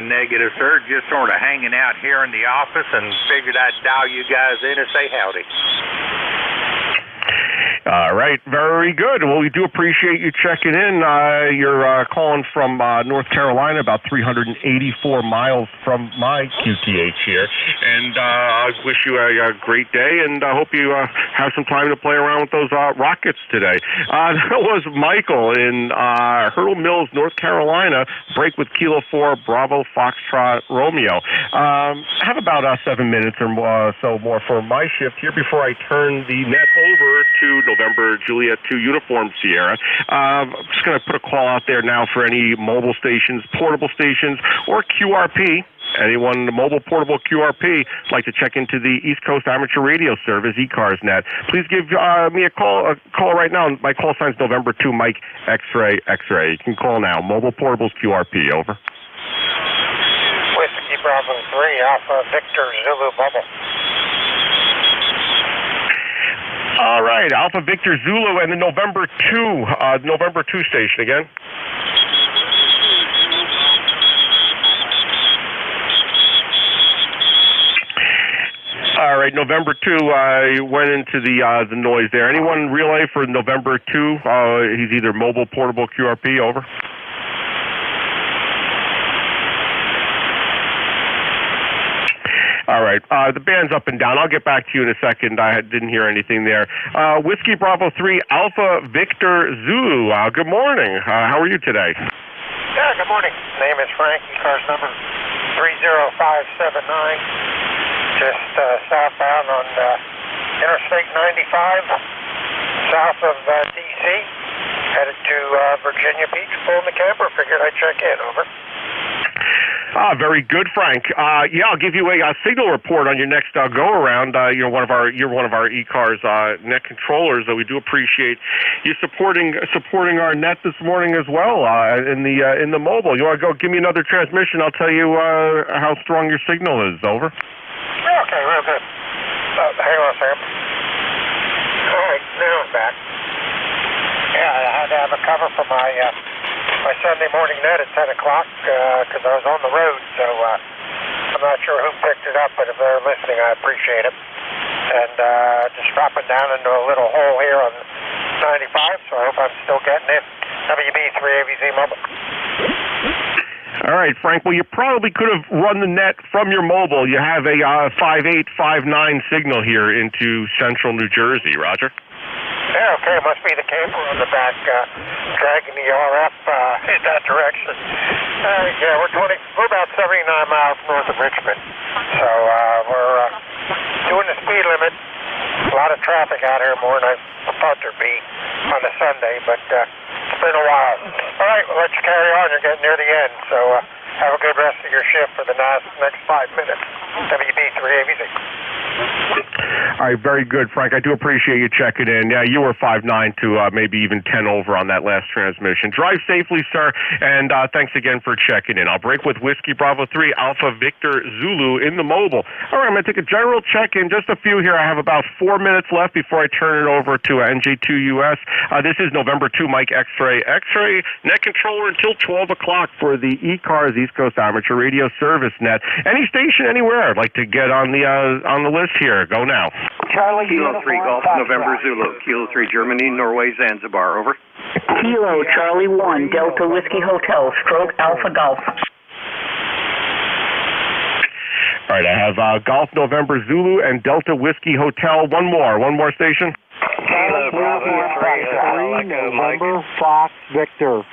Negative, sir. Just sort of hanging out here in the office and figured I'd dial you guys in and say howdy. All right, very good. Well, we do appreciate you checking in. You're calling from North Carolina, about 384 miles from my QTH here. And I wish you a great day, and I hope you have some time to play around with those rockets today. That was Michael in Hurdle Mills, North Carolina. Break with Kilo 4, Bravo, Foxtrot, Romeo. Have about 7 minutes or so more for my shift here before I turn the net over to November Juliet 2 Uniform Sierra. I'm just going to put a call out there now for any mobile stations, portable stations, or QRP. Anyone mobile, portable, QRP, like to check into the East Coast Amateur Radio Service, ECARS net. Please give me a call right now. My call sign's November 2 Mike X-Ray X-Ray. You can call now. Mobile, portables, QRP. Over. Whiskey Bravo 3 Alpha Victor Zulu Bubble. All right, Alpha Victor Zulu and the November 2 station again. All right, November 2 went into the noise there. Anyone relay for November 2? He's either mobile, portable, QRP. Over. All right. The band's up and down. I'll get back to you in a second. I didn't hear anything there. Whiskey Bravo 3 Alpha Victor Zulu. Good morning. How are you today? Yeah, good morning. Name is Frank. ECARS number 30579. Just southbound on Interstate 95, south of D.C. Headed to Virginia Beach. Pulling the camper. Figured I'd check in. Over. Very good, Frank. Yeah, I'll give you a signal report on your next go-around. You're one of our ECARS net controllers. We do appreciate you supporting our net this morning as well in the mobile. You want to go give me another transmission? I'll tell you how strong your signal is. Over. Okay, real good. Hang on a second. All right, now I'm back. Yeah, I had to have a cover for my Sunday morning net at 10 o'clock because I was on the road, so I'm not sure who picked it up, but if they're listening, I appreciate it. And just dropping down into a little hole here on 95, so I hope I'm still getting it. WB3AVZ Mobile. All right, Frank. Well, you probably could have run the net from your mobile. You have a 5859 signal here into central New Jersey. Roger. Yeah, okay. It must be the camper on the back dragging the RF in that direction. Yeah, we're about 79 miles north of Richmond. So we're doing the speed limit. A lot of traffic out here, more than I thought there'd be on a Sunday, but it's been a while. All right, we'll let you carry on. You're getting near the end, so have a good rest of your shift for the next 5 minutes. WB3AVZ. All right, very good, Frank. I do appreciate you checking in. Yeah, you were 5.9 to maybe even 10 over on that last transmission. Drive safely, sir, and thanks again for checking in. I'll break with Whiskey Bravo 3 Alpha Victor Zulu in the mobile. All right, I'm going to take a general check-in, just a few here. I have about 4 minutes left before I turn it over to NJ2US. This is November 2 Mike X-Ray net controller until 12 o'clock for the ECARS East Coast Amateur Radio Service Net. Any station anywhere I'd like to get on the list here. Go now. Charlie, Kilo 3 Golf November Zulu. Kilo 3 Germany, Norway, Zanzibar. Over. Kilo Charlie 1 Delta Whiskey Hotel Stroke Alpha Golf. All right, I have Golf November Zulu and Delta Whiskey Hotel. One more station. Kilo Bravo 3 November Fox Victor.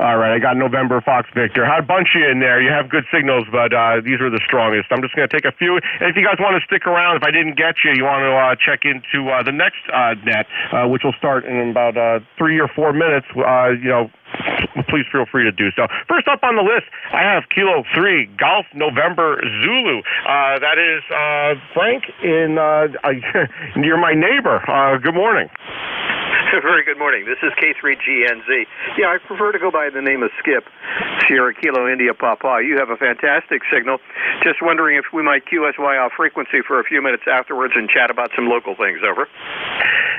All right, I got November Fox Victor. How'd bunch you in there? You have good signals, but these are the strongest. I'm just going to take a few. And if you guys want to stick around, if I didn't get you, you want to check into the next net, which will start in about 3 or 4 minutes, please feel free to do so. First up on the list, I have Kilo 3 Golf November Zulu. That is Frank you're my neighbor. Good morning. Very good morning. This is K3GNZ. Yeah, I prefer to go by the name of Skip, Sierra Kilo India Papa. You have a fantastic signal. Just wondering if we might QSY off frequency for a few minutes afterwards and chat about some local things. Over.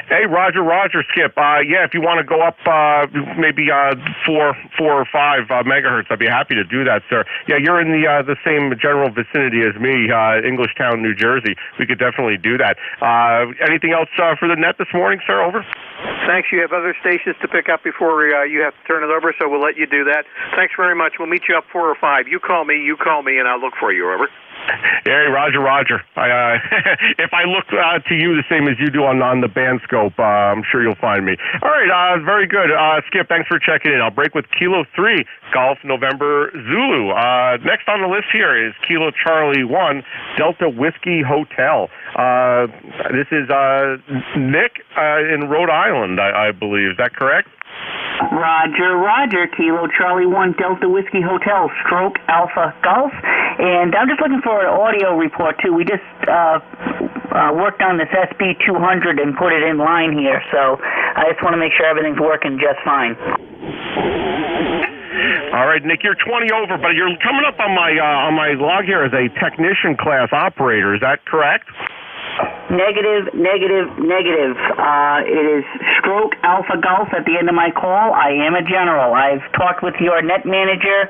Hey, Roger, Skip. If you want to go up maybe 4 or 5 megahertz, I'd be happy to do that, sir. Yeah, you're in the same general vicinity as me, Englishtown, New Jersey. We could definitely do that. Anything else for the net this morning, sir? Over. Thanks. You have other stations to pick up before you have to turn it over, so we'll let you do that. Thanks very much. We'll meet you up 4 or 5. You call me, and I'll look for you. Over. Hey, Roger. If I look to you the same as you do on the band scope, I'm sure you'll find me. All right, very good. Skip, thanks for checking in. I'll break with Kilo 3 Golf November Zulu. Next on the list here is Kilo Charlie 1 Delta Whiskey Hotel. This is Nick in Rhode Island, I believe. Is that correct? Roger, Kilo Charlie 1 Delta Whiskey Hotel Stroke Alpha Golf. And I'm just looking for an audio report, too. We just worked on this SB200 and put it in line here, so I just want to make sure everything's working just fine. All right, Nick, you're 20 over, but you're coming up on my log here as a technician class operator. Is that correct? Negative. It is Stroke Alpha Golf at the end of my call. I am a general. I've talked with your net manager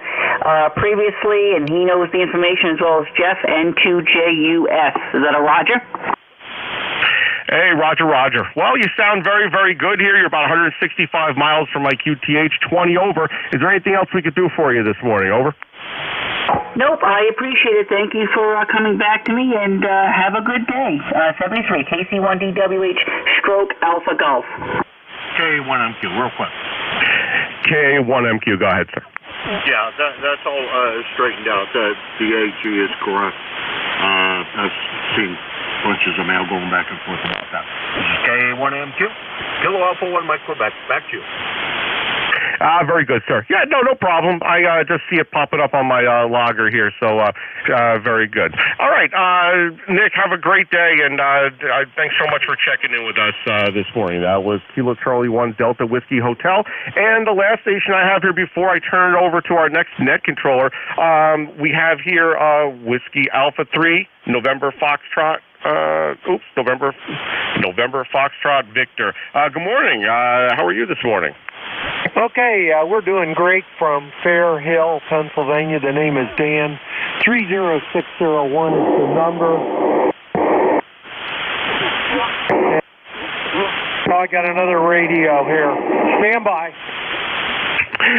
previously, and he knows the information as well as Jeff, N2JUS. Is that a Roger? Hey, Roger. Well, you sound very, very good here. You're about 165 miles from my QTH, 20 over. Is there anything else we could do for you this morning? Over. Nope, I appreciate it. Thank you for coming back to me, and have a good day. 73, KC1DWH, Stroke Alpha Golf. K1MQ, real quick. K1MQ, go ahead, sir. Yeah, that's all straightened out. The AG is correct. I've seen bunches of mail going back and forth about that. This is K1MQ, Kilo Alpha 1 Mike Quebec. Back to you. Very good, sir. Yeah, no problem. I just see it popping up on my logger here, so very good. All right, Nick, have a great day, and thanks so much for checking in with us this morning. That was Kilo Charlie 1 Delta Whiskey Hotel, and the last station I have here before I turn it over to our next net controller, we have here Whiskey Alpha 3 November Foxtrot. November Foxtrot Victor. Good morning. How are you this morning? Okay, we're doing great from Fair Hill, Pennsylvania. The name is Dan. 30601 is the number. Oh, I got another radio here. Stand by.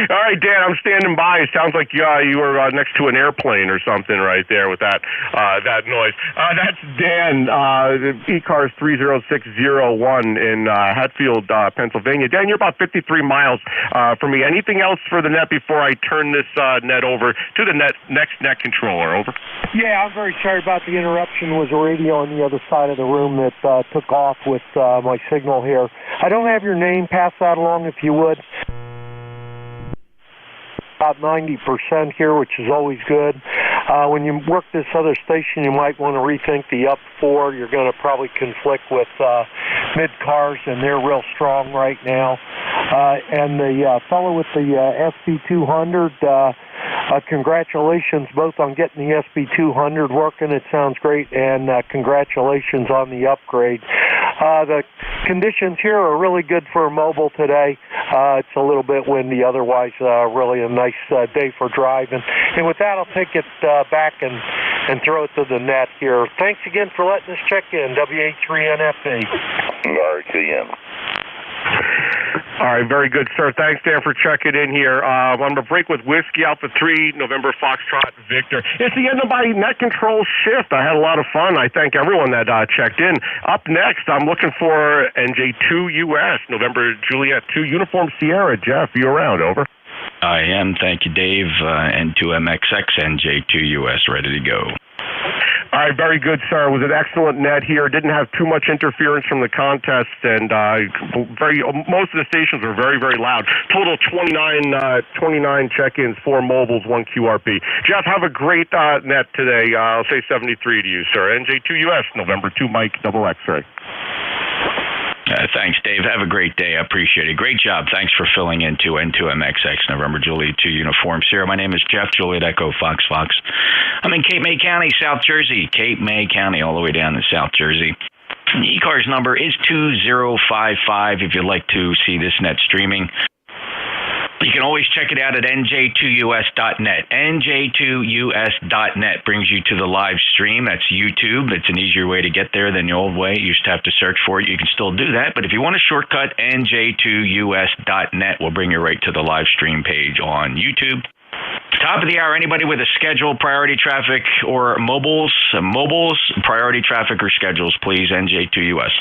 All right, Dan, I'm standing by. It sounds like you were next to an airplane or something right there with that noise. That's Dan, ECARS 30601 in Hatfield, Pennsylvania. Dan, you're about 53 miles from me. Anything else for the net before I turn this net over to the next net controller? Over. Yeah, I'm very sorry about the interruption. There was a radio on the other side of the room that took off with my signal here. I don't have your name. Pass that along if you would. About 90% here, which is always good. when you work this other station, you might want to rethink the up 4. You're going to probably conflict with mid-cars, and they're real strong right now. And the fellow with the SB200, congratulations both on getting the SB200 working. It sounds great, and congratulations on the upgrade. The conditions here are really good for mobile today. It's a little bit windy, otherwise really a nice day for driving. And with that, I'll take it back and throw it to the net here. Thanks again for letting us check in, WH3NFA. RCM. All right, very good, sir. Thanks, Dan, for checking in here. I'm going to break with Whiskey Alpha 3, November Foxtrot Victor. It's the end of my net control shift. I had a lot of fun. I thank everyone that checked in. Up next, I'm looking for NJ2US, November Juliet 2, Uniform Sierra. Jeff, you around? Over. I am. Thank you, Dave. N2MXX, NJ2US, ready to go. All right, very good, sir. It was an excellent net here. Didn't have too much interference from the contest, and most of the stations were very, very loud. Total 29 check-ins, 4 mobiles, 1 QRP. Jeff, have a great net today. I'll say 73 to you, sir. NJ2US, November 2, Mike, double X-ray. Thanks, Dave. Have a great day. I appreciate it. Great job. Thanks for filling in to N2MXX, November Juliet 2 Uniform Sierra. My name is Jeff, Juliet Echo Fox. I'm in Cape May County, South Jersey. Cape May County, all the way down to South Jersey. The ECARS number is 2055 if you'd like to see this net streaming. You can always check it out at NJ2US.net. NJ2US.net brings you to the live stream. That's YouTube. It's an easier way to get there than the old way. You used to have to search for it. You can still do that. But if you want a shortcut, NJ2US.net will bring you right to the live stream page on YouTube. Top of the hour, anybody with a schedule, priority traffic, or mobiles, priority traffic or schedules, please, NJ2US.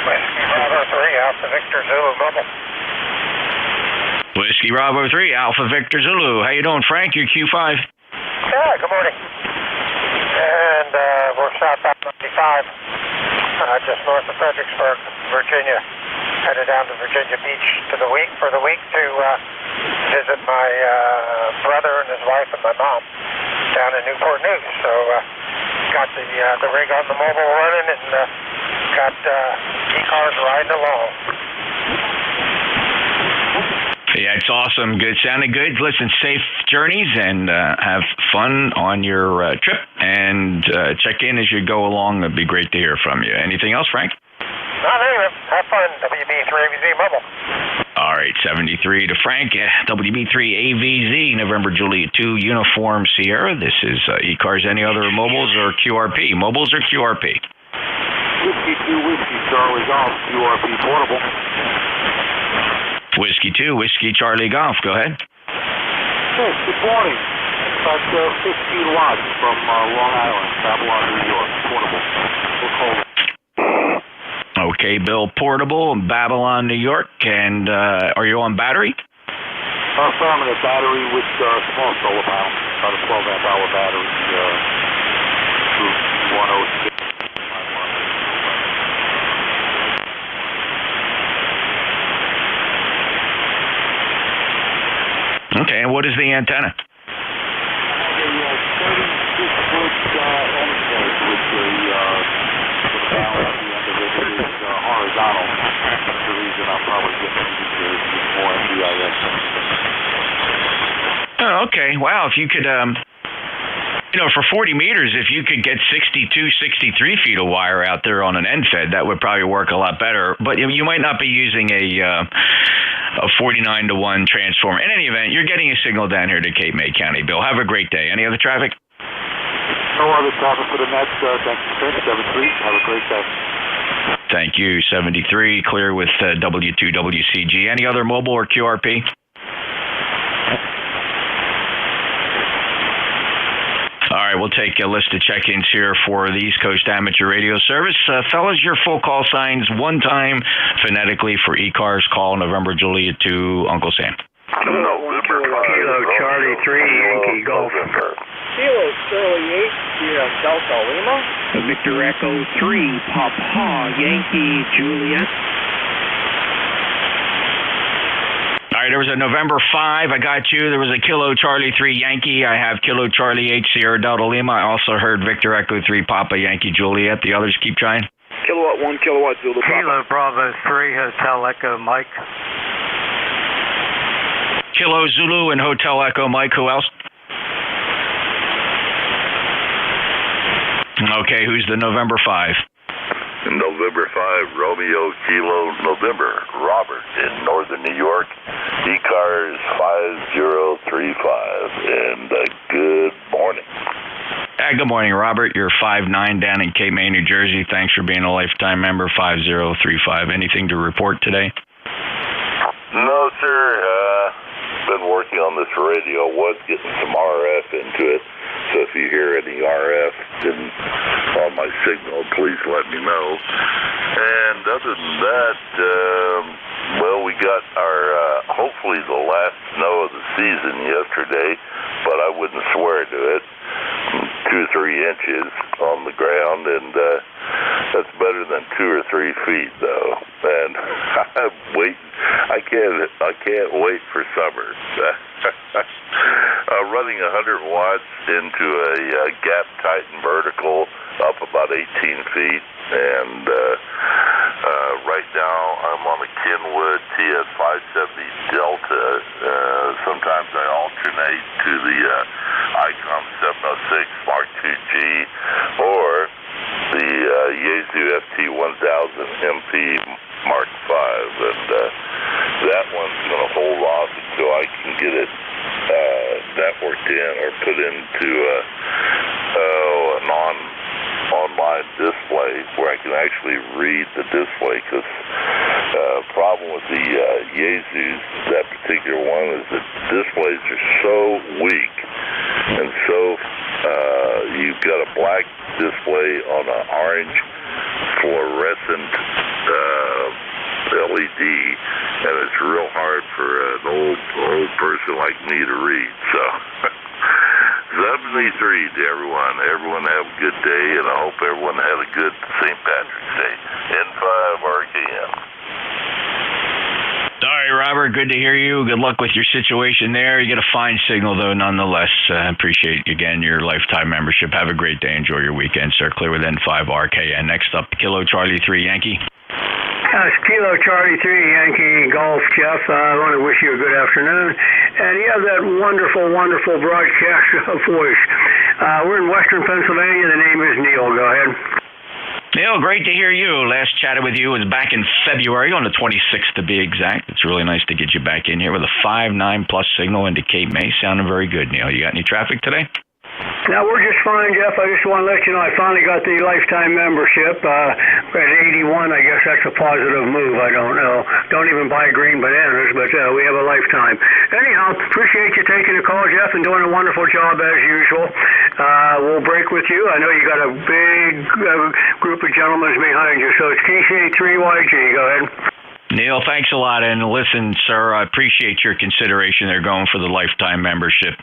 Whiskey Bravo 3, Alpha Victor Zulu Mobile. Whiskey Bravo 3, Alpha Victor Zulu. How you doing, Frank? You're Q5. Yeah, good morning. And we're southbound 95, just north of Fredericksburg, Virginia. Headed down to Virginia Beach for the week to visit my brother and his wife and my mom down in Newport News. So got the rig on the mobile running and got ECARS riding along. Yeah, it's awesome. Good. Sounded good. Listen, safe journeys and have fun on your trip. And check in as you go along. It'd be great to hear from you. Anything else, Frank? Nothing. Have fun. WB3AVZ Mobile. All right, 73 to Frank. WB3AVZ, November Juliet 2, Uniform Sierra. This is ECARS. Any other mobiles or QRP? Mobiles or QRP? Whiskey 2, Whiskey Charlie Golf, QRP portable. Whiskey 2, Whiskey Charlie Golf. Go ahead. Yes, good morning. About 15 watts from Long Island, Babylon, New York, portable. Okay, Bill, portable, Babylon, New York. And are you on battery? Affirmative battery with small solar panel, about a 12 amp hour battery. 106. Okay, and what is the antenna? Horizontal. That's the reason I'm probably getting more NDIS. Oh, okay. Wow, if you could, for 40 meters, if you could get 62, 63 feet of wire out there on an end fed, that would probably work a lot better. But you might not be using a 49-to-1 transformer. In any event, you're getting a signal down here to Cape May County. Bill, have a great day. Any other traffic? No other traffic for the net. Thanks, Chris. 73. Have a great day. Thank you. 73, clear with W2WCG. Any other mobile or QRP? All right, we'll take a list of check-ins here for the East Coast Amateur Radio Service. Fellas, your full call signs one time phonetically for ECARS. Call November Juliet 2, Uncle Sam. Kilo Charlie 3, Yankee Golf. Kilo Charlie 8, Sierra Delta Lima. Victor Echo 3, Papa Yankee Juliet. All right, there was a November 5. I got you. There was a Kilo Charlie 3 Yankee. I have Kilo Charlie 8 Sierra Delta Lima. I also heard Victor Echo 3 Papa Yankee Juliet. The others keep trying. Kilowatt 1, Kilowatt Zulu. Kilo Bravo 3 Hotel Echo Mike. Kilo Zulu and Hotel Echo Mike. Who else? Okay, who's the November 5? November 5, Romeo Kilo November, Robert in northern New York, ECARS 5035, and good morning. Good morning, Robert. You're 5'9" down in Cape May, New Jersey. Thanks for being a lifetime member, 5035. Anything to report today? No, sir. Been working on this radio. Was getting some RF into it. So if you hear any RF on my signal, please let me know. And other than that, well, we got our, hopefully the last snow of the season yesterday, but I wouldn't swear to it. 2 or 3 inches on the ground, and that's better than 2 or 3 feet, though. And I'm waiting. I can't wait for summer. Running 100 watts into a gap tighten vertical up about 18 feet, and right now I'm on a Kenwood TS570 Delta. Sometimes I alternate to the ICOM 706 Mark II-G or the Yaesu FT1000 MP Mark V, and that one's going to hold off until I can get it networked in or put into a non-online display where I can actually read the display, because problem with the Yaesus, that particular one, is that displays are so weak, and so you've got a black display on an orange fluorescent LED, and it's real hard for an old person like me to read. So 73 to everyone. Everyone have a good day, and I hope everyone had a good St. Patrick's Day. N5 RKM. All right, Robert, good to hear you. Good luck with your situation there. You get a fine signal, though, nonetheless. Appreciate, again, your lifetime membership. Have a great day. Enjoy your weekend, sir. Clear with N5 RKN. Next up, Kilo Charlie 3 Yankee. It's Kilo Charlie 3 Yankee Golf, Jeff. I want to wish you a good afternoon. And you have that wonderful, wonderful broadcast voice. We're in western Pennsylvania. The name is Neil. Go ahead. Neil, great to hear you. Last chatted with you was back in February, on the 26th to be exact. It's really nice to get you back in here with a 5.9 plus signal into Cape May. Sounding very good, Neil. You got any traffic today? Now, we're just fine, Jeff. I just want to let you know I finally got the lifetime membership. At 81, I guess that's a positive move. I don't know. Don't even buy green bananas, but we have a lifetime. Anyhow, appreciate you taking the call, Jeff, and doing a wonderful job as usual. We'll break with you. I know you got a big group of gentlemen behind you, so it's KCA3YG. Go ahead. Neil, thanks a lot. And listen, sir, I appreciate your consideration. They're going for the lifetime membership.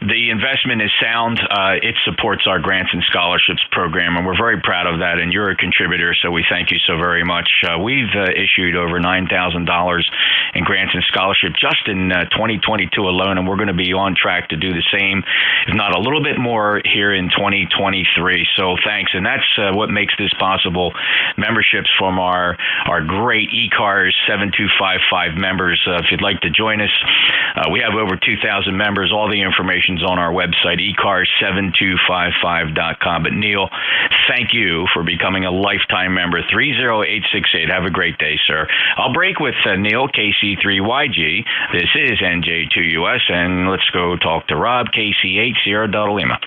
The investment is sound. It supports our grants and scholarships program, and we're very proud of that. And you're a contributor, so we thank you so very much. We've issued over $9,000 in grants and scholarships just in 2022 alone, and we're going to be on track to do the same, if not a little bit more, here in 2023. So thanks. And that's what makes this possible. Memberships from our great ECARS 7255 members. If you'd like to join us, we have over 2,000 members. All the information's on our website, ECARS7255.com. But Neil, thank you for becoming a lifetime member. 30868. Have a great day, sir. I'll break with Neil, KC3YG. This is NJ2US, and let's go talk to Rob, KC8 Sierra Delta Lima.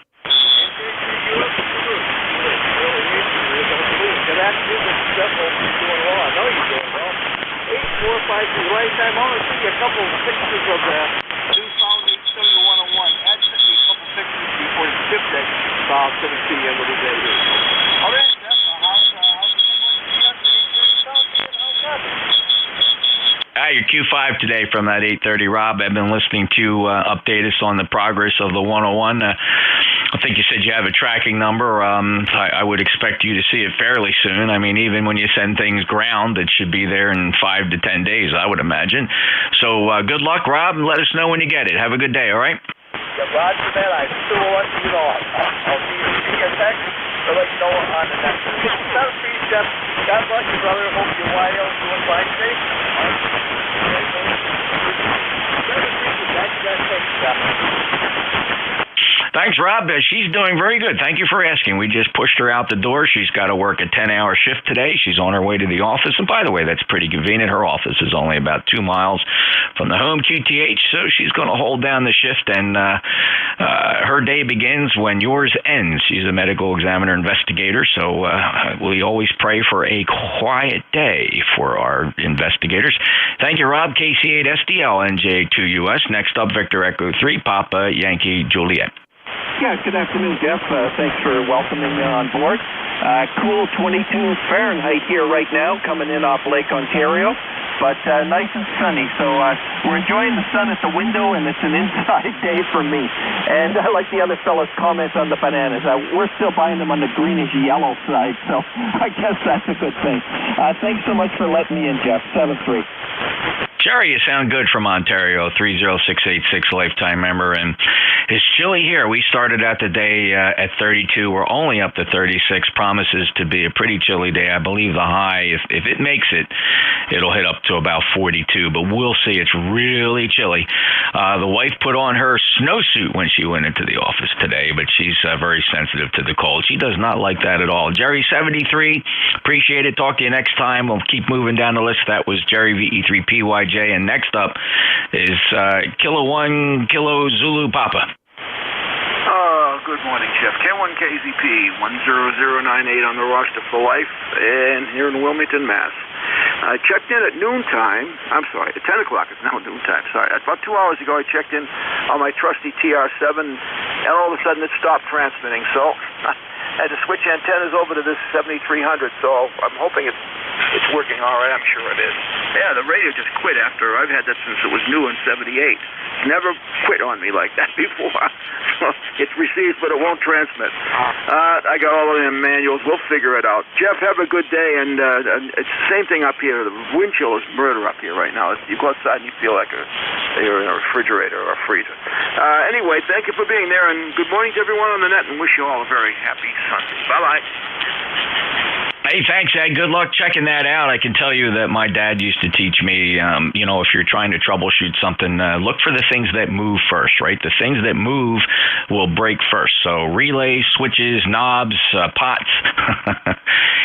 Lifetime. I want to see a couple of pictures of the new Found 87101. Add me a couple pictures before you ship that to the end of the day. All right, Jeff. Your Q5 today from that 8:30, Rob. I've been listening to update us on the progress of the 101. I think you said you have a tracking number. I would expect you to see it fairly soon. I mean, even when you send things ground, it should be there in 5 to 10 days, I would imagine. So good luck, Rob, and let us know when you get it. Have a good day, all right? Yeah, Roger that. I still will let you know. I'll see you text or let you know on the next one. Sounds for you, Jeff. God bless you, brother. Hope your YO is doing fine today. Thanks, Rob. She's doing very good. Thank you for asking. We just pushed her out the door. She's got to work a 10-hour shift today. She's on her way to the office. And by the way, that's pretty convenient. Her office is only about 2 miles from the home QTH, so she's going to hold down the shift. And her day begins when yours ends. She's a medical examiner investigator, so we always pray for a quiet day for our investigators. Thank you, Rob. KC8SDL NJ2US. Next up, Victor Echo 3, Papa Yankee Juliet. Yeah, good afternoon, Jeff. Thanks for welcoming me on board. Cool 22 Fahrenheit here right now, coming in off Lake Ontario, but nice and sunny. So we're enjoying the sun at the window, and it's an inside day for me. And I like the other fellow's comments on the bananas. We're still buying them on the greenish-yellow side, so I guess that's a good thing. Thanks so much for letting me in, Jeff. 7-3. Jerry, you sound good from Ontario, 30686 lifetime member, and it's chilly here. We started out the day at 32. We're only up to 36. Promises to be a pretty chilly day. I believe the high, if it makes it, it'll hit up to about 42, but we'll see. It's really chilly. The wife put on her snowsuit when she went into the office today, but she's very sensitive to the cold. She does not like that at all. Jerry, 73, appreciate it. Talk to you next time. We'll keep moving down the list. That was Jerry, VE3PYJ. And next up is Kilo 1 Kilo Zulu Papa. Good morning, Chef. K1KZP 10098 on the roster for life, and here in Wilmington, Mass. I checked in at noontime. I'm sorry, at 10 o'clock. It's now noontime. Sorry. About 2 hours ago, I checked in on my trusty TR7, and all of a sudden it stopped transmitting. So I had to switch antennas over to this 7300. So I'm hoping it's working all right. I'm sure it is. Yeah, the radio just quit after. I've had that since it was new in 78. It's never quit on me like that before. So it receives, but it won't transmit. I got all of them manuals. We'll figure it out. Jeff, have a good day. And it's the same thing up here. The wind chill is murder up here right now. You go outside and you feel like you're in a refrigerator or a freezer. Anyway, thank you for being there, and good morning to everyone on the net, and wish you all a very happy Sunday. Bye-bye. Hey, thanks, Ed. Good luck checking that out. I can tell you that my dad used to teach me, if you're trying to troubleshoot something, look for the things that move first, right? The things that move will break first. So relays, switches, knobs, pots,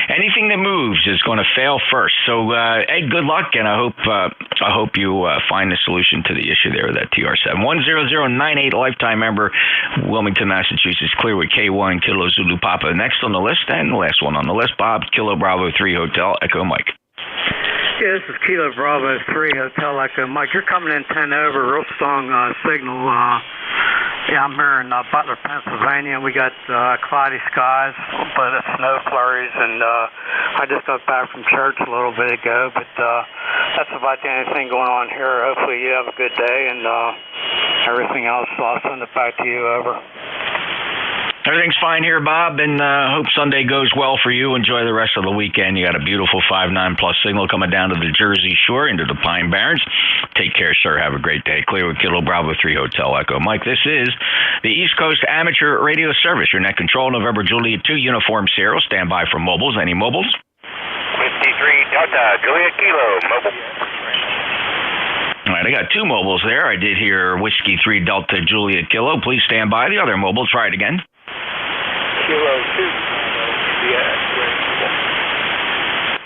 anything that moves is going to fail first. So, Ed, good luck, and I hope you find the solution to the issue there with that TR7. 10098 lifetime member, Wilmington, Massachusetts, Clearwood, K1, Kilo Zulu Papa. Next on the list, and the last one on the list, Bob, Kilo Bravo 3 Hotel, Echo Mike. Yeah, this is Kilo Bravo 3 Hotel, Echo Mike. You're coming in 10 over, real strong signal. I'm here in Butler, Pennsylvania. We got cloudy skies, a little bit of snow flurries, and I just got back from church a little bit ago, but that's about the only thing going on here. Hopefully you have a good day, and everything else, I'll send it back to you. Over. Everything's fine here, Bob, and hope Sunday goes well for you. Enjoy the rest of the weekend. You got a beautiful 5.9 plus signal coming down to the Jersey Shore into the Pine Barrens. Take care, sir. Have a great day. Clear with Kilo Bravo 3 Hotel Echo Mike. This is the East Coast Amateur Radio Service. Your net control, November Juliet 2, Uniform Sierra. Stand by for mobiles. Any mobiles? 53 Delta, Juliet Kilo, mobile. All right, I got 2 mobiles there. I did hear Whiskey 3 Delta Juliet Kilo. Please stand by. The other mobile, try it again. Kilo 2.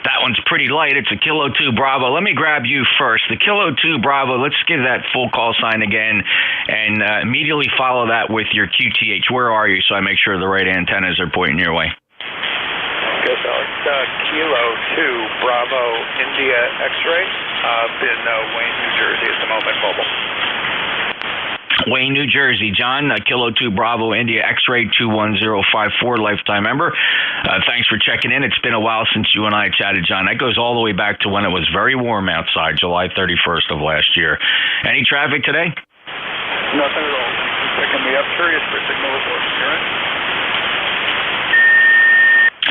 That one's pretty light. It's a Kilo 2 Bravo. Let me grab you first. The Kilo 2 Bravo, let's give that full call sign again and immediately follow that with your QTH. Where are you so I make sure the right antennas are pointing your way? Yes, it's Kilo 2 Bravo India X-ray up in Wayne, New Jersey at the moment, mobile. Wayne, New Jersey. John, Kilo 2 Bravo India X-ray 21054 lifetime member. Thanks for checking in. It's been a while since you and I chatted, John. That goes all the way back to when it was very warm outside, July 31st of last year. Any traffic today? Nothing at all. picking me up. Curious for signal report. You're in?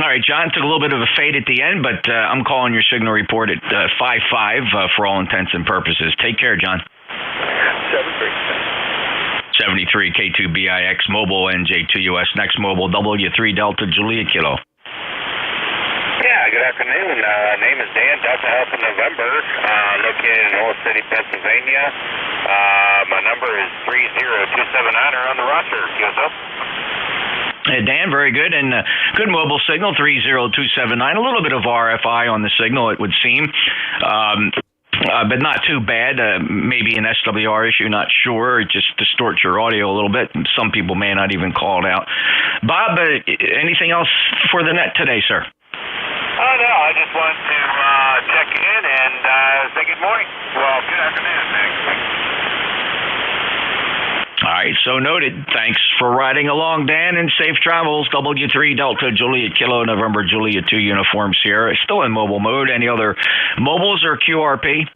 All right, John, took a little bit of a fade at the end, but I'm calling your signal report at 5-5 for all intents and purposes. Take care, John. 73 K2BIX Mobile NJ2US Next Mobile W3 Delta Julia Kilo. Yeah, good afternoon. Name is Dan, Delta Alpha November, located in Old City, Pennsylvania. My number is 30279 on the roster. QSO. Hey, Dan, very good. And good mobile signal, 30279. A little bit of RFI on the signal, it would seem. But not too bad. Maybe an SWR issue, not sure. It just distorts your audio a little bit. Some people may not even call it out. Bob, anything else for the net today, sir? Oh, no, I just wanted to check in and say good morning. Well, good afternoon. Thanks. All right, so noted. Thanks for riding along, Dan, and safe travels. W3 Delta Julia Kilo November Julia 2 Uniform Sierra. Still in mobile mode. Any other mobiles or QRP? Kilo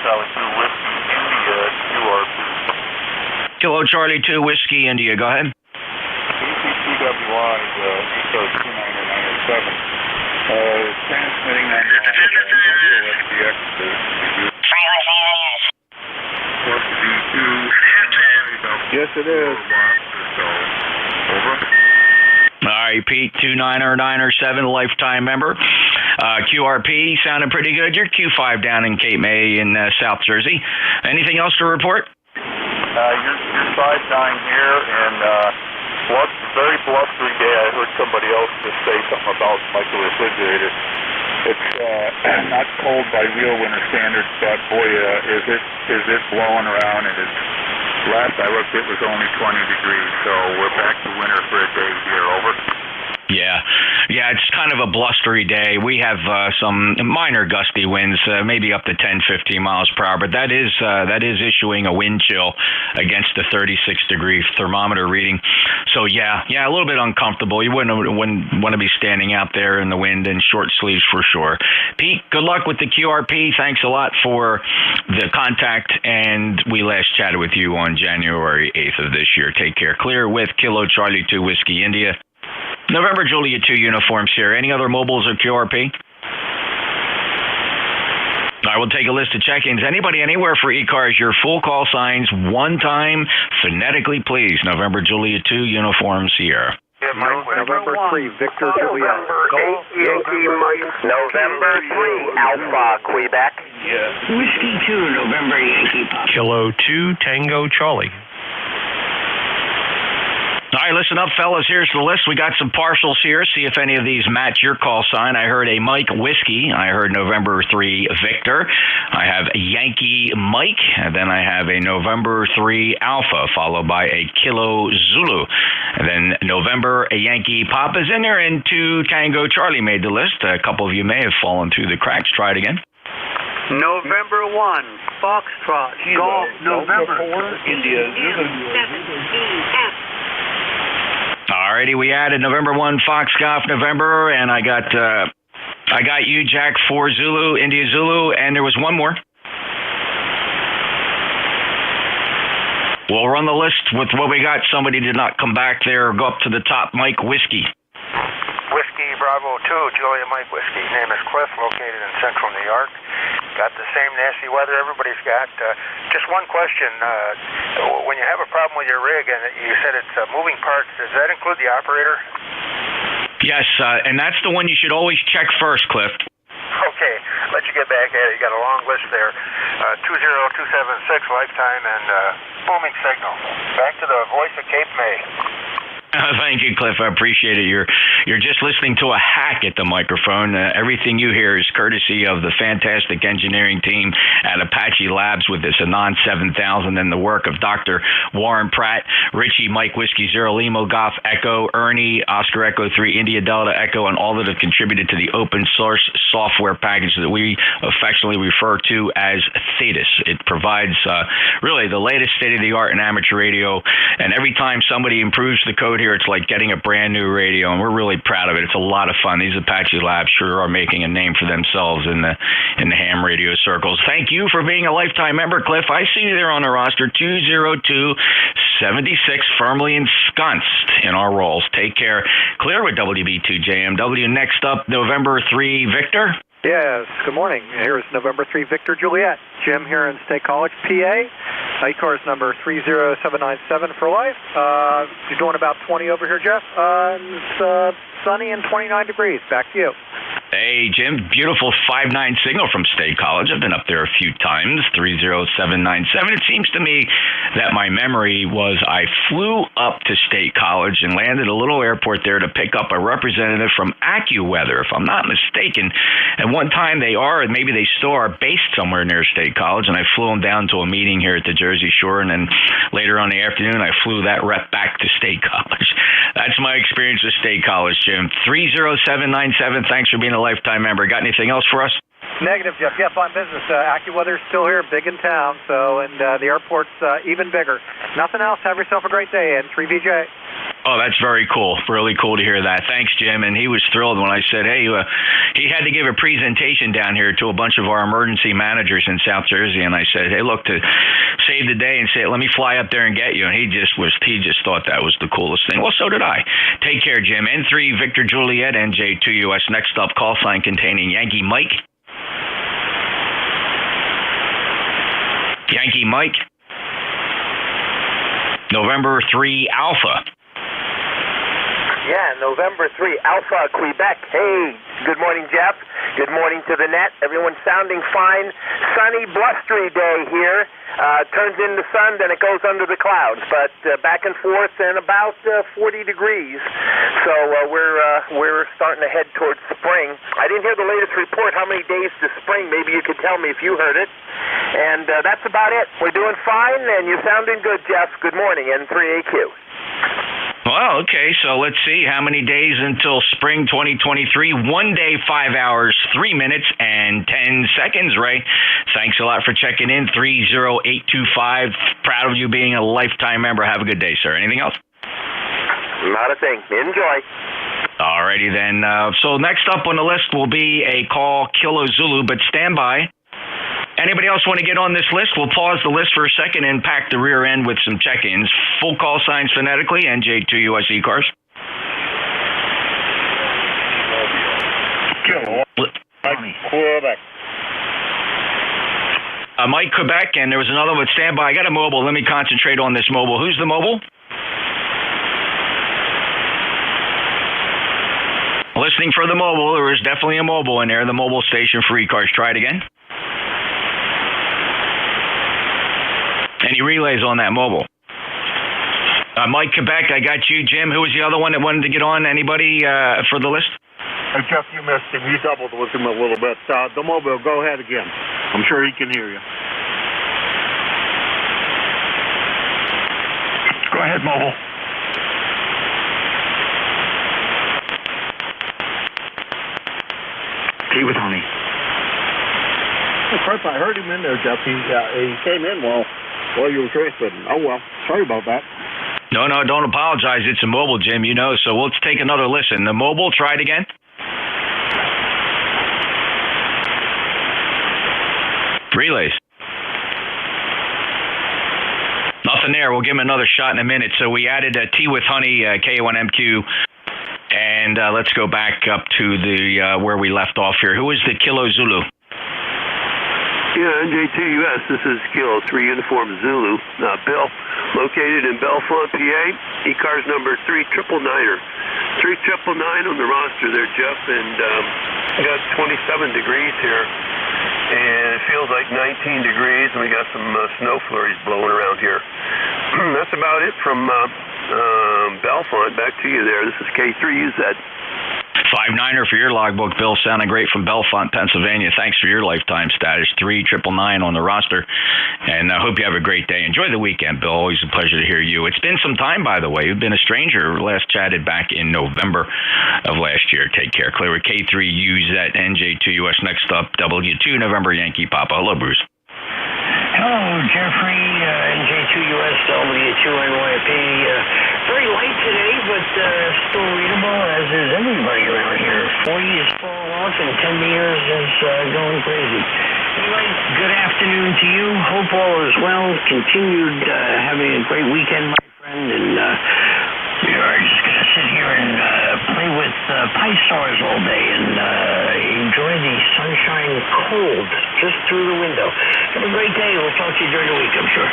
Charlie 2 Whiskey India QRP. Kilo Charlie 2 Whiskey India. Go ahead. ECCWI ECARS 29907. Transmitting on WSDX. Yes, it is. All right, Pete, 29907, lifetime member. QRP sounded pretty good. You're Q5 down in Cape May in South Jersey. Anything else to report? Your side dying here, and very blustery day. I heard somebody else just say something about like the refrigerator. It's not cold by real winter standards, but boy, is it blowing around. And last I looked, it was only 20 degrees, so we're back to winter for a day here. Over. Yeah, it's kind of a blustery day. We have some minor gusty winds, maybe up to 10-15 miles per hour, but that is issuing a wind chill against the 36-degree thermometer reading. So yeah, a little bit uncomfortable. You wouldn't want to be standing out there in the wind in short sleeves for sure. Pete, good luck with the QRP. Thanks a lot for the contact, and we last chatted with you on January 8th of this year. Take care. Clear with Kilo Charlie 2 Whiskey India. November Julia 2 Uniform Sierra. Any other mobiles or QRP? I will take a list of check-ins. Anybody, anywhere for ECARS, your full call signs, one time, phonetically, please. November Julia 2 Uniform Sierra. November 3, Victor Juliet. Yankee Mike. November 3, Alpha, Quebec. Whiskey 2, November Yankee Pop. Kilo 2, Tango Charlie. All right, listen up, fellas. Here's the list. We got some partials here. See if any of these match your call sign. I heard a Mike Whiskey. I heard November 3 Victor. I have a Yankee Mike. And then I have a November 3 Alpha, followed by a Kilo Zulu. And then November, a Yankee Papa's in there, and 2 Tango Charlie made the list. A couple of you may have fallen through the cracks. Try it again. November 1, Foxtrot, Golf, November 4, India, Alrighty, we added November 1 Fox Golf November, and I got you, Jack 4 Zulu, India Zulu, and there was one more. We'll run the list with what we got. Somebody did not come back there. Go up to the top. Mike Whiskey. Whiskey Bravo 2, Julia Mike Whiskey. Name is Cliff, located in central New York. Got the same nasty weather everybody's got. Just one question. When you have a problem with your rig and you said it's moving parts, does that include the operator? Yes, and that's the one you should always check first, Cliff. Okay, let you get back at it. You got a long list there. 20276 lifetime and booming signal. Back to the voice of Cape May. Thank you, Cliff. I appreciate it. You're just listening to a hack at the microphone. Everything you hear is courtesy of the fantastic engineering team at Apache Labs with this Anon 7000 and the work of Dr. Warren Pratt, Richie, Mike Whiskey 0, Limo, Golf, Echo, Ernie, Oscar Echo 3, India Delta Echo, and all that have contributed to the open source software package that we affectionately refer to as Thetis. It provides really the latest state-of-the-art in amateur radio, and every time somebody improves the code here, it's like getting a brand new radio, and we're really proud of it. It's a lot of fun. These Apache Labs sure are making a name for themselves in the ham radio circles. Thank you for being a lifetime member, Cliff. I see you there on the roster, 202-76, firmly ensconced in our roles. Take care. Clear with WB2JMW. Next up, November 3, Victor. Yes, good morning. Here is November 3 Victor Juliet. Jim here in State College, PA. ECARS number 30797 for life. You're doing about 20 over here, Jeff. It's sunny and 29 degrees. Back to you. Hey, Jim, beautiful 5.9 signal from State College. I've been up there a few times, 30797. It seems to me that my memory was I flew up to State College and landed a little airport there to pick up a representative from AccuWeather, if I'm not mistaken. And one time they are, and maybe they still are, based somewhere near State College, and I flew them down to a meeting here at the Jersey Shore, and then later on in the afternoon, I flew that rep back to State College. That's my experience with State College, Jim. 30797, thanks for being a lifetime member. Got anything else for us? Negative, Jeff. Yeah, fine business. AccuWeather's still here, big in town, so, and the airport's even bigger. Nothing else. Have yourself a great day, and 3VJ. Oh, that's very cool. Really cool to hear that. Thanks, Jim. And he was thrilled when I said, hey, he had to give a presentation down here to a bunch of our emergency managers in South Jersey. And I said, hey, look, to save the day and say, let me fly up there and get you. And he just thought that was the coolest thing. Well, so did I. Take care, Jim. N3 Victor Juliet, NJ2US. Next up, call sign containing Yankee Mike. Yankee Mike. November 3 Alpha. Yeah, November 3 Alpha, Quebec. Hey, good morning, Jeff. Good morning to the net. Everyone's sounding fine. Sunny, blustery day here. Turns into sun, then it goes under the clouds. But back and forth and about 40 degrees. So we're starting to head towards spring. I didn't hear the latest report. How many days to spring? Maybe you could tell me if you heard it. And that's about it. We're doing fine, and you're sounding good, Jeff. Good morning, N3AQ. Well, okay, so let's see how many days until spring 2023. 1 day, 5 hours, 3 minutes, and 10 seconds, Ray. Thanks a lot for checking in. 30825. Proud of you being a lifetime member. Have a good day, sir. Anything else? Not a thing. Enjoy. Alrighty then. So next up on the list will be a call Kilo Zulu, but stand by. Anybody else want to get on this list? We'll pause the list for a second and pack the rear end with some check-ins. Full call signs phonetically, NJ2US ECARS. Quebec. Mike, Quebec, and there was another one. Stand by. I got a mobile. Let me concentrate on this mobile. Who's the mobile? Listening for the mobile. There is definitely a mobile in there. The mobile station for ECARS. Try it again. Any relays on that mobile? Mike, Quebec, I got you. Jim, who was the other one that wanted to get on? Anybody for the list? Jeff, you missed him. You doubled with him a little bit. The mobile, go ahead again. I'm sure he can hear you. Go ahead, mobile. Tea with honey. Oh, crap, I heard him in there, Jeff. He came in while you were transmitting. Oh, well. Sorry about that. No, don't apologize. It's a mobile, Jim, you know, so let's take another listen. The mobile, try it again. Relays. Nothing there. We'll give him another shot in a minute. So we added a Tea with honey, K1MQ, and let's go back up to the where we left off here. Who is the Kilo Zulu? Yeah, NJ2US, this is Kilo 3 Uniform Zulu. Bill, located in Bellefonte, PA, ECARS number 3999er. 3999 on the roster there, Jeff, and we got 27 degrees here, and it feels like 19 degrees, and we got some snow flurries blowing around here. That's about it from Bellefonte. Back to you there. This is K3UZ. 59er for your logbook, Bill. Sounding great from Bellefonte, Pennsylvania. Thanks for your lifetime status. 3999 on the roster. And I hope you have a great day. Enjoy the weekend, Bill. Always a pleasure to hear you. It's been some time, by the way. You've been a stranger. Last chatted back in November of last year. Take care. Clear with K3UZ, NJ2US. Next up, W2 November Yankee Papa. Hello, Bruce. Hello, Jeffrey, NJ2US, W2NYP. Very light today, but still readable, as is everybody around here. 40 is falling off, and 10 meters is going crazy. Anyway, good afternoon to you. Hope all is well. Continued having a great weekend, my friend, and we are just going to sit here and play with Pi Stars all day and enjoy the sunshine cold just through the window. Have a great day. We'll talk to you during the week, I'm sure.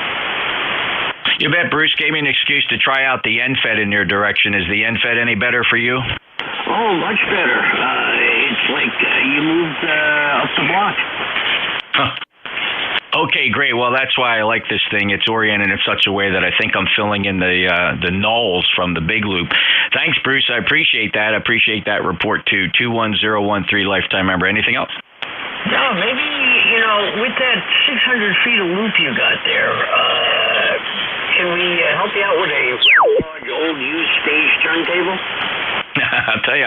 You bet. Bruce gave me an excuse to try out the NFED in your direction. Is the NFED any better for you? Oh, much better. It's like you moved up the block. Huh. Okay, great. Well, that's why I like this thing. It's oriented in such a way that I think I'm filling in the nulls from the big loop. Thanks, Bruce. I appreciate that. I appreciate that report, too. 21013, lifetime member. Anything else? No, maybe, with that 600 feet of loop you got there, can we help you out with a large old used stage turntable? I'll tell you,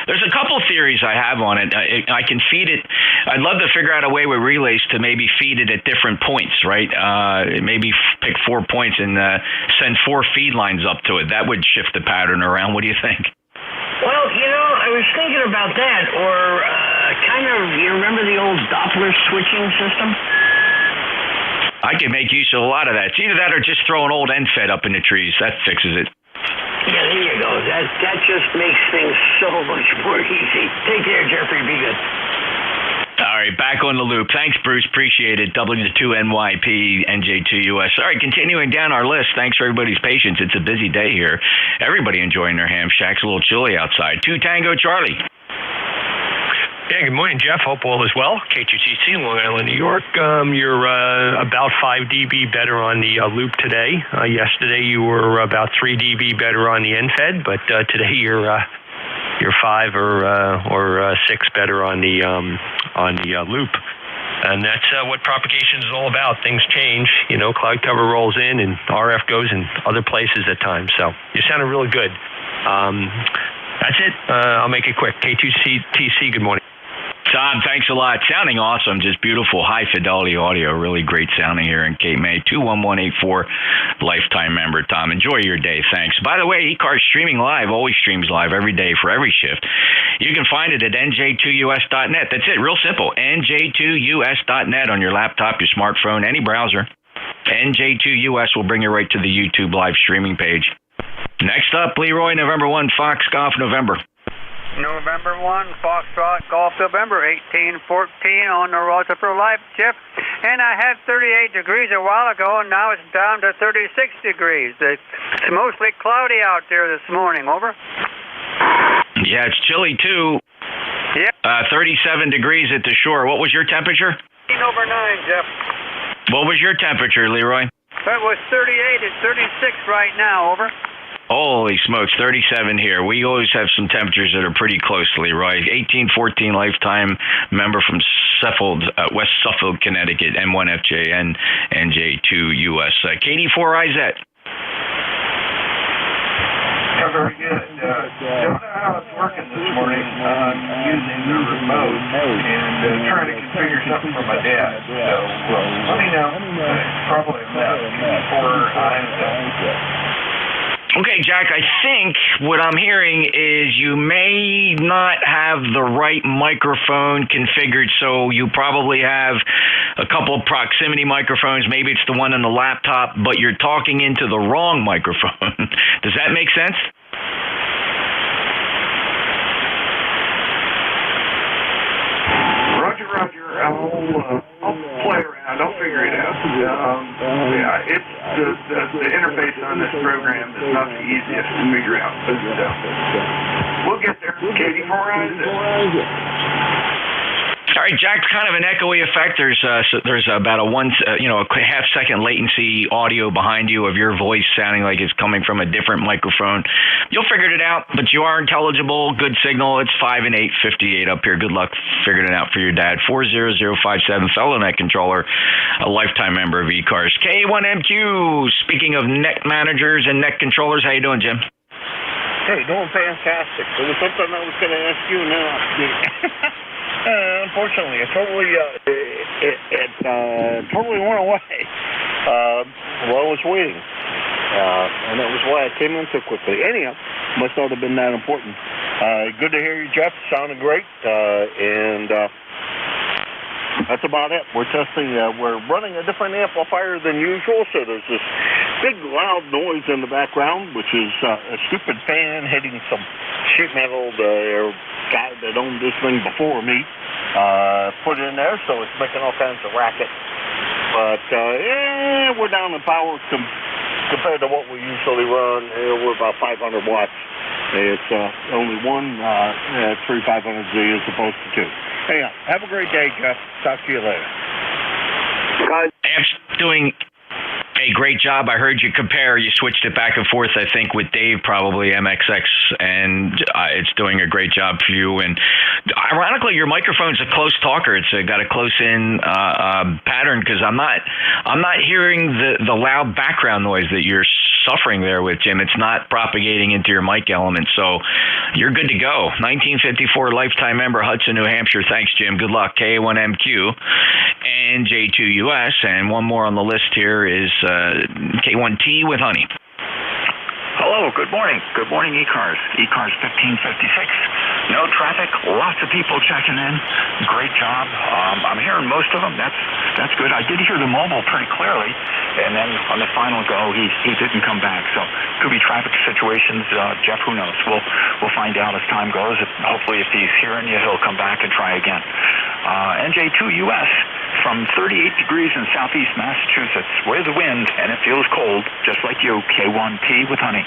there's a couple theories I have on it. I can feed it. I'd love to figure out a way with relays to maybe feed it at different points, right? Maybe pick 4 points and send 4 feed lines up to it. That would shift the pattern around. What do you think? Well, I was thinking about that, or kind of, you remember the old Doppler switching system? I could make use of a lot of that. It's either that or just throw an old NFED up in the trees. That fixes it. Yeah, there you go. That just makes things so much more easy. Take care, Jeffrey. Be good. All right, back on the loop. Thanks, Bruce. Appreciate it. W2NYP, NJ2US. All right, continuing down our list. Thanks for everybody's patience. It's a busy day here. Everybody enjoying their ham shacks. A little chilly outside. 2 Tango Charlie. Yeah, good morning, Jeff. Hope all is well. K2TC, Long Island, New York. You're about 5 dB better on the loop today. Yesterday you were about 3 dB better on the NFED, but today you're 5 or 6 better on the loop. And that's what propagation is all about. Things change. Cloud cover rolls in and RF goes in other places at times. So you sounded really good. That's it. I'll make it quick. K2TC, good morning. Tom, thanks a lot. Sounding awesome. Just beautiful, high-fidelity audio. Really great sounding here in Cape May. 21184, lifetime member. Tom, enjoy your day. Thanks. By the way, ECARS streaming live, always streams live every day for every shift. You can find it at NJ2US.net. That's it. Real simple. NJ2US.net on your laptop, your smartphone, any browser. NJ2US will bring you right to the YouTube live streaming page. Next up, Leroy, November 1, Fox Golf, November. November 1, Foxtrot Golf, November 1814 on the Rosa for Life, Chip. And I had 38 degrees a while ago, and now it's down to 36 degrees. It's mostly cloudy out there this morning. Over. Yeah, it's chilly, too. Yeah. 37 degrees at the shore. What was your temperature? over 9, Jeff. What was your temperature, Leroy? It was 38. It's 36 right now. Over. Holy smokes, 37 here. We always have some temperatures that are pretty close, Leroy. 1814 lifetime member from Suffolk, West Suffolk, Connecticut, M1FJN, NJ2US. KD4IZ. Yeah, very good. Don't know how it's working this morning. Using the remote and trying to configure something for my dad. So let me know. Probably about KD4IZ. Okay, Jack, I think what I'm hearing is you may not have the right microphone configured, so you probably have a couple of proximity microphones. Maybe it's the one on the laptop, but you're talking into the wrong microphone. Does that make sense? Roger. I'll play around. I'll figure it out. Yeah, it's the interface on this program is not the easiest to figure out. But we'll get there. KD4IZ. All right, Jack, kind of an echoey effect. There's about a half-second latency audio behind you of your voice sounding like it's coming from a different microphone. You'll figure it out, but you are intelligible. Good signal. It's 5 and 858 up here. Good luck figuring it out for your dad. 40057, fellow net controller, a lifetime member of ECARS. K1MQ. Speaking of net managers and net controllers, how you doing, Jim? Hey, doing fantastic. There was something I was going to ask you now. Unfortunately, it totally went away while I was waiting. and that was why I came in so quickly. Anyhow, must not have been that important. Good to hear you, Jeff. Sounded great, and that's about it. We're testing. We're running a different amplifier than usual, so there's this big loud noise in the background, which is a stupid fan hitting some sheet metal. The guy that owned this thing before me put in there, so it's making all kinds of racket. But we're down in power compared to what we usually run. We're about 500 watts. It's only one 3500Z as opposed to two. Hey, have a great day, Jeff. Talk to you later. Amp's doing a great job. I heard you compare. You switched it back and forth, I think, with Dave, probably MXX, and it's doing a great job for you. And ironically, your microphone's a close talker. It's got a close-in pattern, because I'm not hearing the loud background noise that you're suffering there with, Jim. It's not propagating into your mic element, so you're good to go. 1954 lifetime member, Hudson, New Hampshire. Thanks, Jim. Good luck. K1MQ, NJ2US, and one more on the list here is K1T with Honey. Hello, good morning. Good morning, ECARS. ECARS 1556. No traffic, lots of people checking in. Great job. I'm hearing most of them. That's good. I did hear the mobile pretty clearly, and then on the final go, he didn't come back. So could be traffic situations. Jeff, who knows? We'll find out as time goes. Hopefully, if he's hearing you, he'll come back and try again. NJ2US from 38 degrees in southeast Massachusetts. Where's the wind? And it feels cold, just like you. K1T with Honey.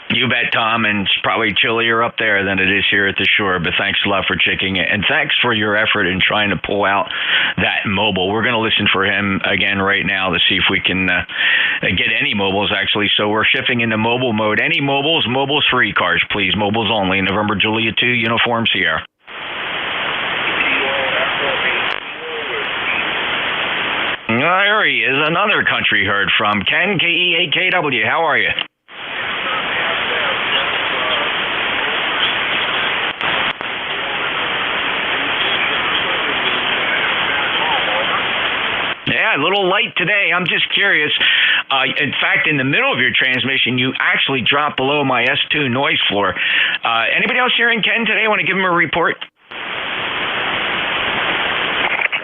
You bet, Tom, and it's probably chillier up there than it is here at the shore, but thanks a lot for checking it, and thanks for your effort in trying to pull out that mobile. We're going to listen for him again right now to see if we can get any mobiles, actually. So we're shifting into mobile mode. Any mobiles for ECARS, please. Mobiles only. November Julia 2, Uniform Sierra. There he is, another country heard from. Ken, KE8KW, how are you? Yeah, a little light today. I'm just curious. In fact, in the middle of your transmission, you actually dropped below my S2 noise floor. Anybody else hearing Ken today? Want to give him a report?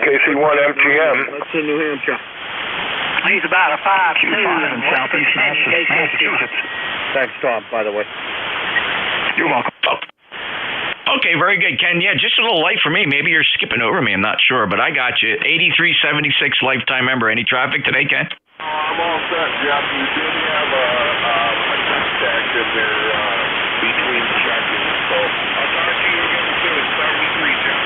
KC1 MGM. That's in New Hampshire. He's about a 5'2" in southeast Massachusetts. Thanks, Tom, by the way. You're welcome. Okay, very good, Ken. Yeah, just a little light for me. Maybe you're skipping over me. I'm not sure, but I got you. 8376 lifetime member. Any traffic today, Ken? I'm all set, Jeff. You did have a contact in there between checking, so I'll talk to you again soon. 73, Jeff.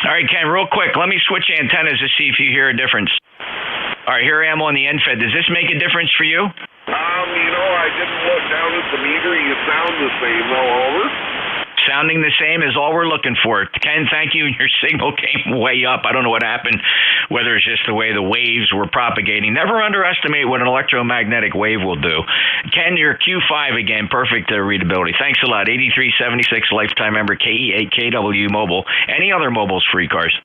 All right, Ken, real quick, let me switch antennas to see if you hear a difference. All right, here I am on the NFED. Does this make a difference for you? I didn't look down at the meter. You sound the same, over. Sounding the same is all we're looking for. Ken, thank you. Your signal came way up. I don't know what happened, whether it's just the way the waves were propagating. Never underestimate what an electromagnetic wave will do. Ken, your Q5 again, perfect readability. Thanks a lot. 8376 lifetime member, KE8KW mobile. Any other mobiles for ECARS?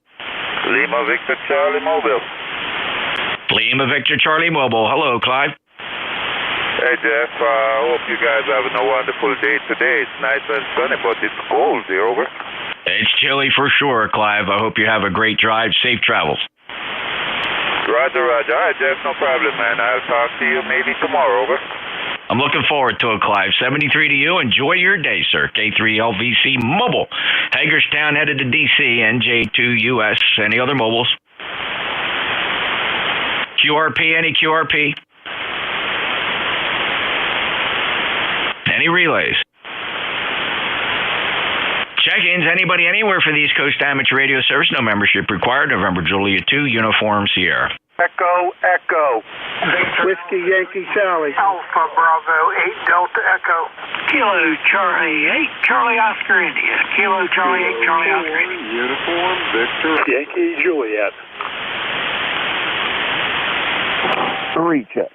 Lima Victor Charlie Mobile. Lima Victor Charlie Mobile. Hello, Clive. Hey, Jeff. I hope you guys have a wonderful day today. It's nice and sunny, but it's cold here, over. It's chilly for sure, Clive. I hope you have a great drive. Safe travels. Roger, Roger. All right, Jeff, no problem, man. I'll talk to you maybe tomorrow, over. I'm looking forward to it, Clive. 73 to you. Enjoy your day, sir. K3LVC Mobile. Hagerstown headed to D.C. NJ2US. Any other mobiles? QRP, any QRP? Any relays? Check-ins, anybody anywhere for the East Coast Amateur Radio Service? No membership required. November Julia 2, Uniform Sierra. Echo, Echo. Whiskey Yankee Charlie. Alpha Bravo 8 Delta Echo. Kilo Charlie 8 Charlie Oscar India. Kilo Charlie 8 Charlie Oscar India. Uniform Victor Yankee Juliet. 3 check.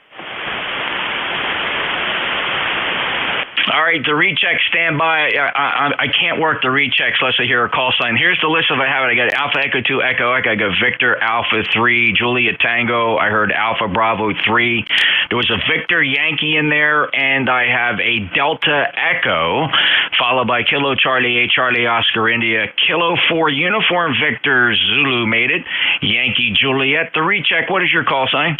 All right, the recheck, stand by. I can't work the rechecks unless I hear a call sign. Here's the list if I have it. I got Alpha Echo 2 Echo. I got Victor Alpha 3, Juliet Tango. I heard Alpha Bravo 3. There was a Victor Yankee in there, and I have a Delta Echo, followed by Kilo Charlie 8 Charlie Oscar India. Kilo 4 Uniform Victor Zulu made it. Yankee Juliet. The recheck, what is your call sign?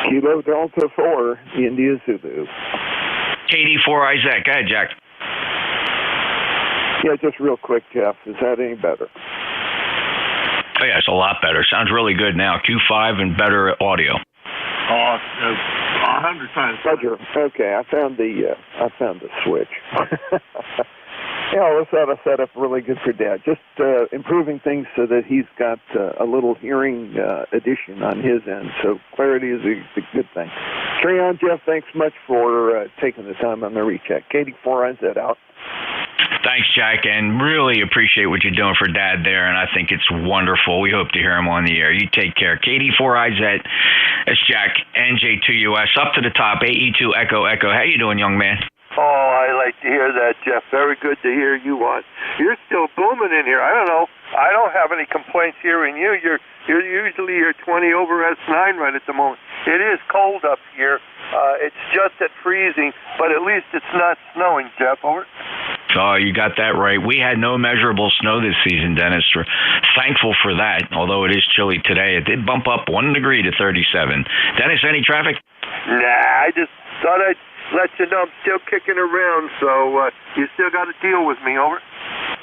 Kilo Delta 4, India Zulu. KD4 Isaac. Go ahead, Jack. Yeah, just real quick, Jeff. Is that any better? Oh, yeah, it's a lot better. Sounds really good now. Q5 and better audio. 100 times better. Okay, I found the switch. Yeah, all of a sudden I set up really good for Dad. Just improving things so that he's got a little hearing addition on his end. So clarity is a good thing. Carry on, Jeff. Thanks much for taking the time on the recheck. KD4IZ out. Thanks, Jack, and really appreciate what you're doing for Dad there, and I think it's wonderful. We hope to hear him on the air. You take care. KD4IZ, it's Jack, NJ2US, up to the top, AE2 Echo Echo. How you doing, young man? Oh, I like to hear that, Jeff. Very good to hear you on. You're still booming in here. I don't know. I don't have any complaints hearing you. You're usually 20 over S9 right at the moment. It is cold up here. It's just at freezing, but at least it's not snowing, Jeff. Over. Oh, you got that right. We had no measurable snow this season, Dennis. We're thankful for that, although it is chilly today. It did bump up 1 degree to 37. Dennis, any traffic? Nah, I just thought I'd let you know I'm still kicking around, so you still got to deal with me, over.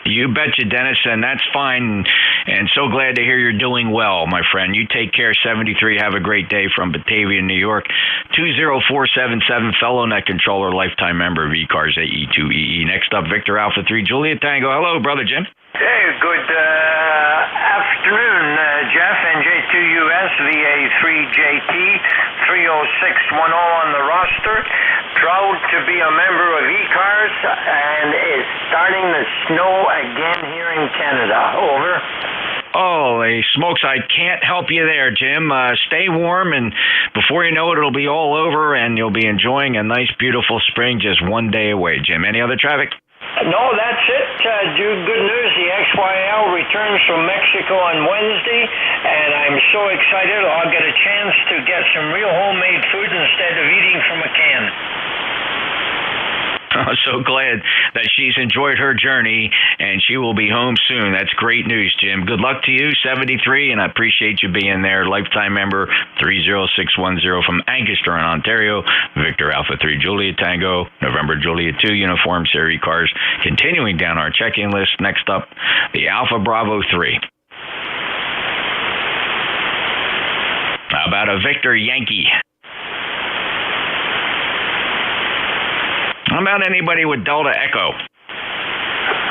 You betcha, Dennis, and that's fine. And so glad to hear you're doing well, my friend. You take care, 73. Have a great day from Batavia, New York. 20477, fellow net controller, lifetime member of ECARS AE2EE. Next up, Victor Alpha 3, Juliet Tango. Hello, brother Jim. Hey, good afternoon, Jeff, NJ2US, VA3JT, 30610 on the roster. Proud to be a member of ECARS, and it's starting to snow again here in Canada. Over. Holy smokes, I can't help you there, Jim. Stay warm, and before you know it, it'll be all over, and you'll be enjoying a nice, beautiful spring just one day away, Jim. Any other traffic? No, that's it. Good news. The XYL returns from Mexico on Wednesday, and I'm so excited I'll get a chance to get some real homemade food instead of eating from a can. I'm so glad that she's enjoyed her journey, and she will be home soon. That's great news, Jim. Good luck to you, 73, and I appreciate you being there. Lifetime member 30610 from Ancaster in Ontario. Victor Alpha 3 Juliet Tango, November Juliet 2 Uniform Series cars. Continuing down our checking list, next up, the Alpha Bravo 3. How about a Victor Yankee? How about anybody with Delta Echo?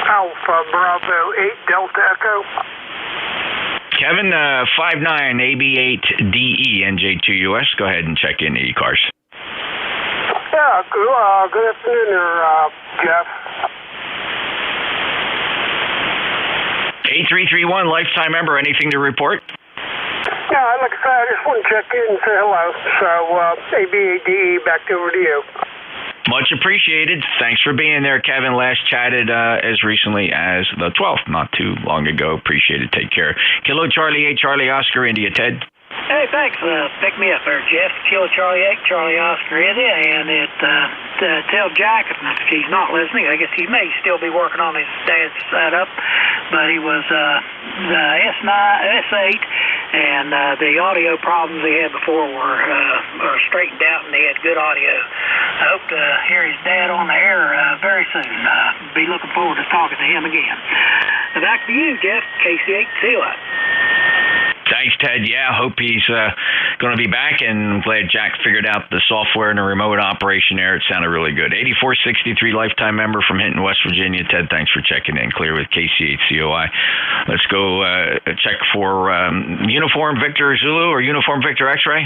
Alpha Bravo 8 Delta Echo. Kevin, 59 AB8DE NJ2US. Go ahead and check in ECARS. Yeah, good afternoon there, Jeff. 8331, lifetime member. Anything to report? Yeah, like I said, I just want to check in and say hello. So, AB8DE, back over to you. Much appreciated. Thanks for being there, Kevin. Last chatted as recently as the 12th, not too long ago. Appreciate it. Take care. Kilo Charlie 8 Charlie Oscar India. Ted? Hey, thanks. Pick me up there, Jeff. Kilo Charlie 8 Charlie Oscar India. And tell Jack, if he's not listening, I guess he may still be working on his dad's setup, but he was the S8, and the audio problems he had before were straightened out, and he had good audio. I hope to hear his dad on the air very soon. Be looking forward to talking to him again. Back to you, Jeff. KC8, see you later. Thanks, Ted. Yeah, hope he's going to be back, and I'm glad Jack figured out the software and the remote operation there. It sounded really good. 8463, lifetime member from Hinton, West Virginia. Ted, thanks for checking in. Clear with KC8COI. Let's go check for Uniform Victor Zulu or Uniform Victor X-Ray.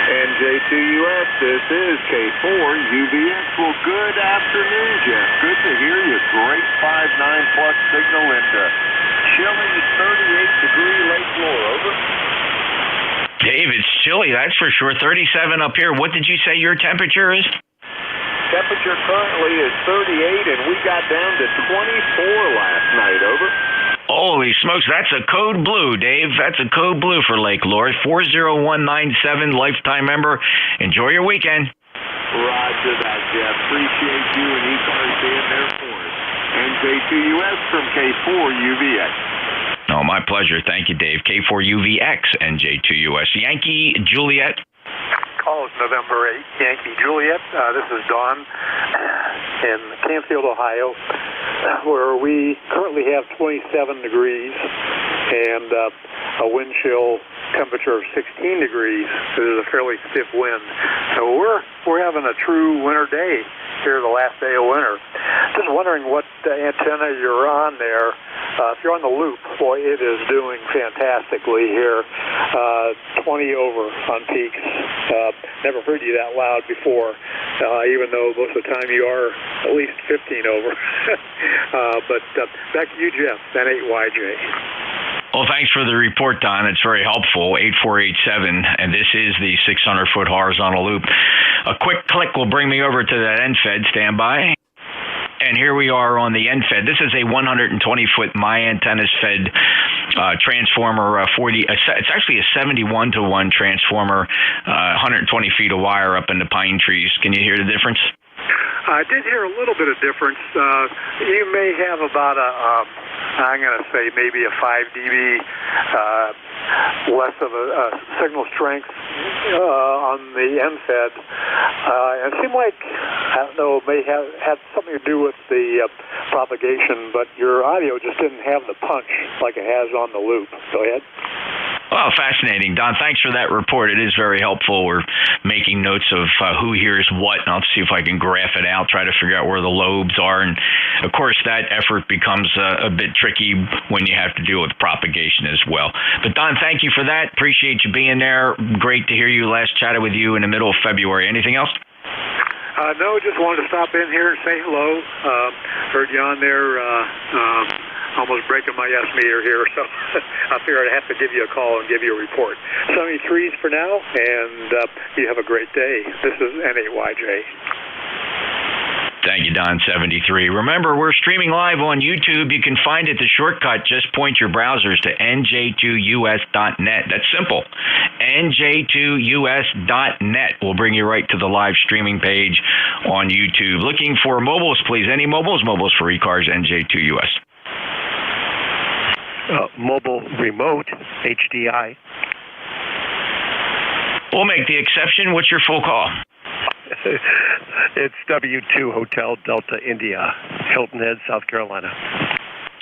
NJ2US, this is K4 UVX. Well, good afternoon, Jeff. Good to hear you. Great 5.9 plus signal and chilly 38-degree Lake Lure. Over. Dave, it's chilly, that's for sure. 37 up here. What did you say your temperature is? Temperature currently is 38, and we got down to 24 last night. Over. Holy smokes, that's a code blue, Dave. That's a code blue for Lake Lure. 40197, lifetime member. Enjoy your weekend. Roger that, Jeff. Appreciate you and ECARS being there for us. NJ2US from K4UVX. Oh, my pleasure. Thank you, Dave. K4UVX, NJ2US. Yankee Juliet. Calls November 8, Yankee Juliet. This is Dawn in Canfield, Ohio, where we currently have 27 degrees and a wind chill temperature of 16 degrees. There's a fairly stiff wind. So we're having a true winter day here, the last day of winter. Just wondering what antenna you're on there. If you're on the loop, boy, it is doing fantastically here. 20 over on peaks. Never heard you that loud before, even though most of the time you are at least 15 over. But back to you, Jeff, N8YJ. Well, thanks for the report, Don. It's very helpful. 8487, and this is the 600-foot horizontal loop. A quick click will bring me over to that NFED. Stand by. And here we are on the NFED. This is a 120-foot My Antennas Fed transformer. 40. It's actually a 71-to-1 transformer. 120 feet of wire up in the pine trees. Can you hear the difference? I did hear a little bit of difference. You may have about I'm going to say maybe a 5 dB less of a signal strength on the NFED. It seemed like, I don't know, it may have had something to do with the propagation, but your audio just didn't have the punch like it has on the loop. Go ahead. Well, fascinating. Don, thanks for that report. It is very helpful. We're making notes of who hears what, and I'll see if I can graph it out, try to figure out where the lobes are. And, of course, that effort becomes a bit tricky when you have to deal with propagation as well. But, Don, thank you for that. Appreciate you being there. Great to hear you. Last chatted with you in the middle of February. Anything else? No, just wanted to stop in here and say hello. Heard you on there. Almost breaking my S meter here, so I figured I'd have to give you a call and give you a report. 73s for now, and you have a great day. This is N8YJ. Thank you, Don 73. Remember, we're streaming live on YouTube. You can find it, the shortcut. Just point your browsers to NJ2US.net. That's simple. NJ2US.net will bring you right to the live streaming page on YouTube. Looking for mobiles, please. Any mobiles? Mobiles for ECARS, NJ2US. Mobile remote, HDI. We'll make the exception. What's your full call? It's W2 Hotel Delta India, Hilton Head, South Carolina.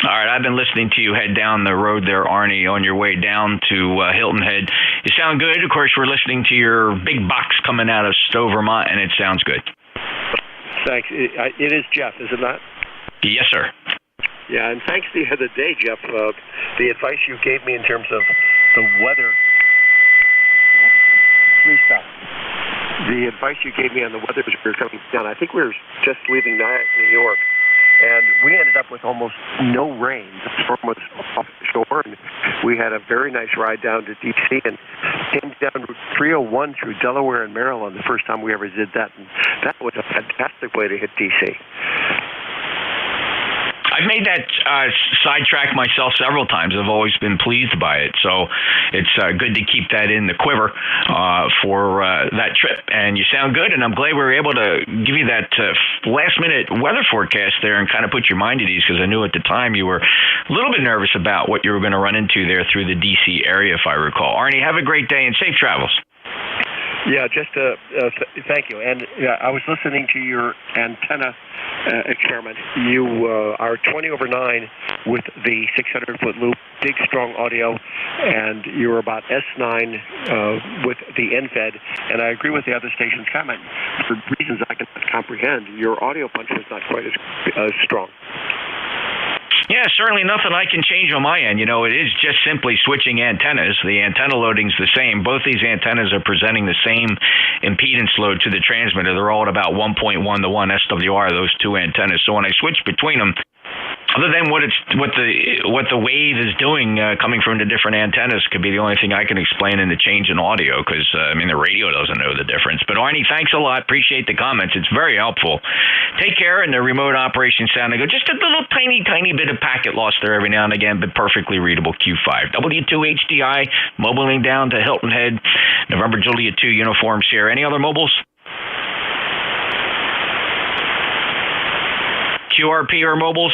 All right, I've been listening to you head down the road there, Arnie, on your way down to Hilton Head. You sound good. Of course, we're listening to your big box coming out of Stowe, Vermont, and it sounds good. Thanks. It is Jeff, is it not? Yes, sir. Yeah, and thanks the other day, Jeff, the advice you gave me in terms of the weather. Please stop. The advice you gave me on the weather as we were coming down. I think we were just leaving Nyack, New York, and we ended up with almost no rain. The storm was off the shore, and we had a very nice ride down to D.C. and came down Route 301 through Delaware and Maryland the first time we ever did that, and that was a fantastic way to hit D.C. I've made that sidetrack myself several times. I've always been pleased by it. So it's good to keep that in the quiver for that trip. And you sound good, and I'm glad we were able to give you that last-minute weather forecast there and kind of put your mind at ease, because I knew at the time you were a little bit nervous about what you were going to run into there through the D.C. area, if I recall. Arnie, have a great day and safe travels. Yeah, just thank you. And I was listening to your antenna experiment. You are 20 over 9 with the 600-foot loop, big, strong audio, and you're about S9 with the NFED. And I agree with the other station's comment. For reasons I cannot comprehend, your audio punch was not quite as strong. Yeah, certainly nothing I can change on my end. You know, it is just simply switching antennas. The antenna loading's the same. Both these antennas are presenting the same impedance load to the transmitter. They're all at about 1.1 to 1 SWR, those two antennas. So when I switch between them, Other than what the wave is doing coming from the different antennas could be the only thing I can explain in the change in audio, because the radio doesn't know the difference. But Arnie, thanks a lot. Appreciate the comments. It's very helpful. Take care. And the remote operation sound, I go, just a little tiny bit of packet loss there every now and again, but perfectly readable. Q5 W2HDI mobiling down to Hilton Head, November Juliet 2 Uniform Sierra. Any other mobiles? QRP or mobiles?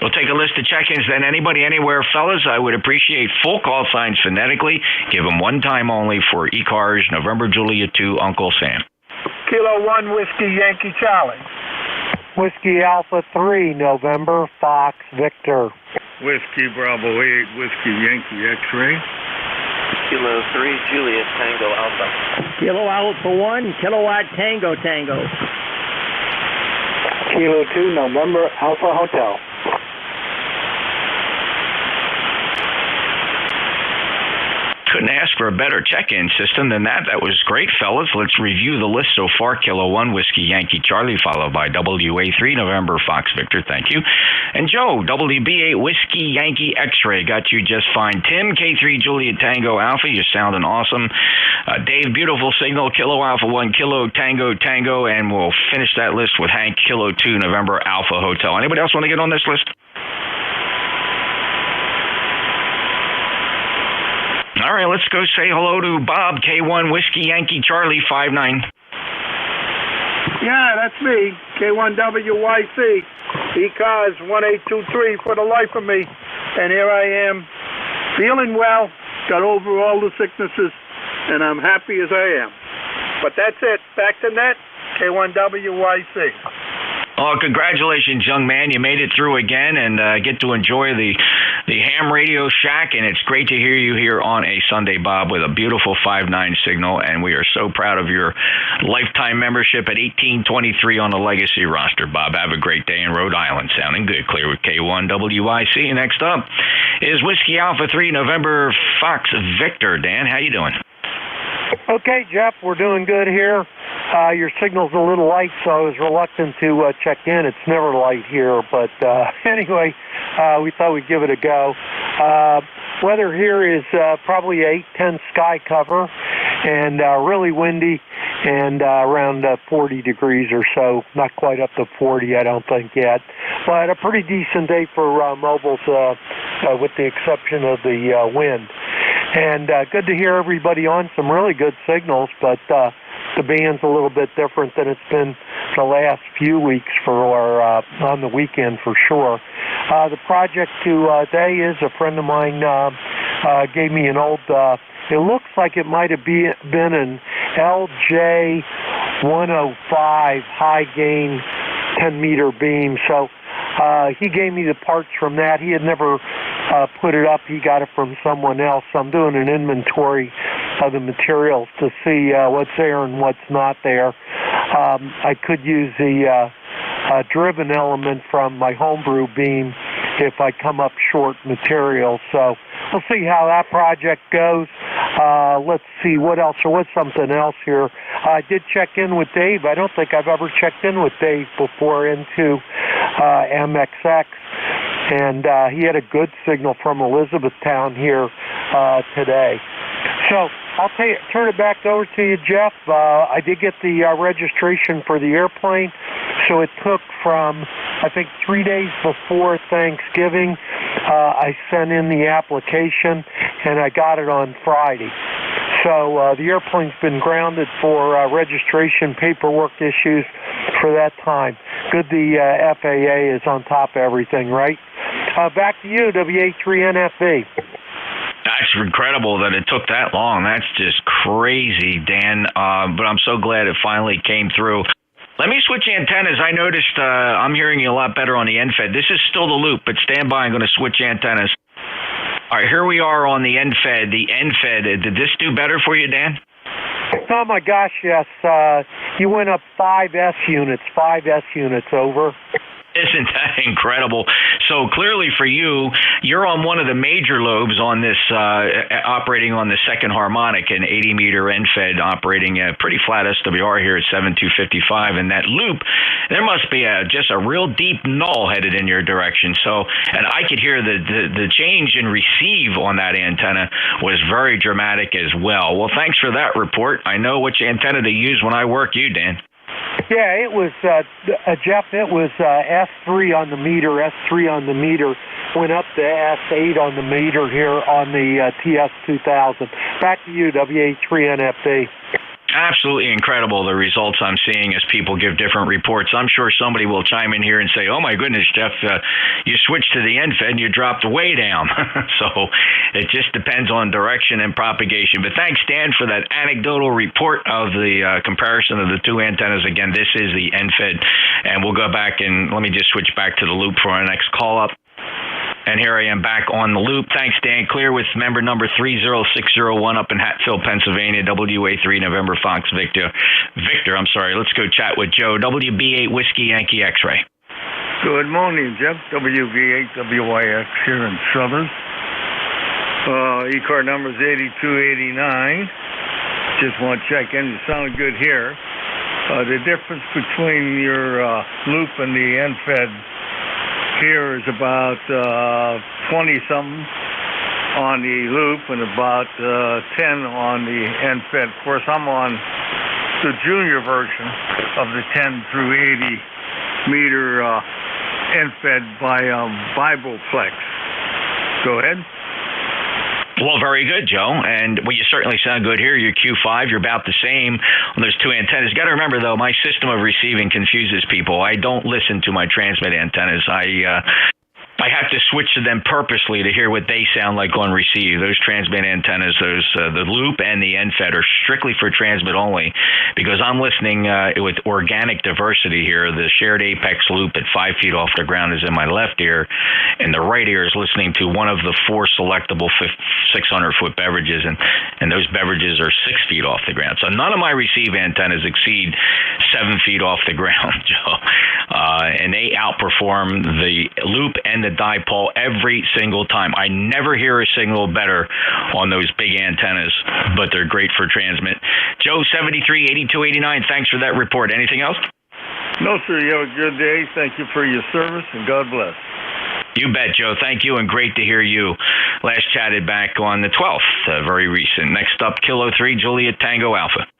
We'll take a list of check-ins then. Anybody, anywhere, fellas, I would appreciate full call signs phonetically. Give them one time only for ECARS, November Juliet 2, Uncle Sam. Kilo 1, Whiskey Yankee Charlie. Whiskey Alpha 3, November, Fox Victor. Whiskey Bravo 8, Whiskey Yankee X-Ray. Kilo 3, Juliet Tango Alpha. Kilo Alpha 1, Kilowatt Tango Tango. Kilo 2, November, Alpha Hotel. Couldn't ask for a better check-in system than that. That was great, fellas. Let's review the list so far. Kilo 1, Whiskey Yankee Charlie, followed by WA3, November, Fox Victor, thank you. And Joe, WB8, Whiskey Yankee X-Ray, got you just fine. Tim, K3, Juliet Tango Alpha, you're sounding awesome. Dave, beautiful signal, Kilo Alpha 1, Kilo Tango Tango, and we'll finish that list with Hank, Kilo 2, November, Alpha Hotel. Anybody else want to get on this list? All right, let's go say hello to Bob, K1 Whiskey Yankee Charlie 59. Yeah, that's me, K1WYC, ECARS 1823 for the life of me. And here I am, feeling well, got over all the sicknesses, and I'm happy as I am. But that's it. Back to net, K1WYC. Oh, congratulations, young man. You made it through again and get to enjoy the ham radio shack, and it's great to hear you here on a Sunday, Bob, with a beautiful 5.9 signal, and we are so proud of your lifetime membership at 1823 on the Legacy roster, Bob. Have a great day in Rhode Island. Sounding good. Clear with K1WIC. Next up is Whiskey Alpha 3, November, Fox Victor. Dan, how you doing? Okay, Jeff, we're doing good here. Your signal's a little light, so I was reluctant to check in. It's never light here, but anyway, we thought we'd give it a go. Weather here is probably 8-10 sky cover and really windy and around 40 degrees or so. Not quite up to 40, I don't think yet, but a pretty decent day for mobiles with the exception of the wind. And good to hear everybody on some really good signals, but the band's a little bit different than it's been the last few weeks for on the weekend for sure. The project today is a friend of mine gave me an old, it looks like it might have been an LJ 105 high gain 10 meter beam. So he gave me the parts from that. He had never put it up. He got it from someone else. So I'm doing an inventory of the materials to see what's there and what's not there. I could use the driven element from my homebrew beam if I come up short material. So we'll see how that project goes. Let's see what else. There was something else here. I did check in with Dave. I don't think I've ever checked in with Dave before into MXX. And he had a good signal from Elizabethtown here today. So I'll turn it back over to you, Jeff. I did get the registration for the airplane, so it took from, I think, 3 days before Thanksgiving. I sent in the application, and I got it on Friday. So the airplane's been grounded for registration paperwork issues for that time. Good the FAA is on top of everything, right? Back to you, WA3NFV. That's incredible that it took that long. That's just crazy, Dan. But I'm so glad it finally came through. Let me switch antennas. I noticed I'm hearing you a lot better on the NFED. This is still the loop, but stand by. I'm going to switch antennas. All right, here we are on the NFED. The NFED, did this do better for you, Dan? Oh, my gosh, yes. You went up 5 S units over. Isn't that incredible? So clearly for you, you're on one of the major lobes on this, operating on the second harmonic, an 80-meter end-fed operating a pretty flat SWR here at 7255. And that loop, there must be just a real deep null headed in your direction. So, and I could hear the change in receive on that antenna was very dramatic as well. Well, thanks for that report. I know which antenna to use when I work you, Dan. Yeah, it was, Jeff, it was S3 on the meter, S3 on the meter, went up to S8 on the meter here on the TS2000. Back to you, WA3NFD. Absolutely incredible, the results I'm seeing as people give different reports. I'm sure somebody will chime in here and say, oh my goodness, Jeff, you switched to the end-fed and you dropped way down. So it just depends on direction and propagation. But thanks, Dan, for that anecdotal report of the comparison of the two antennas. Again, this is the end-fed, and we'll go back and let me just switch back to the loop for our next call-up. And here I am back on the loop. Thanks, Dan. Clear with member number 30601 up in Hatfield, Pennsylvania, WA3 November Fox Victor. I'm sorry. Let's go chat with Joe, WB8 Whiskey Yankee X-Ray. Good morning, Jeff. WB8WYX here in Southern. ECAR number is 8289. Just want to check in. You sound good here. The difference between your loop and the end-fed here is about 20-something on the loop and about 10 on the end-fed. Of course, I'm on the junior version of the 10 through 80 meter end-fed by Bibleplex. Go ahead. Well, very good, Joe. And well, you certainly sound good here. Your Q5, you're about the same on those two antennas. You got to remember, though, my system of receiving confuses people. I don't listen to my transmit antennas. I have to switch to them purposely to hear what they sound like on receive. Those transmit antennas, the loop and the end-fed are strictly for transmit only, because I'm listening with organic diversity here. The shared apex loop at 5 feet off the ground is in my left ear, and the right ear is listening to one of the 4 selectable 600-foot beverages, and those beverages are 6 feet off the ground. So none of my receive antennas exceed 7 feet off the ground, Joe. And they outperform the loop and the dipole every single time. I never hear a signal better on those big antennas, but they're great for transmit. Joe, 738289, thanks for that report. Anything else? No, sir. You have a good day. Thank you for your service, and God bless. You bet, Joe. Thank you, and great to hear you. Last chatted back on the 12th, very recent. Next up, Kilo 3, Juliet Tango Alpha.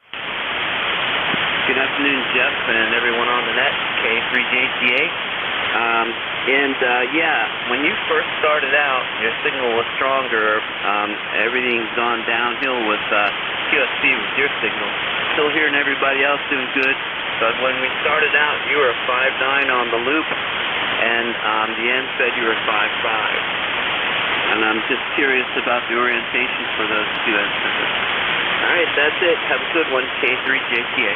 Good afternoon, Jeff, and everyone on the net, K3JTA. When you first started out, your signal was stronger. Everything's gone downhill with QSC with your signal. Still hearing everybody else doing good, but when we started out, you were 5.9 on the loop, and the end said you were 5.5. And I'm just curious about the orientation for those two antennas. All right, that's it. Have a good one, K3JTA.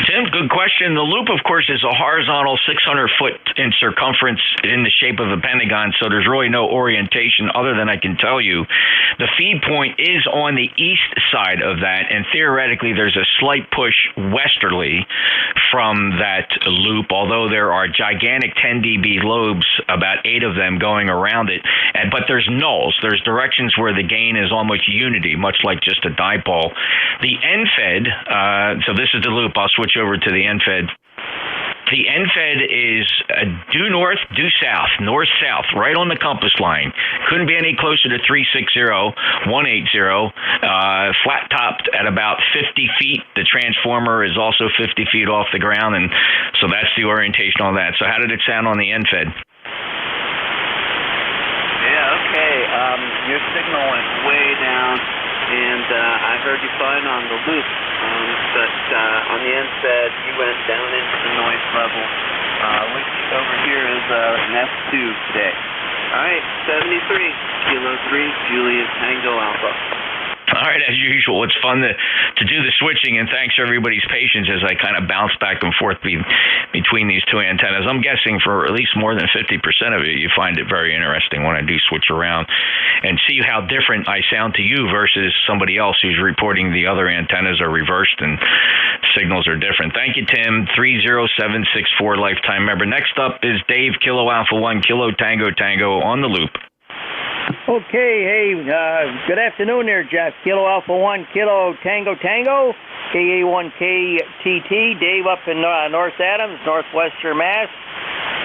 Tim, good question. The loop, of course, is a horizontal 600-foot in circumference in the shape of a pentagon, so there's really no orientation other than I can tell you. The feed point is on the east side of that, and theoretically there's a slight push westerly from that loop, although there are gigantic 10 dB lobes, about 8 of them going around it, but there's nulls. There's directions where the gain is almost unity, much like just a dipole. The end-fed, so this is the loop. I'll switch over to the end-fed. The end-fed is due north, due south, north-south, right on the compass line. Couldn't be any closer to 360, 180, flat-topped at about 50 feet. The transformer is also 50 feet off the ground, and so that's the orientation on that. So how did it sound on the end-fed? Yeah, okay. Your signal went way down, and I heard you fine on the loop. But on the end-fed, you went down into the noise level, which over here is an F2 today. All right, 73, Kilo 3, Juliet Tango Alpha. All right, as usual, it's fun to do the switching, and thanks for everybody's patience as I kind of bounce back and forth between these two antennas. I'm guessing for at least more than 50% of it, you find it very interesting when I do switch around and see how different I sound to you versus somebody else who's reporting the other antennas are reversed and signals are different. Thank you, Tim. 30764 lifetime member. Next up is Dave, Kilo Alpha 1, Kilo Tango Tango on the loop. Okay, hey, good afternoon there, Jeff. Kilo Alpha 1, Kilo Tango Tango, KA1KTT, Dave up in North Adams, northwestern Mass,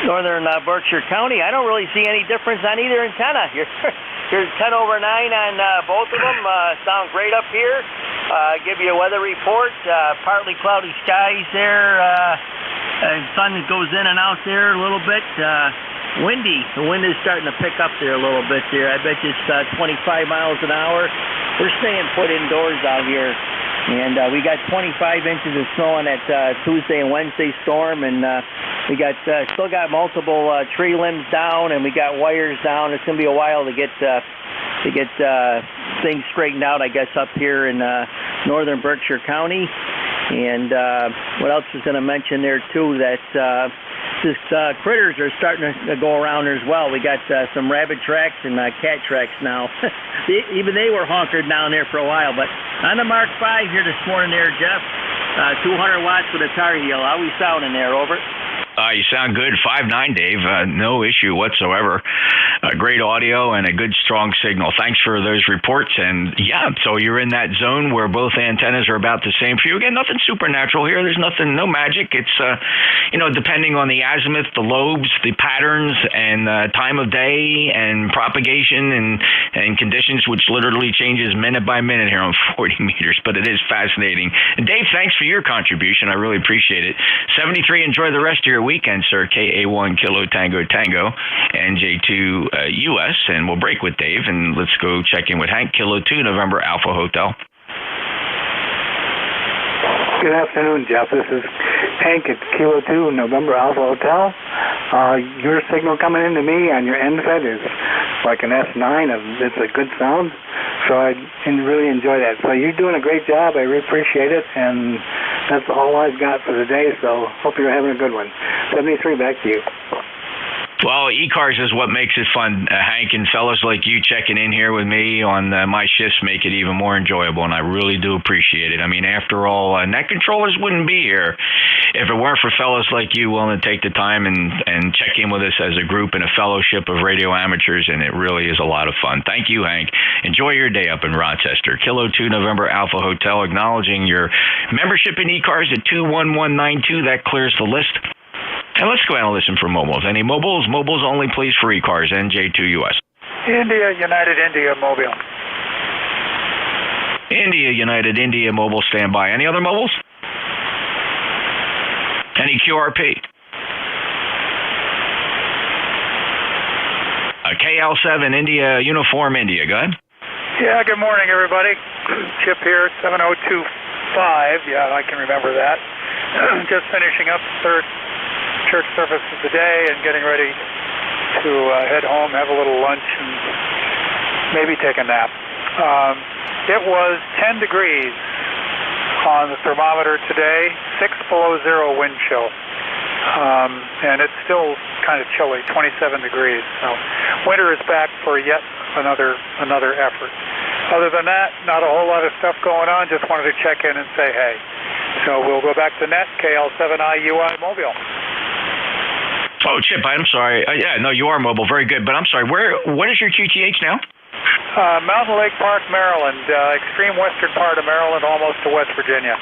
northern Berkshire County. I don't really see any difference on either antenna. You're 10 over 9 on both of them. Sound great up here. Give you a weather report. Partly cloudy skies there. Sun goes in and out there a little bit. Windy. The wind is starting to pick up there a little bit there. I bet you it's 25 miles an hour. We're staying put indoors out here. And we got 25 inches of snow on that Tuesday and Wednesday storm. And we got still got multiple tree limbs down, and we got wires down. It's going to be a while to get things straightened out, I guess, up here in northern Berkshire County. And what else was going to mention there, too, that critters are starting to go around there as well. We got some rabbit tracks and cat tracks now. Even they were honkered down there for a while. But on the Mark 5 here this morning there, Jeff, 200 watts with a tar heel. How we sounding there, over? You sound good. 5'9", Dave. No issue whatsoever. Great audio and a good, strong signal. Thanks for those reports. And, yeah, so you're in that zone where both antennas are about the same for you. Again, nothing supernatural here. There's no magic. It's, depending on the azimuth, the lobes, the patterns, and time of day and propagation and conditions, which literally changes minute by minute here on 40 meters. But it is fascinating. And, Dave, thanks for your contribution. I really appreciate it. 73, enjoy the rest of your weekend, sir. KA1 Kilo Tango Tango, NJ2US, and we'll break with Dave, and let's go check in with Hank, Kilo 2 November Alpha Hotel. Good afternoon, Jeff. This is Hank at Kilo 2 November Alpha Hotel. Your signal coming into me on your end fed is like an S9. It's a good sound, so I really enjoy that. So you're doing a great job. I really appreciate it, and that's all I've got for the day, so hope you're having a good one. 73, back to you. Well, ECARS is what makes it fun, Hank, and fellows like you checking in here with me on my shifts make it even more enjoyable, and I really do appreciate it. I mean, after all, net controllers wouldn't be here if it weren't for fellows like you willing to take the time and check in with us as a group and a fellowship of radio amateurs, and it really is a lot of fun. Thank you, Hank. Enjoy your day up in Rochester. Kilo 2 November Alpha Hotel, acknowledging your membership in ECARS at 21192. That clears the list. And let's go ahead and listen for mobiles. Any mobiles? Mobiles only, please, for ECARS, NJ2US. India, United India, Mobile. India, United India, mobile, standby. Any other mobiles? Any QRP? KL7, India, Uniform India. Go ahead. Yeah, good morning, everybody. Chip here, 7025. Yeah, I can remember that. Just finishing up the third church service of the day and getting ready to head home, have a little lunch, and maybe take a nap. It was 10 degrees on the thermometer today, 6 below zero wind chill, and it's still kind of chilly, 27 degrees. So winter is back for yet another effort. Other than that, not a whole lot of stuff going on. Just wanted to check in and say hey. So we'll go back to net, KL7IUI Mobile. Oh, Chip, I'm sorry. Yeah, no, you are mobile. Very good. But I'm sorry, what is your QTH now? Mountain Lake Park, Maryland. Extreme western part of Maryland, almost to West Virginia.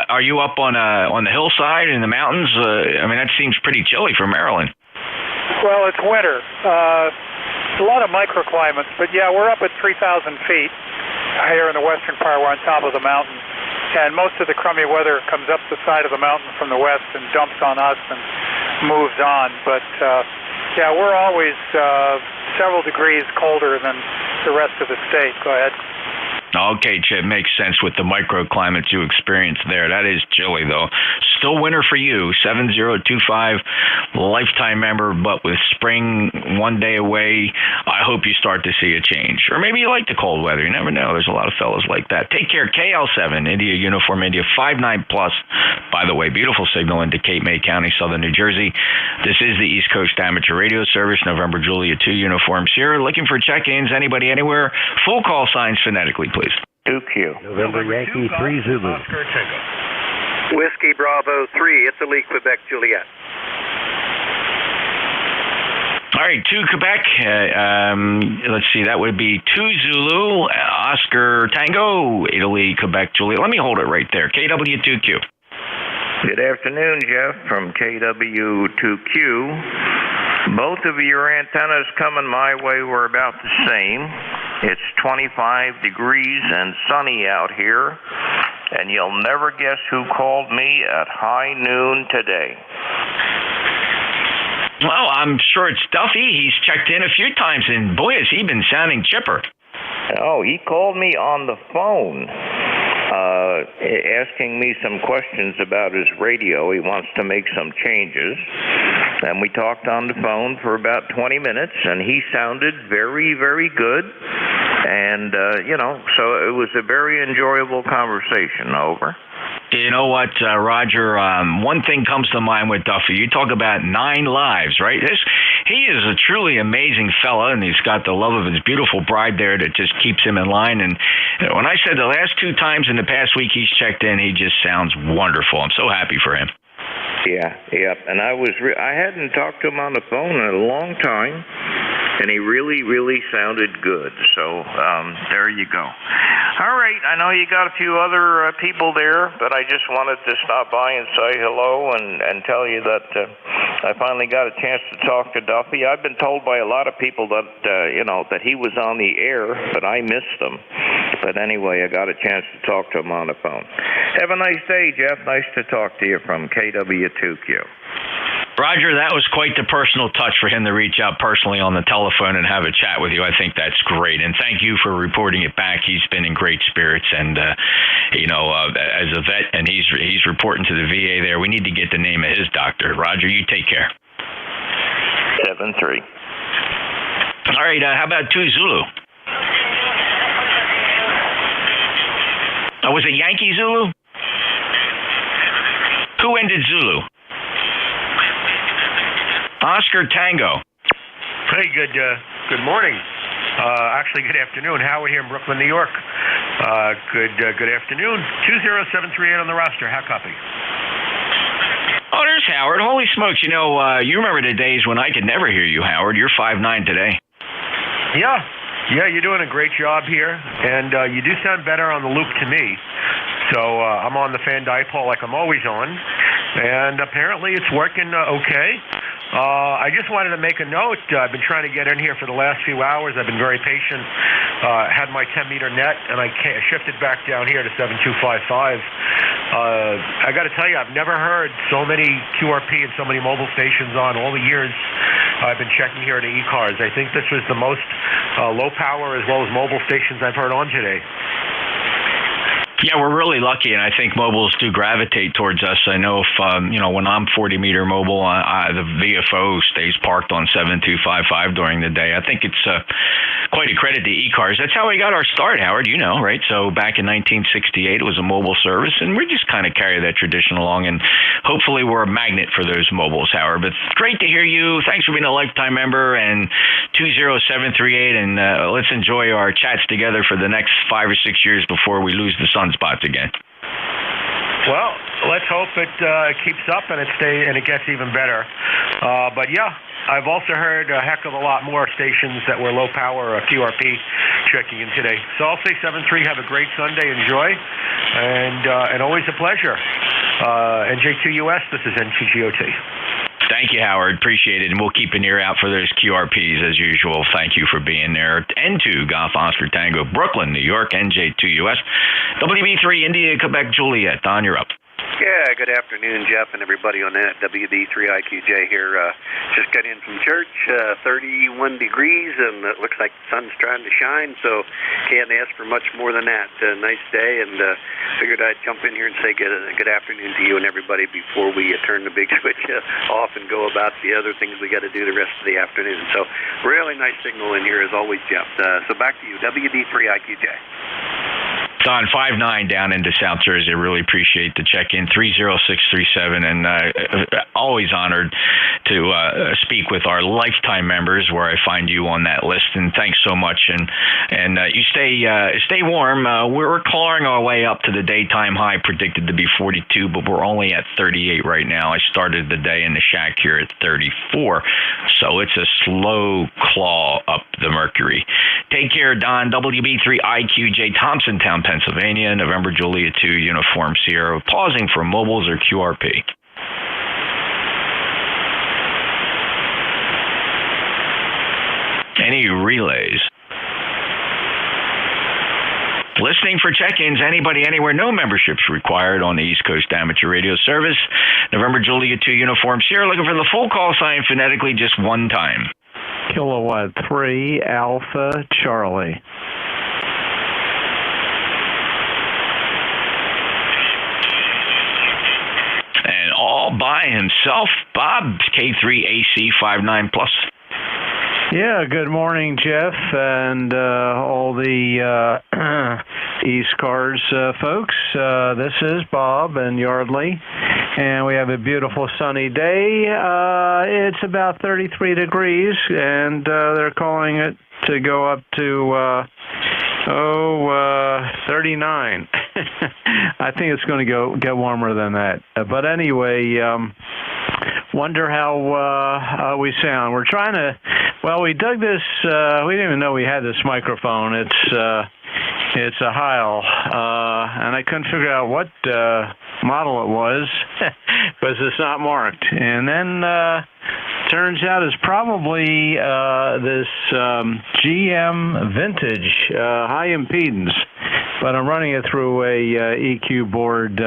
Are you up on the hillside in the mountains? I mean, that seems pretty chilly for Maryland. Well, it's winter. A lot of microclimates, but yeah, we're up at 3,000 feet here in the western part. We're on top of the mountain. And most of the crummy weather comes up the side of the mountain from the west and dumps on us and moves on. But, yeah, we're always several degrees colder than the rest of the state. Go ahead. Okay, Chip, makes sense with the microclimates you experienced there. That is chilly, though. Still winter for you, 7025, lifetime member, but with spring one day away, I hope you start to see a change. Or maybe you like the cold weather. You never know. There's a lot of fellas like that. Take care. KL7, India Uniform India, 59+. By the way, beautiful signal into Cape May County, Southern New Jersey. This is the East Coast Amateur Radio Service, November Julia 2 Uniform Sierra. Looking for check-ins, anybody, anywhere. Full call signs phonetically, please. 2Q. November Yankee 3 Zulu. Oscar Tango. Whiskey Bravo 3, Italy, Quebec, Juliet. All right, 2 Quebec. Let's see, that would be 2 Zulu, Oscar Tango, Italy, Quebec, Juliet. Let me hold it right there. KW2Q. Good afternoon, Jeff, from KW2Q. Both of your antennas coming my way were about the same. It's 25 degrees and sunny out here, and you'll never guess who called me at high noon today. Well, I'm sure it's Duffy. He's checked in a few times, and boy, has he been sounding chipper. Oh, he called me on the phone, asking me some questions about his radio. He wants to make some changes. And we talked on the phone for about 20 minutes, and he sounded very, very good. And, so it was a very enjoyable conversation. Over. You know what, Roger, one thing comes to mind with Duffy. You talk about 9 lives, right? He is a truly amazing fella, and he's got the love of his beautiful bride there that just keeps him in line. And when I said the last 2 times in the past week he's checked in, he just sounds wonderful. I'm so happy for him. Yeah. And I hadn't talked to him on the phone in a long time, and he really, really sounded good. So there you go. All right, I know you got a few other people there, but I just wanted to stop by and say hello and tell you that I finally got a chance to talk to Duffy. I've been told by a lot of people that, that he was on the air, but I missed him. But anyway, I got a chance to talk to him on the phone. Have a nice day, Jeff. Nice to talk to you from KW2Q. Roger, that was quite the personal touch for him to reach out personally on the telephone and have a chat with you. I think that's great. And thank you for reporting it back. He's been in great spirits. And, as a vet, and he's reporting to the VA there, we need to get the name of his doctor. Roger, you take care. 7-3. All right, how about 2 Zulu? Was it Yankee Zulu? Who ended Zulu? Oscar Tango. Hey, good morning. Actually, good afternoon. Howard here in Brooklyn, New York. Good afternoon. 20738 on the roster. How copy? Oh, there's Howard. Holy smokes. You remember the days when I could never hear you, Howard. You're 5'9" today. Yeah, you're doing a great job here, and you do sound better on the loop to me. So I'm on the fan dipole like I'm always on, and apparently it's working okay. I just wanted to make a note. I've been trying to get in here for the last few hours. I've been very patient. Had my 10-meter net, and I shifted back down here to 7255. I got to tell you, I've never heard so many QRP and so many mobile stations on all the years I've been checking here at ECARS. I think this was the most low power as well as mobile stations I've heard on today. Yeah, we're really lucky, and I think mobiles do gravitate towards us. I know if, when I'm 40-meter mobile, the VFO stays parked on 7255 during the day. I think it's quite a credit to ECARS. That's how we got our start, Howard, right? So back in 1968, it was a mobile service, and we just kind of carry that tradition along, and hopefully we're a magnet for those mobiles, Howard. But it's great to hear you. Thanks for being a lifetime member, and 20738, and let's enjoy our chats together for the next 5 or 6 years before we lose the sunspots again. Well, let's hope it keeps up and it gets even better. But yeah, I've also heard a heck of a lot more stations that were low power QRP checking in today. So I'll say 7-3. Have a great Sunday. Enjoy, and always a pleasure. NJ2US. This is NTGOT. Thank you, Howard. Appreciate it. And we'll keep an ear out for those QRPs as usual. Thank you for being there. N2 Golf Oscar Tango, Brooklyn, New York, NJ2US. WB3 India, Quebec, Juliet. Don, you're up. Yeah, good afternoon, Jeff, and everybody on that. WB3IQJ here. Just got in from church, 31 degrees, and it looks like the sun's trying to shine, so can't ask for much more than that. Nice day, and figured I'd jump in here and say good afternoon to you and everybody before we turn the big switch off and go about the other things we got to do the rest of the afternoon. So really nice signal in here as always, Jeff. So back to you, WB3IQJ. Don 5-9 down into South Jersey. I really appreciate the check-in. 30637, and always honored to speak with our lifetime members, where I find you on that list. And thanks so much. And you stay warm. We're clawing our way up to the daytime high, predicted to be 42, but we're only at 38 right now. I started the day in the shack here at 34, so it's a slow claw up the mercury. Take care, Don. WB3IQJ, Thompsontown, Pennsylvania, November Juliet 2, Uniform Sierra, pausing for mobiles or QRP. Any relays? Listening for check-ins, anybody, anywhere, no memberships required on the East Coast Amateur Radio Service. November Juliet 2, Uniform Sierra, looking for the full call sign phonetically just one time. Kilowatt 3, Alpha Charlie. And all by himself, Bob, K3AC 59+. Yeah, good morning, Jeff, and all the ECARS folks. This is Bob and Yardley, and we have a beautiful sunny day. It's about 33 degrees, and they're calling it to go up to 39. I think it's going to get warmer than that. But anyway, wonder how we sound. We're trying to. Well, we dug this. We didn't even know we had this microphone. It's a Heil, and I couldn't figure out what model it was because it's not marked. And then turns out it's probably this GM vintage high impedance, but I'm running it through a EQ board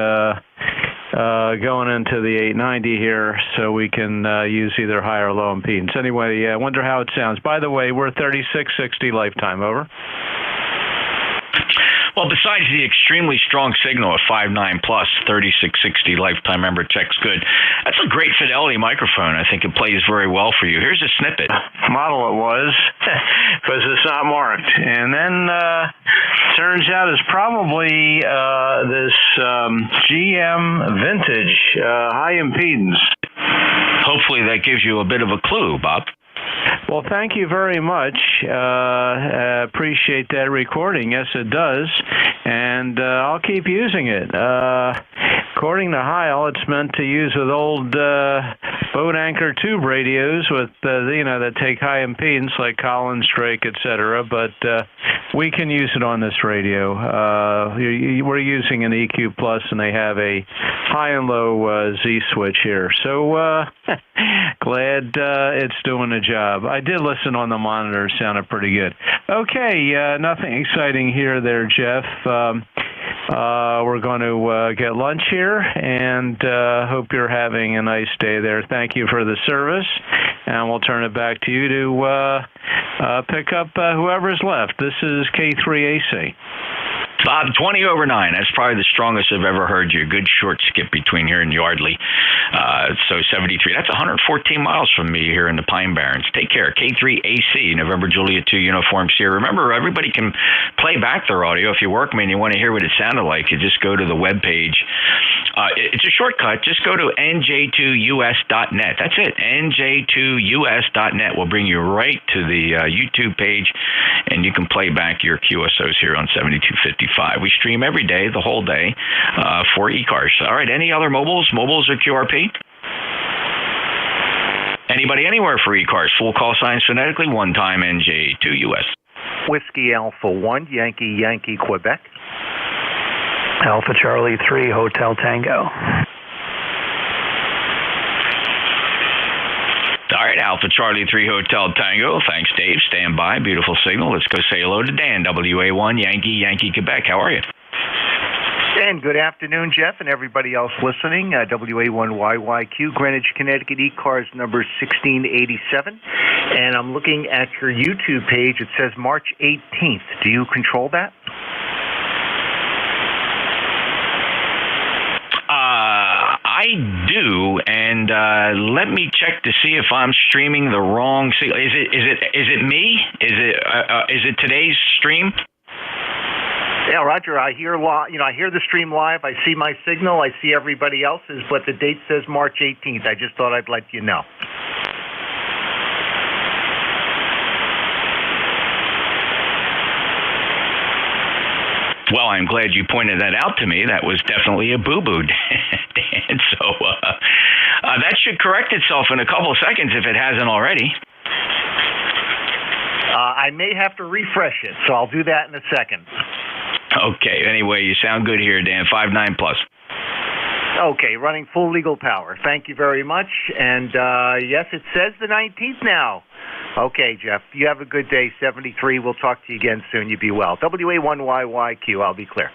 going into the 890 here, so we can use either high or low impedance. Anyway, I wonder how it sounds. By the way, we're 3660 lifetime, over. Well, besides the extremely strong signal of 5.9+, 3660 lifetime member checks good. That's a great fidelity microphone. I think it plays very well for you. Here's a snippet. Model it was, because it's not marked. And then turns out it's probably this GM vintage high impedance. Hopefully that gives you a bit of a clue, Bob. Well, thank you very much. Appreciate that recording. Yes, it does. And I'll keep using it. According to Heil, it's meant to use with old boat anchor tube radios with, that take high impedance like Collins, Drake, etc. But we can use it on this radio. We're using an EQ Plus, and they have a high and low Z switch here. So glad it's doing the job. I did listen on the monitor. It sounded pretty good. Okay, nothing exciting here there, Jeff. We're going to get lunch here, and hope you're having a nice day there. Thank you for the service, and we'll turn it back to you to pick up whoever's left. This is K3AC. Bob, 20 over 9. That's probably the strongest I've ever heard you. Good short skip between here and Yardley. So 73. That's 114 miles from me here in the Pine Barrens. Take care. K3AC, November Juliet 2, Uniform Sierra. Remember, everybody can play back their audio. If you work me and you want to hear what it sounded like, you just go to the web page. It's a shortcut. Just go to NJ2US.net. That's it. NJ2US.net will bring you right to the YouTube page, and you can play back your QSOs here on 7255. We stream every day, the whole day, for ECARS. All right, any other mobiles or QRP? Anybody anywhere for ECARS? Full call signs phonetically, one time, NJ2US. Whiskey Alpha 1, Yankee, Quebec. Alpha Charlie 3, Hotel Tango. All right, Alpha Charlie 3 Hotel Tango. Thanks, Dave. Stand by. Beautiful signal. Let's go say hello to Dan, WA1, Yankee, Quebec. How are you? And good afternoon, Jeff, and everybody else listening. WA1YYQ, Greenwich, Connecticut, ECARS number 1687. And I'm looking at your YouTube page. It says March 18th. Do you control that? I do, and let me check to see if I'm streaming the wrong. Is it me? Is it today's stream? Yeah, Roger. I hear I hear the stream live. I see my signal. I see everybody else's, but the date says March 18th. I just thought I'd let you know. Well, I'm glad you pointed that out to me. That was definitely a boo-boo, Dan. So that should correct itself in a couple of seconds if it hasn't already. I may have to refresh it, so I'll do that in a second. Okay. Anyway, you sound good here, Dan. 5.9 plus. Okay, running full legal power. Thank you very much. And yes, it says the 19th now. Okay, Jeff. You have a good day. 73. We'll talk to you again soon. You be well. WA1YYQ. I'll be clear.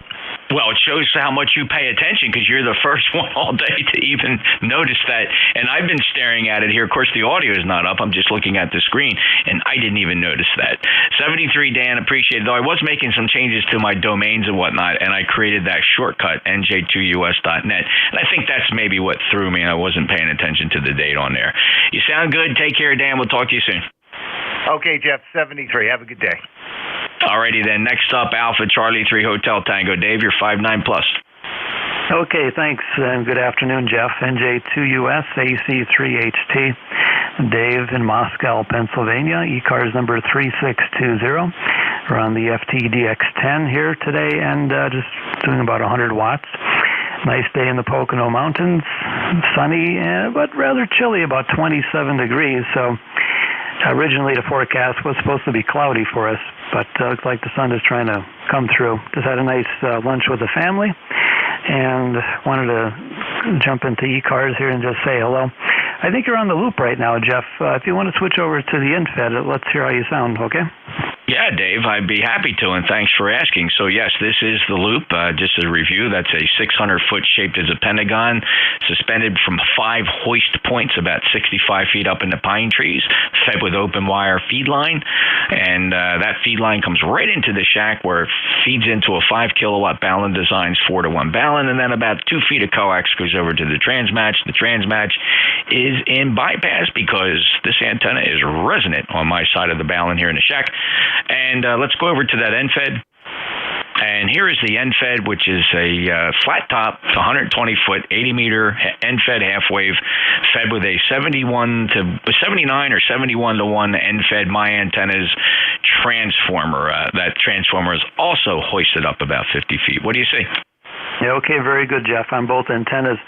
Well, it shows how much you pay attention because you're the first one all day to even notice that. And I've been staring at it here. Of course, the audio is not up. I'm just looking at the screen, and I didn't even notice that. 73, Dan, appreciate it. Though I was making some changes to my domains and whatnot, and I created that shortcut, NJ2US.net. And I think that's maybe what threw me, and I wasn't paying attention to the date on there. You sound good. Take care, Dan. We'll talk to you soon. Okay, Jeff, 73. Have a good day. Alrighty then. Next up, Alpha Charlie 3 Hotel Tango. Dave, you're 5.9 plus. Okay, thanks, and good afternoon, Jeff. NJ2US, AC3HT. Dave in Moscow, Pennsylvania. ECARS number 3620. We're on the FTDX10 here today, and just doing about 100 watts. Nice day in the Pocono Mountains. Sunny, but rather chilly, about 27 degrees, so originally the forecast was supposed to be cloudy for us, but looks like the sun is trying to come through. Just had a nice lunch with the family and wanted to jump into ECARS here and just say hello. I think you're on the loop right now, Jeff. If you want to switch over to the InFed, let's hear how you sound, okay? Yeah, Dave, I'd be happy to, and thanks for asking. So, yes, this is the loop. Just a review, that's a 600-foot shaped as a pentagon, suspended from 5 hoist points about 65 feet up in the pine trees, fed with open wire feed line. And that feed line comes right into the shack where it feeds into a 5-kilowatt balun designs 4-to-1 balun, and then about 2 feet of coax goes over to the transmatch. The transmatch is in bypass because this antenna is resonant on my side of the balun here in the shack. And let's go over to that NFED. And here is the NFED, which is a flat top, 120-foot, 80-meter NFED half-wave, fed with a 79 or 71-to-1 NFED My Antennas transformer. That transformer is also hoisted up about 50 feet. What do you see? Yeah, okay, very good, Jeff, on both antennas.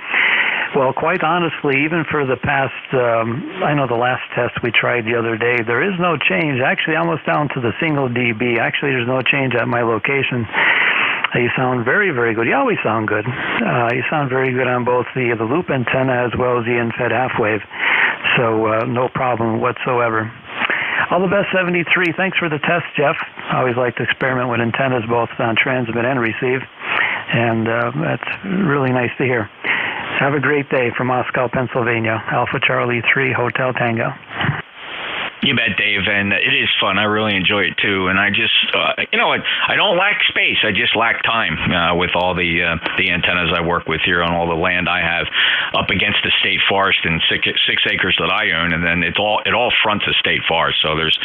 Well, quite honestly, even for the past, I know the last test we tried the other day, there is no change, actually almost down to the single dB. Actually, there's no change at my location. You sound very, very good. You always sound good. You sound very good on both the loop antenna as well as the InFED half-wave. So no problem whatsoever. All the best, 73. Thanks for the test, Jeff. I always like to experiment with antennas both on transmit and receive. And that's really nice to hear. Have a great day from Moscow, Pennsylvania. Alpha Charlie 3 Hotel Tango. You bet, Dave, and it is fun. I really enjoy it, too. And I just, I don't lack space. I just lack time with all the antennas I work with here on all the land I have up against the state forest and 6 acres that I own, and then it all fronts a state forest, so there's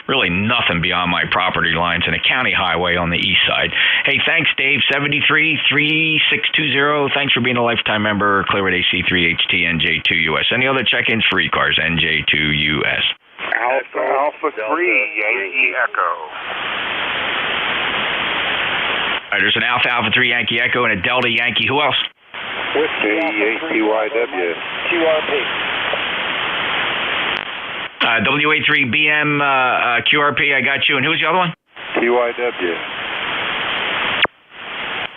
really nothing beyond my property lines and a county highway on the east side. Hey, thanks, Dave, 73-3620. Thanks for being a lifetime member. Clearwood AC3HT NJ2US. Any other check-ins for ECARS NJ2US? Alpha 3, Yankee Echo. All right, there's an Alpha 3 Yankee Echo and a Delta Yankee. Who else? Whiskey, ACYW. QRP. WA3BM QRP, I got you. And who's the other one? QYW.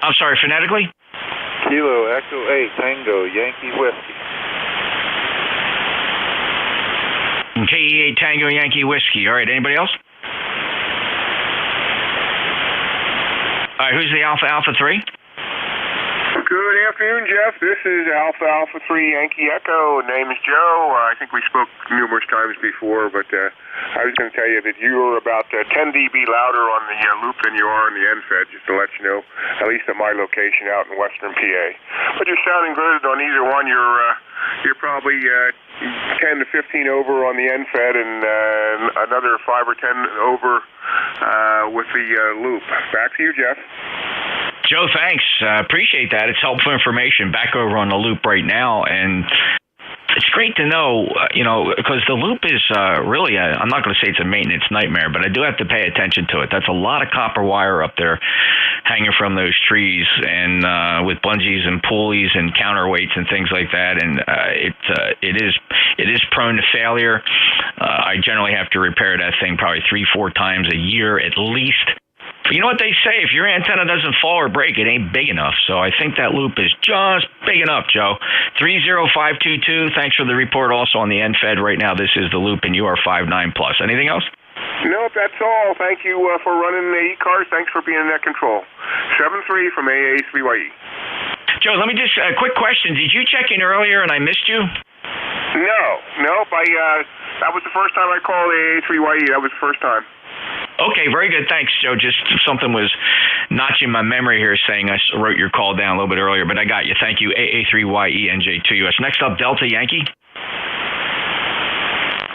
I'm sorry, phonetically? Kilo Echo 8 Tango Yankee Whiskey. KE8 Tango Yankee Whiskey. All right, anybody else? All right, who's the Alpha 3? Good afternoon, Jeff. This is Alpha 3 Yankee Echo. Name is Joe. I think we spoke numerous times before, but I was going to tell you that you were about 10 dB louder on the loop than you are on the NFED, just to let you know, at least at my location out in western PA. But you're sounding good on either one. You're probably 10 to 15 over on the NFED and another 5 or 10 over with the loop. Back to you, Jeff. Joe, thanks. Appreciate that. It's helpful information. Back over on the loop right now, and it's great to know, because the loop is really, I'm not going to say it's a maintenance nightmare, but I do have to pay attention to it. That's a lot of copper wire up there hanging from those trees, and with bungees and pulleys and counterweights and things like that, and it is prone to failure. I generally have to repair that thing probably 3-4 times a year at least. You know what they say, if your antenna doesn't fall or break, it ain't big enough. So I think that loop is just big enough, Joe. 30522, thanks for the report also on the NFED right now. This is the loop, and you are 59+. Anything else? Nope, that's all. Thank you for running the ECARS. Thanks for being in net control. 7-3 from AA3YE. Joe, let me just, a quick question. Did you check in earlier and I missed you? Nope. That was the first time I called AA3YE. That was the first time. Okay, very good. Thanks, Joe. Just something was notching my memory here saying I wrote your call down a little bit earlier, but I got you. Thank you. AA3YE NJ2US. Next up, Delta Yankee.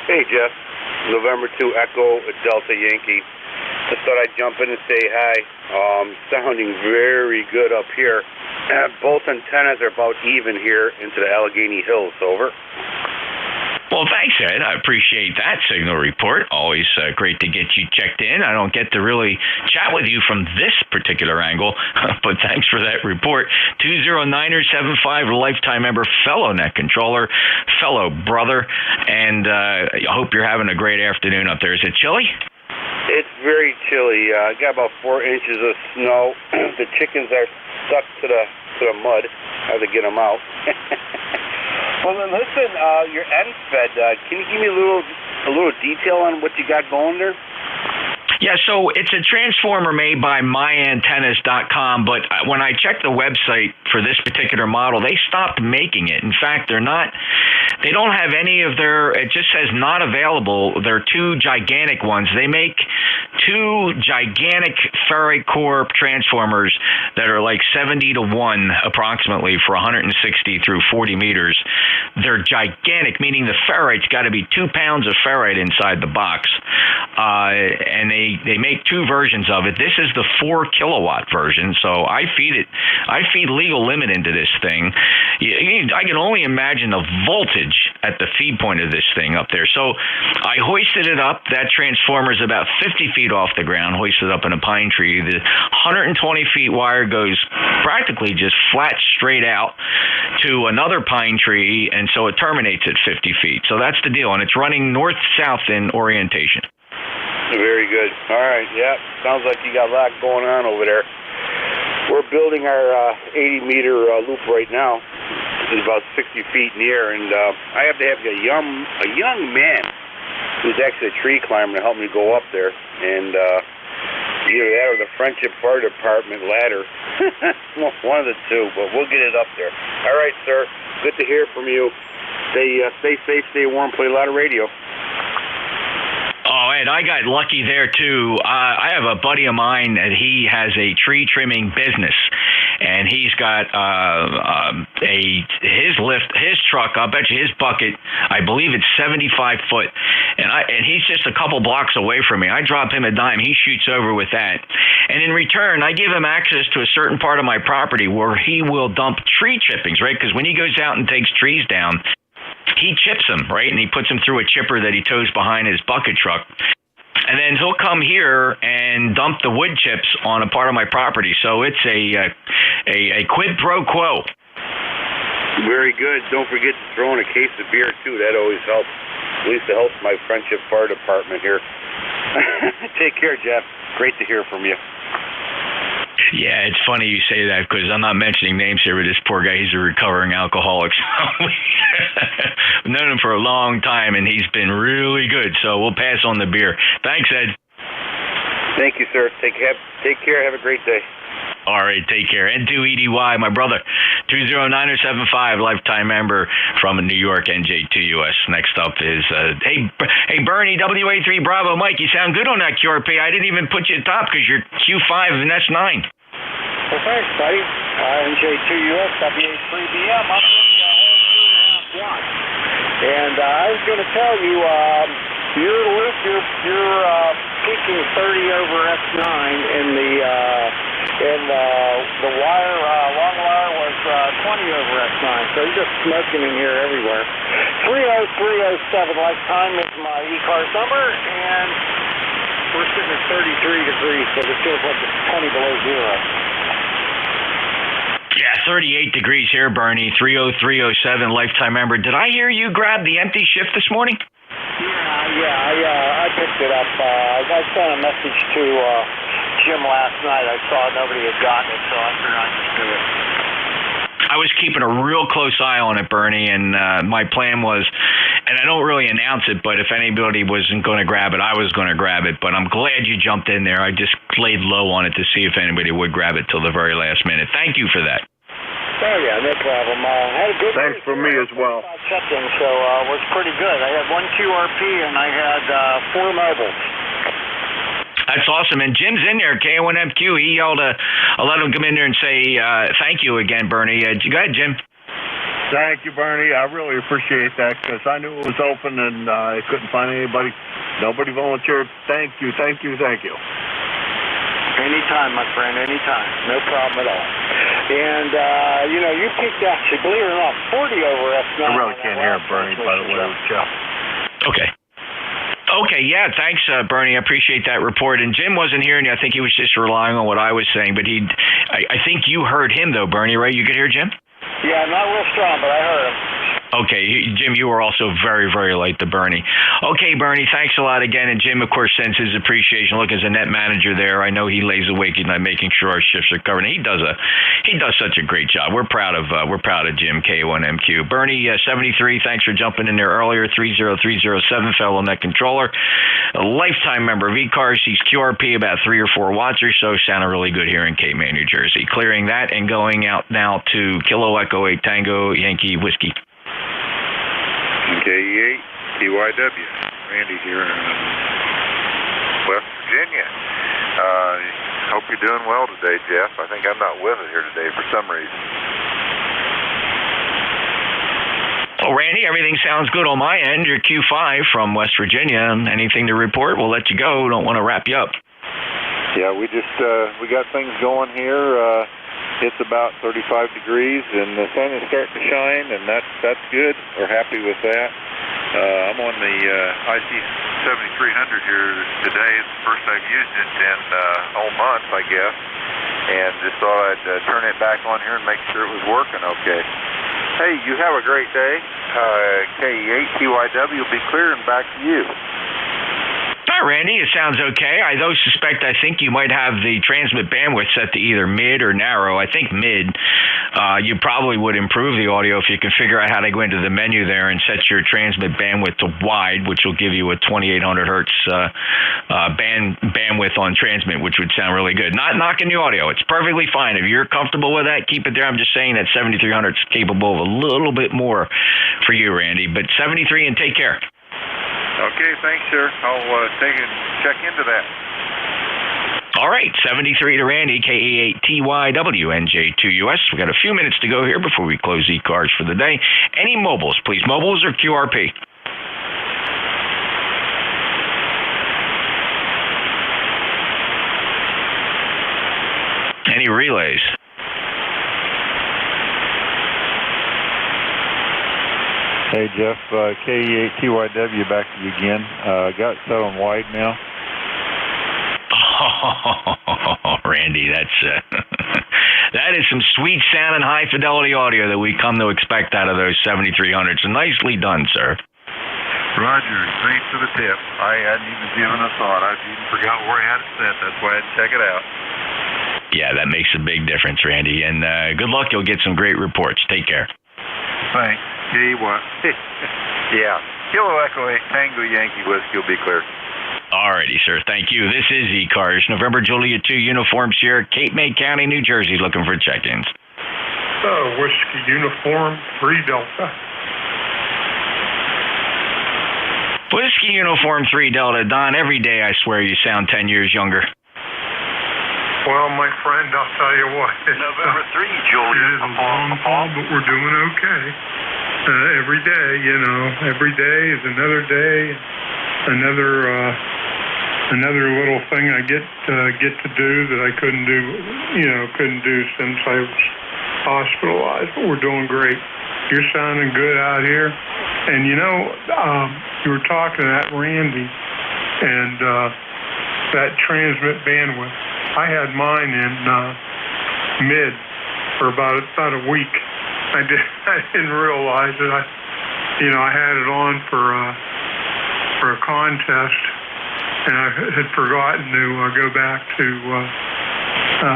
Hey, Jeff. November 2 Echo Delta Yankee. Just thought I'd jump in and say hi. Sounding very good up here. Both antennas are about even here into the Allegheny Hills. Over. Well, thanks, Ed. I appreciate that signal report. Always great to get you checked in. I don't get to really chat with you from this particular angle, but thanks for that report. 209er75, lifetime member, fellow net controller, fellow brother, and I hope you're having a great afternoon up there. Is it chilly? It's very chilly. I got about 4 inches of snow. The chickens are stuck to the mud. I have to get them out. Well, then listen, your NFED, can you give me a little detail on what you got going there? Yeah, so it's a transformer made by myantennas.com, but when I checked the website for this particular model, they stopped making it. In fact, they don't have any of it just says not available. They're 2 gigantic ones. They make 2 gigantic ferrite core transformers that are like 70 to 1 approximately for 160 through 40 meters. They're gigantic, meaning the ferrite's got to be 2 pounds of ferrite inside the box. And they make 2 versions of it. This is the 4 kilowatt version, so I feed legal limit into this thing. I can only imagine the voltage at the feed point of this thing up there. So I hoisted it up. That transformer is about 50 feet off the ground, hoisted up in a pine tree. The 120 feet wire goes practically just flat straight out to another pine tree, and so it terminates at 50 feet. So that's the deal, and it's running north-south in orientation. Very good. All right. Yeah. Sounds like you got a lot going on over there. We're building our 80-meter loop right now. It's about 60 feet in the air, and I have to have a young man who's actually a tree climber to help me go up there, and either that or the Friendship Fire Department ladder. One of the two, but we'll get it up there. All right, sir. Good to hear from you. Stay safe, stay warm, play a lot of radio. Oh, Ed, I got lucky there, too. I have a buddy of mine that he has a tree trimming business, and he's got his truck, I'll bet you his bucket, I believe it's 75 foot, and he's just a couple blocks away from me. I drop him a dime. He shoots over with that. And in return, I give him access to a certain part of my property where he will dump tree chippings, right? Because when he goes out and takes trees down, he chips them, right? And he puts them through a chipper that he tows behind his bucket truck. And then he'll come here and dump the wood chips on a part of my property. So it's a quid pro quo. Very good. Don't forget to throw in a case of beer, too. That always helps. At least it helps my Friendship Fire Department here. Take care, Jeff. Great to hear from you. Yeah, it's funny you say that because I'm not mentioning names here, but this poor guy, he's a recovering alcoholic. I've known him for a long time, and he's been really good, so we'll pass on the beer. Thanks, Ed. Thank you, sir. Take care. Have a great day. All right, take care. N2EDY, my brother, 20975, lifetime member from New York, NJ2US. Next up is, hey, Bernie, WA3 Bravo. Mike, you sound good on that QRP. I didn't even put you at top because you're Q5 and that's 9. Well, thanks, buddy. NJ2US, WA3BM, up in the whole 2.5 watts. And I was going to tell you, your loop, you're peaking 30 over S9 in the wire, long wire was 20 over S9, so you're just smoking in here everywhere. 30307 lifetime is my ECARS number, and we're sitting at 33 degrees, so it feels like it's 20 below zero. Yeah, 38 degrees here, Bernie, 30307, lifetime member. Did I hear you grab the empty shift this morning? I picked it up. I sent a message to Jim last night. I saw nobody had gotten it, so I figured I'd just do it. I was keeping a real close eye on it, Bernie, and my plan was, and I don't really announce it, but if anybody wasn't going to grab it, I was going to grab it. But I'm glad you jumped in there. I just laid low on it to see if anybody would grab it till the very last minute. Thank you for that. Oh, yeah, no problem. Had a good Thanks for me as well. Check-in, so it was pretty good. I had 1 QRP and I had 4 mobiles. That's awesome. And Jim's in there, K1MQ. He yelled, I'll let him come in there and say thank you again, Bernie. Go ahead, Jim. Thank you, Bernie. I really appreciate that because I knew it was open and I couldn't find anybody. Nobody volunteered. Thank you. Anytime, my friend, anytime. No problem at all. And, you peaked actually, believe it or not, 40 over S9. I really can't hear Bernie, by the way, with Jeff. Okay, yeah, thanks, Bernie. I appreciate that report. And Jim wasn't hearing you. I think he was just relying on what I was saying. But I think you heard him, though, Bernie, right? You could hear Jim? Yeah, not real strong, but I heard him. Okay, Jim, you were also very, very late to Bernie. Okay, Bernie, thanks a lot again. And Jim, of course, sends his appreciation. Look, as a net manager there, I know he lays awake at night making sure our shifts are covered. And he does such a great job. We're proud of Jim, K1MQ. Bernie, 73, thanks for jumping in there earlier. 30307, fellow net controller, a lifetime member of ECARS. He's QRP about 3 or 4 watts or so. Sounded really good here in Cape May, New Jersey. Clearing that and going out now to Kilo Echo 8 Tango Yankee Whiskey. NJ8 TYW, Randy here in West Virginia. Hope you're doing well today, Jeff. I think I'm not with it here today for some reason. Well, Randy, everything sounds good on my end. You're Q5 from West Virginia. Anything to report? We'll let you go. Don't want to wrap you up. Yeah, we got things going here. It's about 35 degrees, and the sun is starting to shine, and that's good. We're happy with that. I'm on the IC 7300 here today. It's the first I've used it in a whole month, I guess, and just thought I'd turn it back on here and make sure it was working okay. Hey, you have a great day. K8TYW will be clear and back to you. Hi, Randy. It sounds okay. I think you might have the transmit bandwidth set to either mid or narrow. I think mid. You probably would improve the audio if you can figure out how to go into the menu there and set your transmit bandwidth to wide, which will give you a 2800 hertz bandwidth on transmit, which would sound really good. Not knocking the audio. It's perfectly fine. If you're comfortable with that, keep it there. I'm just saying that 7300 is capable of a little bit more for you, Randy. But 73 and take care. Okay, thanks, sir. I'll check into that. All right, 73 to Randy, KE8TYW, NJ2US. We got a few minutes to go here before we close ECARS for the day. Any mobiles, please? Mobiles or QRP? Any relays? Hey, Jeff, KE8TYW back to you again. Got it set on wide now. Oh, Randy, that is some sweet sound and high fidelity audio that we come to expect out of those 7300s. So nicely done, sir. Roger, thanks for the tip. I hadn't even given a thought. I even forgot where I had it set. That's why I had to check it out. Yeah, that makes a big difference, Randy. And good luck. You'll get some great reports. Take care. Thanks. Yeah. Kilo Echo 8 Tango Yankee Whiskey will be clear. Alrighty, sir. Thank you. This is ECARS, November Juliet 2, Uniform Sierra, Cape May County, New Jersey, looking for check-ins. Whiskey Uniform 3 Delta. Whiskey Uniform 3 Delta. Don, every day I swear you sound 10 years younger. Well, my friend, I'll tell you what. November 3, Juliet. It is a long haul, but we're doing okay. Every day, every day is another day, another little thing I get to do that I couldn't do since I was hospitalized. But we're doing great. You're sounding good out here, and you were talking to that Randy and that transmit bandwidth. I had mine in mid for about a week. I didn't realize it. I had it on for a contest, and I had forgotten to go back to the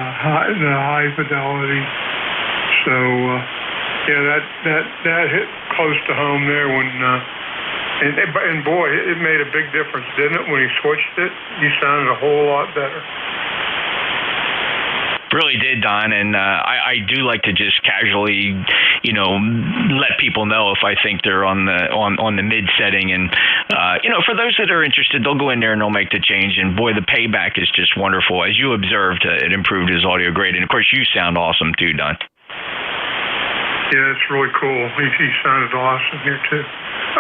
high fidelity. So that hit close to home there when. And boy, it made a big difference, didn't it? When he switched it, you sounded a whole lot better. Really did, Don, and I do like to just casually, let people know if I think they're on the mid setting, and for those that are interested, they'll go in there and they'll make the change. And boy, the payback is just wonderful. As you observed, it improved his audio grade, and of course, you sound awesome too, Don. Yeah, it's really cool. He sounded awesome here too.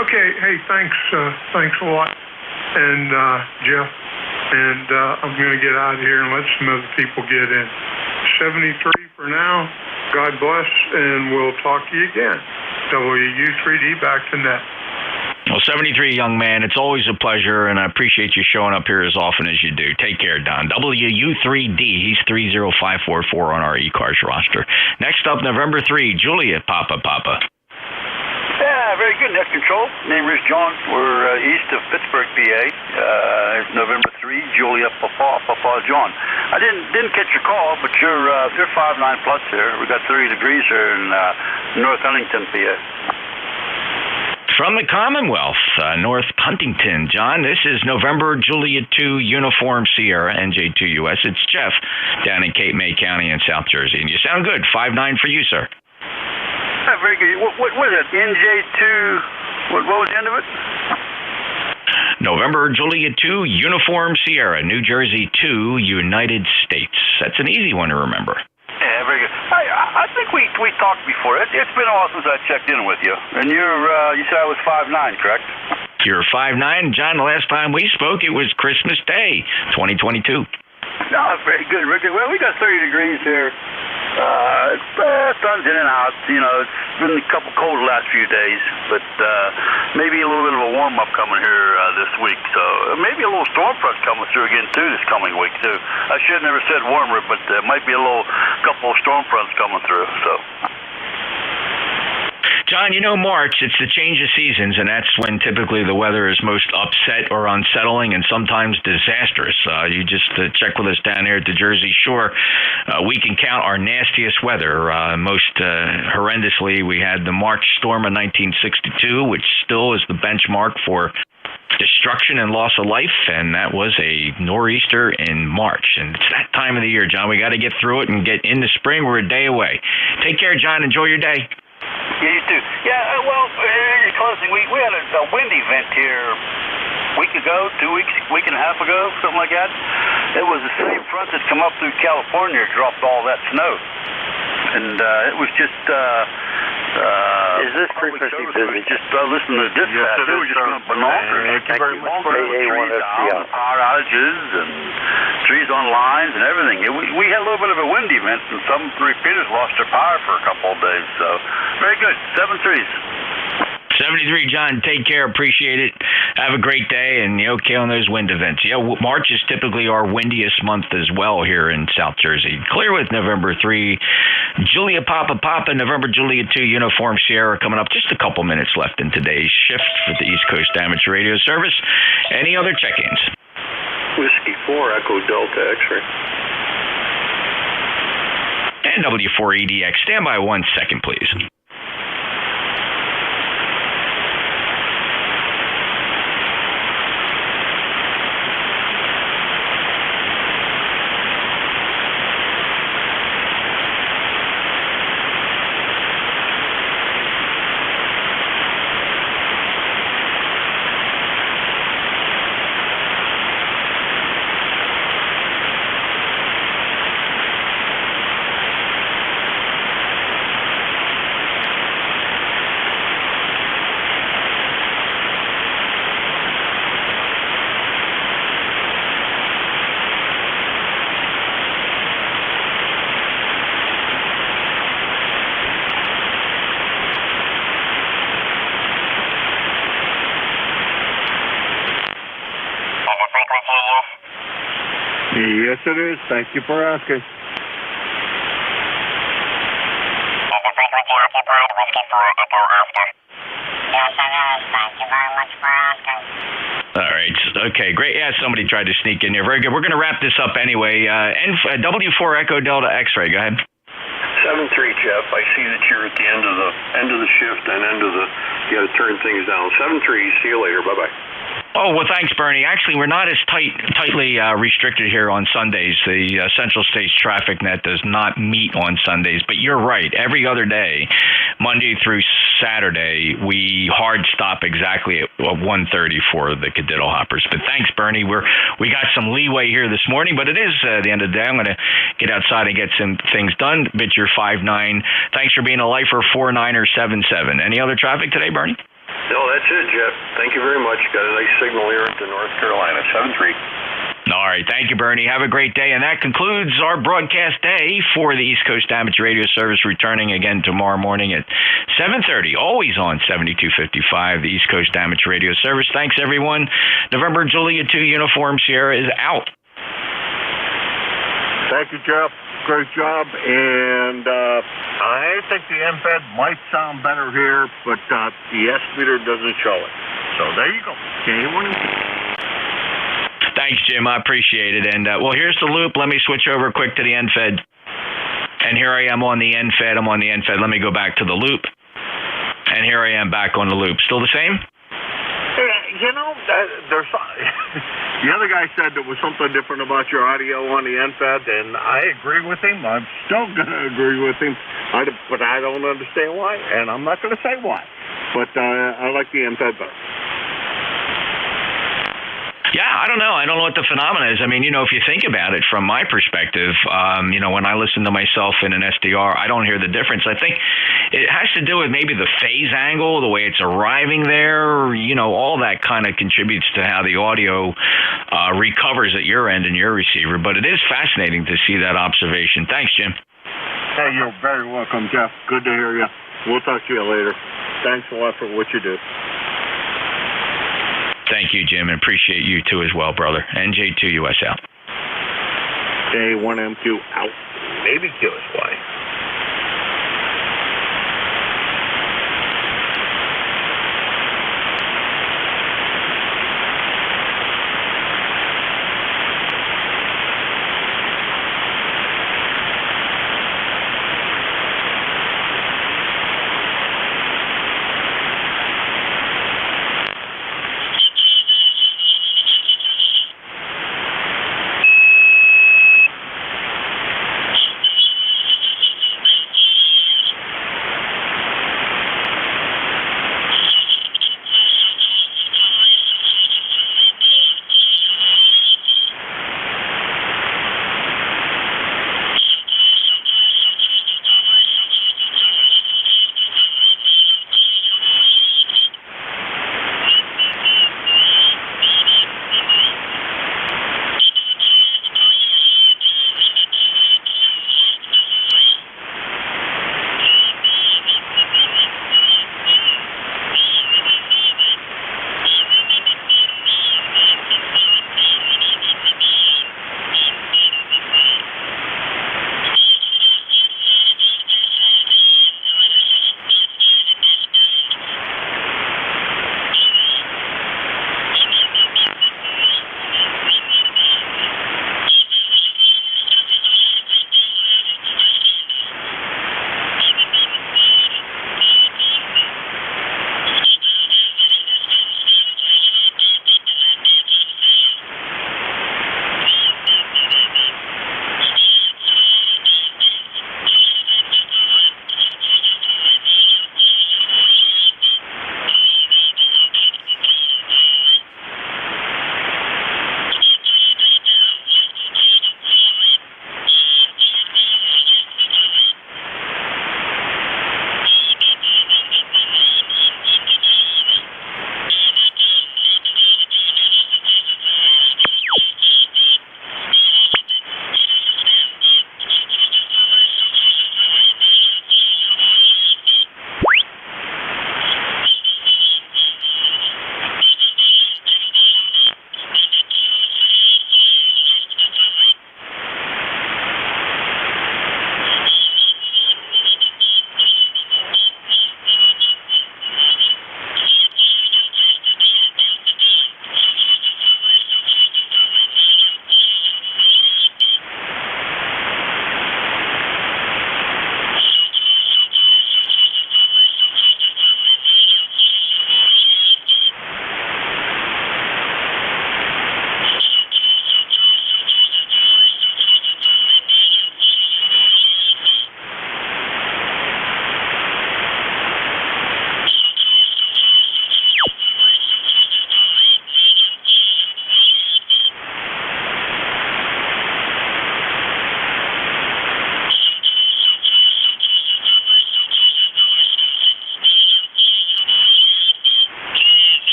Okay, hey, thanks a lot, and Jeff. And I'm going to get out of here and let some other people get in. 73 for now. God bless, and we'll talk to you again. WU3D back to net. Well, 73, young man, it's always a pleasure, and I appreciate you showing up here as often as you do. Take care, Don. WU3D, he's 30544 on our ECARS roster. Next up, November 3, Juliet Papa. Yeah, very good. Net control. Name is John. We're east of Pittsburgh, PA. It's November 3, Juliet Papa John. I didn't catch your call, but you're 5'9" plus here. We got 30 degrees here in North Huntington, PA. From the Commonwealth, North Huntington, John, this is November Juliet 2 Uniform Sierra, NJ2US. It's Jeff down in Cape May County in South Jersey. And you sound good. 5'9" for you, sir. Very good. What is it? NJ2, what was the end of it? November Juliet 2 Uniform Sierra, New Jersey 2, United States. That's an easy one to remember. Yeah, very good. I think we talked before. It's been a while since I checked in with you. And you said I was 5'9", correct? You're 5'9", John. The last time we spoke, it was Christmas Day, 2022. No, very good, Ricky. Well, we got 30 degrees here. Sun's in and out. It's been a couple cold the last few days, but maybe a little bit of a warm-up coming here this week. So maybe a little storm front coming through again, too, this coming week, too. I should have never said warmer, but there might be a couple of storm fronts coming through, so... John, March, it's the change of seasons, and that's when typically the weather is most upset or unsettling and sometimes disastrous. You just check with us down here at the Jersey Shore. We can count our nastiest weather. Most horrendously, we had the March storm of 1962, which still is the benchmark for destruction and loss of life, and that was a nor'easter in March. And it's that time of the year, John. We got to get through it and get into spring. We're a day away. Take care, John. Enjoy your day. Yeah, you too. Yeah, well, in closing, we had a wind event here a week ago, 2 weeks, week and a half ago, something like that. It was the same front that come up through California, dropped all that snow. And it was just... is this frequency busy? Just listening to dispatch. Yes, they were just going bananas. Thank you very much for AA1FCL. Power outages and trees on lines and everything. We had a little bit of a wind event, and some repeaters lost their power for a couple of days. So, very good. 7-3s. 73, John, take care. Appreciate it. Have a great day, and okay on those wind events. Yeah, March is typically our windiest month as well here in South Jersey. Clear with November 3. Julia Papa, November Juliet 2, Uniform Sierra coming up. Just a couple minutes left in today's shift for the East Coast Amateur Radio Service. Any other check-ins? Whiskey 4, Echo Delta X-ray. And W4EDX. Stand by 1 second, please. Yes, it is. Thank you for asking. All right. Okay, great. Yeah, somebody tried to sneak in here. Very good. We're going to wrap this up anyway. W4 Echo Delta X-ray. Go ahead. 7-3, Jeff. I see that you're at the end of the shift and you got to turn things down. 7-3. See you later. Bye-bye. Oh, well, thanks, Bernie. Actually, we're not as tightly restricted here on Sundays. The Central States Traffic Net does not meet on Sundays, but you're right. Every other day, Monday through Saturday, we hard stop exactly at 1:30 for the Cadiddle Hoppers. But thanks, Bernie. We got some leeway here this morning, but it is the end of the day. I'm going to get outside and get some things done. Bit your 5-9. Thanks for being a lifer, 4-9er 7-7. Any other traffic today, Bernie? No, that's it, Jeff. Thank you very much. Got a nice signal here into North Carolina. 7-3. All right. Thank you, Bernie. Have a great day. And that concludes our broadcast day for the East Coast Amateur Radio Service, returning again tomorrow morning at 7:30, always on 7255, the East Coast Amateur Radio Service. Thanks, everyone. November Juliet 2 Uniform Sierra is out. Thank you, Jeff. Great job. And I think the NFED might sound better here, but the S meter doesn't show it. So there you go. Thanks, Jim. I appreciate it. And, well, here's the loop. Let me switch over quick to the NFED. And here I am on the NFED. I'm on the NFED. Let me go back to the loop. And here I am back on the loop. Still the same? You know, there's the other guy said there was something different about your audio on the NFED, and I agree with him. I'm still going to agree with him, but I don't understand why, and I'm not going to say why. But I like the NFED better. Yeah, I don't know. I don't know what the phenomenon is. I mean, if you think about it from my perspective, when I listen to myself in an SDR, I don't hear the difference. I think it has to do with maybe the phase angle, the way it's arriving there, all that kind of contributes to how the audio recovers at your end and your receiver. But it is fascinating to see that observation. Thanks, Jim. Hey, you're very welcome, Jeff. Good to hear you. We'll talk to you later. Thanks a lot for what you do. Thank you, Jim, and appreciate you too as well, brother. NJ2US out. J1M2 out. Maybe QSY.